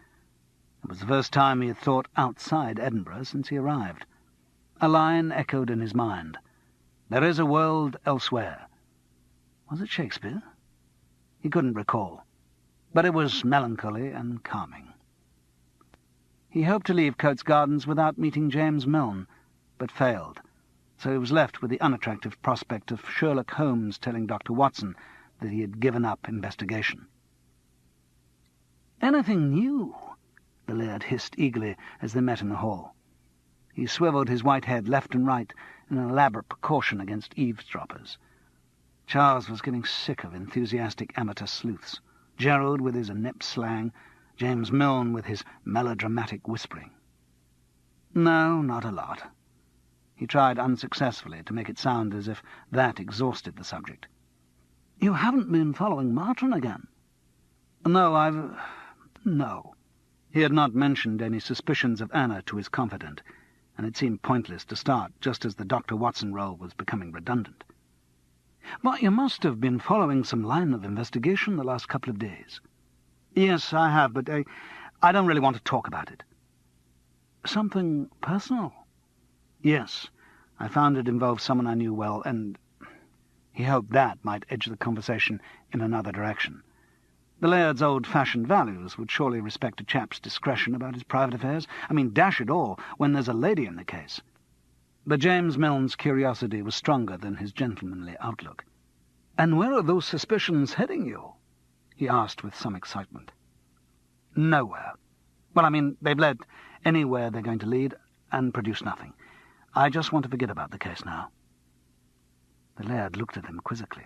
It was the first time he had thought outside Edinburgh since he arrived. A line echoed in his mind. There is a world elsewhere. Was it Shakespeare? He couldn't recall, but it was melancholy and calming. He hoped to leave Coates Gardens without meeting James Milne, but failed, so he was left with the unattractive prospect of Sherlock Holmes telling Dr. Watson that he had given up investigation. "Anything new?" the laird hissed eagerly as they met in the hall. He swiveled his white head left and right in an elaborate precaution against eavesdroppers. Charles was getting sick of enthusiastic amateur sleuths, Gerald with his inept slang, James Milne with his melodramatic whispering. No, not a lot. He tried unsuccessfully to make it sound as if that exhausted the subject. "You haven't been following Martin again?" "No, No." He had not mentioned any suspicions of Anna to his confidant, and it seemed pointless to start just as the Dr. Watson role was becoming redundant. "But you must have been following some line of investigation the last couple of days." "Yes, I have, but I don't really want to talk about it." "Something personal?" "Yes. I found it involved someone I knew well, and—" He hoped that might edge the conversation in another direction. The laird's old-fashioned values would surely respect a chap's discretion about his private affairs. I mean, dash it all, when there's a lady in the case. But James Milne's curiosity was stronger than his gentlemanly outlook. "And where are those suspicions heading you?" he asked with some excitement. "Nowhere. Well, I mean, they've led anywhere they're going to lead and produce nothing. I just want to forget about the case now." The laird looked at him quizzically.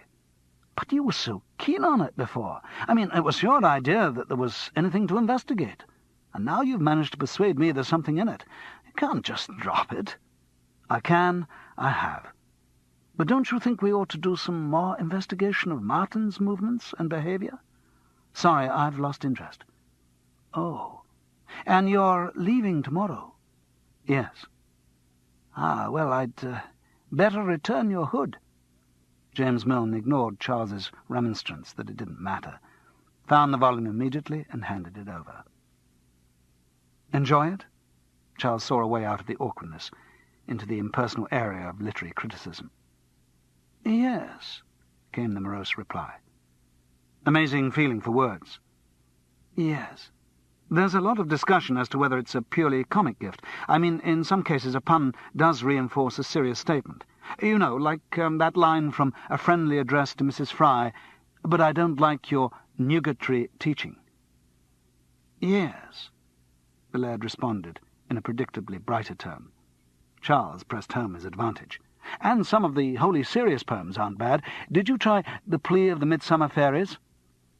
"But you were so keen on it before. I mean, it was your idea that there was anything to investigate. And now you've managed to persuade me there's something in it. You can't just drop it." "I can. I have. But don't you think we ought to do some more investigation of Martin's movements and behaviour? Sorry, I've lost interest." "Oh. And you're leaving tomorrow?" "Yes." "Ah, well, I'd better return your hood." James Milne ignored Charles's remonstrance that it didn't matter, found the volume immediately and handed it over. "Enjoy it?" Charles saw a way out of the awkwardness, into the impersonal area of literary criticism. "Yes," came the morose reply. "Amazing feeling for words." "Yes. There's a lot of discussion as to whether it's a purely comic gift. I mean, in some cases a pun does reinforce a serious statement. You know, like that line from A Friendly Address to Mrs. Fry, 'But I don't like your nugatory teaching.'" "Yes," the laird responded in a predictably brighter tone. Charles pressed home his advantage. "And some of the wholly serious poems aren't bad. Did you try The Plea of the Midsummer Fairies?"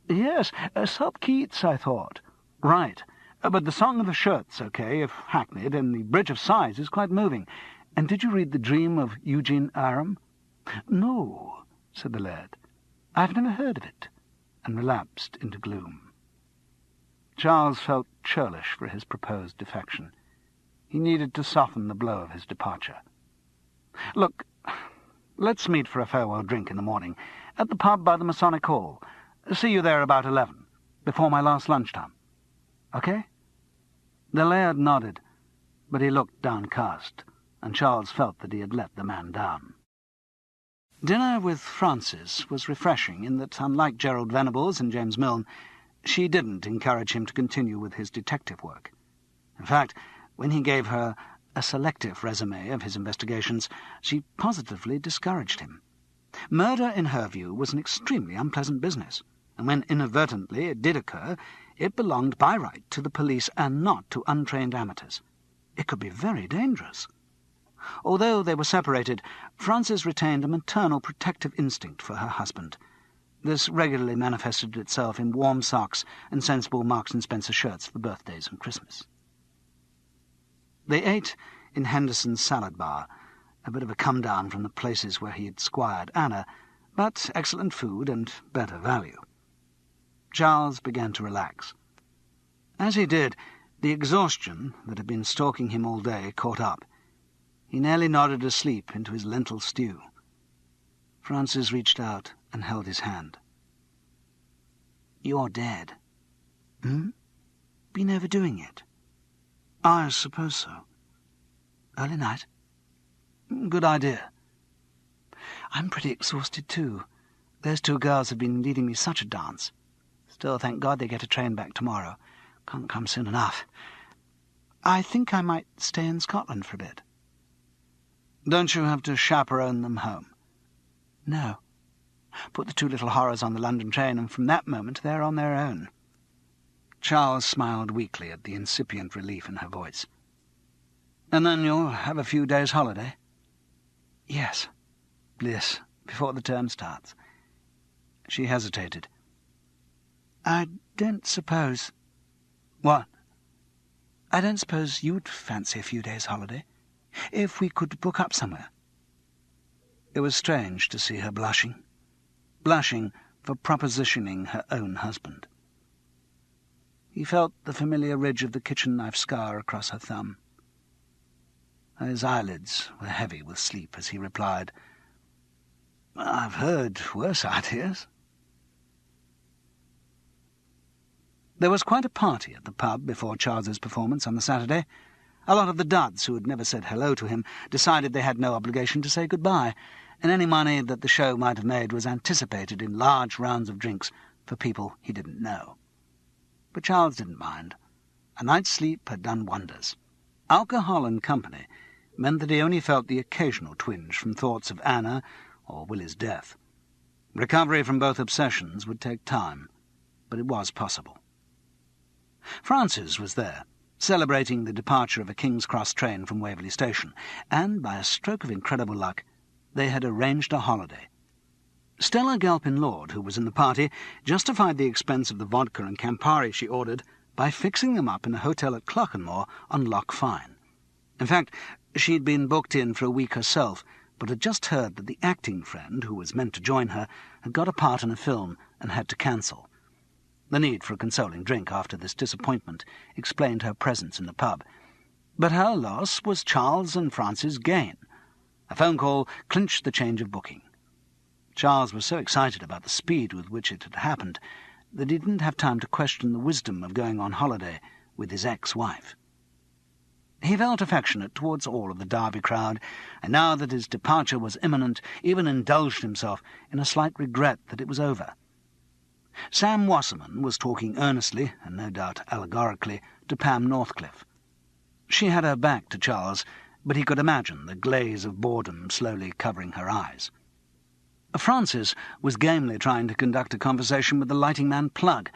"Yes, sub Keats, I thought." "Right. But the Song of the Shirt's okay, if hackneyed, and the Bridge of Sighs is quite moving. And did you read The Dream of Eugene Aram?" "No," said the laird. "I've never heard of it," and relapsed into gloom. Charles felt churlish for his proposed defection. He needed to soften the blow of his departure. "Look, let's meet for a farewell drink in the morning, at the pub by the Masonic Hall. See you there about 11, before my last lunchtime. Okay?" The laird nodded, but he looked downcast, and Charles felt that he had let the man down. Dinner with Frances was refreshing in that, unlike Gerald Venables and James Milne, she didn't encourage him to continue with his detective work. In fact, when he gave her a selective resume of his investigations, she positively discouraged him. Murder, in her view, was an extremely unpleasant business, and when inadvertently it did occur, it belonged by right to the police and not to untrained amateurs. It could be very dangerous. Although they were separated, Frances retained a maternal protective instinct for her husband. This regularly manifested itself in warm socks and sensible Marks and Spencer shirts for birthdays and Christmas. They ate in Henderson's salad bar, a bit of a come-down from the places where he had squired Anna, but excellent food and better value. Charles began to relax. As he did, the exhaustion that had been stalking him all day caught up. He nearly nodded asleep into his lentil stew. Francis reached out and held his hand. "You're dead." "Hmm? Been overdoing it?" "I suppose so." "Early night?" "Good idea." "I'm pretty exhausted too. Those two girls have been leading me such a dance. Still, thank God they get a train back tomorrow. Can't come soon enough. I think I might stay in Scotland for a bit." "Don't you have to chaperone them home?" "No. Put the two little horrors on the London train, and from that moment they're on their own." Charles smiled weakly at the incipient relief in her voice. "And then you'll have a few days' holiday?" "Yes. Bliss, before the term starts." She hesitated. "I don't suppose—" "What?" "I don't suppose you'd fancy a few days' holiday, if we could book up somewhere." It was strange to see her blushing for propositioning her own husband. He felt the familiar ridge of the kitchen knife scar across her thumb. His eyelids were heavy with sleep as he replied, "I've heard worse ideas." There was quite a party at the pub before Charles's performance on the Saturday. A lot of the duds who had never said hello to him decided they had no obligation to say goodbye, and any money that the show might have made was anticipated in large rounds of drinks for people he didn't know. But Charles didn't mind. A night's sleep had done wonders. Alcohol and company meant that he only felt the occasional twinge from thoughts of Anna or Willie's death. Recovery from both obsessions would take time, but it was possible. Francis was there, celebrating the departure of a King's Cross train from Waverley Station, and, by a stroke of incredible luck, they had arranged a holiday. Stella Galpin-Lord, who was in the party, justified the expense of the vodka and Campari she ordered by fixing them up in a hotel at Clerkenmore on Loch Fyne. In fact, she'd been booked in for a week herself, but had just heard that the acting friend, who was meant to join her, had got a part in a film and had to cancel. The need for a consoling drink after this disappointment explained her presence in the pub. But her loss was Charles and Francis' gain. A phone call clinched the change of booking. Charles was so excited about the speed with which it had happened that he didn't have time to question the wisdom of going on holiday with his ex-wife. He felt affectionate towards all of the Derby crowd, and now that his departure was imminent, even indulged himself in a slight regret that it was over. Sam Wasserman was talking earnestly, and no doubt allegorically, to Pam Northcliffe. She had her back to Charles, but he could imagine the glaze of boredom slowly covering her eyes. Francis was gamely trying to conduct a conversation with the lighting man Plug,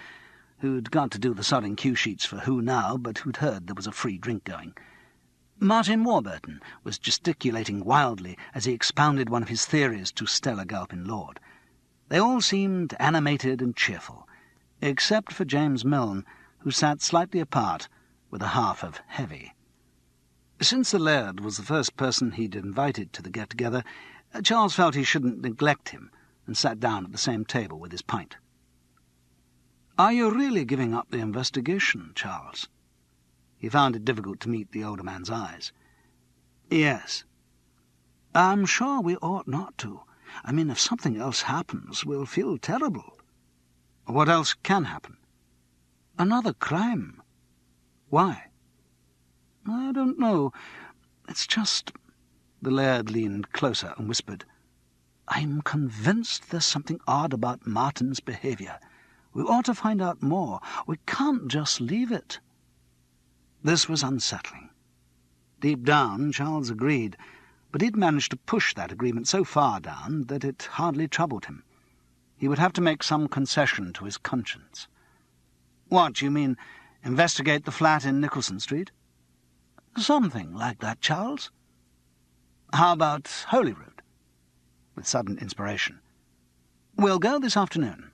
who'd got to do the sodding cue sheets for Who Now, but who'd heard there was a free drink going. Martin Warburton was gesticulating wildly as he expounded one of his theories to Stella Galpin-Lord. They all seemed animated and cheerful, except for James Milne, who sat slightly apart with a half of heavy. Since the Laird was the first person he'd invited to the get-together, Charles felt he shouldn't neglect him, and sat down at the same table with his pint. "Are you really giving up the investigation, Charles?" He found it difficult to meet the older man's eyes. "Yes." "I'm sure we ought not to. I mean, if something else happens, we'll feel terrible." "What else can happen?" "Another crime." "Why?" "I don't know. It's just—" The Laird leaned closer and whispered, "I'm convinced there's something odd about Martin's behaviour. We ought to find out more. We can't just leave it." This was unsettling. Deep down, Charles agreed, but he'd managed to push that agreement so far down that it hardly troubled him. He would have to make some concession to his conscience. "What, you mean investigate the flat in Nicholson Street?" "Something like that, Charles." "How about Holyrood?" With sudden inspiration. "We'll go this afternoon."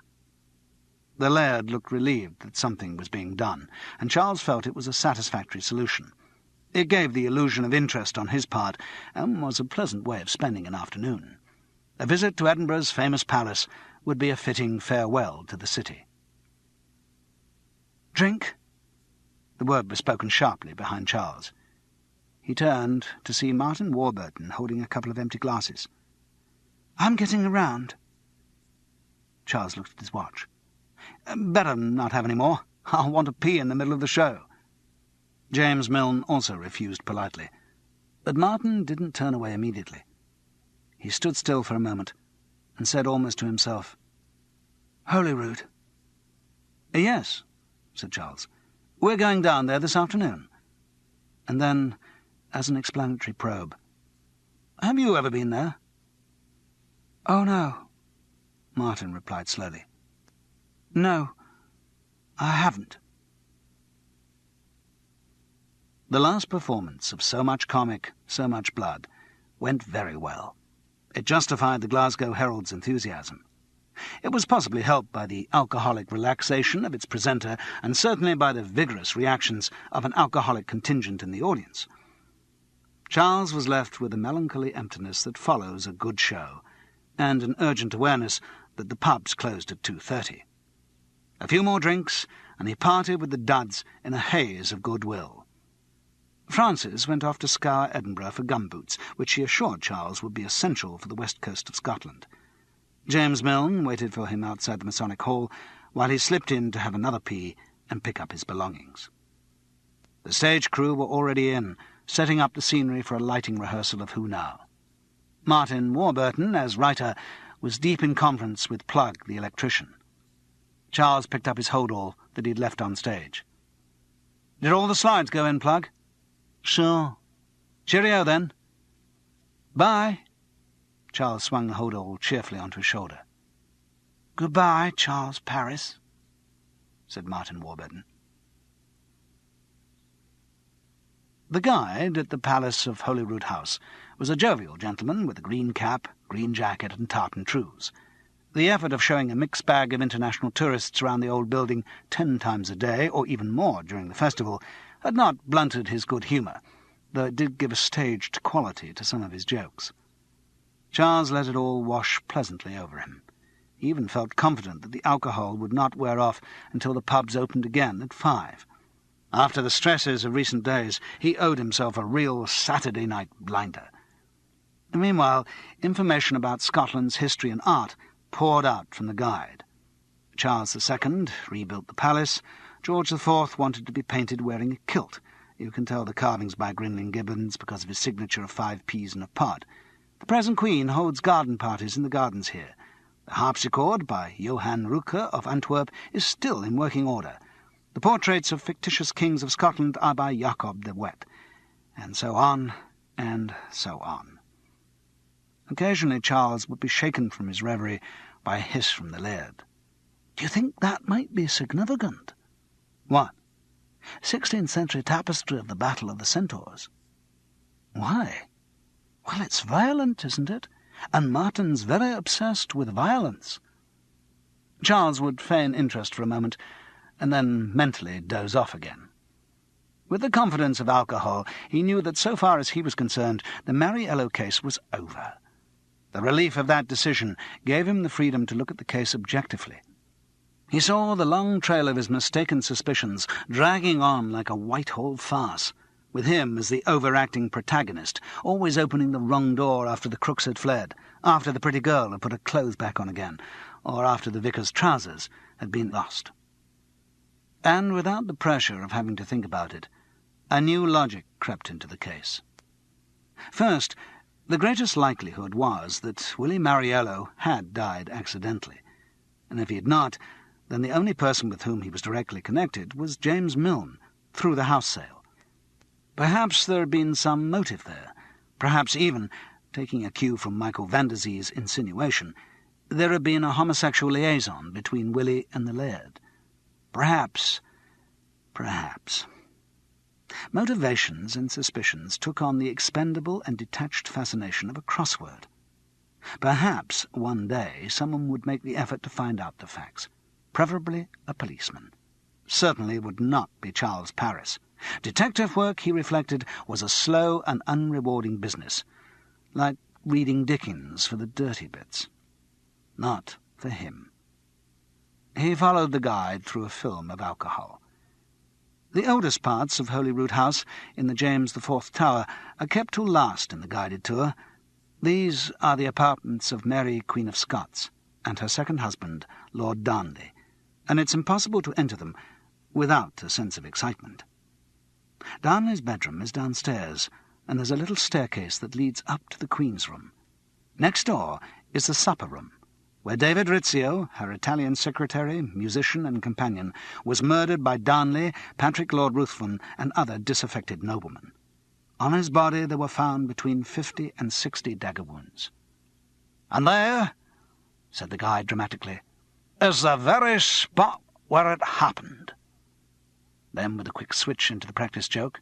The Laird looked relieved that something was being done, and Charles felt it was a satisfactory solution. It gave the illusion of interest on his part, and was a pleasant way of spending an afternoon. A visit to Edinburgh's famous palace would be a fitting farewell to the city. "Drink?" The word was spoken sharply behind Charles. He turned to see Martin Warburton holding a couple of empty glasses. "I'm getting around." Charles looked at his watch. "Better not have any more. I'll want to pee in the middle of the show." James Milne also refused politely, but Martin didn't turn away immediately. He stood still for a moment and said almost to himself, "Holyrood." "Yes," said Charles. "We're going down there this afternoon." And then, as an explanatory probe, "Have you ever been there?" "Oh, no," Martin replied slowly. "No, I haven't." The last performance of So Much Comic, So Much Blood went very well. It justified the Glasgow Herald's enthusiasm. It was possibly helped by the alcoholic relaxation of its presenter, and certainly by the vigorous reactions of an alcoholic contingent in the audience. Charles was left with the melancholy emptiness that follows a good show, and an urgent awareness that the pubs closed at 2:30. A few more drinks, and he parted with the duds in a haze of goodwill. Francis went off to scour Edinburgh for gumboots, which he assured Charles would be essential for the west coast of Scotland. James Milne waited for him outside the Masonic Hall, while he slipped in to have another pee and pick up his belongings. The stage crew were already in, setting up the scenery for a lighting rehearsal of Who Now. Martin Warburton, as writer, was deep in conference with Plug, the electrician. Charles picked up his hold-all that he'd left on stage. "Did all the slides go in, Plug?" "Sure." "Cheerio, then." "Bye." Charles swung the hold-all cheerfully onto his shoulder. "Goodbye, Charles Paris," said Martin Warburton. The guide at the palace of Holyrood House was a jovial gentleman with a green cap, green jacket, and tartan trews. The effort of showing a mixed bag of international tourists around the old building 10 times a day, or even more during the festival, had not blunted his good humour, though it did give a staged quality to some of his jokes. Charles let it all wash pleasantly over him. He even felt confident that the alcohol would not wear off until the pubs opened again at 5. After the stresses of recent days, he owed himself a real Saturday night blinder. Meanwhile, information about Scotland's history and art poured out from the guide. Charles II rebuilt the palace. George IV wanted to be painted wearing a kilt. You can tell the carvings by Grinling Gibbons because of his signature of 5 peas in a pod. The present Queen holds garden parties in the gardens here. The harpsichord, by Johann Rooker of Antwerp, is still in working order. The portraits of fictitious kings of Scotland are by Jacob the Wet. And so on, and so on. Occasionally Charles would be shaken from his reverie by a hiss from the laird. "Do you think that might be significant?" "What?" 16th century tapestry of the Battle of the Centaurs." "Why?" "Well, it's violent, isn't it? And Martin's very obsessed with violence." Charles would feign interest for a moment, and then mentally doze off again. With the confidence of alcohol, he knew that so far as he was concerned, the Mariello case was over. The relief of that decision gave him the freedom to look at the case objectively. He saw the long trail of his mistaken suspicions dragging on like a Whitehall farce, with him as the overacting protagonist, always opening the wrong door after the crooks had fled, after the pretty girl had put her clothes back on again, or after the vicar's trousers had been lost. And without the pressure of having to think about it, a new logic crept into the case. First, the greatest likelihood was that Willie Mariello had died accidentally, and if he had not, then the only person with whom he was directly connected was James Milne, through the house sale. Perhaps there had been some motive there. Perhaps even, taking a cue from Michael Vanderzee's insinuation, there had been a homosexual liaison between Willie and the laird. Perhaps. Motivations and suspicions took on the expendable and detached fascination of a crossword. Perhaps, one day, someone would make the effort to find out the facts, preferably a policeman. Certainly it would not be Charles Paris. Detective work, he reflected, was a slow and unrewarding business, like reading Dickens for the dirty bits. Not for him. He followed the guide through a film of alcohol. The oldest parts of Holyrood House in the James IV Tower are kept till last in the guided tour. These are the apartments of Mary, Queen of Scots, and her second husband, Lord Darnley, and it's impossible to enter them without a sense of excitement. Darnley's bedroom is downstairs, and there's a little staircase that leads up to the Queen's room. Next door is the supper room, where David Rizzio, her Italian secretary, musician and companion, was murdered by Darnley, Patrick Lord Ruthven, and other disaffected noblemen. On his body there were found between 50 and 60 dagger wounds. "And there," said the guide dramatically, "is the very spot where it happened." Then, with a quick switch into the practice joke,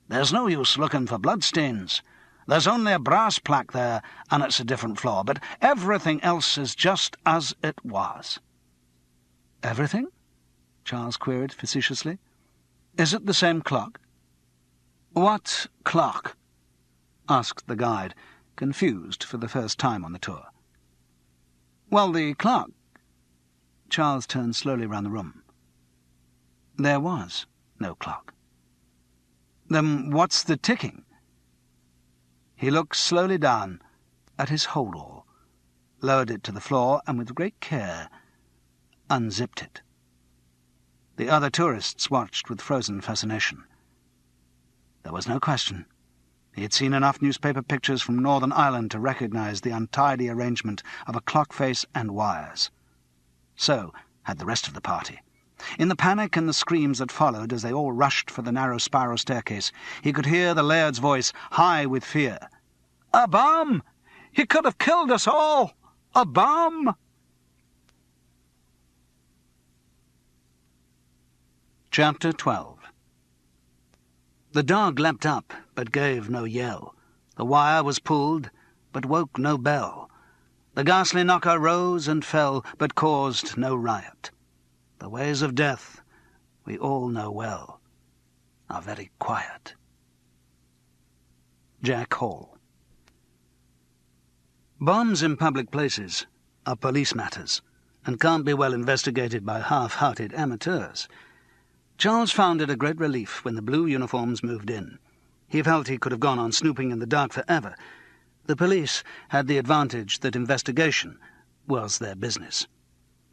"There's no use looking for bloodstains. There's only a brass plaque there, and it's a different floor, but everything else is just as it was." "Everything?" Charles queried facetiously. "Is it the same clock?" "What clock?" asked the guide, confused for the first time on the tour. "Well, the clock." Charles turned slowly round the room. There was no clock. "Then what's the ticking?" He looked slowly down at his hold-all, lowered it to the floor, and with great care unzipped it. The other tourists watched with frozen fascination. There was no question. He had seen enough newspaper pictures from Northern Ireland to recognize the untidy arrangement of a clock face and wires. So had the rest of the party. In the panic and the screams that followed as they all rushed for the narrow spiral staircase, he could hear the laird's voice, high with fear. "A bomb! He could have killed us all! A bomb!" Chapter 12. The dog leapt up, but gave no yell. The wire was pulled, but woke no bell. The ghastly knocker rose and fell, but caused no riot. The ways of death, we all know well, are very quiet. Jack Hall. Bombs in public places are police matters, and can't be well investigated by half-hearted amateurs. Charles found it a great relief when the blue uniforms moved in. He felt he could have gone on snooping in the dark forever. The police had the advantage that investigation was their business,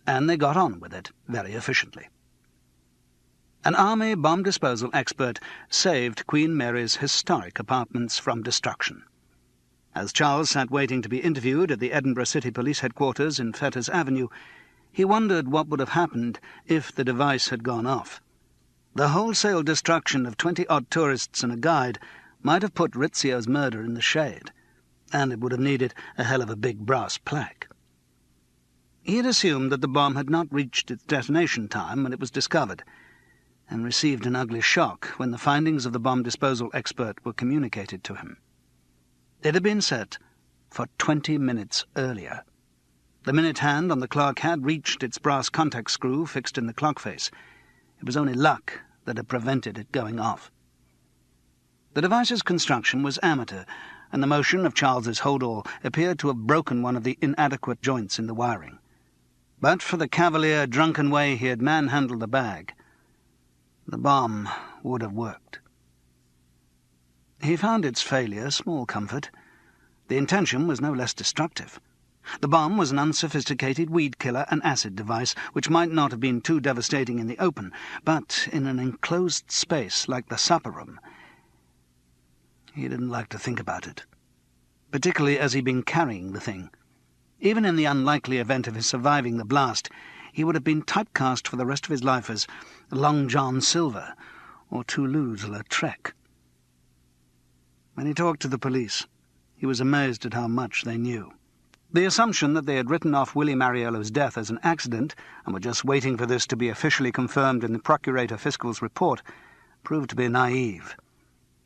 and they got on with it very efficiently. An army bomb disposal expert saved Queen Mary's historic apartments from destruction. As Charles sat waiting to be interviewed at the Edinburgh City Police Headquarters in Fetters Avenue, he wondered what would have happened if the device had gone off. The wholesale destruction of 20-odd tourists and a guide might have put Rizzio's murder in the shade, and it would have needed a hell of a big brass plaque. He had assumed that the bomb had not reached its detonation time when it was discovered, and received an ugly shock when the findings of the bomb disposal expert were communicated to him. It had been set for 20 minutes earlier. The minute hand on the clock had reached its brass contact screw fixed in the clock face. It was only luck that had prevented it going off. The device's construction was amateur, and the motion of Charles's hold-all appeared to have broken one of the inadequate joints in the wiring. But for the cavalier, drunken way he had manhandled the bag, the bomb would have worked. He found its failure small comfort. The intention was no less destructive. The bomb was an unsophisticated weed-killer and acid device, which might not have been too devastating in the open, but in an enclosed space like the supper room, he didn't like to think about it, particularly as he'd been carrying the thing. Even in the unlikely event of his surviving the blast, he would have been typecast for the rest of his life as Long John Silver or Toulouse-Lautrec. When he talked to the police, he was amazed at how much they knew. The assumption that they had written off Willie Mariello's death as an accident and were just waiting for this to be officially confirmed in the Procurator Fiscal's report proved to be naive.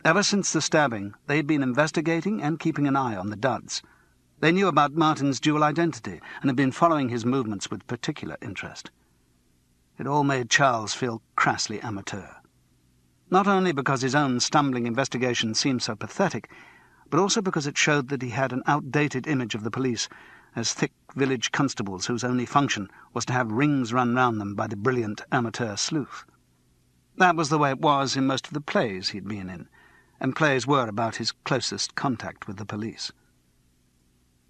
Ever since the stabbing, they had been investigating and keeping an eye on the duds. They knew about Martin's dual identity and had been following his movements with particular interest. It all made Charles feel crassly amateur. Not only because his own stumbling investigation seemed so pathetic, but also because it showed that he had an outdated image of the police as thick village constables whose only function was to have rings run round them by the brilliant amateur sleuth. That was the way it was in most of the plays he'd been in, and plays were about his closest contact with the police.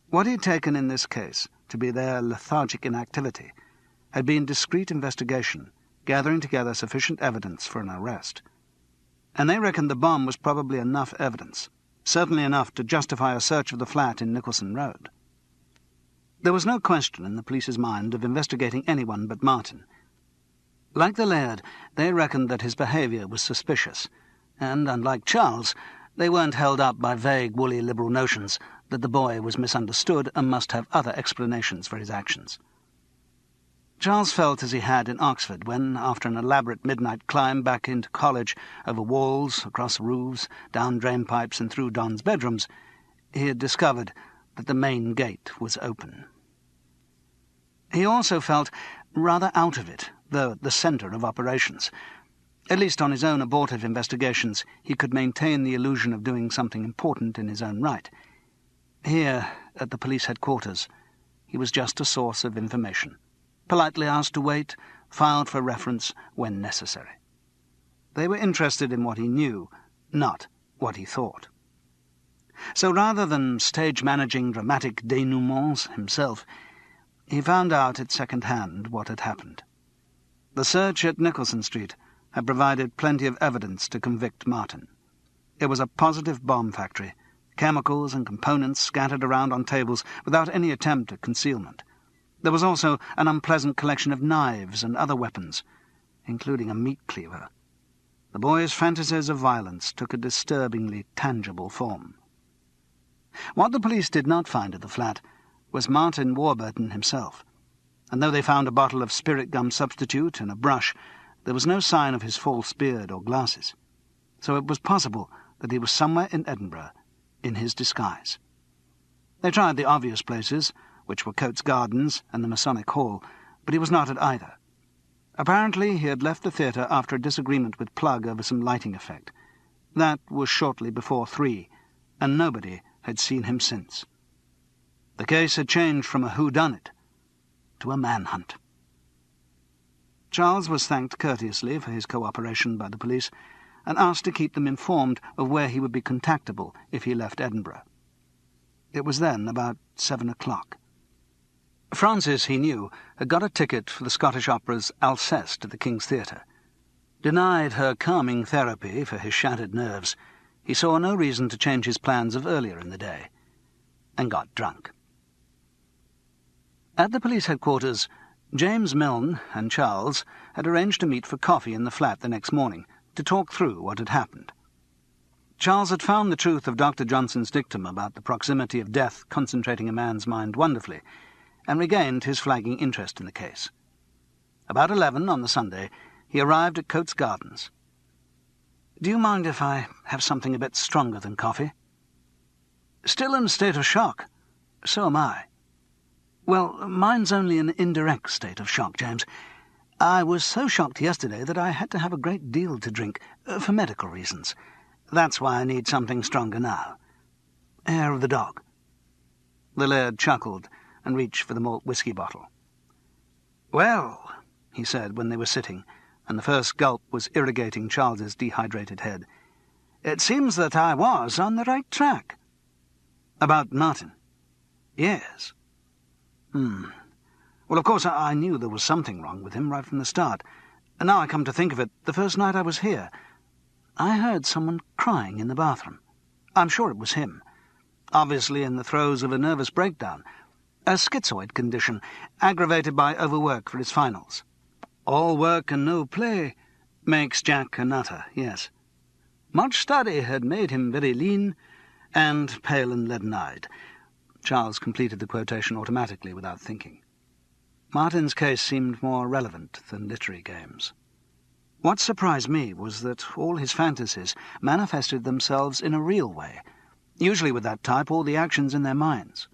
What he'd taken in this case to be their lethargic inactivity had been discreet investigation, gathering together sufficient evidence for an arrest. And they reckoned the bomb was probably enough evidence, certainly enough to justify a search of the flat in Nicholson Road. There was no question in the police's mind of investigating anyone but Martin. Like the laird, they reckoned that his behaviour was suspicious, and, unlike Charles, they weren't held up by vague, woolly liberal notions that the boy was misunderstood and must have other explanations for his actions. Charles felt as he had in Oxford when, after an elaborate midnight climb back into college, over walls, across roofs, down drainpipes and through Don's bedrooms, he had discovered that the main gate was open. He also felt rather out of it, though at the centre of operations. At least on his own abortive investigations he could maintain the illusion of doing something important in his own right. Here, at the police headquarters, he was just a source of information, politely asked to wait, filed for reference when necessary. They were interested in what he knew, not what he thought. So rather than stage-managing dramatic denouements himself, he found out at second hand what had happened. The search at Nicholson Street had provided plenty of evidence to convict Martin. It was a positive bomb factory, chemicals and components scattered around on tables without any attempt at concealment. There was also an unpleasant collection of knives and other weapons, including a meat cleaver. The boy's fantasies of violence took a disturbingly tangible form. What the police did not find at the flat was Martin Warburton himself, and though they found a bottle of spirit gum substitute and a brush, there was no sign of his false beard or glasses, so it was possible that he was somewhere in Edinburgh, in his disguise. They tried the obvious places, which were Coates Gardens and the Masonic Hall, but he was not at either. Apparently he had left the theatre after a disagreement with Plug over some lighting effect. That was shortly before 3, and nobody had seen him since. The case had changed from a whodunit to a manhunt. Charles was thanked courteously for his cooperation by the police, and asked to keep them informed of where he would be contactable if he left Edinburgh. It was then about 7 o'clock. Frances, he knew, had got a ticket for the Scottish Opera's Alceste at the King's Theatre. Denied her calming therapy for his shattered nerves, he saw no reason to change his plans of earlier in the day, and got drunk. At the police headquarters, James Milne and Charles had arranged to meet for coffee in the flat the next morning to talk through what had happened. Charles had found the truth of Dr. Johnson's dictum about the proximity of death concentrating a man's mind wonderfully, and regained his flagging interest in the case. About 11 on the Sunday, he arrived at Coates Gardens. "Do you mind if I have something a bit stronger than coffee?" "Still in a state of shock. So am I." "Well, mine's only an indirect state of shock, James. I was so shocked yesterday that I had to have a great deal to drink, for medical reasons. That's why I need something stronger now. Hair of the dog." The laird chuckled and reached for the malt whisky bottle. "Well," he said when they were sitting, and the first gulp was irrigating Charles's dehydrated head, "it seems that I was on the right track." "About Martin?" "Yes." Well, of course, I knew there was something wrong with him right from the start. And now I come to think of it, the first night I was here, I heard someone crying in the bathroom. I'm sure it was him. Obviously in the throes of a nervous breakdown. A schizoid condition, aggravated by overwork for his finals. All work and no play makes Jack a nutter, yes. Much study had made him very lean and pale and leaden-eyed. Charles completed the quotation automatically without thinking. Martin's case seemed more relevant than literary games. What surprised me was that all his fantasies manifested themselves in a real way, usually with that type all the actions in their minds.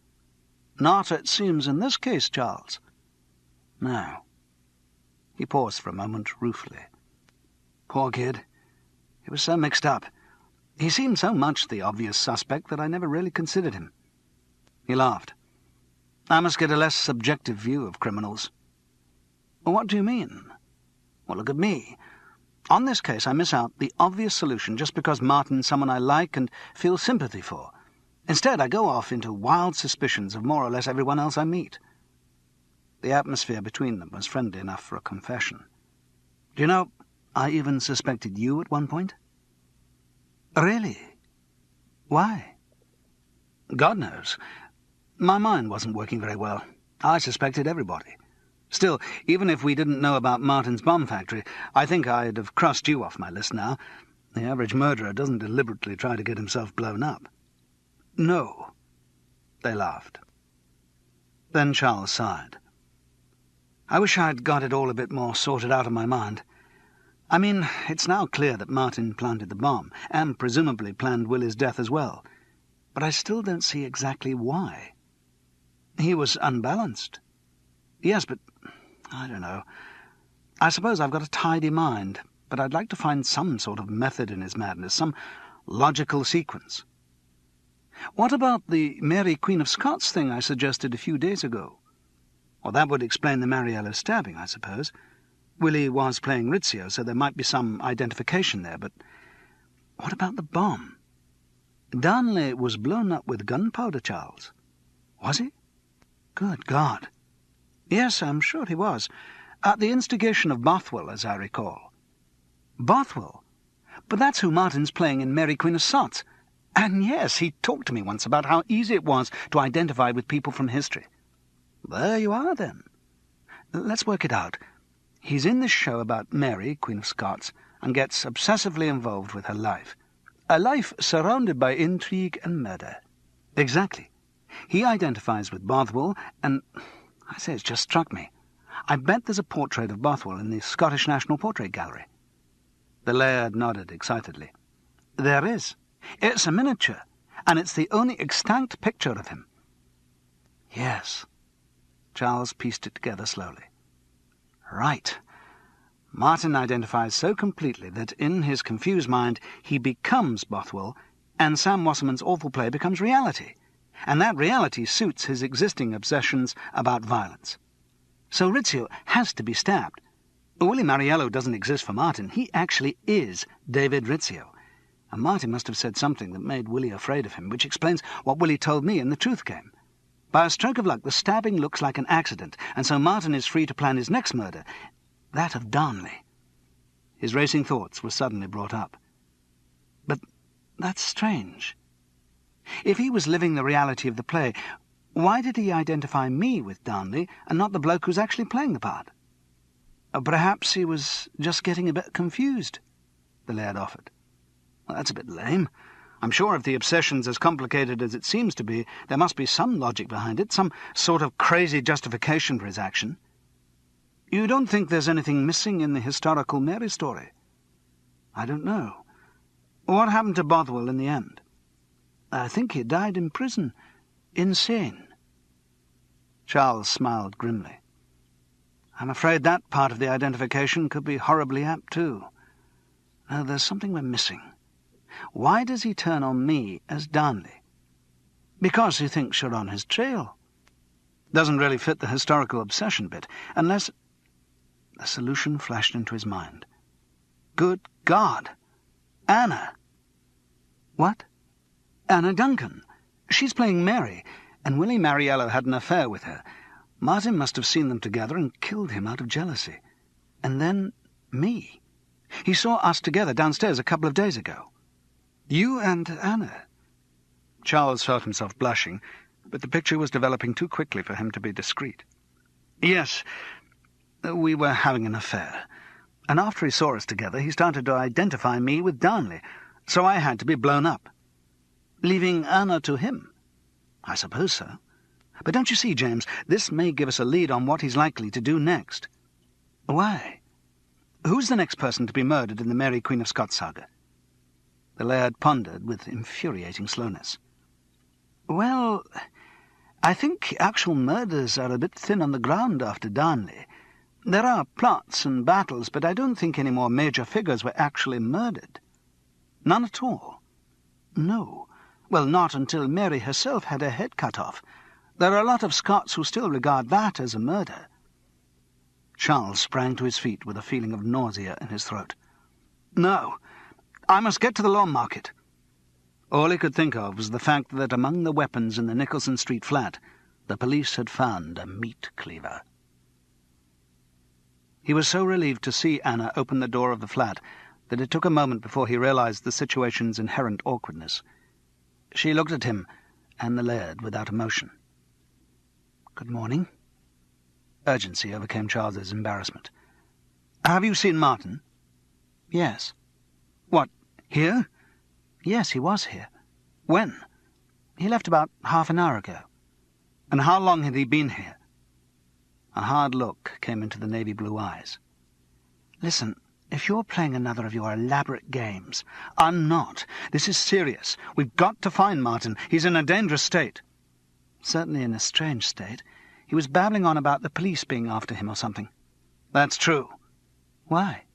Not, it seems, in this case, Charles. No. He paused for a moment ruefully. Poor kid. He was so mixed up. He seemed so much the obvious suspect that I never really considered him. He laughed. I must get a less subjective view of criminals. What do you mean? Well, look at me. On this case, I miss out the obvious solution just because Martin's someone I like and feel sympathy for. Instead, I go off into wild suspicions of more or less everyone else I meet. The atmosphere between them was friendly enough for a confession. Do you know, I even suspected you at one point. Really? Why? God knows. My mind wasn't working very well. I suspected everybody. Still, even if we didn't know about Martin's bomb factory, I think I'd have crossed you off my list now. The average murderer doesn't deliberately try to get himself blown up. No. They laughed. Then Charles sighed. I wish I'd got it all a bit more sorted out in my mind. I mean, it's now clear that Martin planted the bomb, and presumably planned Willie's death as well. But I still don't see exactly why. He was unbalanced. Yes, but I don't know. I suppose I've got a tidy mind, but I'd like to find some sort of method in his madness, some logical sequence. What about the Mary Queen of Scots thing I suggested a few days ago? Well, that would explain the Mariello stabbing, I suppose. Willie was playing Rizzio, so there might be some identification there, but what about the bomb? Darnley was blown up with gunpowder, Charles. Was he? Good God. Yes, I'm sure he was. At the instigation of Bothwell, as I recall. Bothwell? But that's who Martin's playing in Mary Queen of Scots. And yes, he talked to me once about how easy it was to identify with people from history. There you are, then. Let's work it out. He's in this show about Mary, Queen of Scots, and gets obsessively involved with her life. A life surrounded by intrigue and murder. Exactly. He identifies with Bothwell, and I say, it's just struck me. I bet there's a portrait of Bothwell in the Scottish National Portrait Gallery. The laird nodded excitedly. There is. It's a miniature, and it's the only extant picture of him. Yes. Charles pieced it together slowly. Right. Martin identifies so completely that in his confused mind he becomes Bothwell, and Sam Wasserman's awful play becomes reality, and that reality suits his existing obsessions about violence. So Rizzio has to be stabbed. Willie Mariello doesn't exist for Martin. He actually is David Rizzio. And Martin must have said something that made Willie afraid of him, which explains what Willie told me in the truth game. By a stroke of luck, the stabbing looks like an accident, and so Martin is free to plan his next murder, that of Darnley. His racing thoughts were suddenly brought up. But that's strange. If he was living the reality of the play, why did he identify me with Darnley and not the bloke who's actually playing the part? Perhaps he was just getting a bit confused, the laird offered. Well, that's a bit lame. I'm sure if the obsession's as complicated as it seems to be, there must be some logic behind it, some sort of crazy justification for his action. You don't think there's anything missing in the historical Mary story? I don't know. What happened to Bothwell in the end? I think he died in prison. Insane. Charles smiled grimly. I'm afraid that part of the identification could be horribly apt, too. Now, there's something we're missing. Why does he turn on me as Darnley? Because he thinks you're on his trail. Doesn't really fit the historical obsession bit, unless... A solution flashed into his mind. Good God! Anna! What? Anna Duncan. She's playing Mary, and Willie Mariello had an affair with her. Martin must have seen them together and killed him out of jealousy. And then me. He saw us together downstairs a couple of days ago. You and Anna. Charles felt himself blushing, but the picture was developing too quickly for him to be discreet. Yes, we were having an affair, and after he saw us together, he started to identify me with Darnley, so I had to be blown up. Leaving Anna to him? I suppose so. But don't you see, James, this may give us a lead on what he's likely to do next. Why? Who's the next person to be murdered in the Mary Queen of Scots saga? The laird pondered with infuriating slowness. Well, I think actual murders are a bit thin on the ground after Darnley. There are plots and battles, but I don't think any more major figures were actually murdered. None at all. No. Well, not until Mary herself had her head cut off. There are a lot of Scots who still regard that as a murder. Charles sprang to his feet with a feeling of nausea in his throat. No, I must get to the Lawn Market. All he could think of was the fact that among the weapons in the Nicholson Street flat, the police had found a meat cleaver. He was so relieved to see Anna open the door of the flat that it took a moment before he realized the situation's inherent awkwardness. She looked at him and the laird without emotion. "Good morning." Urgency overcame Charles's embarrassment. "Have you seen Martin?" "Yes." "What, here?" "Yes, he was here." "When?" "He left about half an hour ago." "And how long had he been here?" A hard look came into the navy-blue eyes. "Listen, if you're playing another of your elaborate games—" "I'm not. This is serious. We've got to find Martin. He's in a dangerous state." "Certainly in a strange state. He was babbling on about the police being after him or something." "That's true." "Why?"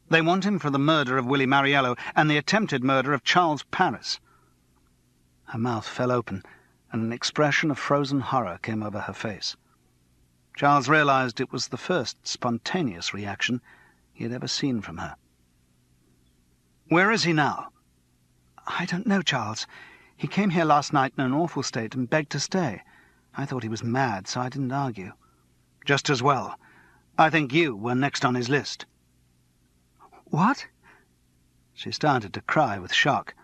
"They want him for the murder of Willie Mariello and the attempted murder of Charles Paris." Her mouth fell open, and an expression of frozen horror came over her face. Charles realized it was the first spontaneous reaction he had ever seen from her. "Where is he now?" "I don't know, Charles. He came here last night in an awful state and begged to stay. I thought he was mad, so I didn't argue." "Just as well. I think you were next on his list." "What?" She started to cry with shock,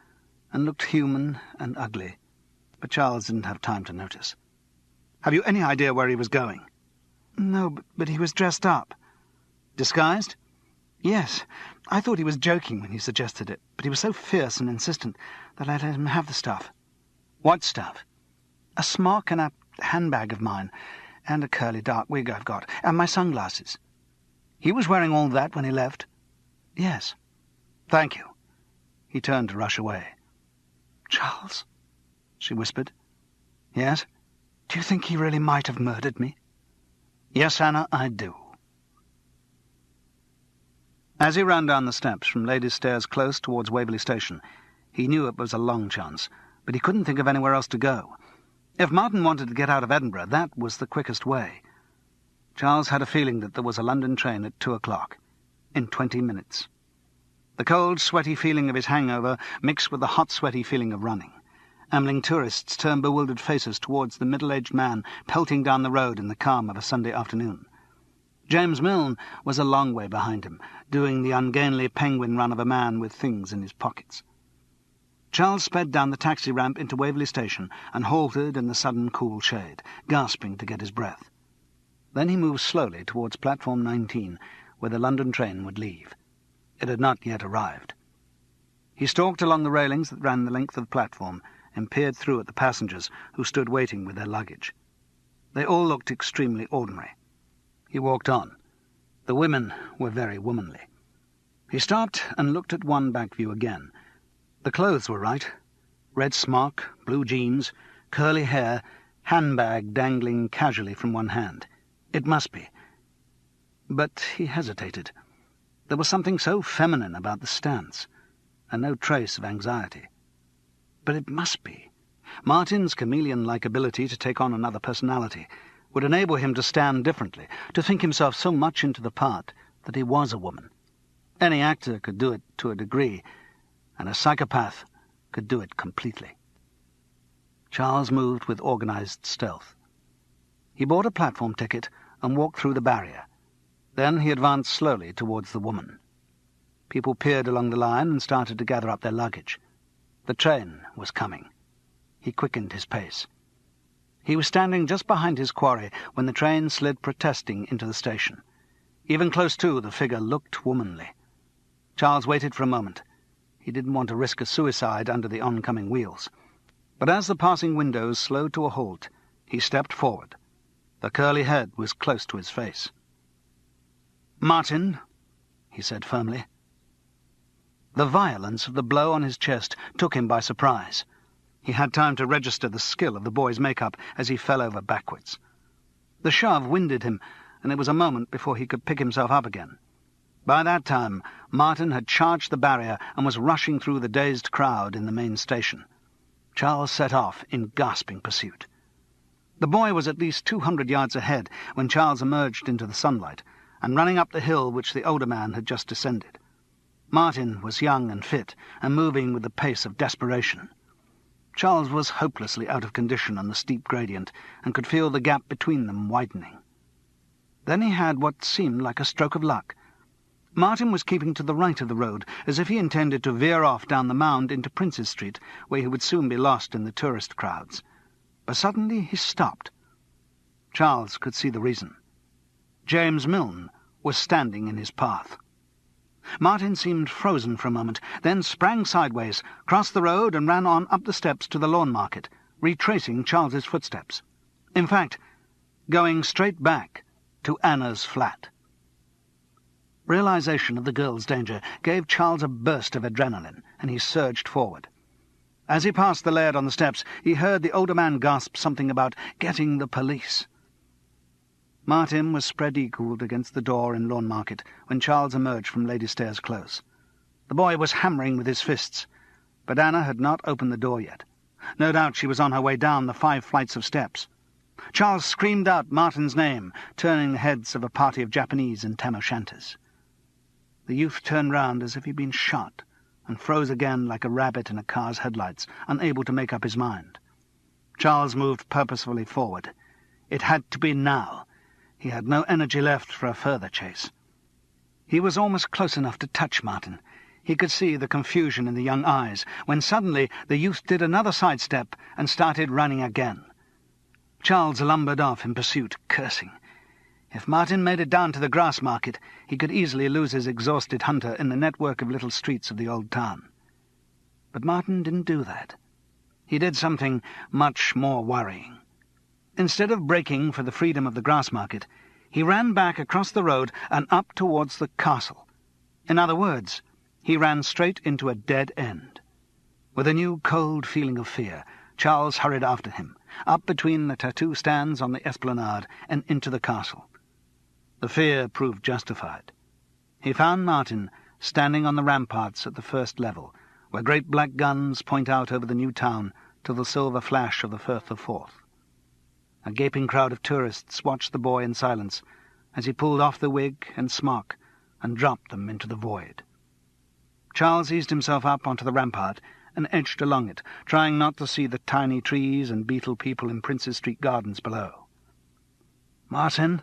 and looked human and ugly, but Charles didn't have time to notice. "Have you any idea where he was going?" "No, but he was dressed up." "Disguised?" "Yes. I thought he was joking when he suggested it, but he was so fierce and insistent that I let him have the stuff." "What stuff?" "A smock and a handbag of mine, and a curly dark wig I've got, and my sunglasses." "He was wearing all that when he left?" "Yes." "Thank you." He turned to rush away. "Charles," she whispered. "Yes?" "Do you think he really might have murdered me?" "Yes, Anna, I do." As he ran down the steps from Ladies' Stairs Close towards Waverley Station, he knew it was a long chance, but he couldn't think of anywhere else to go. If Martin wanted to get out of Edinburgh, that was the quickest way. Charles had a feeling that there was a London train at 2:00, in 20 minutes. The cold, sweaty feeling of his hangover mixed with the hot, sweaty feeling of running. Ambling tourists turned bewildered faces towards the middle-aged man pelting down the road in the calm of a Sunday afternoon. James Milne was a long way behind him, doing the ungainly penguin run of a man with things in his pockets. Charles sped down the taxi ramp into Waverley Station and halted in the sudden cool shade, gasping to get his breath. Then he moved slowly towards platform 19, where the London train would leave. It had not yet arrived. He stalked along the railings that ran the length of the platform and peered through at the passengers who stood waiting with their luggage. They all looked extremely ordinary. He walked on. The women were very womanly. He stopped and looked at one back view again. The clothes were right. Red smock, blue jeans, curly hair, handbag dangling casually from one hand. It must be. But he hesitated. There was something so feminine about the stance, and no trace of anxiety. But it must be. Martin's chameleon-like ability to take on another personality would enable him to stand differently, to think himself so much into the part that he was a woman. Any actor could do it to a degree, and a psychopath could do it completely. Charles moved with organized stealth. He bought a platform ticket and walked through the barrier. Then he advanced slowly towards the woman. People peered along the line and started to gather up their luggage. The train was coming. He quickened his pace. He was standing just behind his quarry when the train slid protesting into the station. Even close to, the figure looked womanly. Charles waited for a moment. He didn't want to risk a suicide under the oncoming wheels. But as the passing windows slowed to a halt, he stepped forward. The curly head was close to his face. "Martin," he said firmly. The violence of the blow on his chest took him by surprise. He had time to register the skill of the boy's make-up as he fell over backwards. The shove winded him, and it was a moment before he could pick himself up again. By that time, Martin had charged the barrier and was rushing through the dazed crowd in the main station. Charles set off in gasping pursuit. The boy was at least 200 yards ahead when Charles emerged into the sunlight and running up the hill which the older man had just descended. Martin was young and fit and moving with the pace of desperation. Charles was hopelessly out of condition on the steep gradient and could feel the gap between them widening. Then he had what seemed like a stroke of luck. Martin was keeping to the right of the road, as if he intended to veer off down the mound into Princes Street, where he would soon be lost in the tourist crowds. But suddenly he stopped. Charles could see the reason. James Milne was standing in his path. Martin seemed frozen for a moment, then sprang sideways, crossed the road and ran on up the steps to the Lawn Market, retracing Charles's footsteps. In fact, going straight back to Anna's flat. Realization of the girl's danger gave Charles a burst of adrenaline, and he surged forward. As he passed the laird on the steps, he heard the older man gasp something about getting the police. Martin was spread-eagled against the door in Lawn Market when Charles emerged from Lady Stairs Close. The boy was hammering with his fists, but Anna had not opened the door yet. No doubt she was on her way down the 5 flights of steps. Charles screamed out Martin's name, turning the heads of a party of Japanese and tam-o'-shanters. The youth turned round as if he'd been shot, and froze again like a rabbit in a car's headlights, unable to make up his mind. Charles moved purposefully forward. It had to be now. He had no energy left for a further chase. He was almost close enough to touch Martin. He could see the confusion in the young eyes, when suddenly the youth did another sidestep and started running again. Charles lumbered off in pursuit, cursing. If Martin made it down to the Grass Market, he could easily lose his exhausted hunter in the network of little streets of the old town. But Martin didn't do that. He did something much more worrying. Instead of breaking for the freedom of the Grass Market, he ran back across the road and up towards the castle. In other words, he ran straight into a dead end. With a new cold feeling of fear, Charles hurried after him, up between the tattoo stands on the esplanade and into the castle. The fear proved justified. He found Martin standing on the ramparts at the first level, where great black guns point out over the new town to the silver flash of the Firth of Forth. A gaping crowd of tourists watched the boy in silence as he pulled off the wig and smock and dropped them into the void. Charles eased himself up onto the rampart and edged along it, trying not to see the tiny trees and beetle people in Princes Street Gardens below. "Martin?"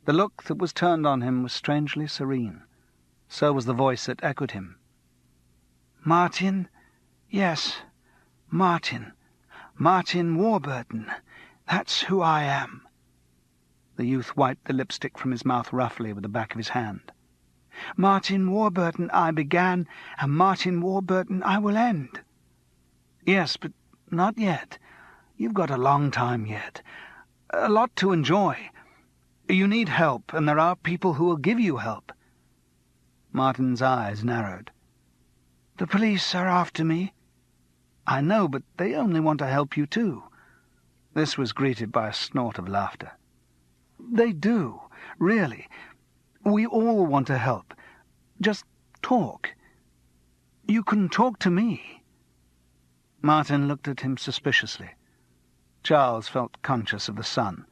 The look that was turned on him was strangely serene. So was the voice that echoed him. "Martin? Yes, Martin. Martin Warburton. That's who I am." The youth wiped the lipstick from his mouth roughly with the back of his hand. "Martin Warburton I began, and Martin Warburton I will end." "Yes, but not yet. You've got a long time yet. A lot to enjoy. You need help, and there are people who will give you help." Martin's eyes narrowed. "The police are after me." "I know, but they only want to help you too." This was greeted by a snort of laughter. "They do, really. We all want to help. Just talk. You can talk to me." Martin looked at him suspiciously. Charles felt conscious of the sun,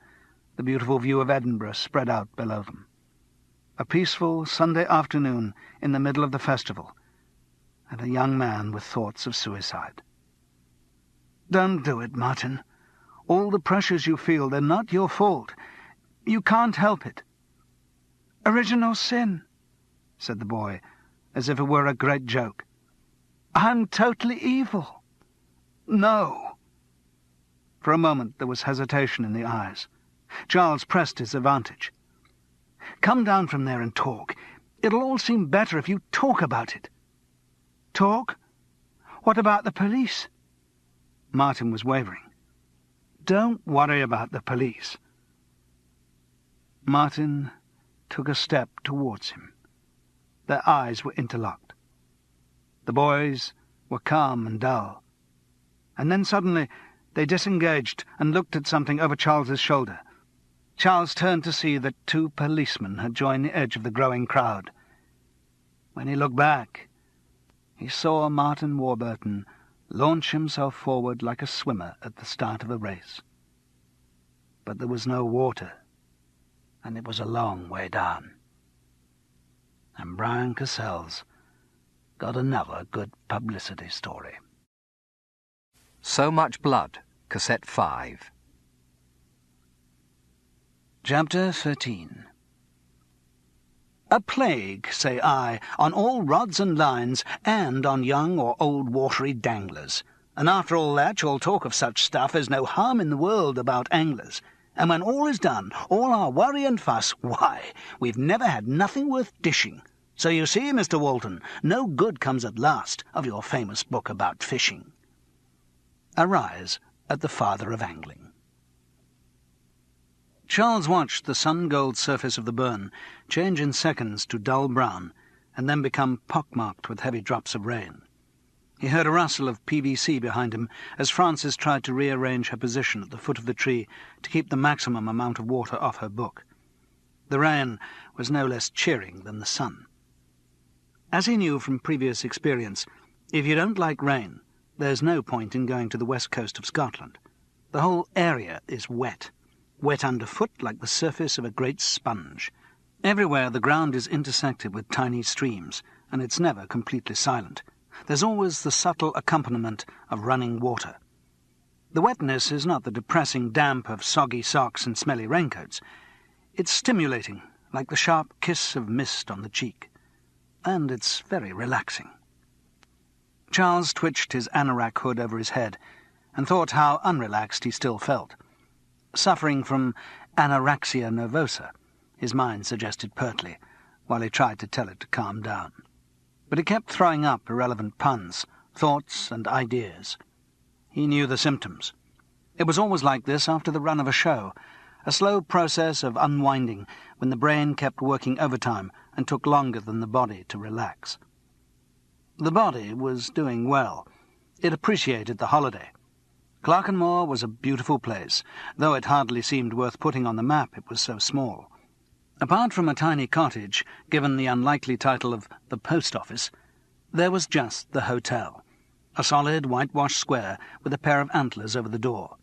the beautiful view of Edinburgh spread out below them. A peaceful Sunday afternoon in the middle of the festival, and a young man with thoughts of suicide. "Don't do it, Martin. All the pressures you feel, they're not your fault. You can't help it." "Original sin," said the boy, as if it were a great joke. "I'm totally evil." "No." For a moment there was hesitation in the eyes. Charles pressed his advantage. "Come down from there and talk. It'll all seem better if you talk about it." "Talk? What about the police?" Martin was wavering. "Don't worry about the police." Martin took a step towards him. Their eyes were interlocked. The boys were calm and dull. And then suddenly they disengaged and looked at something over Charles's shoulder. Charles turned to see that 2 policemen had joined the edge of the growing crowd. When he looked back, he saw Martin Warburton launch himself forward like a swimmer at the start of a race. But there was no water, and it was a long way down. And Brian Cassell's got another good publicity story. So Much Blood, Cassette 5. Chapter 13. A plague, say I, on all rods and lines, and on young or old watery danglers. And after all that, you'll talk of such stuff as no harm in the world about anglers. And when all is done, all our worry and fuss, why, we've never had nothing worth dishing. So you see, Mr. Walton, no good comes at last of your famous book about fishing. A rise at the father of angling. Charles watched the sun-gold surface of the burn change in seconds to dull brown, and then become pock-marked with heavy drops of rain. He heard a rustle of PVC behind him as Frances tried to rearrange her position at the foot of the tree to keep the maximum amount of water off her book. The rain was no less cheering than the sun. As he knew from previous experience, if you don't like rain, there's no point in going to the west coast of Scotland. The whole area is wet underfoot like the surface of a great sponge. Everywhere the ground is intersected with tiny streams, and it's never completely silent. There's always the subtle accompaniment of running water. The wetness is not the depressing damp of soggy socks and smelly raincoats. It's stimulating, like the sharp kiss of mist on the cheek. And it's very relaxing. Charles twitched his anorak hood over his head and thought how unrelaxed he still felt. Suffering from anorexia nervosa, his mind suggested pertly, while he tried to tell it to calm down. But he kept throwing up irrelevant puns, thoughts and ideas. He knew the symptoms. It was always like this after the run of a show, a slow process of unwinding when the brain kept working overtime and took longer than the body to relax. The body was doing well. It appreciated the holiday. Clerkenmore was a beautiful place, though it hardly seemed worth putting on the map, it was so small. Apart from a tiny cottage, given the unlikely title of the post office, there was just the hotel, a solid whitewashed square with a pair of antlers over the door.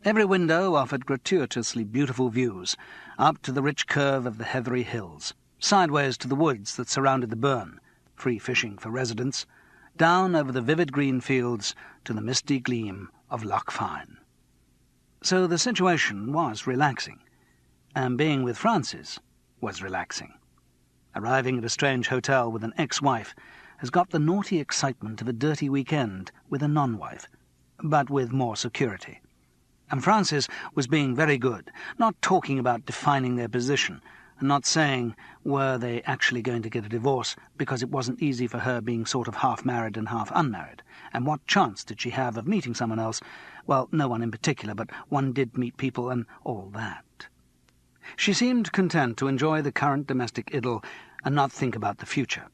Every window offered gratuitously beautiful views, up to the rich curve of the heathery hills, sideways to the woods that surrounded the burn, free fishing for residents, down over the vivid green fields to the misty gleam of Loch Fyne. So the situation was relaxing, and being with Frances was relaxing. Arriving at a strange hotel with an ex-wife has got the naughty excitement of a dirty weekend with a non-wife, but with more security. And Frances was being very good, not talking about defining their position, and not saying were they actually going to get a divorce because it wasn't easy for her being sort of half married and half unmarried, and what chance did she have of meeting someone else? Well, no one in particular, but one did meet people and all that. She seemed content to enjoy the current domestic idyll and not think about the future.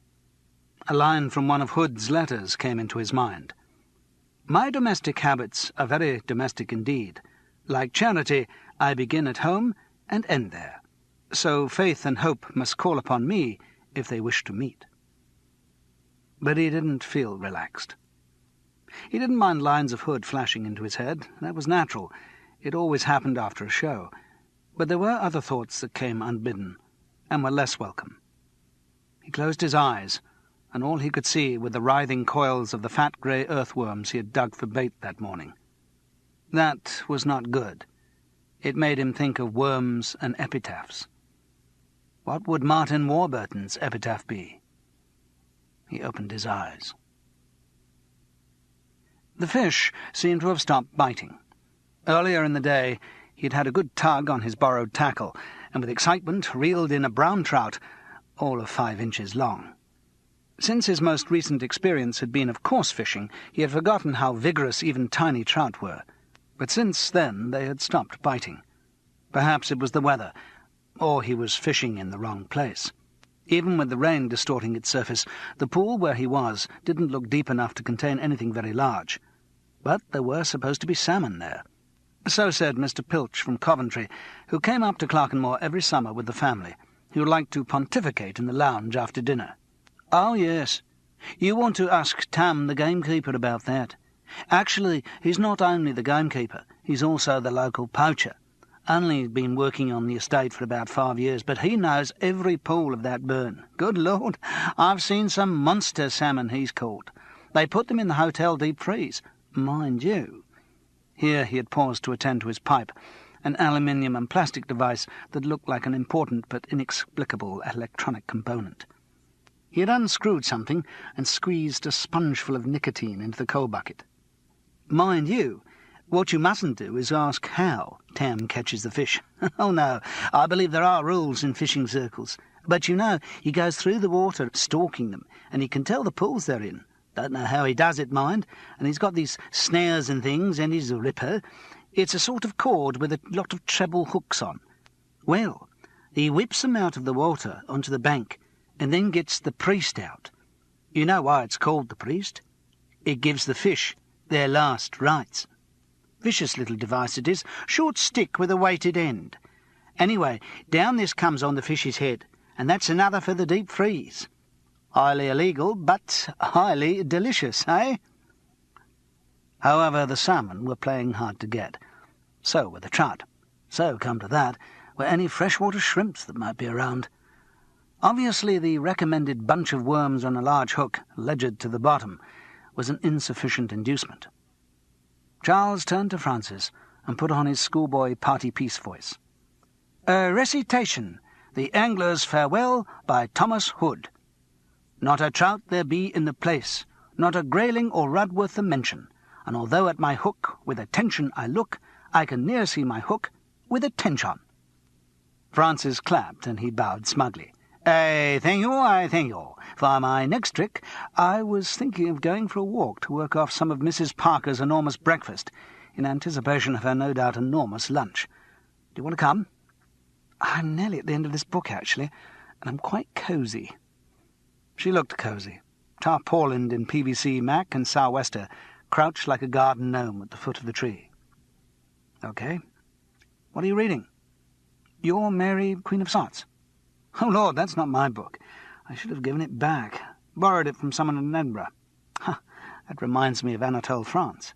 A line from one of Hood's letters came into his mind. "My domestic habits are very domestic indeed. Like charity, I begin at home and end there. So faith and hope must call upon me if they wish to meet." But he didn't feel relaxed. He didn't mind lines of Hood flashing into his head. That was natural. It always happened after a show. But there were other thoughts that came unbidden, and were less welcome. He closed his eyes, and all he could see were the writhing coils of the fat grey earthworms he had dug for bait that morning. That was not good. It made him think of worms and epitaphs. What would Martin Warburton's epitaph be? He opened his eyes. The fish seemed to have stopped biting. Earlier in the day he'd had a good tug on his borrowed tackle, and with excitement reeled in a brown trout, all of 5 inches long. Since his most recent experience had been of coarse fishing, he had forgotten how vigorous even tiny trout were. But since then they had stopped biting. Perhaps it was the weather, or he was fishing in the wrong place. Even with the rain distorting its surface, the pool where he was didn't look deep enough to contain anything very large. But there were supposed to be salmon there. So said Mr. Pilch from Coventry, who came up to Clerkenwell every summer with the family, who liked to pontificate in the lounge after dinner. "Oh, yes. You want to ask Tam, the gamekeeper, about that. Actually, he's not only the gamekeeper, he's also the local poacher. Only been working on the estate for about 5 years, but he knows every pool of that burn. Good Lord, I've seen some monster salmon he's caught. They put them in the hotel deep freeze. Mind you." Here he had paused to attend to his pipe, an aluminium and plastic device that looked like an important but inexplicable electronic component. He had unscrewed something and squeezed a spongeful of nicotine into the coal bucket. "Mind you, what you mustn't do is ask how Tam catches the fish. Oh, no, I believe there are rules in fishing circles. But, you know, he goes through the water stalking them, and he can tell the pools they're in. Don't know how he does it, mind, and he's got these snares and things, and he's a ripper. It's a sort of cord with a lot of treble hooks on. Well, he whips them out of the water onto the bank, and then gets the priest out. You know why it's called the priest? It gives the fish their last rites. Vicious little device it is, short stick with a weighted end. Anyway, down this comes on the fish's head, and that's another for the deep freeze. Highly illegal, but highly delicious, eh?" However, the salmon were playing hard to get. So were the trout. So, come to that, were any freshwater shrimps that might be around. Obviously, the recommended bunch of worms on a large hook, ledgered to the bottom, was an insufficient inducement. Charles turned to Francis and put on his schoolboy party piece voice. "A recitation, The Angler's Farewell by Thomas Hood. Not a trout there be in the place, not a grayling or rudd worth a mention, and although at my hook with attention I look, I can near see my hook with a tension." Francis clapped, and he bowed smugly. I thank you. For my next trick, I was thinking of going for a walk to work off some of Mrs. Parker's enormous breakfast, in anticipation of her no doubt enormous lunch. Do you want to come? I'm nearly at the end of this book, actually, and I'm quite cosy." She looked cosy, tarpaulined in PVC mac and sou'wester, crouched like a garden gnome at the foot of the tree. "Okay. What are you reading?" "Your Mary, Queen of Scots." "Oh, Lord, that's not my book. I should have given it back. Borrowed it from someone in Edinburgh. Ha! That reminds me of Anatole France."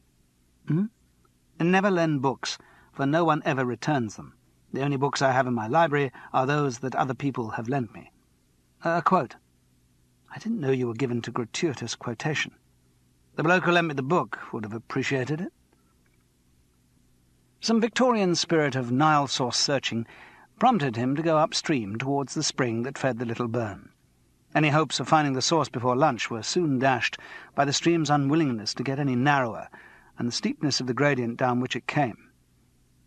"And never lend books, for no one ever returns them. The only books I have in my library are those that other people have lent me." A quote. I didn't know you were given to gratuitous quotation. The bloke who lent me the book would have appreciated it. Some Victorian spirit of Nile source searching prompted him to go upstream towards the spring that fed the little burn. Any hopes of finding the source before lunch were soon dashed by the stream's unwillingness to get any narrower and the steepness of the gradient down which it came.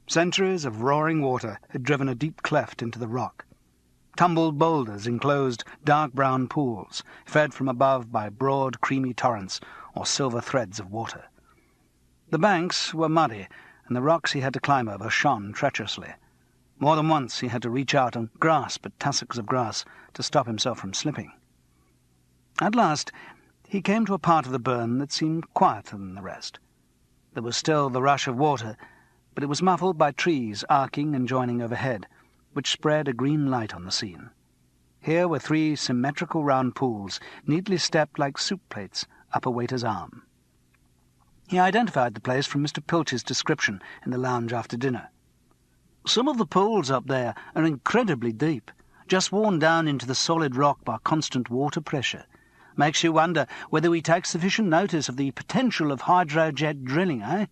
Centuries of roaring water had driven a deep cleft into the rock. Tumbled boulders enclosed dark brown pools, fed from above by broad, creamy torrents or silver threads of water. The banks were muddy, and the rocks he had to climb over shone treacherously. More than once he had to reach out and grasp at tussocks of grass to stop himself from slipping. At last he came to a part of the burn that seemed quieter than the rest. There was still the rush of water, but it was muffled by trees arcing and joining overhead, which spread a green light on the scene. Here were 3 symmetrical round pools, neatly stepped like soup plates up a waiter's arm. He identified the place from Mr. Pilch's description in the lounge after dinner. "Some of the pools up there are incredibly deep, just worn down into the solid rock by constant water pressure. Makes you wonder whether we take sufficient notice of the potential of hydrojet drilling, eh?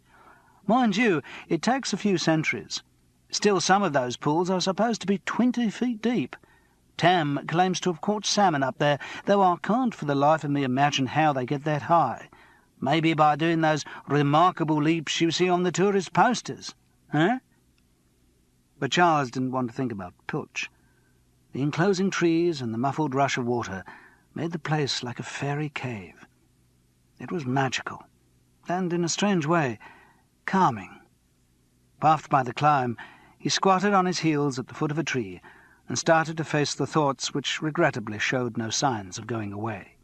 Mind you, it takes a few centuries. Still, some of those pools are supposed to be 20 feet deep. Tam claims to have caught salmon up there, though I can't for the life of me imagine how they get that high. Maybe by doing those remarkable leaps you see on the tourist posters, eh?" But Charles didn't want to think about Pilch. The enclosing trees and the muffled rush of water made the place like a fairy cave. It was magical, and, in a strange way, calming. Puffed by the climb, he squatted on his heels at the foot of a tree and started to face the thoughts which regrettably showed no signs of going away.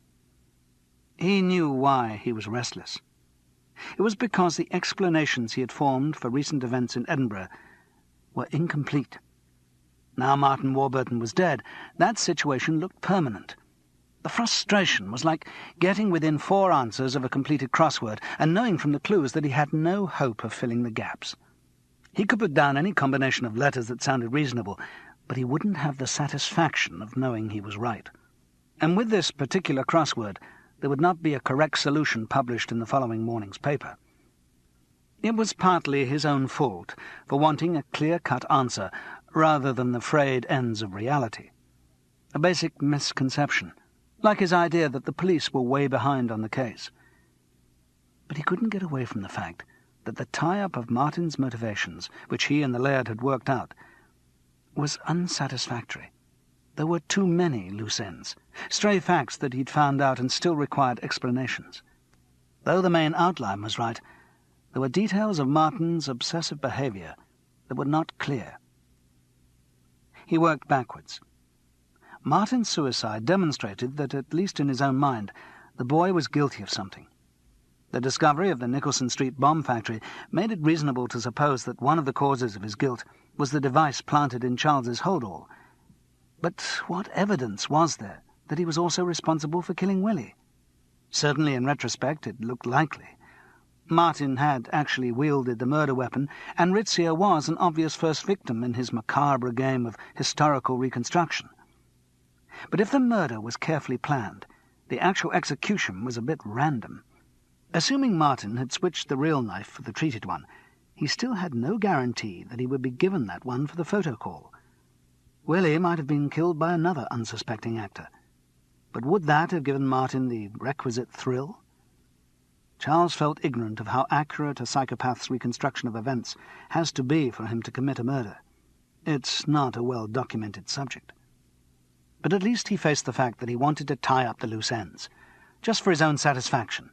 He knew why he was restless. It was because the explanations he had formed for recent events in Edinburgh were incomplete. Now Martin Warburton was dead, that situation looked permanent. The frustration was like getting within 4 answers of a completed crossword and knowing from the clues that he had no hope of filling the gaps. He could put down any combination of letters that sounded reasonable, but he wouldn't have the satisfaction of knowing he was right. And with this particular crossword, there would not be a correct solution published in the following morning's paper. It was partly his own fault for wanting a clear-cut answer rather than the frayed ends of reality. A basic misconception, like his idea that the police were way behind on the case. But he couldn't get away from the fact that the tie-up of Martin's motivations, which he and the laird had worked out, was unsatisfactory. There were too many loose ends, stray facts that he'd found out and still required explanations. Though the main outline was right, there were details of Martin's obsessive behaviour that were not clear. He worked backwards. Martin's suicide demonstrated that, at least in his own mind, the boy was guilty of something. The discovery of the Nicholson Street bomb factory made it reasonable to suppose that one of the causes of his guilt was the device planted in Charles's hold-all. But what evidence was there that he was also responsible for killing Willie? Certainly, in retrospect, it looked likely. Martin had actually wielded the murder weapon, and Rizzio was an obvious first victim in his macabre game of historical reconstruction. But if the murder was carefully planned, the actual execution was a bit random. Assuming Martin had switched the real knife for the treated one, he still had no guarantee that he would be given that one for the photo call. Willie might have been killed by another unsuspecting actor. But would that have given Martin the requisite thrill? Charles felt ignorant of how accurate a psychopath's reconstruction of events has to be for him to commit a murder. It's not a well-documented subject. But at least he faced the fact that he wanted to tie up the loose ends, just for his own satisfaction.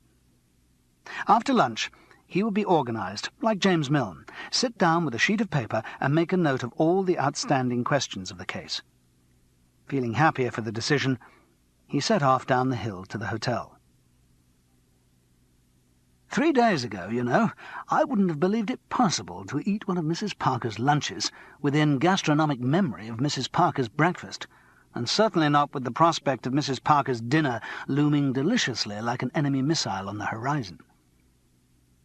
After lunch, he would be organised, like James Milne, sit down with a sheet of paper and make a note of all the outstanding questions of the case. Feeling happier for the decision, he set off down the hill to the hotel. 3 days ago, you know, I wouldn't have believed it possible to eat one of Mrs. Parker's lunches within gastronomic memory of Mrs. Parker's breakfast, and certainly not with the prospect of Mrs. Parker's dinner looming deliciously like an enemy missile on the horizon.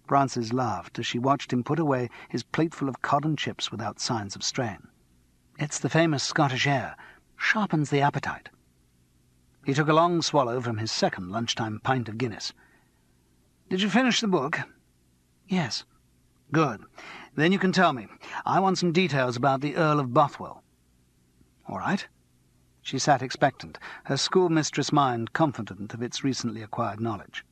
Frances laughed as she watched him put away his plateful of cod and chips without signs of strain. It's the famous Scottish air, sharpens the appetite. He took a long swallow from his second lunchtime pint of Guinness. Did you finish the book? Yes. Good. Then you can tell me. I want some details about the Earl of Bothwell. All right. She sat expectant, her schoolmistress mind confident of its recently acquired knowledge.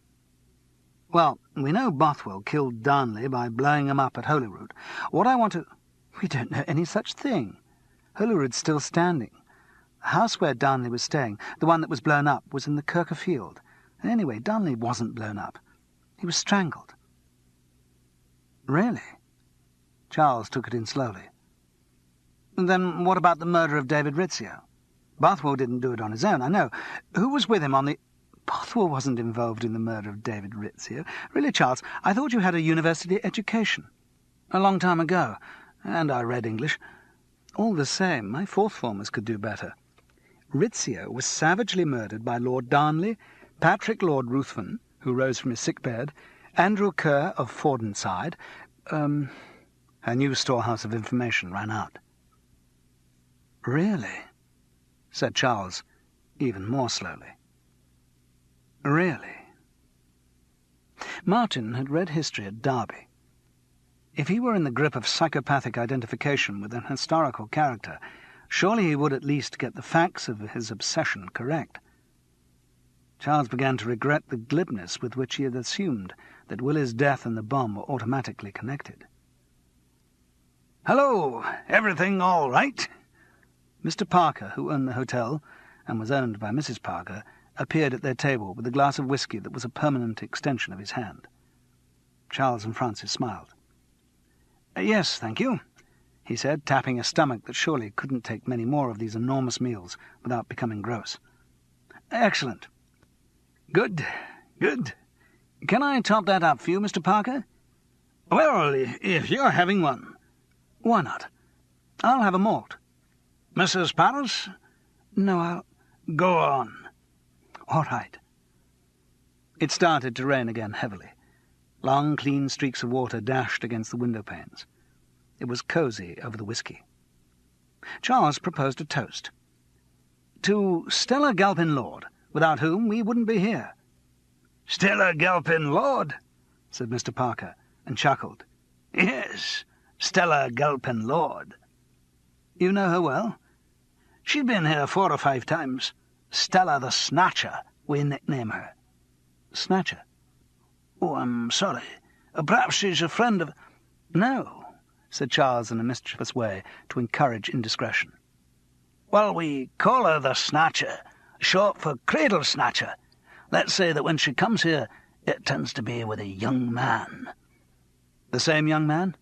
Well, we know Bothwell killed Darnley by blowing him up at Holyrood. What I want to... We don't know any such thing. Holyrood's still standing. The house where Darnley was staying, the one that was blown up, was in the Kirk of Field. And anyway, Darnley wasn't blown up. He was strangled. Really? Charles took it in slowly. And then what about the murder of David Rizzio? Bothwell didn't do it on his own, I know. Who was with him on the... Bothwell wasn't involved in the murder of David Rizzio. Really, Charles, I thought you had a university education. A long time ago, and I read English. All the same, my fourth formers could do better. Rizzio was savagely murdered by Lord Darnley, Patrick Lord Ruthven, who rose from his sickbed, Andrew Kerr of Fordenside. Her new storehouse of information ran out. Really? Said Charles, even more slowly. Really? Martin had read history at Derby. If he were in the grip of psychopathic identification with an historical character, surely he would at least get the facts of his obsession correct. Charles began to regret the glibness with which he had assumed that Willie's death and the bomb were automatically connected. "Hello! Everything all right?" Mr. Parker, who owned the hotel, and was owned by Mrs. Parker, appeared at their table with a glass of whisky that was a permanent extension of his hand. Charles and Frances smiled. "Yes, thank you," he said, tapping a stomach that surely couldn't take many more of these enormous meals without becoming gross. "Excellent." "Good, good." Can I top that up for you, Mr. Parker? Well, if you're having one. Why not? I'll have a malt. Mrs. Paris? No, I'll... Go on. All right. It started to rain again heavily. Long, clean streaks of water dashed against the window panes. It was cosy over the whisky. Charles proposed a toast. To Stella Galpin Lord, without whom we wouldn't be here. Stella Galpin Lord, said Mr. Parker, and chuckled. Yes, Stella Galpin Lord. You know her well? She's been here 4 or 5 times. Stella the Snatcher, we nickname her. Snatcher? Oh, I'm sorry. Perhaps she's a friend of... No, said Charles in a mischievous way to encourage indiscretion. Well, we call her the Snatcher, short for Cradle Snatcher. Let's say that when she comes here, it tends to be with a young man. The same young man?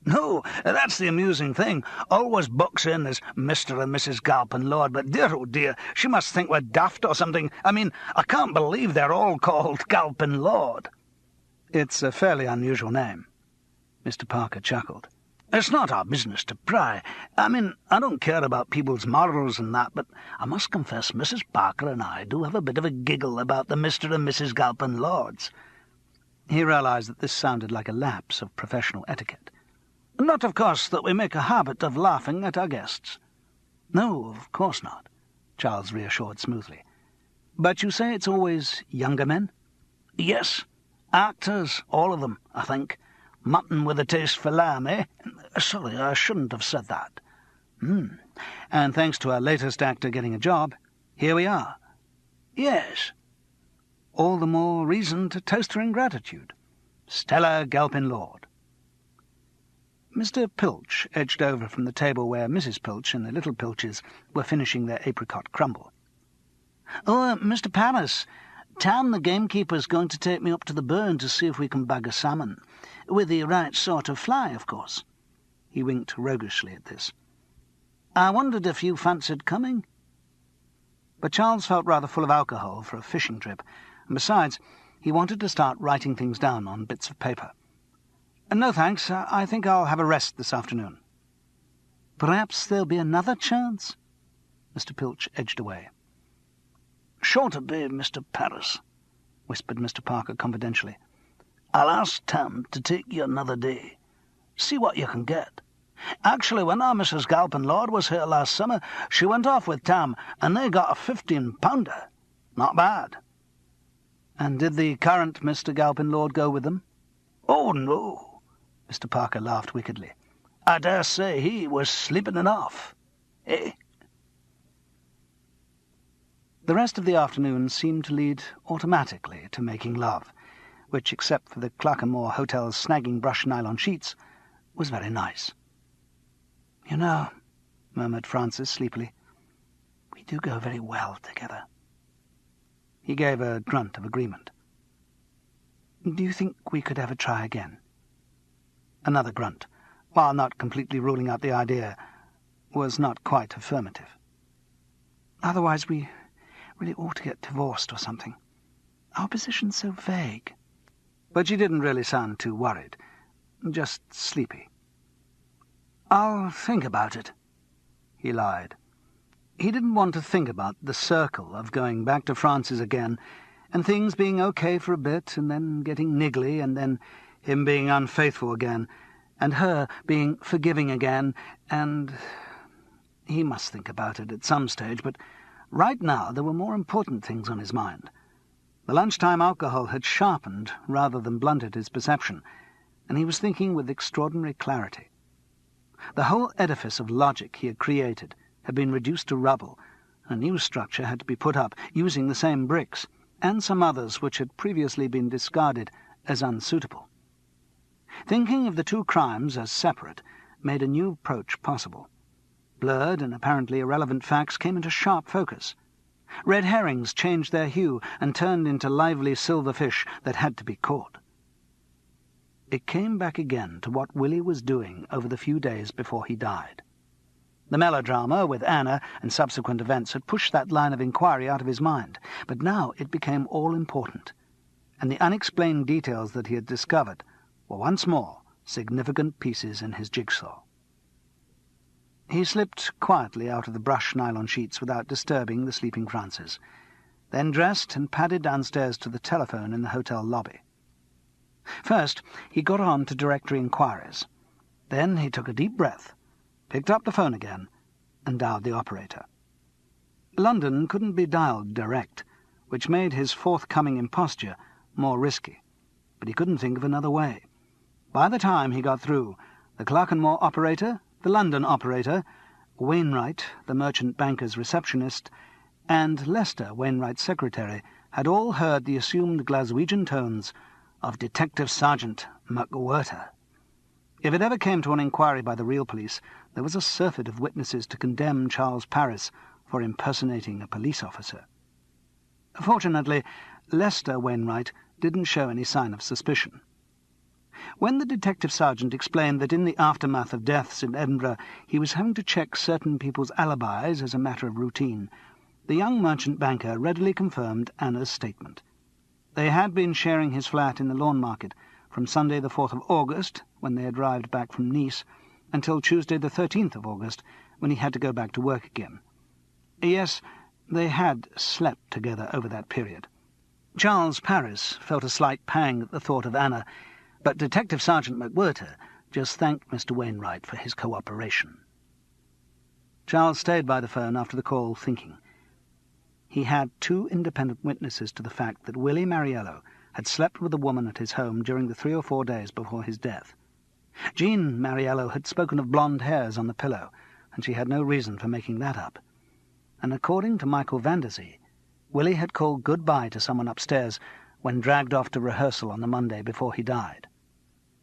No, that's the amusing thing. Always books in as Mr. and Mrs. Galpin Lord, but dear, oh dear, she must think we're daft or something. I mean, I can't believe they're all called Galpin Lord. It's a fairly unusual name. Mr. Parker chuckled. It's not our business to pry. I mean, I don't care about people's morals and that, but I must confess Mrs. Parker and I do have a bit of a giggle about the Mr. and Mrs. Galpin Lords. He realized that this sounded like a lapse of professional etiquette. Not, of course, that we make a habit of laughing at our guests. No, of course not, Charles reassured smoothly. But you say it's always younger men? Yes, actors, all of them, I think. Mutton with a taste for lamb, eh? Sorry, I shouldn't have said that. And thanks to our latest actor getting a job, here we are. Yes. All the more reason to toast her in gratitude. Stella Galpin Lord. Mr. Pilch edged over from the table where Mrs. Pilch and the little Pilches were finishing their apricot crumble. Oh, Mr. Paris, Tam the gamekeeper's going to take me up to the burn to see if we can bag a salmon. With the right sort of fly, of course. He winked roguishly at this. I wondered if you fancied coming. But Charles felt rather full of alcohol for a fishing trip, and besides, he wanted to start writing things down on bits of paper. No, thanks. I think I'll have a rest this afternoon. Perhaps there'll be another chance? Mr. Pilch edged away. Sure to be, Mr. Paris, whispered Mr. Parker confidentially. I'll ask Tam to take you another day. See what you can get. Actually, when our Mrs. Galpin Lord was here last summer, she went off with Tam, and they got a 15-pounder. Not bad. And did the current Mr. Galpin Lord go with them? Oh, no. Mr. Parker laughed wickedly. I dare say he was sleeping it off. Eh? The rest of the afternoon seemed to lead automatically to making love, which, except for the Clerkenmore Hotel's snagging brush nylon sheets, was very nice. You know, murmured Francis sleepily, we do go very well together. He gave a grunt of agreement. Do you think we could ever try again? Another grunt, while not completely ruling out the idea, was not quite affirmative. Otherwise we really ought to get divorced or something. Our position's so vague. But she didn't really sound too worried, just sleepy. I'll think about it, he lied. He didn't want to think about the circle of going back to Francis again, and things being okay for a bit, and then getting niggly, and then him being unfaithful again, and her being forgiving again, and... He must think about it at some stage, but right now there were more important things on his mind. The lunchtime alcohol had sharpened rather than blunted his perception, and he was thinking with extraordinary clarity. The whole edifice of logic he had created had been reduced to rubble, and a new structure had to be put up using the same bricks, and some others which had previously been discarded as unsuitable. Thinking of the two crimes as separate made a new approach possible. Blurred and apparently irrelevant facts came into sharp focus. Red herrings changed their hue and turned into lively silver fish that had to be caught. It came back again to what Willie was doing over the few days before he died. The melodrama with Anna and subsequent events had pushed that line of inquiry out of his mind, but now it became all-important, and the unexplained details that he had discovered were once more significant pieces in his jigsaw. He slipped quietly out of the brush nylon sheets without disturbing the sleeping Francis, then dressed and padded downstairs to the telephone in the hotel lobby. First, he got on to directory inquiries. Then he took a deep breath, picked up the phone again, and dialed the operator. London couldn't be dialed direct, which made his forthcoming imposture more risky, but he couldn't think of another way. By the time he got through, the Clerkenwell operator, the London operator, Wainwright, the merchant banker's receptionist, and Lester, Wainwright's secretary, had all heard the assumed Glaswegian tones of Detective Sergeant McWhirter. If it ever came to an inquiry by the real police, there was a surfeit of witnesses to condemn Charles Paris for impersonating a police officer. Fortunately, Lester Wainwright didn't show any sign of suspicion. When the detective sergeant explained that in the aftermath of deaths in Edinburgh he was having to check certain people's alibis as a matter of routine, the young merchant banker readily confirmed Anna's statement. They had been sharing his flat in the Lawn Market from Sunday the 4th of August, when they had arrived back from Nice, until Tuesday the 13th of August, when he had to go back to work again. Yes, they had slept together over that period. Charles Paris felt a slight pang at the thought of Anna, but Detective Sergeant McWhirter just thanked Mr. Wainwright for his cooperation. Charles stayed by the phone after the call, thinking. He had two independent witnesses to the fact that Willie Mariello had slept with a woman at his home during the 3 or 4 days before his death. Jean Mariello had spoken of blonde hairs on the pillow, and she had no reason for making that up. And according to Michael Vanderzee, Willie had called goodbye to someone upstairs when dragged off to rehearsal on the Monday before he died.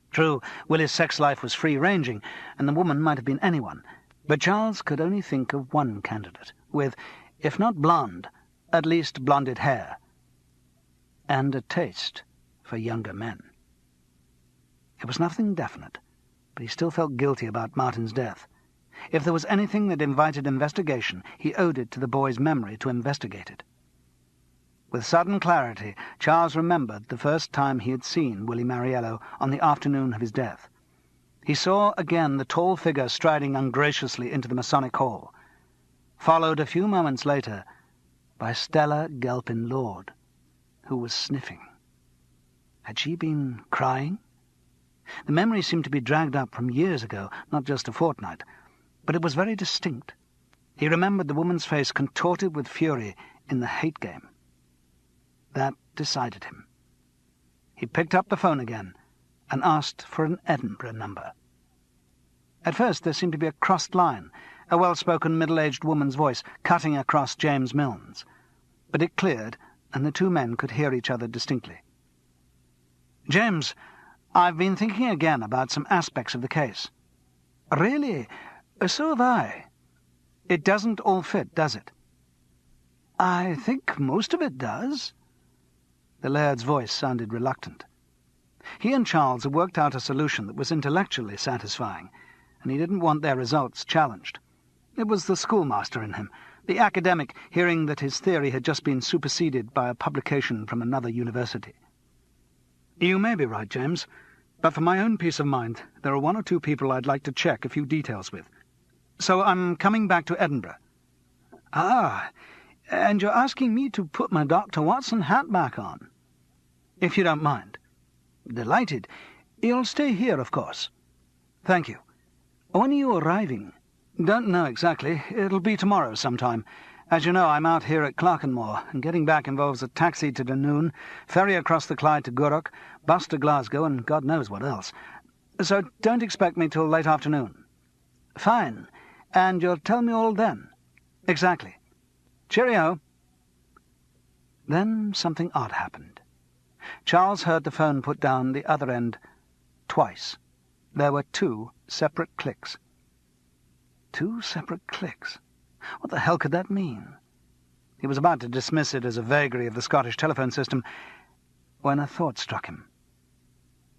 True, Willie's sex life was free-ranging, and the woman might have been anyone, but Charles could only think of one candidate, with, if not blonde, at least blonded hair, and a taste for younger men. It was nothing definite, but he still felt guilty about Martin's death. If there was anything that invited investigation, he owed it to the boy's memory to investigate it. With sudden clarity, Charles remembered the first time he had seen Willie Mariello on the afternoon of his death. He saw again the tall figure striding ungraciously into the Masonic Hall, followed a few moments later by Stella Gelpin-Lord, who was sniffing. Had she been crying? The memory seemed to be dragged up from years ago, not just a fortnight, but it was very distinct. He remembered the woman's face contorted with fury in the hate game. That decided him. He picked up the phone again and asked for an Edinburgh number. At first there seemed to be a crossed line, a well-spoken middle-aged woman's voice cutting across James Milne's, but it cleared, and the two men could hear each other distinctly. "James, I've been thinking again about some aspects of the case." "Really? So have I. It doesn't all fit, does it?" "I think most of it does." The laird's voice sounded reluctant. He and Charles had worked out a solution that was intellectually satisfying, and he didn't want their results challenged. It was the schoolmaster in him, the academic, hearing that his theory had just been superseded by a publication from another university. "You may be right, James, but for my own peace of mind, there are 1 or 2 people I'd like to check a few details with. So I'm coming back to Edinburgh." "Ah, and you're asking me to put my Dr. Watson hat back on?" "If you don't mind." "Delighted. You'll stay here, of course." "Thank you. When are you arriving?" "Don't know exactly. It'll be tomorrow sometime. As you know, I'm out here at Clerkenwell, and getting back involves a taxi to Dunoon, ferry across the Clyde to Gourock, bus to Glasgow, and God knows what else. So don't expect me till late afternoon." "Fine. And you'll tell me all then?" "Exactly. Cheerio." Then something odd happened. Charles heard the phone put down the other end twice. There were 2 separate clicks. 2 separate clicks? What the hell could that mean? He was about to dismiss it as a vagary of the Scottish telephone system when a thought struck him.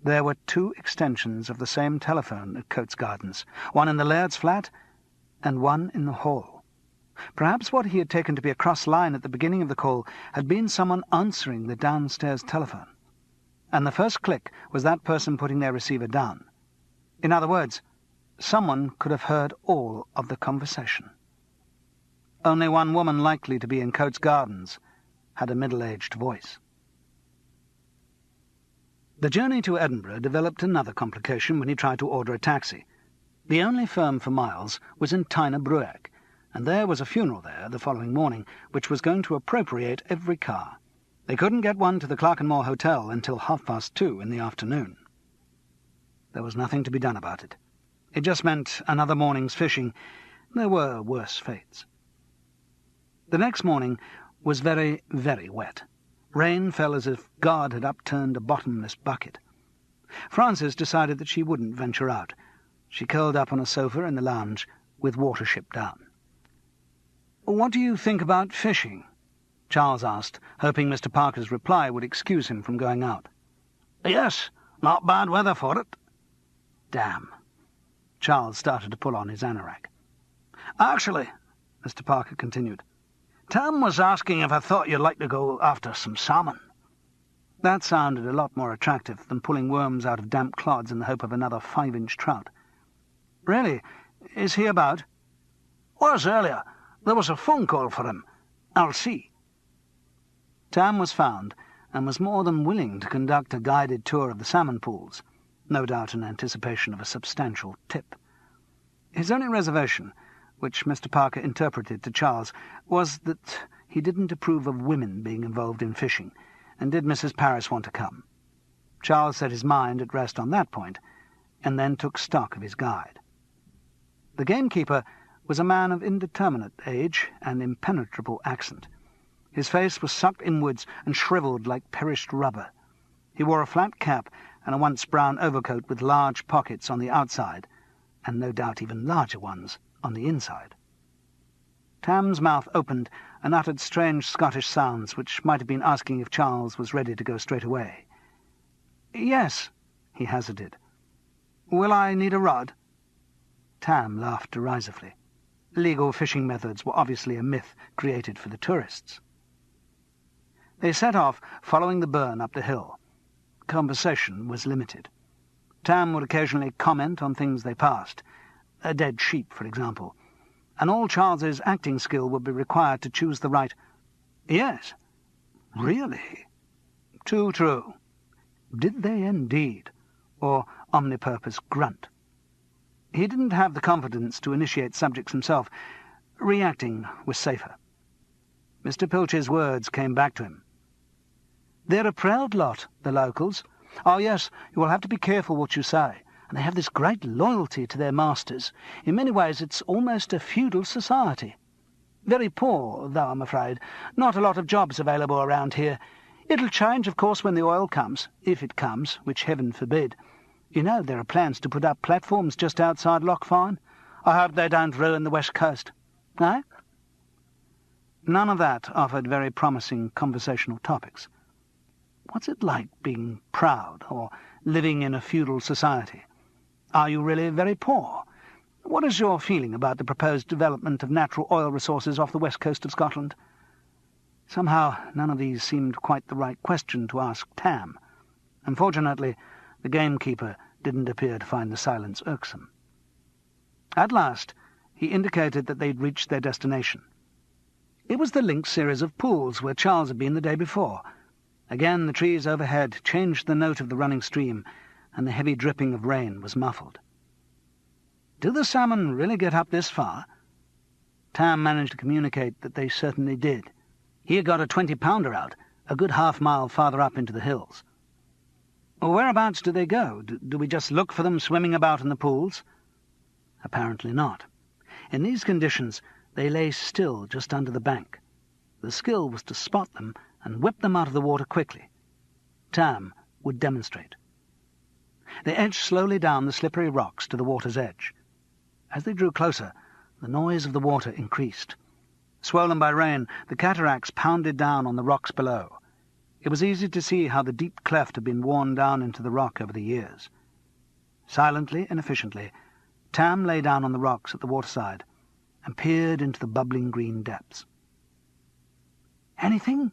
There were 2 extensions of the same telephone at Coates Gardens, one in the laird's flat and one in the hall. Perhaps what he had taken to be a cross line at the beginning of the call had been someone answering the downstairs telephone. and the first click was that person putting their receiver down. In other words, someone could have heard all of the conversation. Only one woman likely to be in Coates Gardens had a middle-aged voice. The journey to Edinburgh developed another complication when he tried to order a taxi. The only firm for miles was in Tyne Brueck, and there was a funeral there the following morning which was going to appropriate every car. They couldn't get one to the Clerkenmore Hotel until 2:30 in the afternoon. There was nothing to be done about it. It just meant another morning's fishing. There were worse fates. The next morning was very, very wet. Rain fell as if God had upturned a bottomless bucket. Frances decided that she wouldn't venture out. She curled up on a sofa in the lounge with Watership down. "What do you think about fishing?" Charles asked, hoping Mr. Parker's reply would excuse him from going out. "Yes, not bad weather for it." Damn. Charles started to pull on his anorak. "Actually," Mr. Parker continued, "Tam was asking if I thought you'd like to go after some salmon." That sounded a lot more attractive than pulling worms out of damp clods in the hope of another 5-inch trout. "Really? Is he about?" "Was earlier. There was a phone call for him. I'll see." Tam was found, and was more than willing to conduct a guided tour of the salmon pools, no doubt in anticipation of a substantial tip. His only reservation, which Mr. Parker interpreted to Charles, was that he didn't approve of women being involved in fishing, and did Mrs. Parris want to come? Charles set his mind at rest on that point, and then took stock of his guide. The gamekeeper was a man of indeterminate age and impenetrable accent. His face was sucked inwards and shriveled like perished rubber. He wore a flat cap and a once-brown overcoat with large pockets on the outside, and no doubt even larger ones on the inside. Tam's mouth opened and uttered strange Scottish sounds which might have been asking if Charles was ready to go straight away. "Yes," he hazarded. "Will I need a rod?" Tam laughed derisively. Legal fishing methods were obviously a myth created for the tourists. They set off, following the burn up the hill. Conversation was limited. Tam would occasionally comment on things they passed, a dead sheep, for example, and all Charles's acting skill would be required to choose the right "Yes, really, too true, did they indeed," or omnipurpose grunt. He didn't have the confidence to initiate subjects himself. Reacting was safer. Mr. Pilch's words came back to him. "They're a proud lot, the locals. Oh, yes, you will have to be careful what you say. And they have this great loyalty to their masters. In many ways it's almost a feudal society. Very poor, though, I'm afraid. Not a lot of jobs available around here. It'll change, of course, when the oil comes, if it comes, which heaven forbid. You know, there are plans to put up platforms just outside Loch Fyne. I hope they don't ruin the west coast. Eh?" None of that offered very promising conversational topics. What's it like being proud, or living in a feudal society? Are you really very poor? What is your feeling about the proposed development of natural oil resources off the west coast of Scotland? Somehow none of these seemed quite the right question to ask Tam. Unfortunately, the gamekeeper didn't appear to find the silence irksome. At last, he indicated that they'd reached their destination. It was the linked series of pools where Charles had been the day before. Again the trees overhead changed the note of the running stream, and the heavy dripping of rain was muffled. "Do the salmon really get up this far?" Tam managed to communicate that they certainly did. He had got a 20-pounder out, a good half-mile farther up into the hills. "Whereabouts do they go? Do we just look for them swimming about in the pools?" Apparently not. In these conditions they lay still just under the bank. The skill was to spot them and whip them out of the water quickly. Tam would demonstrate. They edged slowly down the slippery rocks to the water's edge. As they drew closer, the noise of the water increased. Swollen by rain, the cataracts pounded down on the rocks below. It was easy to see how the deep cleft had been worn down into the rock over the years. Silently and efficiently, Tam lay down on the rocks at the waterside and peered into the bubbling green depths. "Anything?"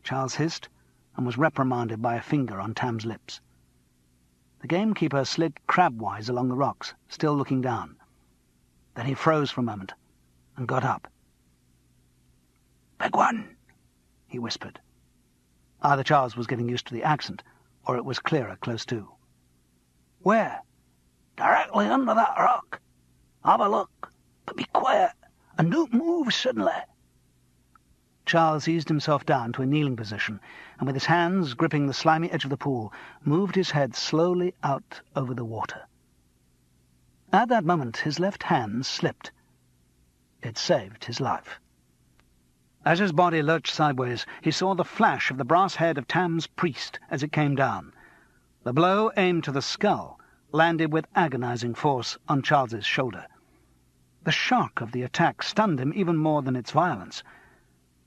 Charles hissed. and was reprimanded by a finger on Tam's lips. The gamekeeper slid crabwise along the rocks, still looking down. Then he froze for a moment and got up. "Big one," he whispered. Either Charles was getting used to the accent, or it was clearer close to. "Where?" "Directly under that rock. Have a look, but be quiet, and don't move suddenly." Charles eased himself down to a kneeling position, and with his hands gripping the slimy edge of the pool, moved his head slowly out over the water. At that moment his left hand slipped. It saved his life. As his body lurched sideways, he saw the flash of the brass head of Tam's priest as it came down. The blow, aimed to the skull, landed with agonizing force on Charles's shoulder. The shock of the attack stunned him even more than its violence.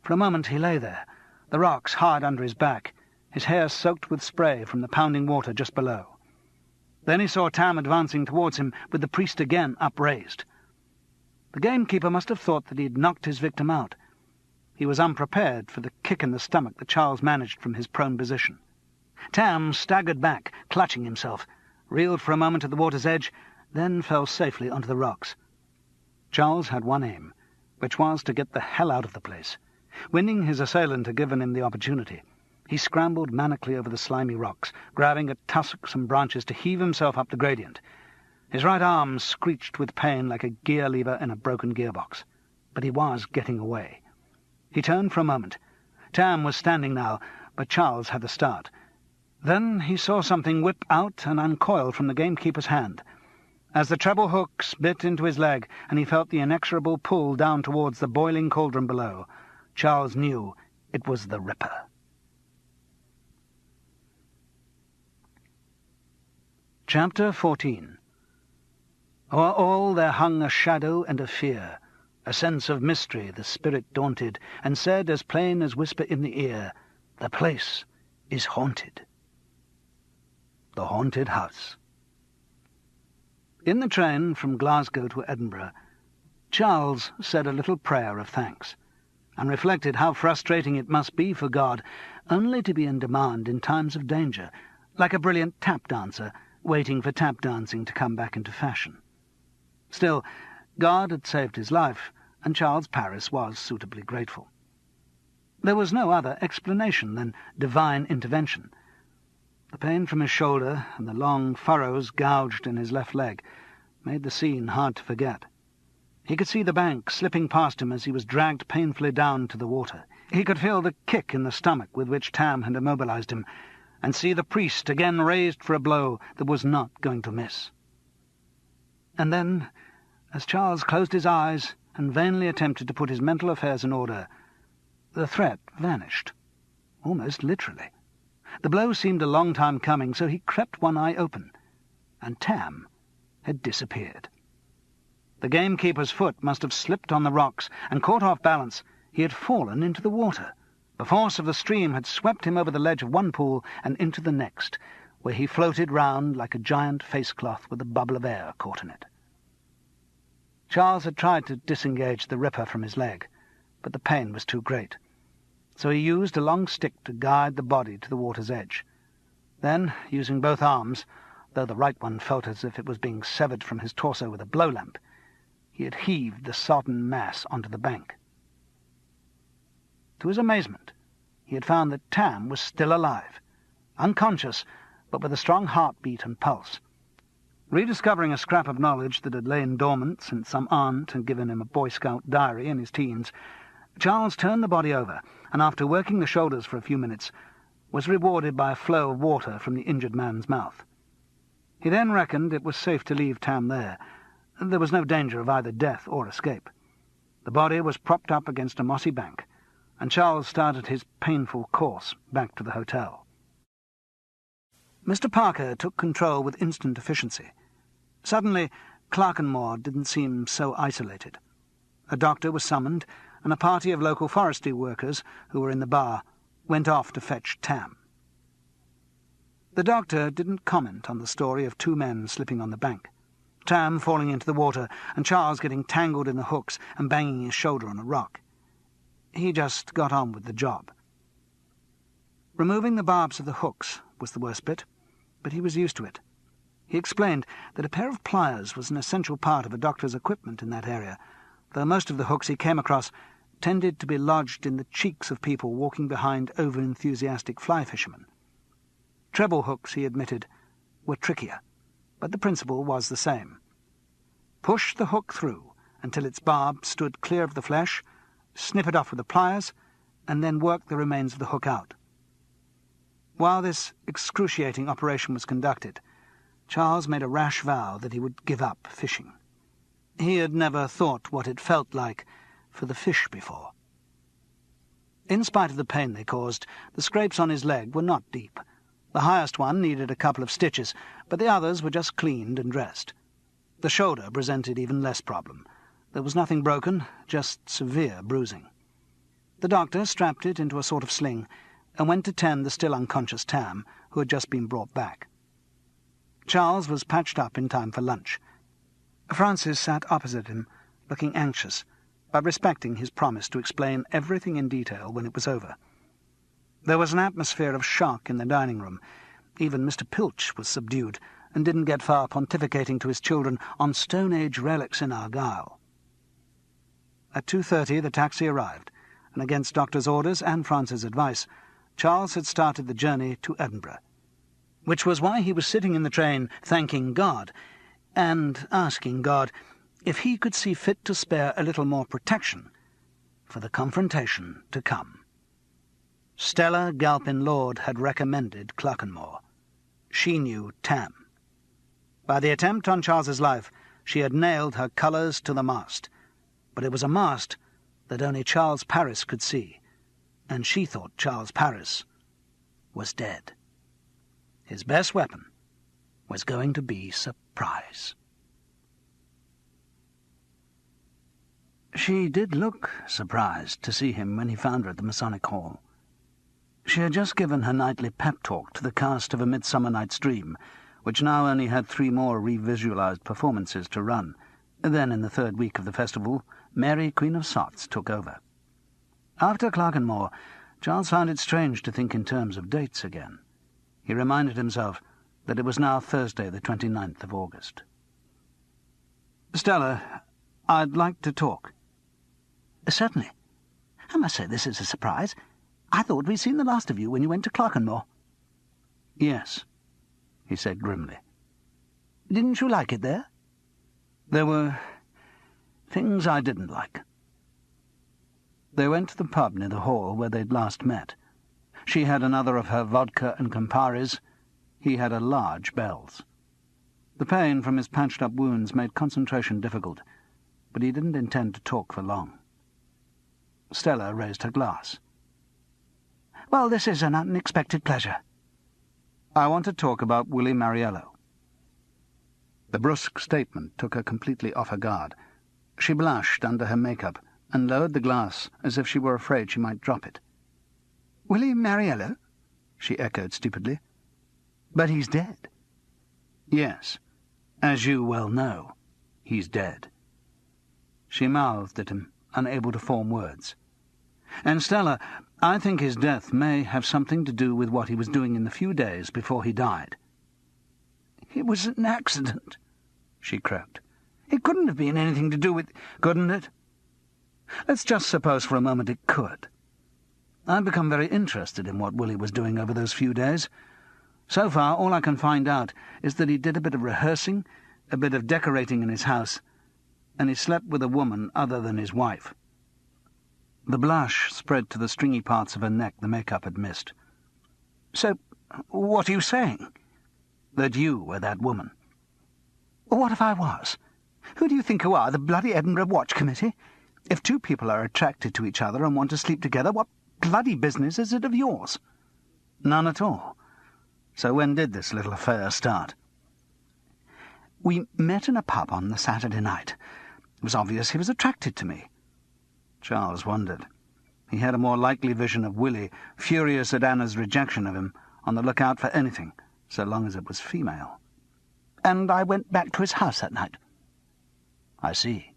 For a moment he lay there, the rocks hard under his back, his hair soaked with spray from the pounding water just below. Then he saw Tam advancing towards him with the priest again upraised. The gamekeeper must have thought that he had knocked his victim out. He was unprepared for the kick in the stomach that Charles managed from his prone position. Tam staggered back, clutching himself, reeled for a moment at the water's edge, then fell safely onto the rocks. Charles had one aim, which was to get the hell out of the place. Winning his assailant had given him the opportunity. He scrambled manically over the slimy rocks, grabbing at tussocks and branches to heave himself up the gradient. His right arm screeched with pain like a gear lever in a broken gearbox. But he was getting away. He turned for a moment. Tam was standing now, but Charles had the start. Then he saw something whip out and uncoil from the gamekeeper's hand. As the treble hooks bit into his leg and he felt the inexorable pull down towards the boiling cauldron below, Charles knew it was the Ripper. Chapter 14. O'er all there hung a shadow and a fear, a sense of mystery the spirit daunted, and said as plain as whisper in the ear, "The place is haunted." The Haunted House. In the train from Glasgow to Edinburgh, Charles said a little prayer of thanks, and reflected how frustrating it must be for God only to be in demand in times of danger, like a brilliant tap dancer waiting for tap dancing to come back into fashion. Still, God had saved his life, and Charles Paris was suitably grateful. There was no other explanation than divine intervention. The pain from his shoulder and the long furrows gouged in his left leg made the scene hard to forget. He could see the bank slipping past him as he was dragged painfully down to the water. He could feel the kick in the stomach with which Tam had immobilized him, and see the priest again raised for a blow that was not going to miss. And then, as Charles closed his eyes and vainly attempted to put his mental affairs in order, the threat vanished, almost literally. The blow seemed a long time coming, so he crept one eye open, and Tam had disappeared. The gamekeeper's foot must have slipped on the rocks, and caught off balance, he had fallen into the water. The force of the stream had swept him over the ledge of one pool and into the next, where he floated round like a giant face-cloth with a bubble of air caught in it. Charles had tried to disengage the Ripper from his leg, but the pain was too great, so he used a long stick to guide the body to the water's edge. Then, using both arms, though the right one felt as if it was being severed from his torso with a blow-lamp, he had heaved the sodden mass onto the bank. To his amazement, he had found that Tam was still alive, unconscious, but with a strong heartbeat and pulse. Rediscovering a scrap of knowledge that had lain dormant since some aunt had given him a Boy Scout diary in his teens, Charles turned the body over, and after working the shoulders for a few minutes, was rewarded by a flow of water from the injured man's mouth. He then reckoned it was safe to leave Tam there. There was no danger of either death or escape. The body was propped up against a mossy bank, and Charles started his painful course back to the hotel. Mr. Parker took control with instant efficiency. Suddenly, Clerkenmore didn't seem so isolated. A doctor was summoned, and a party of local forestry workers, who were in the bar, went off to fetch Tam. The doctor didn't comment on the story of two men slipping on the bank, Tam falling into the water and Charles getting tangled in the hooks and banging his shoulder on a rock. He just got on with the job. Removing the barbs of the hooks was the worst bit, but he was used to it. He explained that a pair of pliers was an essential part of a doctor's equipment in that area, though most of the hooks he came across tended to be lodged in the cheeks of people walking behind over-enthusiastic fly fishermen. Treble hooks, he admitted, were trickier, but the principle was the same. Push the hook through until its barb stood clear of the flesh, snip it off with the pliers, and then work the remains of the hook out. While this excruciating operation was conducted, Charles made a rash vow that he would give up fishing. He had never thought what it felt like for the fish before. In spite of the pain they caused, the scrapes on his leg were not deep. The highest one needed a couple of stitches, but the others were just cleaned and dressed. The shoulder presented even less problem. There was nothing broken, just severe bruising. The doctor strapped it into a sort of sling and went to tend the still unconscious Tam, who had just been brought back. Charles was patched up in time for lunch. Francis sat opposite him, looking anxious, but respecting his promise to explain everything in detail when it was over. There was an atmosphere of shock in the dining room. Even Mr. Pilch was subdued, and didn't get far pontificating to his children on Stone Age relics in Argyll. At 2:30 the taxi arrived, and against Doctor's orders and Francis' advice, Charles had started the journey to Edinburgh, which was why he was sitting in the train thanking God, and asking God if he could see fit to spare a little more protection for the confrontation to come. Stella Galpin-Lord had recommended Clerkenmore. She knew Tam. By the attempt on Charles's life, she had nailed her colours to the mast, but it was a mast that only Charles Paris could see, and she thought Charles Paris was dead. His best weapon was going to be surprise. She did look surprised to see him when he found her at the Masonic Hall. She had just given her nightly pep talk to the cast of A Midsummer Night's Dream, which now only had 3 more revisualized performances to run. Then, in the 3rd week of the festival, Mary, Queen of Sots, took over. After Clerkenmore, Charles found it strange to think in terms of dates again. He reminded himself that it was now Thursday, the 29th of August. "Stella, I'd like to talk." "Certainly. I must say this is a surprise. I thought we'd seen the last of you when you went to Clerkenmore." "Yes," he said grimly. "Didn't you like it there?" "There were things I didn't like." They went to the pub near the hall where they'd last met. She had another of her vodka and Camparis. He had a large Bell's. The pain from his patched-up wounds made concentration difficult, but he didn't intend to talk for long. Stella raised her glass. "Well, this is an unexpected pleasure." "I want to talk about Willie Mariello." The brusque statement took her completely off her guard. She blushed under her makeup and lowered the glass as if she were afraid she might drop it. "Willie Mariello?" she echoed stupidly. "But he's dead." "Yes, as you well know, he's dead." She mouthed at him, unable to form words. "And Stella, I think his death may have something to do with what he was doing in the few days before he died." "It was an accident," she croaked. "It couldn't have been anything to do with—" "Couldn't it? Let's just suppose for a moment it could. I've become very interested in what Willie was doing over those few days. So far, all I can find out is that he did a bit of rehearsing, a bit of decorating in his house, and he slept with a woman other than his wife." The blush spread to the stringy parts of her neck the makeup had missed. "So, what are you saying?" "That you were that woman." "What if I was? Who do you think you are, the bloody Edinburgh Watch Committee? If 2 people are attracted to each other and want to sleep together, what bloody business is it of yours?" "None at all. So when did this little affair start?" "We met in a pub on the Saturday night. It was obvious he was attracted to me." Charles wondered. He had a more likely vision of Willie, furious at Anna's rejection of him, on the lookout for anything, so long as it was female. "And I went back to his house that night." "I see."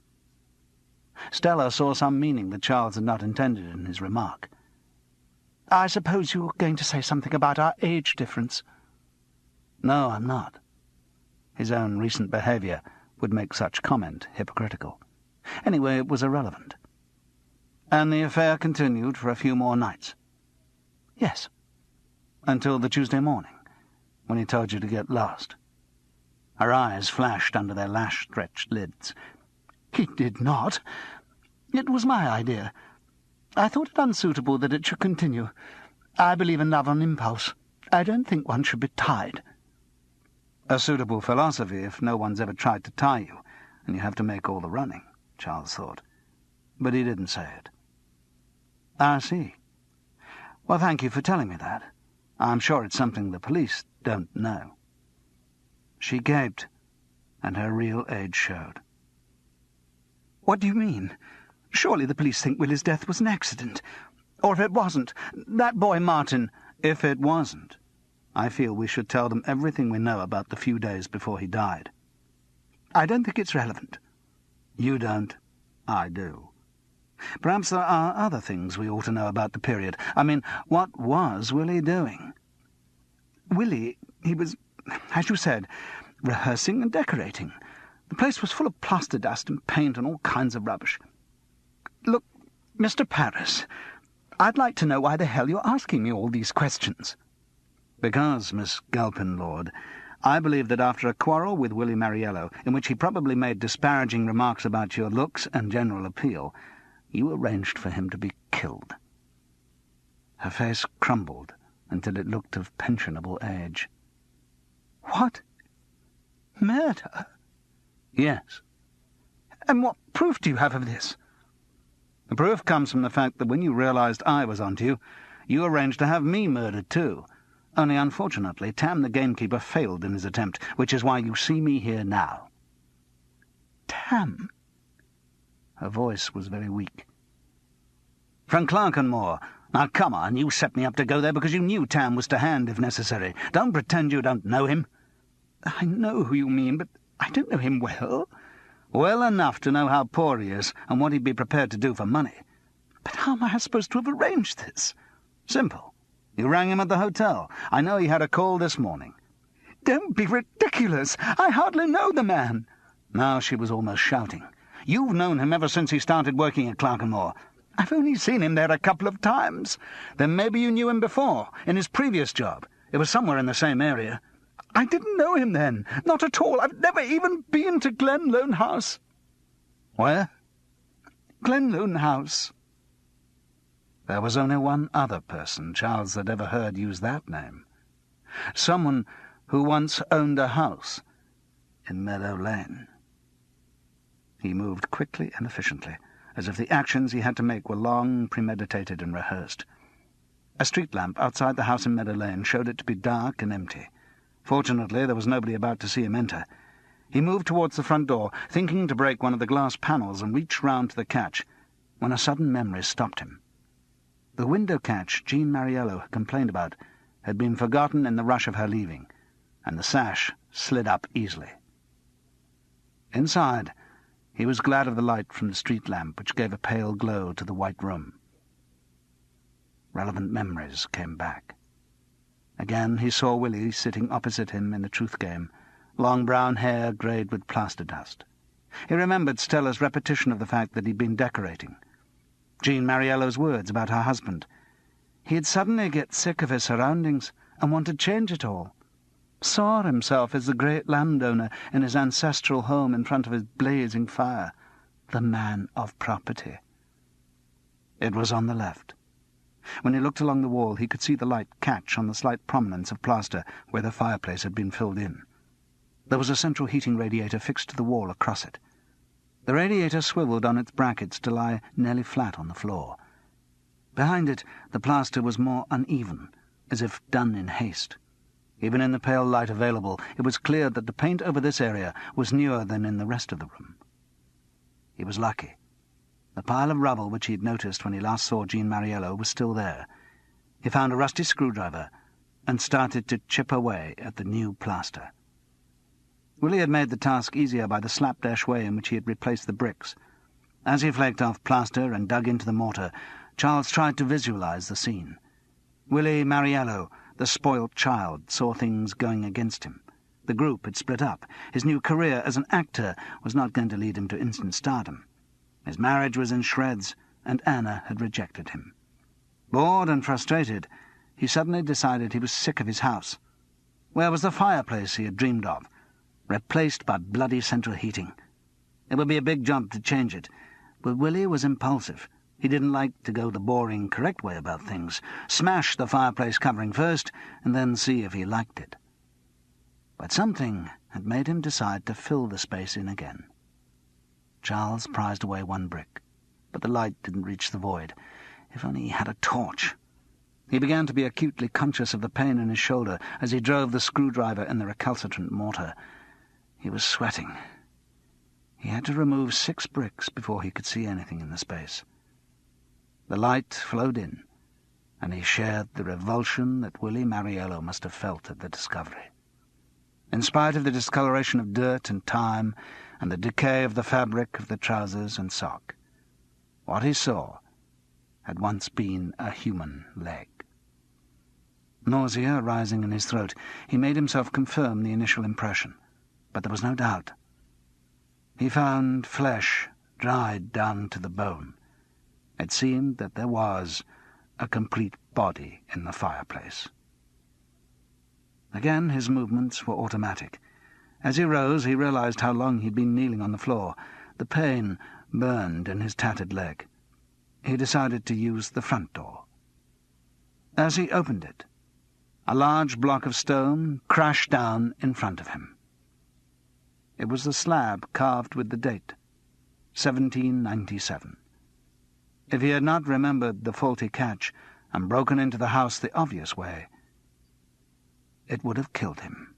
Stella saw some meaning that Charles had not intended in his remark. I suppose you were going to say something about our age difference. No, I'm not. His own recent behaviour would make such comment hypocritical. Anyway, it was irrelevant. And the affair continued for a few more nights. Yes. Until the Tuesday morning, when he told you to get lost. Her eyes flashed under their lash-stretched lids. He did not. It was my idea. I thought it unsuitable that it should continue. I believe in love on impulse. I don't think one should be tied. A suitable philosophy if no one's ever tried to tie you, and you have to make all the running, Charles thought. But he didn't say it. I see. Well, thank you for telling me that. I'm sure it's something the police don't know. She gaped, and her real age showed. What do you mean? Surely the police think Willie's death was an accident. Or if it wasn't, that boy Martin... If it wasn't, I feel we should tell them everything we know about the few days before he died. I don't think it's relevant. You don't. I do. Perhaps there are other things we ought to know about the period. I mean, what was Willie doing? Willie, he was, as you said, rehearsing and decorating. The place was full of plaster dust and paint and all kinds of rubbish. Look, Mr. Paris, I'd like to know why the hell you're asking me all these questions. Because, Miss Galpin, Lord, I believe that after a quarrel with Willie Mariello, in which he probably made disparaging remarks about your looks and general appeal, you arranged for him to be killed. Her face crumbled until it looked of pensionable age. What? Murder? Yes. And what proof do you have of this? The proof comes from the fact that when you realized I was onto you, you arranged to have me murdered too. Only, unfortunately, Tam the gamekeeper failed in his attempt, which is why you see me here now. Tam? Her voice was very weak. From Clerkenmore. Now, come on, you set me up to go there because you knew Tam was to hand if necessary. Don't pretend you don't know him. I know who you mean, but I don't know him well. Well enough to know how poor he is and what he'd be prepared to do for money. But how am I supposed to have arranged this? Simple. You rang him at the hotel. I know he had a call this morning. Don't be ridiculous. I hardly know the man. Now she was almost shouting. You've known him ever since he started working at Clerkenmore. I've only seen him there a couple of times. Then maybe you knew him before, in his previous job. It was somewhere in the same area. I didn't know him then. Not at all. I've never even been to Glenlone House. Where? Glenlone House. There was only one other person Charles had ever heard use that name. Someone who once owned a house in Meadow Lane. He moved quickly and efficiently, as if the actions he had to make were long premeditated and rehearsed. A street lamp outside the house in Meadow Lane showed it to be dark and empty. Fortunately, there was nobody about to see him enter. He moved towards the front door, thinking to break one of the glass panels and reach round to the catch, when a sudden memory stopped him. The window catch Jean Mariello had complained about had been forgotten in the rush of her leaving, and the sash slid up easily. Inside, he was glad of the light from the street lamp, which gave a pale glow to the white room. Relevant memories came back. Again he saw Willie sitting opposite him in the truth game, long brown hair greyed with plaster dust. He remembered Stella's repetition of the fact that he'd been decorating. Jean Mariello's words about her husband. He'd suddenly get sick of his surroundings and want to change it all. Saw himself as the great landowner in his ancestral home in front of his blazing fire, the man of property. It was on the left. When he looked along the wall, he could see the light catch on the slight prominence of plaster where the fireplace had been filled in. There was a central heating radiator fixed to the wall across it. The radiator swiveled on its brackets to lie nearly flat on the floor. Behind it, the plaster was more uneven, as if done in haste. Even in the pale light available, it was clear that the paint over this area was newer than in the rest of the room. He was lucky. The pile of rubble which he had noticed when he last saw Jean Mariello was still there. He found a rusty screwdriver and started to chip away at the new plaster. Willie had made the task easier by the slapdash way in which he had replaced the bricks. As he flaked off plaster and dug into the mortar, Charles tried to visualize the scene. Willie Mariello, the spoilt child, saw things going against him. The group had split up. His new career as an actor was not going to lead him to instant stardom. His marriage was in shreds, and Anna had rejected him. Bored and frustrated, he suddenly decided he was sick of his house. Where was the fireplace he had dreamed of? Replaced by bloody central heating. It would be a big job to change it, but Willie was impulsive. He didn't like to go the boring, correct way about things. Smash the fireplace covering first, and then see if he liked it. But something had made him decide to fill the space in again. Charles prized away one brick, but the light didn't reach the void. If only he had a torch. He began to be acutely conscious of the pain in his shoulder as he drove the screwdriver in the recalcitrant mortar. He was sweating. He had to remove 6 bricks before he could see anything in the space. The light flowed in, and he shared the revulsion that Willie Mariello must have felt at the discovery. In spite of the discoloration of dirt and time and the decay of the fabric of the trousers and sock, what he saw had once been a human leg. Nausea rising in his throat, he made himself confirm the initial impression, but there was no doubt. He found flesh dried down to the bone. It seemed that there was a complete body in the fireplace. Again his movements were automatic. As he rose, he realized how long he'd been kneeling on the floor. The pain burned in his tattered leg. He decided to use the front door. As he opened it, a large block of stone crashed down in front of him. It was the slab carved with the date, 1797. If he had not remembered the faulty catch and broken into the house the obvious way, it would have killed him.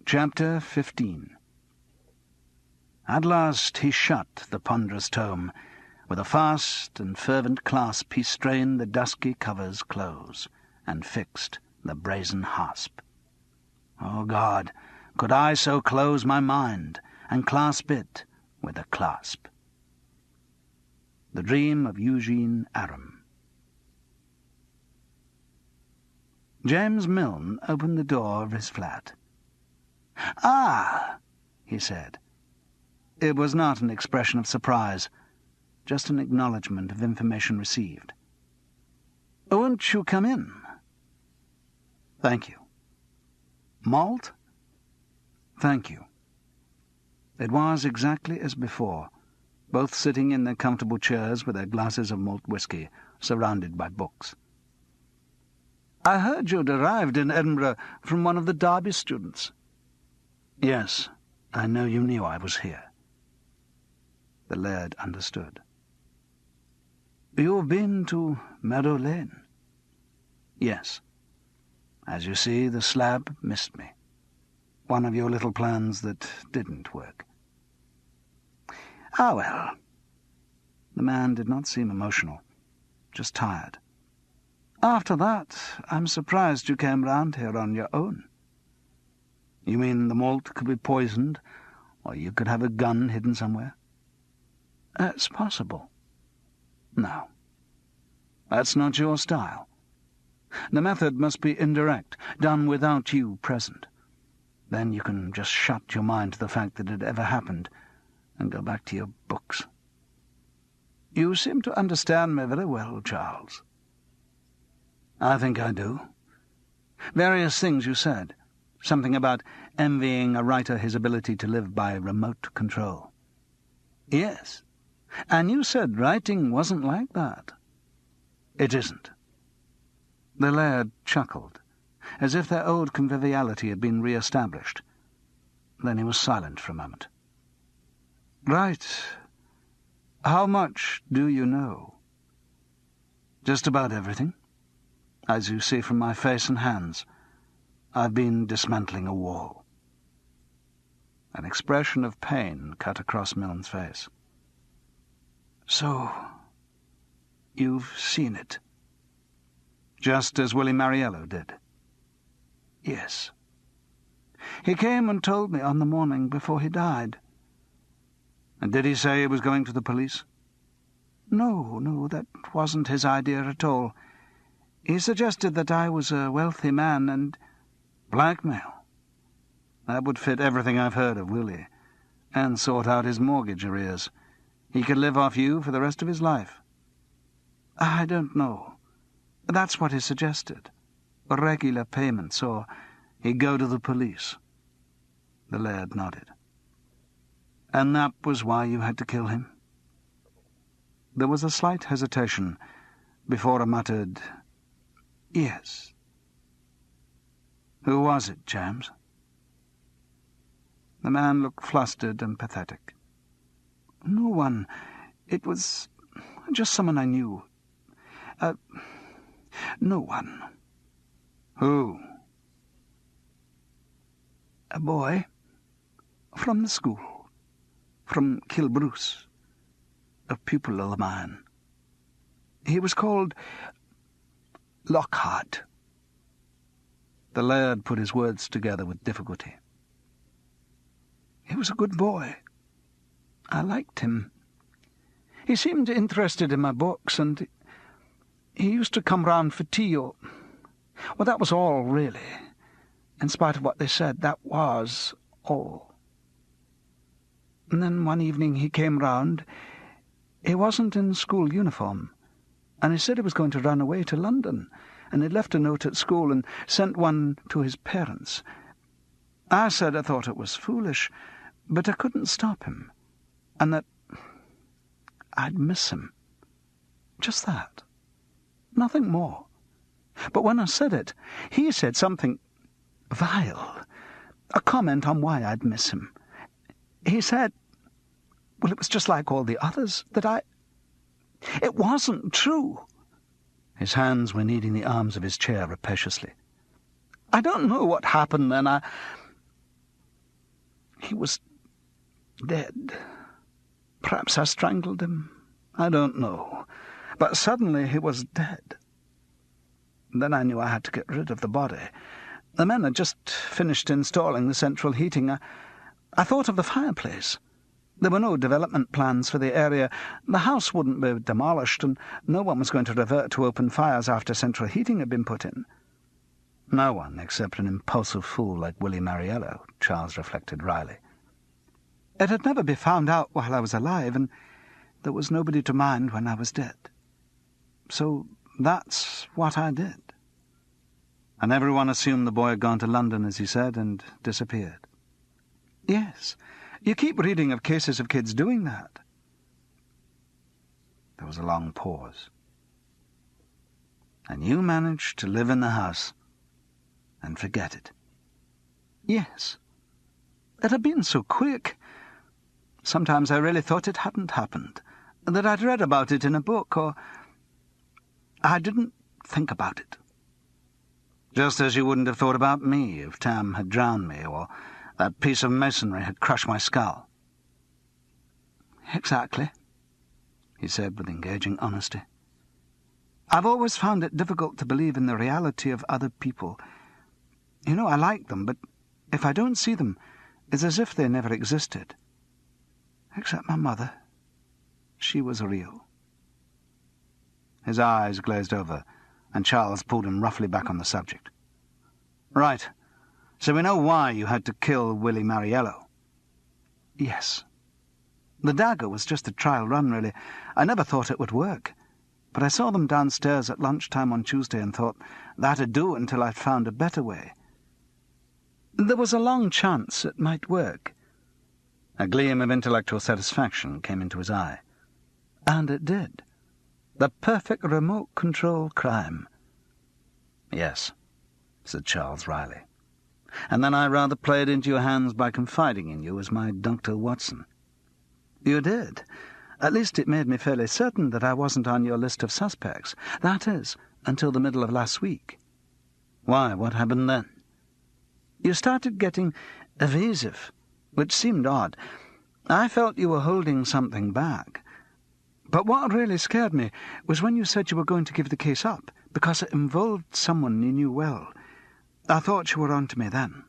Chapter 15. At last he shut the ponderous tome. With a fast and fervent clasp he strained the dusky covers close, and fixed the brazen hasp. O God, could I so close my mind, and clasp it with a clasp? The Dream of Eugene Aram. James Milne opened the door of his flat. "Ah," he said. It was not an expression of surprise, just an acknowledgment of information received. "Won't you come in?" "Thank you." "Malt?" "Thank you." It was exactly as before, both sitting in their comfortable chairs with their glasses of malt whisky, surrounded by books. "I heard you'd arrived in Edinburgh from one of the Derby students." "Yes, I know you knew I was here." The laird understood. "You've been to Meadow Lane?" "Yes. As you see, the slab missed me. One of your little plans that didn't work." "Ah, well." The man did not seem emotional, just tired. "After that, I'm surprised you came round here on your own." "You mean the malt could be poisoned, or you could have a gun hidden somewhere?" "It's possible." "No. That's not your style. The method must be indirect, done without you present. Then you can just shut your mind to the fact that it ever happened and go back to your books." "You seem to understand me very well, Charles." "I think I do. Various things you said. Something about envying a writer his ability to live by remote control." "Yes. And you said writing wasn't like that." "It isn't." The laird chuckled, as if their old conviviality had been re-established. Then he was silent for a moment. "Right. How much do you know?" "Just about everything. As you see from my face and hands, I've been dismantling a wall." An expression of pain cut across Milne's face. "So, you've seen it?" "Just as Willie Mariello did?" "Yes. He came and told me on the morning before he died. And did he say he was going to the police? No, that wasn't his idea at all. He suggested that I was a wealthy man and... Blackmail? That would fit everything I've heard of Willie, and sort out his mortgage arrears. He could live off you for the rest of his life. I don't know. That's what he suggested. Regular payments, or he'd go to the police. The laird nodded. And that was why you had to kill him? There was a slight hesitation before I muttered, "Yes." Who was it, James? The man looked flustered and pathetic. No one. It was just someone I knew. No one. Who? A boy. From the school. From Kilbruce. A pupil of mine. He was called Lockhart. The laird put his words together with difficulty. He was a good boy. I liked him. He seemed interested in my books, and he used to come round for tea, or... Well, that was all, really. In spite of what they said, that was all. And then one evening he came round. He wasn't in school uniform, and he said he was going to run away to London, and he'd left a note at school and sent one to his parents. I said I thought it was foolish, but I couldn't stop him, and that I'd miss him. Just that. Nothing more. But when I said it, he said something vile, a comment on why I'd miss him. He said, well, it was just like all the others, that it wasn't true. His hands were kneading the arms of his chair rapaciously. I don't know what happened then. He was dead. Perhaps I strangled him. I don't know. But suddenly he was dead. Then I knew I had to get rid of the body. The men had just finished installing the central heating. I thought of the fireplace. There were no development plans for the area. The house wouldn't be demolished, and no one was going to revert to open fires after central heating had been put in. No one, except an impulsive fool like Willie Mariello, Charles reflected wryly. It had never been found out while I was alive, and there was nobody to mind when I was dead. So that's what I did. And everyone assumed the boy had gone to London, as he said, and disappeared. Yes. You keep reading of cases of kids doing that. There was a long pause. And you managed to live in the house and forget it. Yes. It had been so quick. Sometimes I really thought it hadn't happened, that I'd read about it in a book, or I didn't think about it. Just as you wouldn't have thought about me if Tam had drowned me, or that piece of masonry had crushed my skull. Exactly, he said with engaging honesty. I've always found it difficult to believe in the reality of other people. You know, I like them, but if I don't see them, it's as if they never existed. Except my mother. She was real. His eyes glazed over, and Charles pulled him roughly back on the subject. Right. So we know why you had to kill Willie Mariello. Yes. The dagger was just a trial run, really. I never thought it would work. But I saw them downstairs at lunchtime on Tuesday and thought that'd do until I'd found a better way. There was a long chance it might work. A gleam of intellectual satisfaction came into his eye. And it did. The perfect remote control crime. Yes, said Charles wryly. And then I rather played into your hands by confiding in you as my Dr. Watson. You did. At least it made me fairly certain that I wasn't on your list of suspects. That is, until the middle of last week. Why? What happened then? You started getting evasive, which seemed odd. I felt you were holding something back. But what really scared me was when you said you were going to give the case up, because it involved someone you knew well. I thought you were on to me then.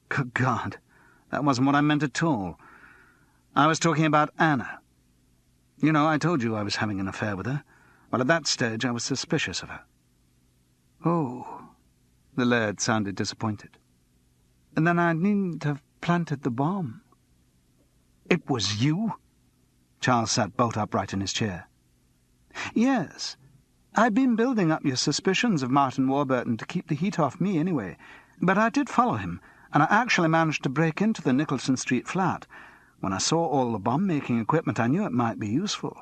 Good God, that wasn't what I meant at all. I was talking about Anna. You know, I told you I was having an affair with her. Well, at that stage I was suspicious of her. Oh, The laird sounded disappointed. and then I needn't have planted the bomb. It was you? Charles sat bolt upright in his chair. Yes. I'd been building up your suspicions of Martin Warburton to keep the heat off me anyway, but I did follow him, and I actually managed to break into the Nicholson Street flat. When I saw all the bomb-making equipment, I knew it might be useful.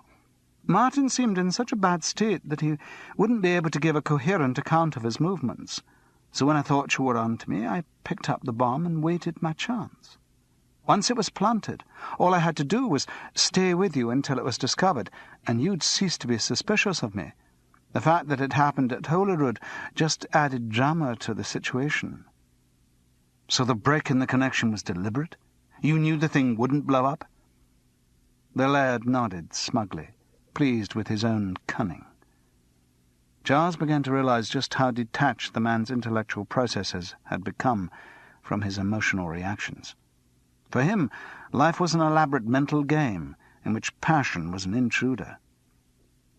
Martin seemed in such a bad state that he wouldn't be able to give a coherent account of his movements. So when I thought you were on to me, I picked up the bomb and waited my chance. Once it was planted, all I had to do was stay with you until it was discovered, and you'd cease to be suspicious of me. The fact that it happened at Holyrood just added drama to the situation. So the break in the connection was deliberate? You knew the thing wouldn't blow up? The laird nodded smugly, pleased with his own cunning. Charles began to realize just how detached the man's intellectual processes had become from his emotional reactions. For him, life was an elaborate mental game in which passion was an intruder.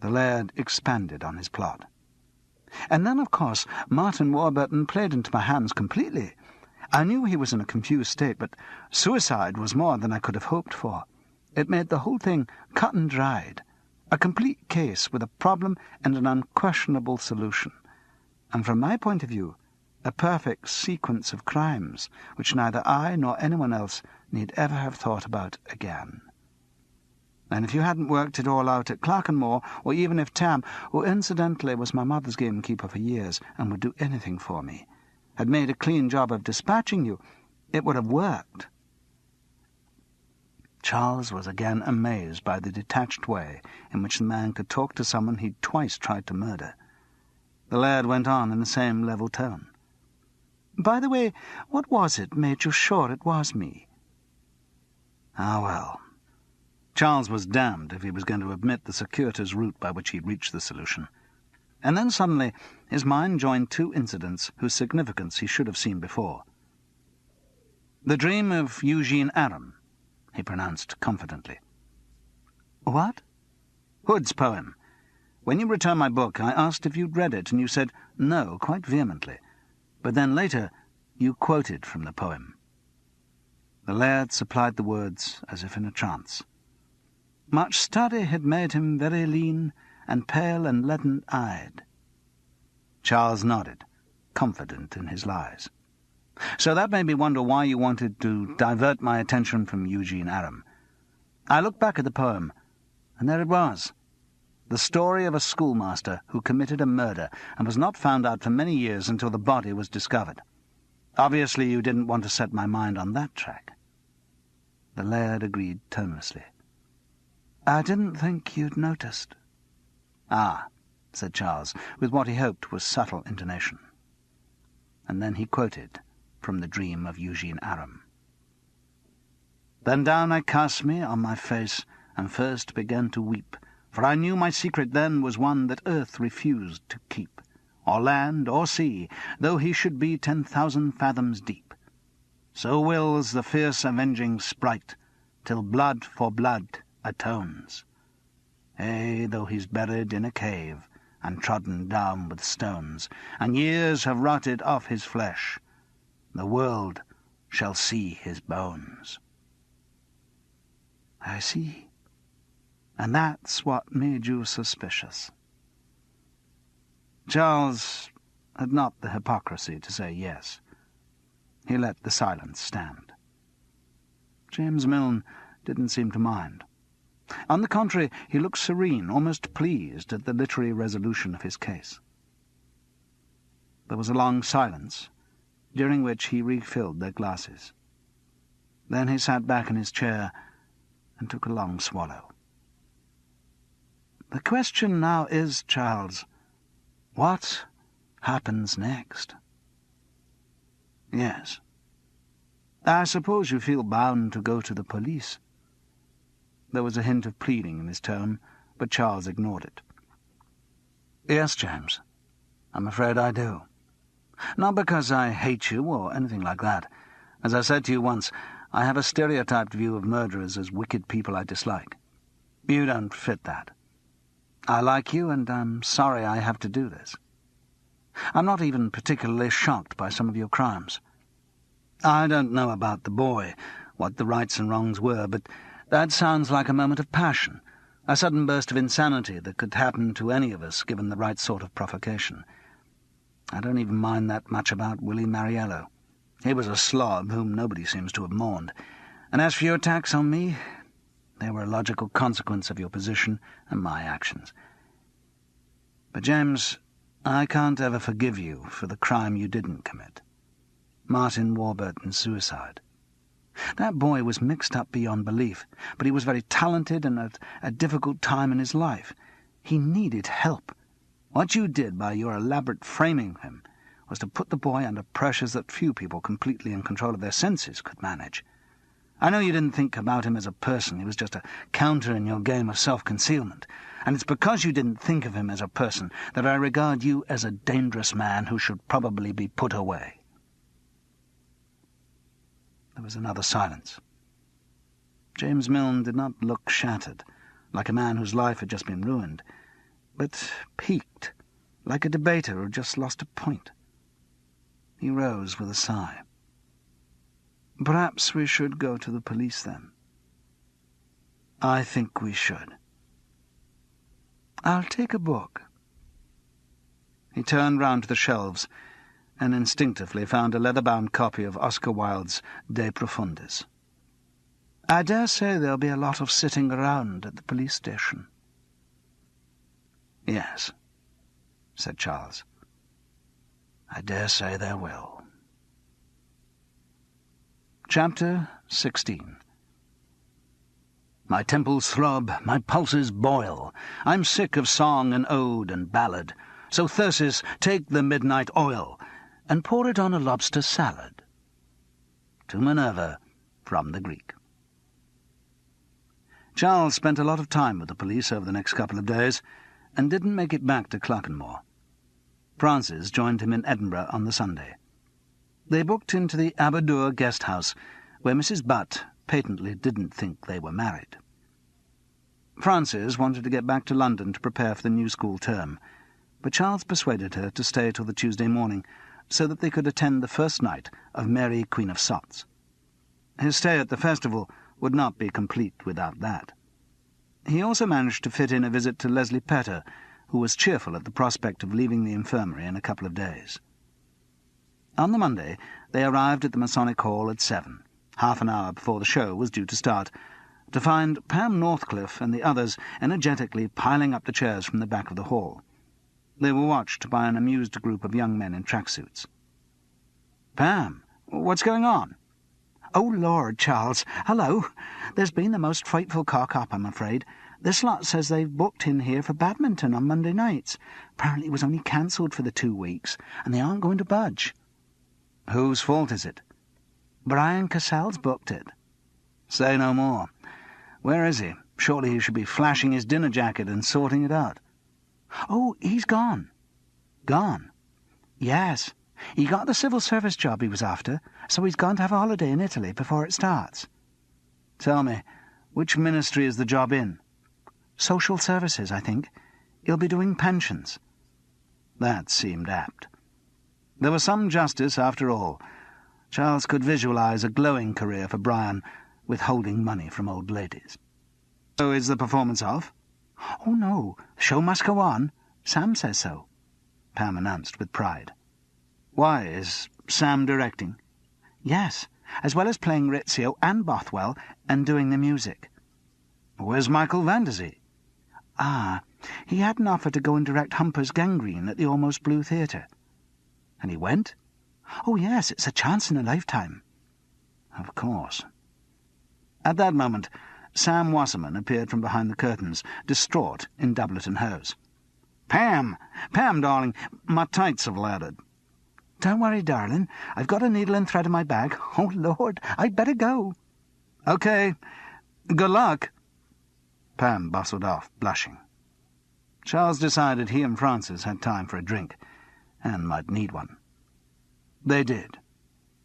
The laird expanded on his plot. And then, of course, Martin Warburton played into my hands completely. I knew he was in a confused state, but suicide was more than I could have hoped for. It made the whole thing cut and dried, a complete case with a problem and an unquestionable solution, and from my point of view, a perfect sequence of crimes which neither I nor anyone else need ever have thought about again. And if you hadn't worked it all out at Clerkenmore, or even if Tam, who incidentally was my mother's gamekeeper for years and would do anything for me, had made a clean job of dispatching you, it would have worked. Charles was again amazed by the detached way in which the man could talk to someone he'd twice tried to murder. The laird went on in the same level tone. "By the way, what was it made you sure it was me?" Ah, well. Charles was damned if he was going to admit the circuitous route by which he'd reached the solution. And then suddenly his mind joined two incidents whose significance he should have seen before. "The Dream of Eugene Aram," he pronounced confidently. "What?" "Hood's poem. When you returned my book, I asked if you'd read it, and you said no, quite vehemently. But then later you quoted from the poem." The laird supplied the words as if in a trance. "Much study had made him very lean, and pale and leaden-eyed." Charles nodded, confident in his lies. "So that made me wonder why you wanted to divert my attention from Eugene Aram. I looked back at the poem, and there it was. The story of a schoolmaster who committed a murder and was not found out for many years until the body was discovered. Obviously you didn't want to set my mind on that track." The laird agreed tonelessly. "I didn't think you'd noticed." "Ah," said Charles, with what he hoped was subtle intonation. And then he quoted from the Dream of Eugene Aram. "Then down I cast me on my face, and first began to weep, for I knew my secret then was one that earth refused to keep, or land, or sea, though he should be 10,000 fathoms deep. So wills the fierce avenging sprite, till blood for blood atones. Ay, though he's buried in a cave, and trodden down with stones, and years have rotted off his flesh, the world shall see his bones." "I see. And that's what made you suspicious." Charles had not the hypocrisy to say yes. He let the silence stand. James Milne didn't seem to mind. On the contrary, he looked serene, almost pleased at the literary resolution of his case. There was a long silence, during which he refilled their glasses. Then he sat back in his chair and took a long swallow. "The question now is, Charles, what happens next?" "Yes. I suppose you feel bound to go to the police." There was a hint of pleading in his tone, but Charles ignored it. "Yes, James, I'm afraid I do. Not because I hate you or anything like that. As I said to you once, I have a stereotyped view of murderers as wicked people I dislike. You don't fit that. I like you, and I'm sorry I have to do this. I'm not even particularly shocked by some of your crimes. I don't know about the boy, what the rights and wrongs were, but that sounds like a moment of passion, a sudden burst of insanity that could happen to any of us given the right sort of provocation. I don't even mind that much about Willie Mariello. He was a slob whom nobody seems to have mourned. And as for your attacks on me, they were a logical consequence of your position and my actions. But, James, I can't ever forgive you for the crime you didn't commit. Martin Warburton's suicide. That boy was mixed up beyond belief, but he was very talented and at a difficult time in his life. He needed help. What you did by your elaborate framing of him was to put the boy under pressures that few people completely in control of their senses could manage. I know you didn't think about him as a person. He was just a counter in your game of self-concealment. And it's because you didn't think of him as a person that I regard you as a dangerous man who should probably be put away. There was another silence. James Milne did not look shattered, like a man whose life had just been ruined, but piqued, like a debater who had just lost a point. He rose with a sigh. Perhaps we should go to the police, then. I think we should. I'll take a book. He turned round to the shelves and instinctively found a leather-bound copy of Oscar Wilde's De Profundis. I dare say there'll be a lot of sitting around at the police station. Yes, said Charles. I dare say there will. Chapter 16. My temples throb, my pulses boil. I'm sick of song and ode and ballad. So Thyrsis, take the midnight oil and pour it on a lobster salad. To Minerva, from the Greek. Charles spent a lot of time with the police over the next couple of days and didn't make it back to Clerkenmore. Frances joined him in Edinburgh on the Sunday. They booked into the Aberdour guest house, where Mrs. Butt patently didn't think they were married. Frances wanted to get back to London to prepare for the new school term, but Charles persuaded her to stay till the Tuesday morning, so that they could attend the first night of Mary Queen of Scots. His stay at the festival would not be complete without that. He also managed to fit in a visit to Leslie Petter, who was cheerful at the prospect of leaving the infirmary in a couple of days. On the Monday, they arrived at the Masonic Hall at 7, half an hour before the show was due to start, to find Pam Northcliffe and the others energetically piling up the chairs from the back of the hall. They were watched by an amused group of young men in tracksuits. "Pam, what's going on?" "Oh, Lord, Charles, hello. There's been the most frightful cock-up, I'm afraid. This lot says they've booked in here for badminton on Monday nights. Apparently it was only cancelled for the 2 weeks, and they aren't going to budge." "Whose fault is it?" "Brian Cassell's booked it." "Say no more. Where is he? Surely he should be flashing his dinner jacket and sorting it out." "Oh, he's gone." "Gone?" "Yes. He got the civil service job he was after, so he's gone to have a holiday in Italy before it starts." "Tell me, which ministry is the job in?" "Social Services, I think. He'll be doing pensions." That seemed apt. There was some justice after all. Charles could visualize a glowing career for Brian, withholding money from old ladies. "So is the performance off?" "Oh, no. The show must go on. Sam says so," Pam announced with pride. "Why, is Sam directing?" "Yes, as well as playing Rizzio and Bothwell and doing the music." "Where's Michael Vanderzee?" "Ah, he had an offer to go and direct Humper's Gangrene at the Almost Blue Theatre." "And he went?" "Oh, yes, it's a chance in a lifetime." "Of course." At that moment, Sam Wasserman appeared from behind the curtains, distraught in doublet and hose. "Pam! Pam, darling, my tights have laddered." "Don't worry, darling. I've got a needle and thread in my bag. Oh, Lord, I'd better go." "Okay. Good luck." Pam bustled off, blushing. Charles decided he and Frances had time for a drink, and might need one. They did.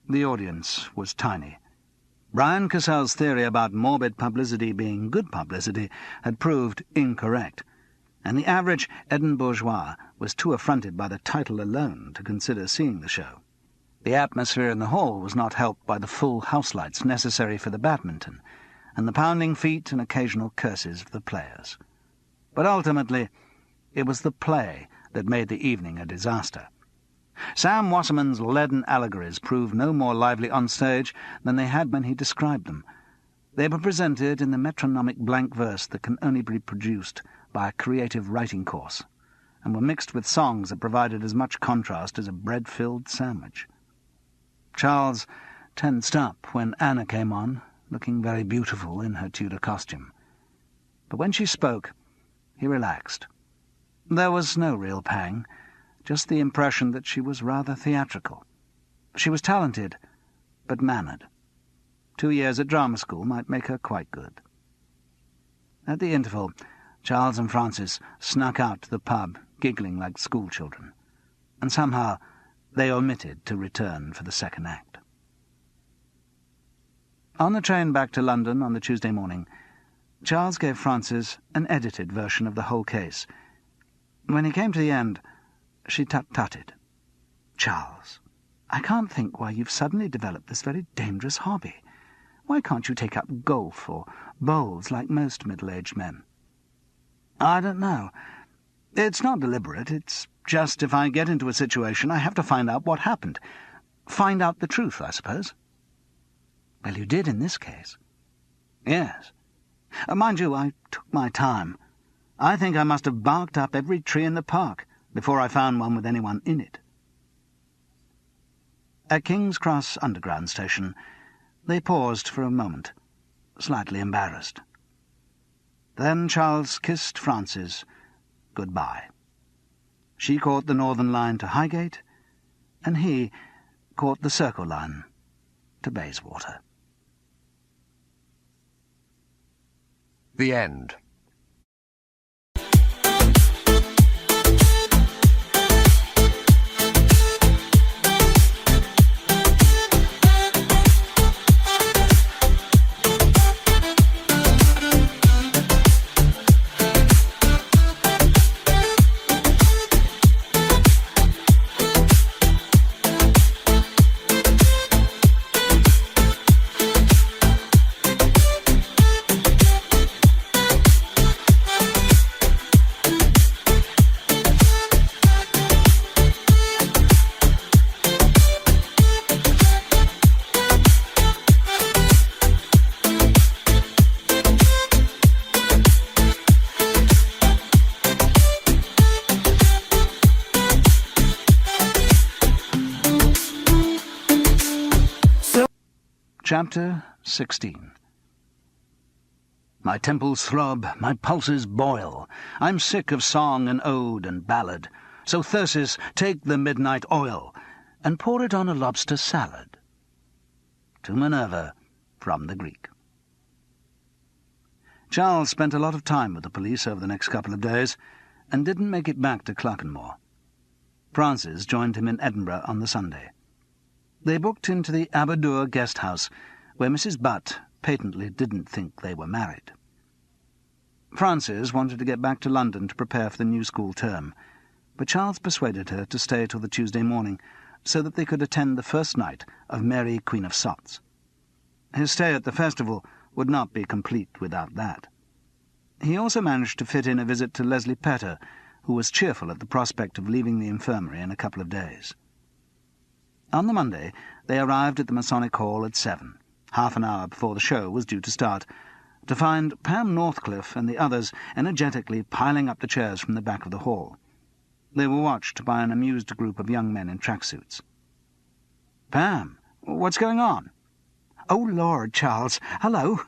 The audience was tiny. Brian Cassell's theory about morbid publicity being good publicity had proved incorrect, and the average Eden bourgeois was too affronted by the title alone to consider seeing the show. The atmosphere in the hall was not helped by the full house lights necessary for the badminton, and the pounding feet and occasional curses of the players. But ultimately, it was the play that made the evening a disaster. Sam Wasserman's leaden allegories proved no more lively on stage than they had when he described them. They were presented in the metronomic blank verse that can only be produced by a creative writing course, and were mixed with songs that provided as much contrast as a bread-filled sandwich. Charles tensed up when Anna came on, looking very beautiful in her Tudor costume. But when she spoke, he relaxed. There was no real pang, just the impression that she was rather theatrical. She was talented, but mannered. 2 years at drama school might make her quite good. At the interval, Charles and Francis snuck out to the pub, giggling like schoolchildren, and somehow they omitted to return for the second act. On the train back to London on the Tuesday morning, Charles gave Francis an edited version of the whole case. When he came to the end, she tut-tutted. "Charles, I can't think why you've suddenly developed this very dangerous hobby. Why can't you take up golf or bowls like most middle-aged men?" "I don't know. It's not deliberate. It's just if I get into a situation, I have to find out what happened. Find out the truth, I suppose." "Well, you did in this case." "Yes. Mind you, I took my time. I think I must have barked up every tree in the park before I found one with anyone in it." At King's Cross Underground Station, they paused for a moment, slightly embarrassed. Then Charles kissed Frances goodbye. She caught the Northern Line to Highgate, and he caught the Circle Line to Bayswater. The end. Chapter 16. My temples throb, my pulses boil. I'm sick of song and ode and ballad. So Thyrsis, take the midnight oil, and pour it on a lobster salad. To Minerva, from the Greek. Charles spent a lot of time with the police over the next couple of days, and didn't make it back to Clerkenmore. Frances joined him in Edinburgh on the Sunday. They booked into the Aberdour guest house, where Mrs. Butt patently didn't think they were married. Frances wanted to get back to London to prepare for the new school term, but Charles persuaded her to stay till the Tuesday morning, so that they could attend the first night of Mary Queen of Scots. His stay at the festival would not be complete without that. He also managed to fit in a visit to Leslie Petter, who was cheerful at the prospect of leaving the infirmary in a couple of days. On the Monday, they arrived at the Masonic Hall at 7, half an hour before the show was due to start, to find Pam Northcliffe and the others energetically piling up the chairs from the back of the hall. They were watched by an amused group of young men in tracksuits. "Pam, what's going on?" "Oh, Lord, Charles, hello.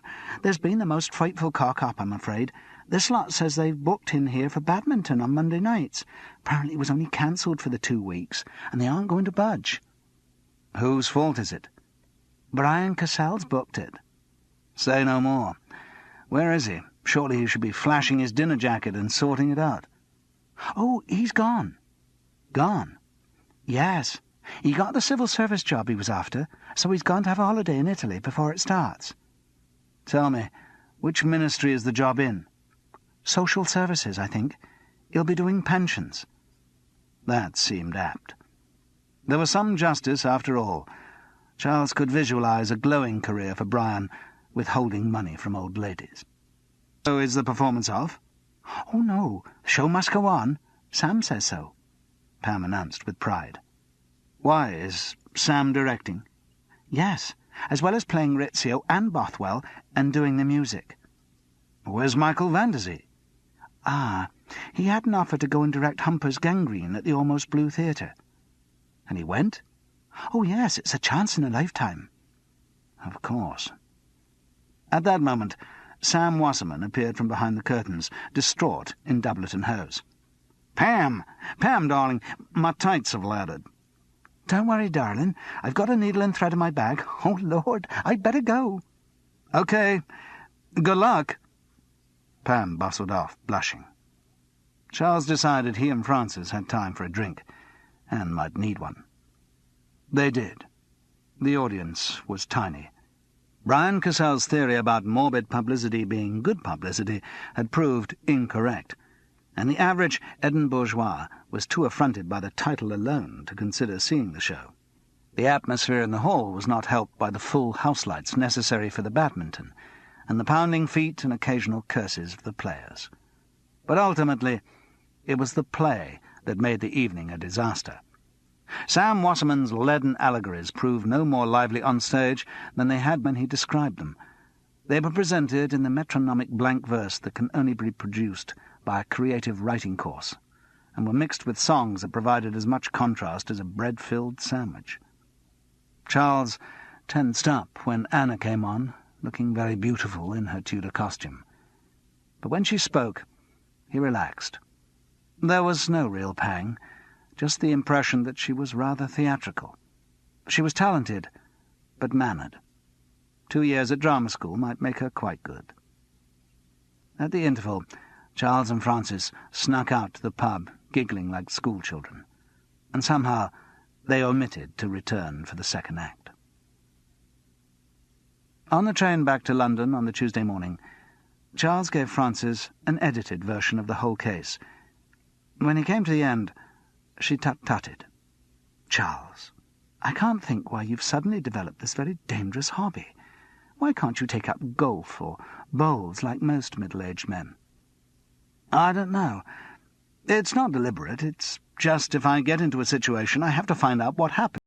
There's been the most frightful cock-up, I'm afraid. This lot says they've booked in here for badminton on Monday nights. Apparently it was only cancelled for the 2 weeks, and they aren't going to budge." "Whose fault is it?" "Brian Cassell's booked it." "Say no more. Where is he? Surely he should be flashing his dinner jacket and sorting it out." "Oh, he's gone." "Gone?" "Yes. He got the civil service job he was after, so he's gone to have a holiday in Italy before it starts. Tell me, which ministry is the job in? Social services, I think. He'll be doing pensions. That seemed apt. There was some justice, after all. Charles could visualize a glowing career for Brian, withholding money from old ladies. So is the performance off? Oh, no. The show must go on. Sam says so, Pam announced with pride. Why, is Sam directing? Yes, as well as playing Rizzio and Bothwell and doing the music. Where's Michael Vanderzee? Ah, he had an offer to go and direct Humper's Gangrene at the Almost Blue Theatre. And he went? Oh, yes, it's a chance in a lifetime. Of course. At that moment, Sam Wasserman appeared from behind the curtains, distraught in doublet and hose. Pam, darling, my tights have laddered. Don't worry, darling. I've got a needle and thread in my bag. Oh, Lord, I'd better go. Okay. Good luck. Pam bustled off, blushing. Charles decided he and Francis had time for a drink, and might need one. They did. The audience was tiny. Brian Cassell's theory about morbid publicity being good publicity had proved incorrect, and the average Eden bourgeois was too affronted by the title alone to consider seeing the show. The atmosphere in the hall was not helped by the full house lights necessary for the badminton, and the pounding feet and occasional curses of the players. But ultimately, it was the play that made the evening a disaster. Sam Wasserman's leaden allegories proved no more lively on stage than they had when he described them. They were presented in the metronomic blank verse that can only be produced by a creative writing course, and were mixed with songs that provided as much contrast as a bread-filled sandwich. Charles tensed up when Anna came on, looking very beautiful in her Tudor costume. But when she spoke, he relaxed. There was no real pang, just the impression that she was rather theatrical. She was talented, but mannered. 2 years at drama school might make her quite good. At the interval, Charles and Francis snuck out to the pub, giggling like schoolchildren, and somehow they omitted to return for the second act. On the train back to London on the Tuesday morning, Charles gave Francis an edited version of the whole case. When he came to the end, she tut-tutted. Charles, I can't think why you've suddenly developed this very dangerous hobby. Why can't you take up golf or bowls like most middle-aged men? I don't know. It's not deliberate. It's just if I get into a situation, I have to find out what happened.